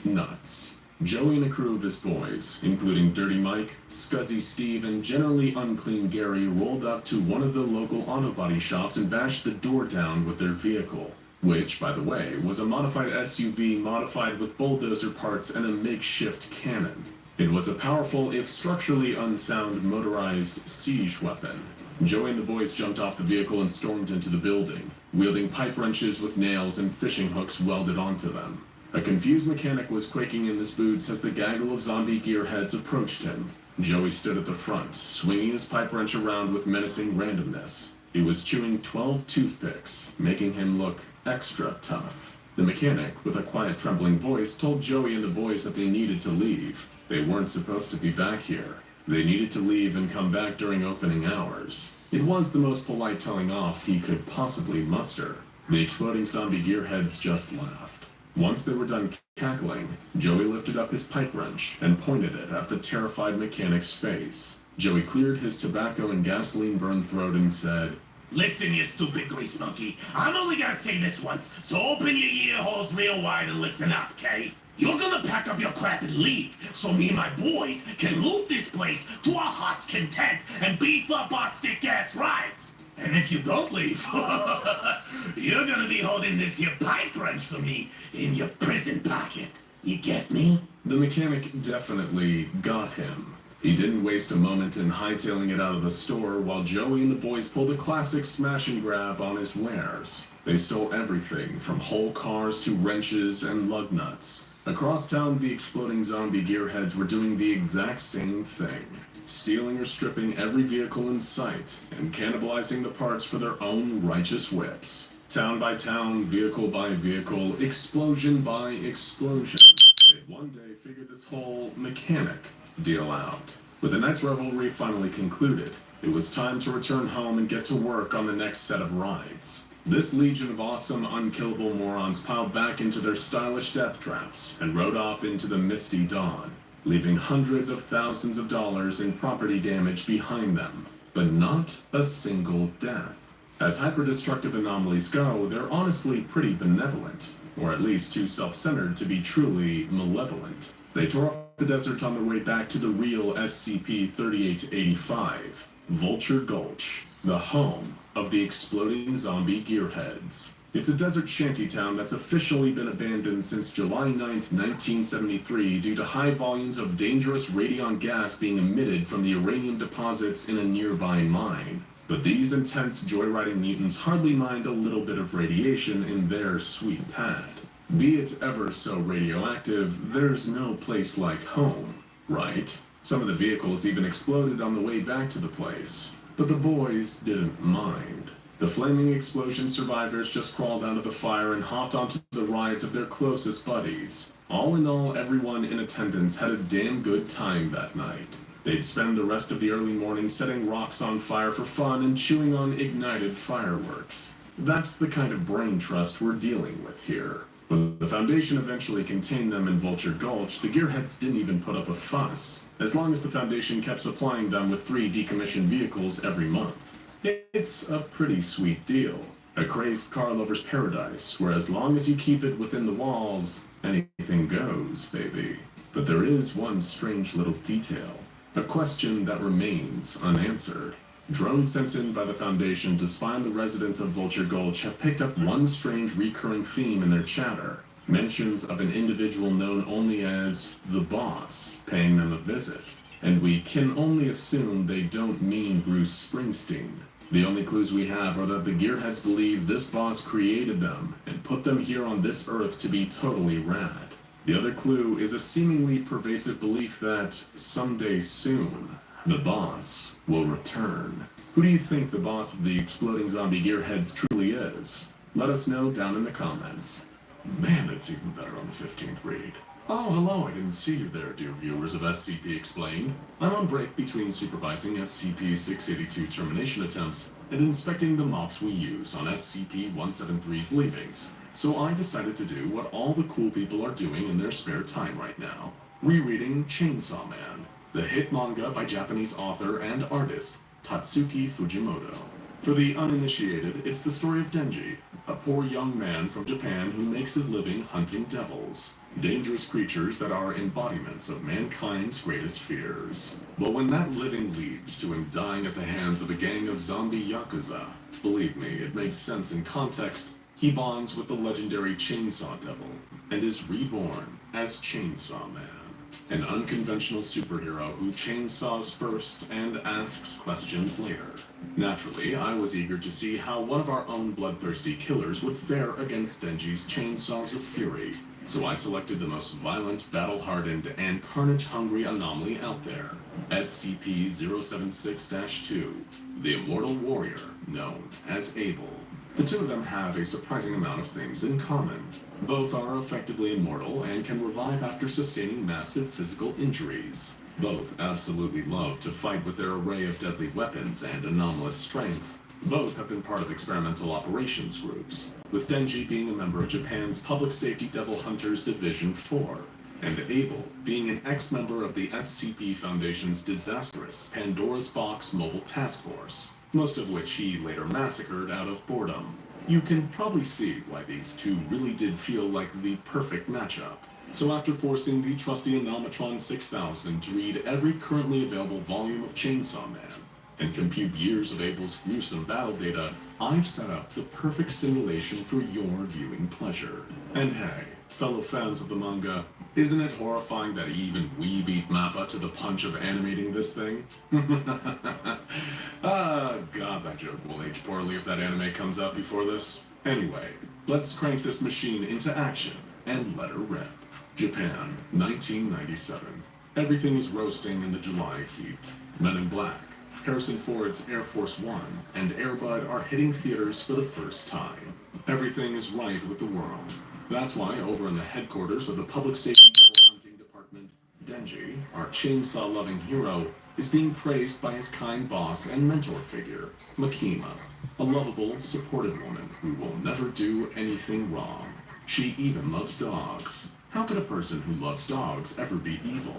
Nuts. Joey and a crew of his boys, including Dirty Mike, Scuzzy Steve, and generally unclean Gary, rolled up to one of the local auto body shops and bashed the door down with their vehicle. Which, by the way, was a modified SUV modified with bulldozer parts and a makeshift cannon. It was a powerful, if structurally unsound, motorized siege weapon. Joey and the boys jumped off the vehicle and stormed into the building, wielding pipe wrenches with nails and fishing hooks welded onto them. A confused mechanic was quaking in his boots as the gaggle of zombie gearheads approached him. Joey stood at the front, swinging his pipe wrench around with menacing randomness. He was chewing 12 toothpicks, making him look extra tough. The mechanic, with a quiet, trembling voice, told Joey and the boys that they needed to leave. They weren't supposed to be back here. They needed to leave and come back during opening hours. It was the most polite telling off he could possibly muster. The exploding zombie gearheads just laughed. Once they were done cackling, Joey lifted up his pipe wrench and pointed it at the terrified mechanic's face. Joey cleared his tobacco and gasoline-burned throat and said, "Listen, you stupid grease monkey. I'm only gonna say this once, so open your ear holes real wide and listen up, okay? You're gonna pack up your crap and leave, so me and my boys can loot this place to our heart's content and beef up our sick-ass rides. And if you don't leave, you're gonna be holding this here pipe wrench for me in your prison pocket. You get me?" The mechanic definitely got him. He didn't waste a moment in hightailing it out of the store while Joey and the boys pulled a classic smash and grab on his wares. They stole everything from whole cars to wrenches and lug nuts. Across town, the exploding zombie gearheads were doing the exact same thing, stealing or stripping every vehicle in sight and cannibalizing the parts for their own righteous whips. Town by town, vehicle by vehicle, explosion by explosion, they one day figured this whole mechanic deal out. With the night's revelry finally concluded, it was time to return home and get to work on the next set of rides. This legion of awesome, unkillable morons piled back into their stylish death traps and rode off into the misty dawn, leaving hundreds of thousands of dollars in property damage behind them, but not a single death. As hyper-destructive anomalies go, they're honestly pretty benevolent, or at least too self-centered to be truly malevolent. They tore up the desert on their way back to the real SCP-3885, Vulture Gulch, the home of the exploding zombie gearheads. It's a desert shantytown that's officially been abandoned since July 9th, 1973 due to high volumes of dangerous radion gas being emitted from the uranium deposits in a nearby mine. But these intense joyriding mutants hardly mind a little bit of radiation in their sweet pad. Be it ever so radioactive, there's no place like home, right? Some of the vehicles even exploded on the way back to the place. But the boys didn't mind. The flaming explosion survivors just crawled out of the fire and hopped onto the rides of their closest buddies. All in all, everyone in attendance had a damn good time that night. They'd spend the rest of the early morning setting rocks on fire for fun and chewing on ignited fireworks. That's the kind of brain trust we're dealing with here. When the Foundation eventually contained them in Vulture Gulch, the Gearheads didn't even put up a fuss, as long as the Foundation kept supplying them with 3 decommissioned vehicles every month. It's a pretty sweet deal. A crazed car lover's paradise, where as long as you keep it within the walls, anything goes, baby. But there is one strange little detail. A question that remains unanswered. Drones sent in by the Foundation to spy on the residents of Vulture Gulch have picked up one strange recurring theme in their chatter. Mentions of an individual known only as the Boss paying them a visit. And we can only assume they don't mean Bruce Springsteen. The only clues we have are that the Gearheads believe this boss created them and put them here on this Earth to be totally rad. The other clue is a seemingly pervasive belief that someday soon, the boss will return. Who do you think the boss of the exploding zombie gearheads truly is? Let us know down in the comments. Man, it's even better on the 15th read. Oh, hello, I didn't see you there, dear viewers of SCP Explained. I'm on break between supervising SCP-682 termination attempts and inspecting the mops we use on SCP-173's leavings. So I decided to do what all the cool people are doing in their spare time right now. Rereading Chainsaw Man, the hit manga by Japanese author and artist Tatsuki Fujimoto. For the uninitiated, it's the story of Denji, a poor young man from Japan who makes his living hunting devils, dangerous creatures that are embodiments of mankind's greatest fears. But when that living leads to him dying at the hands of a gang of zombie yakuza, believe me, it makes sense in context. He bonds with the legendary Chainsaw Devil and is reborn as Chainsaw Man, an unconventional superhero who chainsaws first and asks questions later. Naturally, I was eager to see how one of our own bloodthirsty killers would fare against Denji's chainsaws of fury, so I selected the most violent, battle-hardened, and carnage-hungry anomaly out there, SCP-076-2, the immortal warrior known as Abel. The two of them have a surprising amount of things in common. Both are effectively immortal and can revive after sustaining massive physical injuries. Both absolutely love to fight with their array of deadly weapons and anomalous strength. Both have been part of experimental operations groups, with Denji being a member of Japan's Public Safety Devil Hunters Division 4, and Abel being an ex-member of the SCP Foundation's disastrous Pandora's Box Mobile Task Force, most of which he later massacred out of boredom. You can probably see why these two really did feel like the perfect matchup. So after forcing the trusty Anomatron 6000 to read every currently available volume of Chainsaw Man, and compute years of Abel's gruesome battle data, I've set up the perfect simulation for your viewing pleasure. And hey, fellow fans of the manga, isn't it horrifying that even we beat Mappa to the punch of animating this thing? Ah, God, that joke will age poorly if that anime comes out before this. Anyway, let's crank this machine into action and let her rip. Japan, 1997. Everything is roasting in the July heat. Men in Black, Harrison Ford's Air Force One, and Air Bud are hitting theaters for the first time. Everything is right with the world. That's why over in the headquarters of the Public Safety Devil Hunting apartment, Denji, our chainsaw-loving hero, is being praised by his kind boss and mentor figure, Makima, a lovable, supportive woman who will never do anything wrong. She even loves dogs. How could a person who loves dogs ever be evil?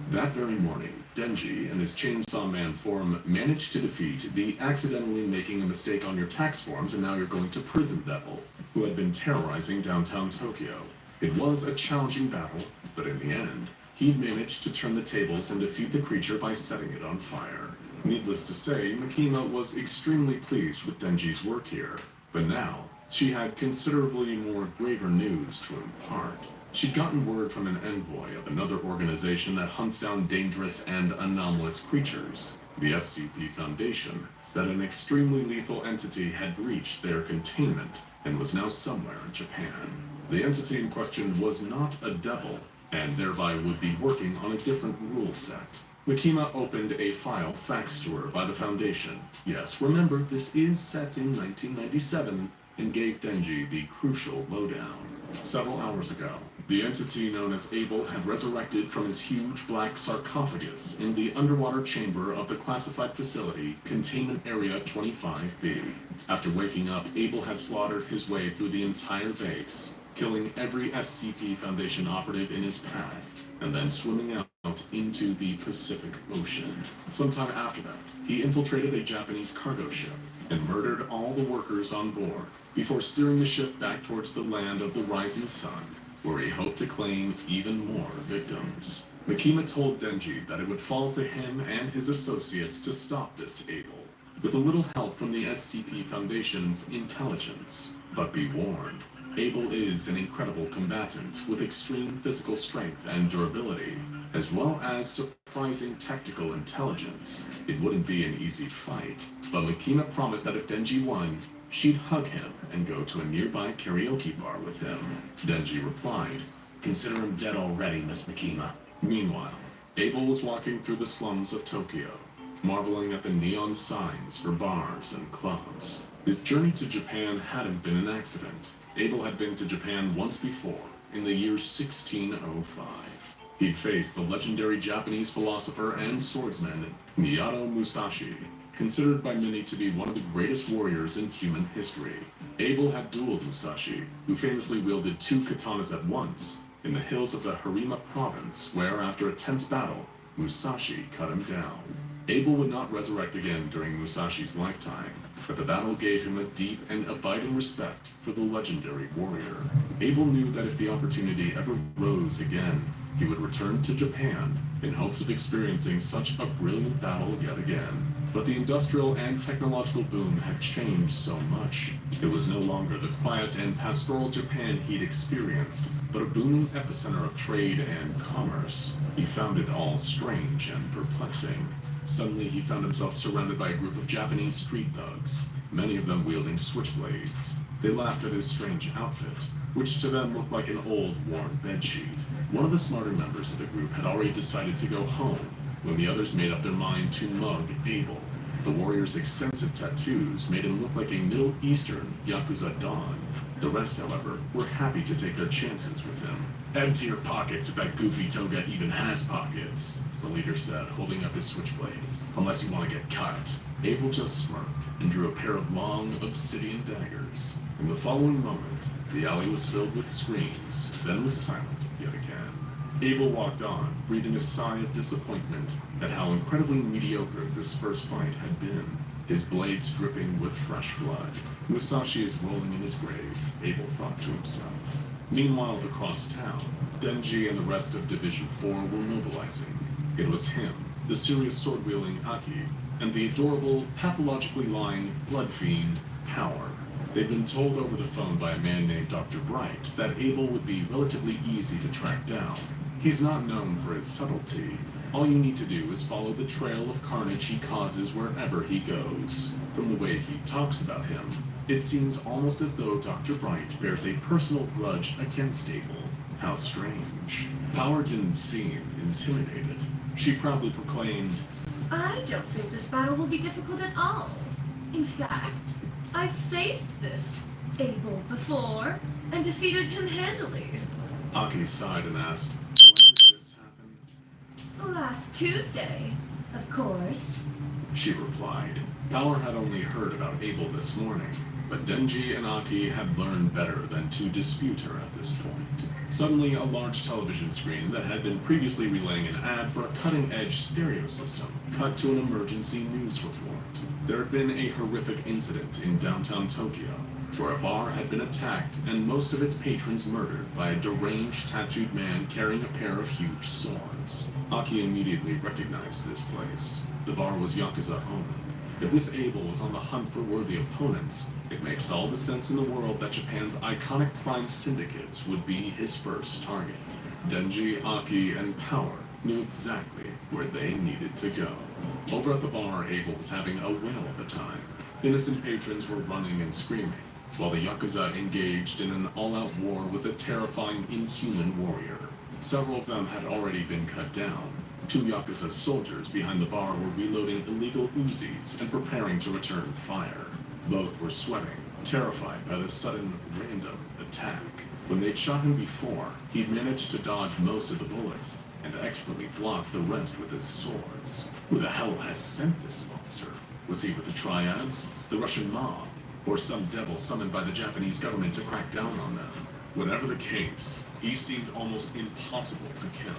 That very morning, Denji and his Chainsaw Man form managed to defeat the accidentally making a mistake on your tax forms and now you're going to prison devil, who had been terrorizing downtown Tokyo. It was a challenging battle, but in the end, he'd managed to turn the tables and defeat the creature by setting it on fire. Needless to say, Makima was extremely pleased with Denji's work here, but now, she had considerably more graver news to impart. She'd gotten word from an envoy of another organization that hunts down dangerous and anomalous creatures, the SCP Foundation, that an extremely lethal entity had breached their containment and was now somewhere in Japan. The entity in question was not a devil, and thereby would be working on a different rule set. Makima opened a file faxed to her by the Foundation. Yes, remember, this is set in 1997, and gave Denji the crucial lowdown. Several hours ago, the entity known as Abel had resurrected from his huge black sarcophagus in the underwater chamber of the classified facility, Containment Area 25B. After waking up, Abel had slaughtered his way through the entire base, killing every SCP Foundation operative in his path, and then swimming out into the Pacific Ocean. Sometime after that, he infiltrated a Japanese cargo ship and murdered all the workers on board, before steering the ship back towards the land of the rising sun, where he hoped to claim even more victims. Makima told Denji that it would fall to him and his associates to stop this Abel, with a little help from the SCP Foundation's intelligence. But be warned, Abel is an incredible combatant with extreme physical strength and durability, as well as surprising tactical intelligence. It wouldn't be an easy fight, but Makima promised that if Denji won, she'd hug him and go to a nearby karaoke bar with him. Denji replied, "Consider him dead already, Miss Makima." Meanwhile, Abel was walking through the slums of Tokyo, marveling at the neon signs for bars and clubs. His journey to Japan hadn't been an accident. Abel had been to Japan once before, in the year 1605. He'd faced the legendary Japanese philosopher and swordsman Miyato Musashi, considered by many to be one of the greatest warriors in human history. Abel had dueled Musashi, who famously wielded 2 katanas at once, in the hills of the Harima province, where after a tense battle, Musashi cut him down. Abel would not resurrect again during Musashi's lifetime, but the battle gave him a deep and abiding respect for the legendary warrior. Abel knew that if the opportunity ever rose again, he would return to Japan in hopes of experiencing such a brilliant battle yet again. But the industrial and technological boom had changed so much. It was no longer the quiet and pastoral Japan he'd experienced, but a booming epicenter of trade and commerce. He found it all strange and perplexing. Suddenly he found himself surrounded by a group of Japanese street thugs, many of them wielding switchblades. They laughed at his strange outfit, which to them looked like an old, worn bedsheet. One of the smarter members of the group had already decided to go home, when the others made up their mind to mug Abel. The warrior's extensive tattoos made him look like a Middle Eastern Yakuza Don. The rest, however, were happy to take their chances with him. "Empty your pockets if that goofy toga even has pockets," the leader said, holding up his switchblade. "Unless you want to get cut." Abel just smirked and drew a pair of long obsidian daggers. In the following moment, the alley was filled with screams, then was silent yet again. Abel walked on, breathing a sigh of disappointment at how incredibly mediocre this first fight had been, his blades dripping with fresh blood. Musashi is rolling in his grave, Abel thought to himself. Meanwhile, across town, Denji and the rest of Division 4 were mobilizing. It was him, the serious sword-wielding Aki, and the adorable, pathologically lying blood fiend, Power. They'd been told over the phone by a man named Dr. Bright that Abel would be relatively easy to track down. He's not known for his subtlety. All you need to do is follow the trail of carnage he causes wherever he goes. From the way he talks about him, it seems almost as though Dr. Bright bears a personal grudge against Abel. How strange. Power didn't seem intimidated. She proudly proclaimed, I don't think this battle will be difficult at all. In fact, I've faced this Abel before and defeated him handily. Aki sighed and asked, "When did this happen?" Last Tuesday, of course. She replied. Power had only heard about Abel this morning, but Denji and Aki had learned better than to dispute her at this point. Suddenly, a large television screen that had been previously relaying an ad for a cutting-edge stereo system cut to an emergency news report. There had been a horrific incident in downtown Tokyo, where a bar had been attacked and most of its patrons murdered by a deranged tattooed man carrying a pair of huge swords. Aki immediately recognized this place. The bar was Yakuza-owned. If this Abel was on the hunt for worthy opponents, it makes all the sense in the world that Japan's iconic crime syndicates would be his first target. Denji, Aki, and Power knew exactly where they needed to go. Over at the bar, Abel was having a whale of a time. Innocent patrons were running and screaming, while the Yakuza engaged in an all-out war with a terrifying, inhuman warrior. Several of them had already been cut down. 2 Yakuza soldiers behind the bar were reloading illegal Uzis and preparing to return fire. Both were sweating, terrified by the sudden, random attack. When they'd shot him before, he'd managed to dodge most of the bullets and expertly blocked the rest with his swords. Who the hell had sent this monster? Was he with the Triads, the Russian mob, or some devil summoned by the Japanese government to crack down on them? Whatever the case, he seemed almost impossible to kill.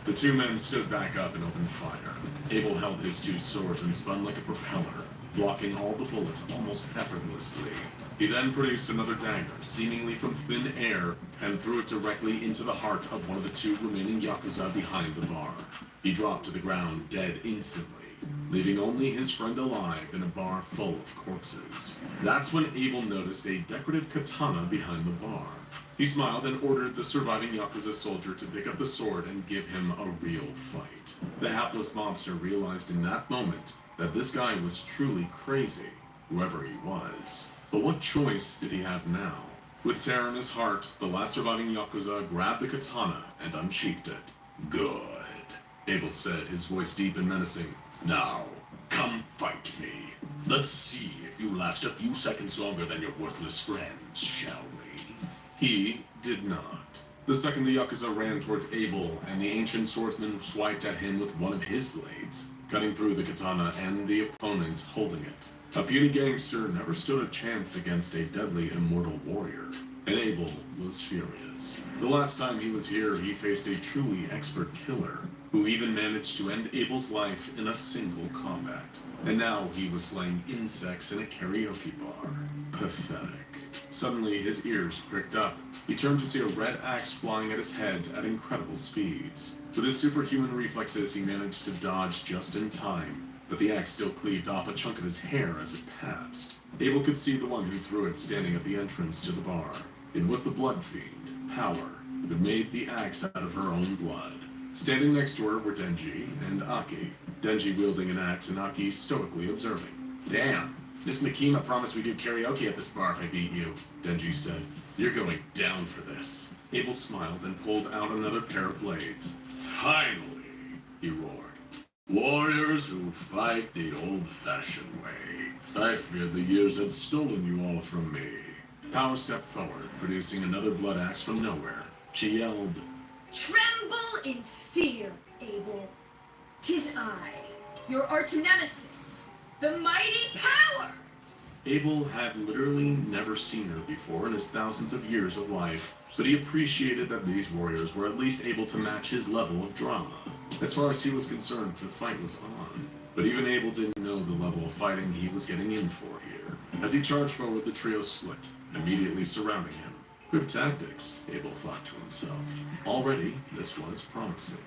The 2 men stood back up and opened fire. Abel held his 2 swords and spun like a propeller, blocking all the bullets almost effortlessly. He then produced another dagger, seemingly from thin air, and threw it directly into the heart of one of the 2 remaining Yakuza behind the bar. He dropped to the ground, dead instantly, leaving only his friend alive in a bar full of corpses. That's when Abel noticed a decorative katana behind the bar. He smiled and ordered the surviving Yakuza soldier to pick up the sword and give him a real fight. The hapless mobster realized in that moment that this guy was truly crazy, whoever he was. But what choice did he have now? With terror in his heart, the last surviving Yakuza grabbed the katana and unsheathed it. Good, Abel said, his voice deep and menacing. Now, come fight me. Let's see if you last a few seconds longer than your worthless friends, shall we? He did not. The second the Yakuza ran towards Abel, and the ancient swordsman swiped at him with one of his blades, cutting through the katana and the opponent holding it. A puny gangster never stood a chance against a deadly immortal warrior, and Abel was furious. The last time he was here, he faced a truly expert killer, who even managed to end Abel's life in a single combat. And now he was slaying insects in a karaoke bar. Pathetic. Suddenly, his ears pricked up. He turned to see a red axe flying at his head at incredible speeds. With his superhuman reflexes, he managed to dodge just in time, but the axe still cleaved off a chunk of his hair as it passed. Abel could see the one who threw it standing at the entrance to the bar. It was the blood fiend, Power, who had made the axe out of her own blood. Standing next to her were Denji and Aki, Denji wielding an axe and Aki stoically observing. Damn, Miss Makima promised we'd do karaoke at this bar if I beat you, Denji said. You're going down for this. Abel smiled and pulled out another pair of blades. Finally, he roared. Warriors who fight the old-fashioned way. I feared the years had stolen you all from me. Power stepped forward, producing another blood axe from nowhere. She yelled, Tremble in fear, Abel. 'Tis I, your arch nemesis, the mighty Power! Abel had literally never seen her before in his thousands of years of life, but he appreciated that these warriors were at least able to match his level of drama. As far as he was concerned, the fight was on, but even Abel didn't know the level of fighting he was getting in for here. As he charged forward, the trio split, immediately surrounding him. Good tactics, Abel thought to himself. Already, this was promising.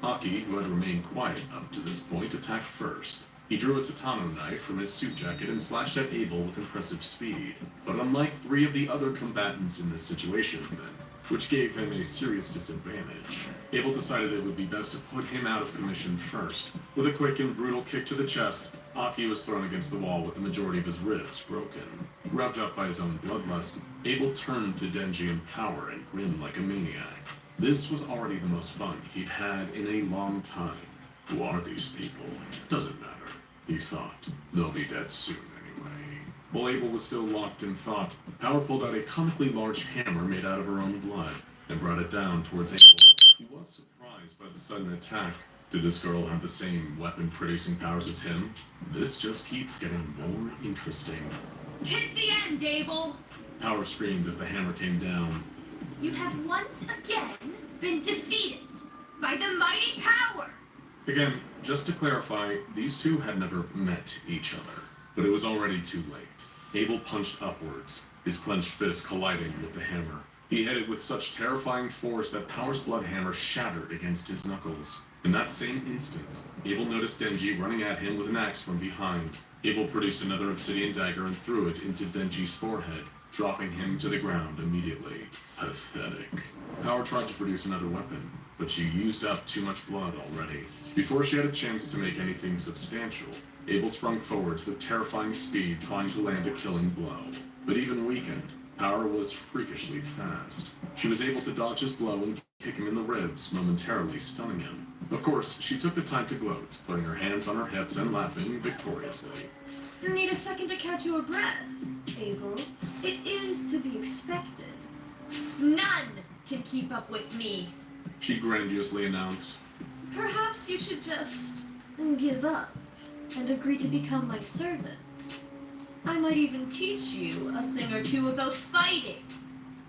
Aki, who had remained quiet up to this point, attacked first. He drew a tatano knife from his suit jacket and slashed at Abel with impressive speed. But unlike 3 of the other combatants in this situation, which gave him a serious disadvantage, Abel decided it would be best to put him out of commission first. With a quick and brutal kick to the chest, Aki was thrown against the wall with the majority of his ribs broken. Revved up by his own bloodlust, Abel turned to Denji in Power and grinned like a maniac. This was already the most fun he'd had in a long time. Who are these people? Doesn't matter, he thought. They'll be dead soon anyway. While Abel was still locked in thought, Power pulled out a comically large hammer made out of her own blood and brought it down towards Abel. He was surprised by the sudden attack, Did this girl have the same weapon-producing powers as him? This just keeps getting more interesting. "'Tis the end, Abel! Power screamed as the hammer came down. You have once again been defeated by the mighty power!" Again, just to clarify, these two had never met each other, but it was already too late. Abel punched upwards, his clenched fist colliding with the hammer. He hit it with such terrifying force that Power's blood hammer shattered against his knuckles. In that same instant, Abel noticed Denji running at him with an axe from behind. Abel produced another obsidian dagger and threw it into Denji's forehead, dropping him to the ground immediately. Pathetic. Power tried to produce another weapon, but she used up too much blood already. Before she had a chance to make anything substantial, Abel sprung forwards with terrifying speed, trying to land a killing blow. But even weakened, Power was freakishly fast. She was able to dodge his blow and kick him in the ribs, momentarily stunning him. Of course, she took the time to gloat, putting her hands on her hips and laughing victoriously. Need a second to catch your breath, Abel. It is to be expected. None can keep up with me. She grandiosely announced. Perhaps you should just give up and agree to become my servant. I might even teach you a thing or two about fighting.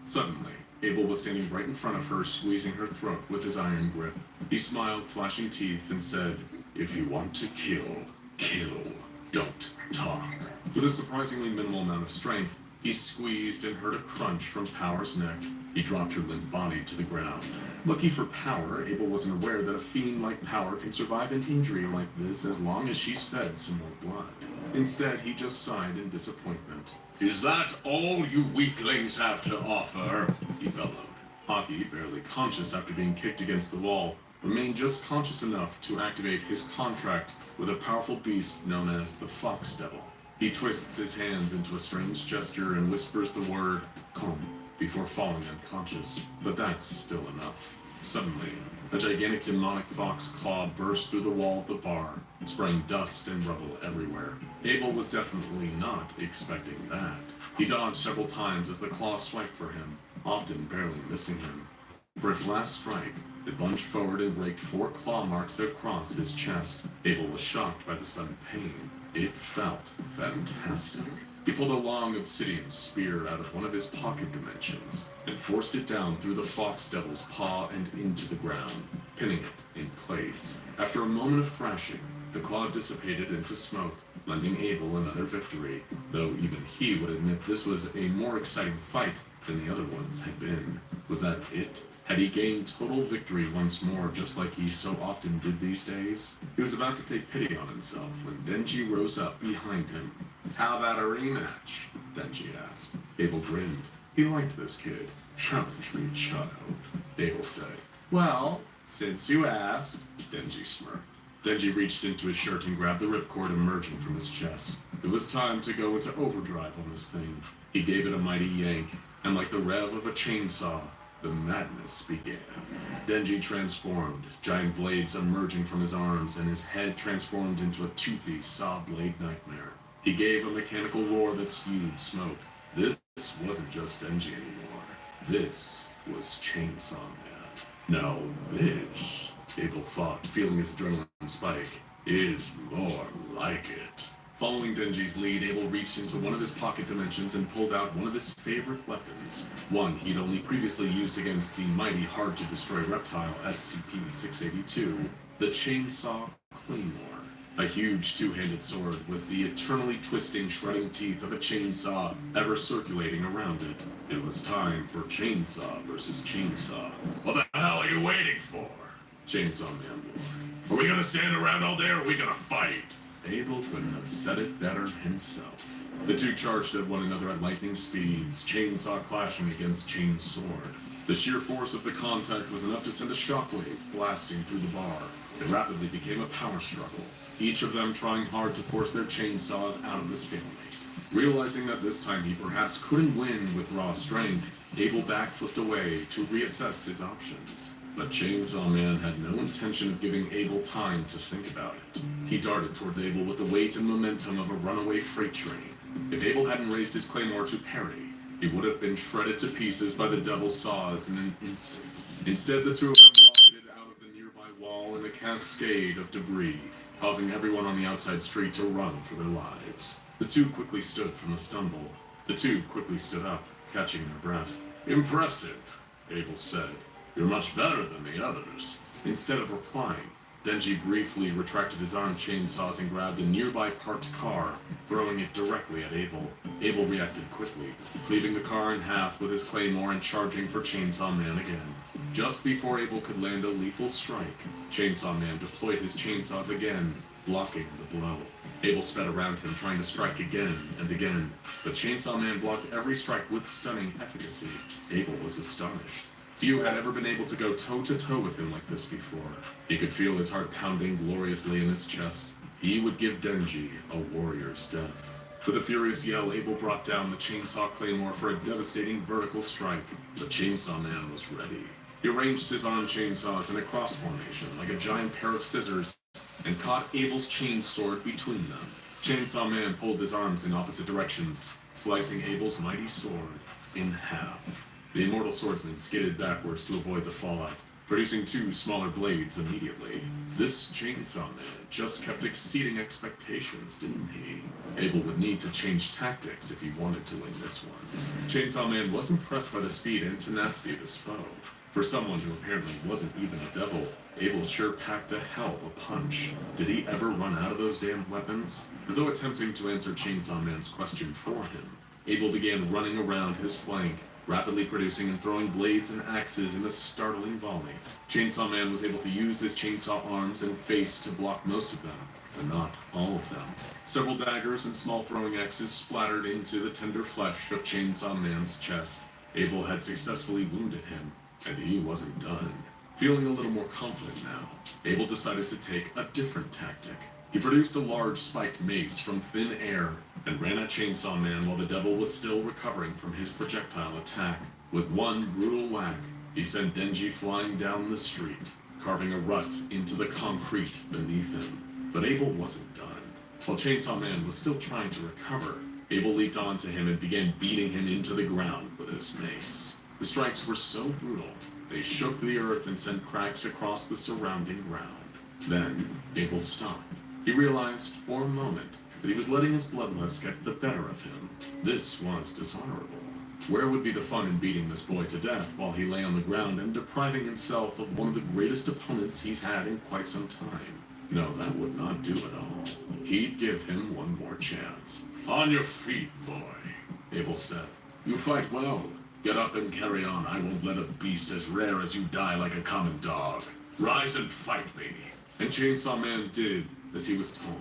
Suddenly, Abel was standing right in front of her, squeezing her throat with his iron grip. He smiled, flashing teeth, and said, "If you want to kill, kill. Don't talk." With a surprisingly minimal amount of strength, he squeezed and heard a crunch from Power's neck. He dropped her limp body to the ground. Lucky for Power, Abel wasn't aware that a fiend like Power can survive an injury like this as long as she's fed some more blood. Instead, he just sighed in disappointment. "Is that all you weaklings have to offer?" he bellowed. Hockey, barely conscious after being kicked against the wall, remained just conscious enough to activate his contract with a powerful beast known as the Fox Devil. He twists his hands into a strange gesture and whispers the word, "Come," before falling unconscious. But that's still enough. Suddenly, a gigantic demonic fox claw burst through the wall of the bar, spraying dust and rubble everywhere. Abel was definitely not expecting that. He dodged several times as the claw swiped for him, often barely missing him. For its last strike, it lunged forward and raked 4 claw marks across his chest. Abel was shocked by the sudden pain. It felt fantastic. He pulled a long obsidian spear out of one of his pocket dimensions and forced it down through the Fox Devil's paw and into the ground, pinning it in place. After a moment of thrashing, the claw dissipated into smoke, lending Abel another victory, though even he would admit this was a more exciting fight than the other ones had been. Was that it? Had he gained total victory once more, just like he so often did these days? He was about to take pity on himself when Denji rose up behind him. "How about a rematch?" Denji asked. Abel grinned. He liked this kid. "Challenge me, child," Abel said. "Well, since you asked," Denji smirked. Denji reached into his shirt and grabbed the ripcord emerging from his chest. It was time to go into overdrive on this thing. He gave it a mighty yank, and like the rev of a chainsaw, the madness began. Denji transformed, giant blades emerging from his arms, and his head transformed into a toothy saw blade nightmare. He gave a mechanical roar that spewed smoke. This wasn't just Denji anymore. This was Chainsaw Man. Now this, Abel thought, feeling his adrenaline spike, is more like it. Following Denji's lead, Abel reached into one of his pocket dimensions and pulled out one of his favorite weapons, one he'd only previously used against the mighty hard-to-destroy reptile SCP-682, the Chainsaw Claymore. A huge two-handed sword with the eternally twisting, shredding teeth of a chainsaw ever circulating around it. It was time for Chainsaw versus Chainsaw. "What the hell are you waiting for?" Chainsaw Man roared. "Are we gonna stand around all day or are we gonna fight?" Abel couldn't have said it better himself. The two charged at one another at lightning speeds, chainsaw clashing against chainsword. The sheer force of the contact was enough to send a shockwave blasting through the bar. It rapidly became a power struggle, each of them trying hard to force their chainsaws out of the stalemate. Realizing that this time he perhaps couldn't win with raw strength, Abel backflipped away to reassess his options. But Chainsaw Man had no intention of giving Abel time to think about it. He darted towards Abel with the weight and momentum of a runaway freight train. If Abel hadn't raised his claymore to parry, he would have been shredded to pieces by the devil's saws in an instant. Instead, the two of them rocketed out of the nearby wall in a cascade of debris, causing everyone on the outside street to run for their lives. The two quickly stood from the stumble. The two quickly stood up, catching their breath. "Impressive," Abel said. "You're much better than the others." Instead of replying, Denji briefly retracted his armed chainsaws and grabbed a nearby parked car, throwing it directly at Abel. Abel reacted quickly, cleaving the car in half with his claymore and charging for Chainsaw Man again. Just before Abel could land a lethal strike, Chainsaw Man deployed his chainsaws again, blocking the blow. Abel sped around him, trying to strike again and again, but Chainsaw Man blocked every strike with stunning efficacy. Abel was astonished. Few had ever been able to go toe-to-toe with him like this before. He could feel his heart pounding gloriously in his chest. He would give Denji a warrior's death. With a furious yell, Abel brought down the chainsaw claymore for a devastating vertical strike, but Chainsaw Man was ready. He arranged his armed chainsaws in a cross formation, like a giant pair of scissors, and caught Abel's chain sword between them. Chainsaw Man pulled his arms in opposite directions, slicing Abel's mighty sword in half. The immortal swordsman skidded backwards to avoid the fallout, producing two smaller blades immediately. This Chainsaw Man just kept exceeding expectations, didn't he? Abel would need to change tactics if he wanted to win this one. Chainsaw Man was impressed by the speed and tenacity of his foe. For someone who apparently wasn't even a devil, Abel sure packed a hell of a punch. Did he ever run out of those damned weapons? As though attempting to answer Chainsaw Man's question for him, Abel began running around his flank, rapidly producing and throwing blades and axes in a startling volley. Chainsaw Man was able to use his chainsaw arms and face to block most of them, but not all of them. Several daggers and small throwing axes splattered into the tender flesh of Chainsaw Man's chest. Abel had successfully wounded him, and he wasn't done. Feeling a little more confident now, Abel decided to take a different tactic. He produced a large spiked mace from thin air and ran at Chainsaw Man while the devil was still recovering from his projectile attack. With one brutal whack, he sent Denji flying down the street, carving a rut into the concrete beneath him. But Abel wasn't done. While Chainsaw Man was still trying to recover, Abel leaped onto him and began beating him into the ground with his mace. The strikes were so brutal, they shook the earth and sent cracks across the surrounding ground. Then, Abel stopped. He realized for a moment that he was letting his bloodlust get the better of him. This was dishonorable. Where would be the fun in beating this boy to death while he lay on the ground and depriving himself of one of the greatest opponents he's had in quite some time? No, that would not do at all. He'd give him one more chance. "On your feet, boy," Abel said. "You fight well. Get up and carry on. I won't let a beast as rare as you die like a common dog. Rise and fight me." And Chainsaw Man did as he was told.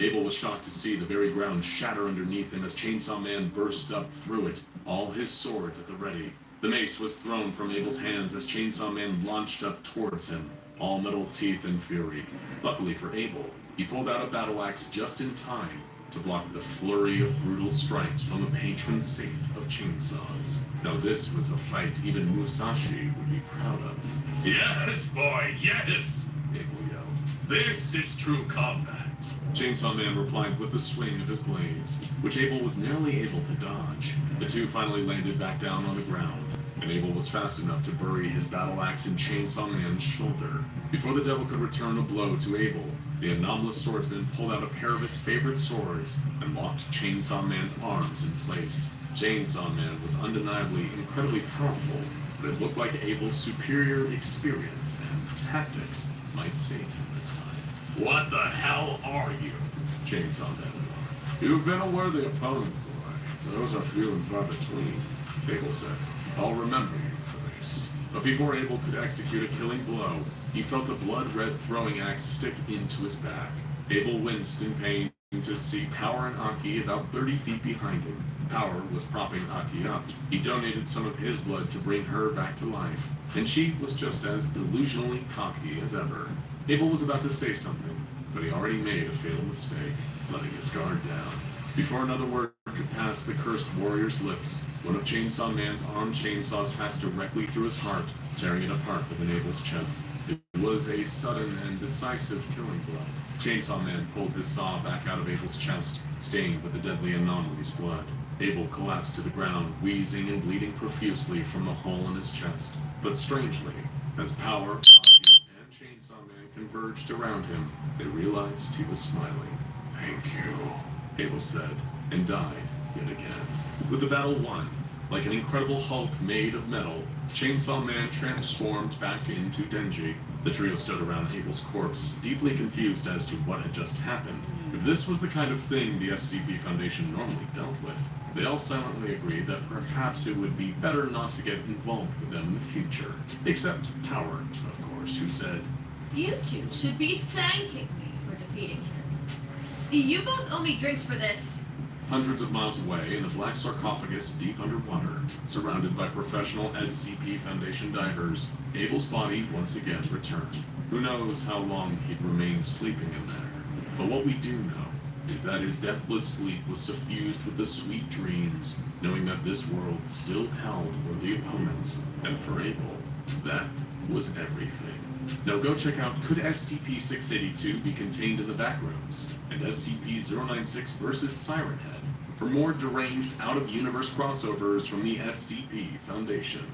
Abel was shocked to see the very ground shatter underneath him as Chainsaw Man burst up through it, all his swords at the ready. The mace was thrown from Abel's hands as Chainsaw Man launched up towards him, all metal teeth and fury. Luckily for Abel, he pulled out a battle axe just in time to block the flurry of brutal strikes from the patron saint of chainsaws. Now this was a fight even Musashi would be proud of. "Yes, boy, yes!" Abel yelled. "This is true combat." Chainsaw Man replied with the swing of his blades, which Abel was narrowly able to dodge. The two finally landed back down on the ground, and Abel was fast enough to bury his battle axe in Chainsaw Man's shoulder. Before the devil could return a blow to Abel, the anomalous swordsman pulled out a pair of his favorite swords and locked Chainsaw Man's arms in place. Chainsaw Man was undeniably incredibly powerful, but it looked like Abel's superior experience and tactics might save him this time. "What the hell are you?" Chainsaw Man remarked. "You've been a worthy opponent, boy. Those are few and far between," Abel said. "I'll remember you for this." But before Abel could execute a killing blow, he felt the blood-red throwing axe stick into his back. Abel winced in pain to see Power and Aki about 30 feet behind him. Power was propping Aki up. He donated some of his blood to bring her back to life, and she was just as delusionally cocky as ever. Abel was about to say something, but he already made a fatal mistake, letting his guard down. Before another word could pass the cursed warrior's lips, one of Chainsaw Man's armed chainsaws passed directly through his heart, tearing it apart within Abel's chest. It was a sudden and decisive killing blow. Chainsaw Man pulled his saw back out of Abel's chest, stained with the deadly anomalies' blood. Abel collapsed to the ground, wheezing and bleeding profusely from the hole in his chest. But strangely, as Power, Aki, and Chainsaw Man converged around him, they realized he was smiling. Thank you, Abel said, and died yet again. With the battle won, like an incredible Hulk made of metal, Chainsaw Man transformed back into Denji. The trio stood around Abel's corpse, deeply confused as to what had just happened. If this was the kind of thing the SCP Foundation normally dealt with, they all silently agreed that perhaps it would be better not to get involved with them in the future. Except Power, of course, who said, You two should be thanking me for defeating him. You both owe me drinks for this. Hundreds of miles away in a black sarcophagus deep underwater, surrounded by professional SCP Foundation divers, Abel's body once again returned. Who knows how long he'd remained sleeping in there. But what we do know is that his deathless sleep was suffused with the sweet dreams, knowing that this world still held worthy opponents, and for Abel, that was everything. Now go check out Could SCP-682 Be Contained in the Backrooms, and SCP-096 vs. Siren Head for more deranged out-of-universe crossovers from the SCP Foundation.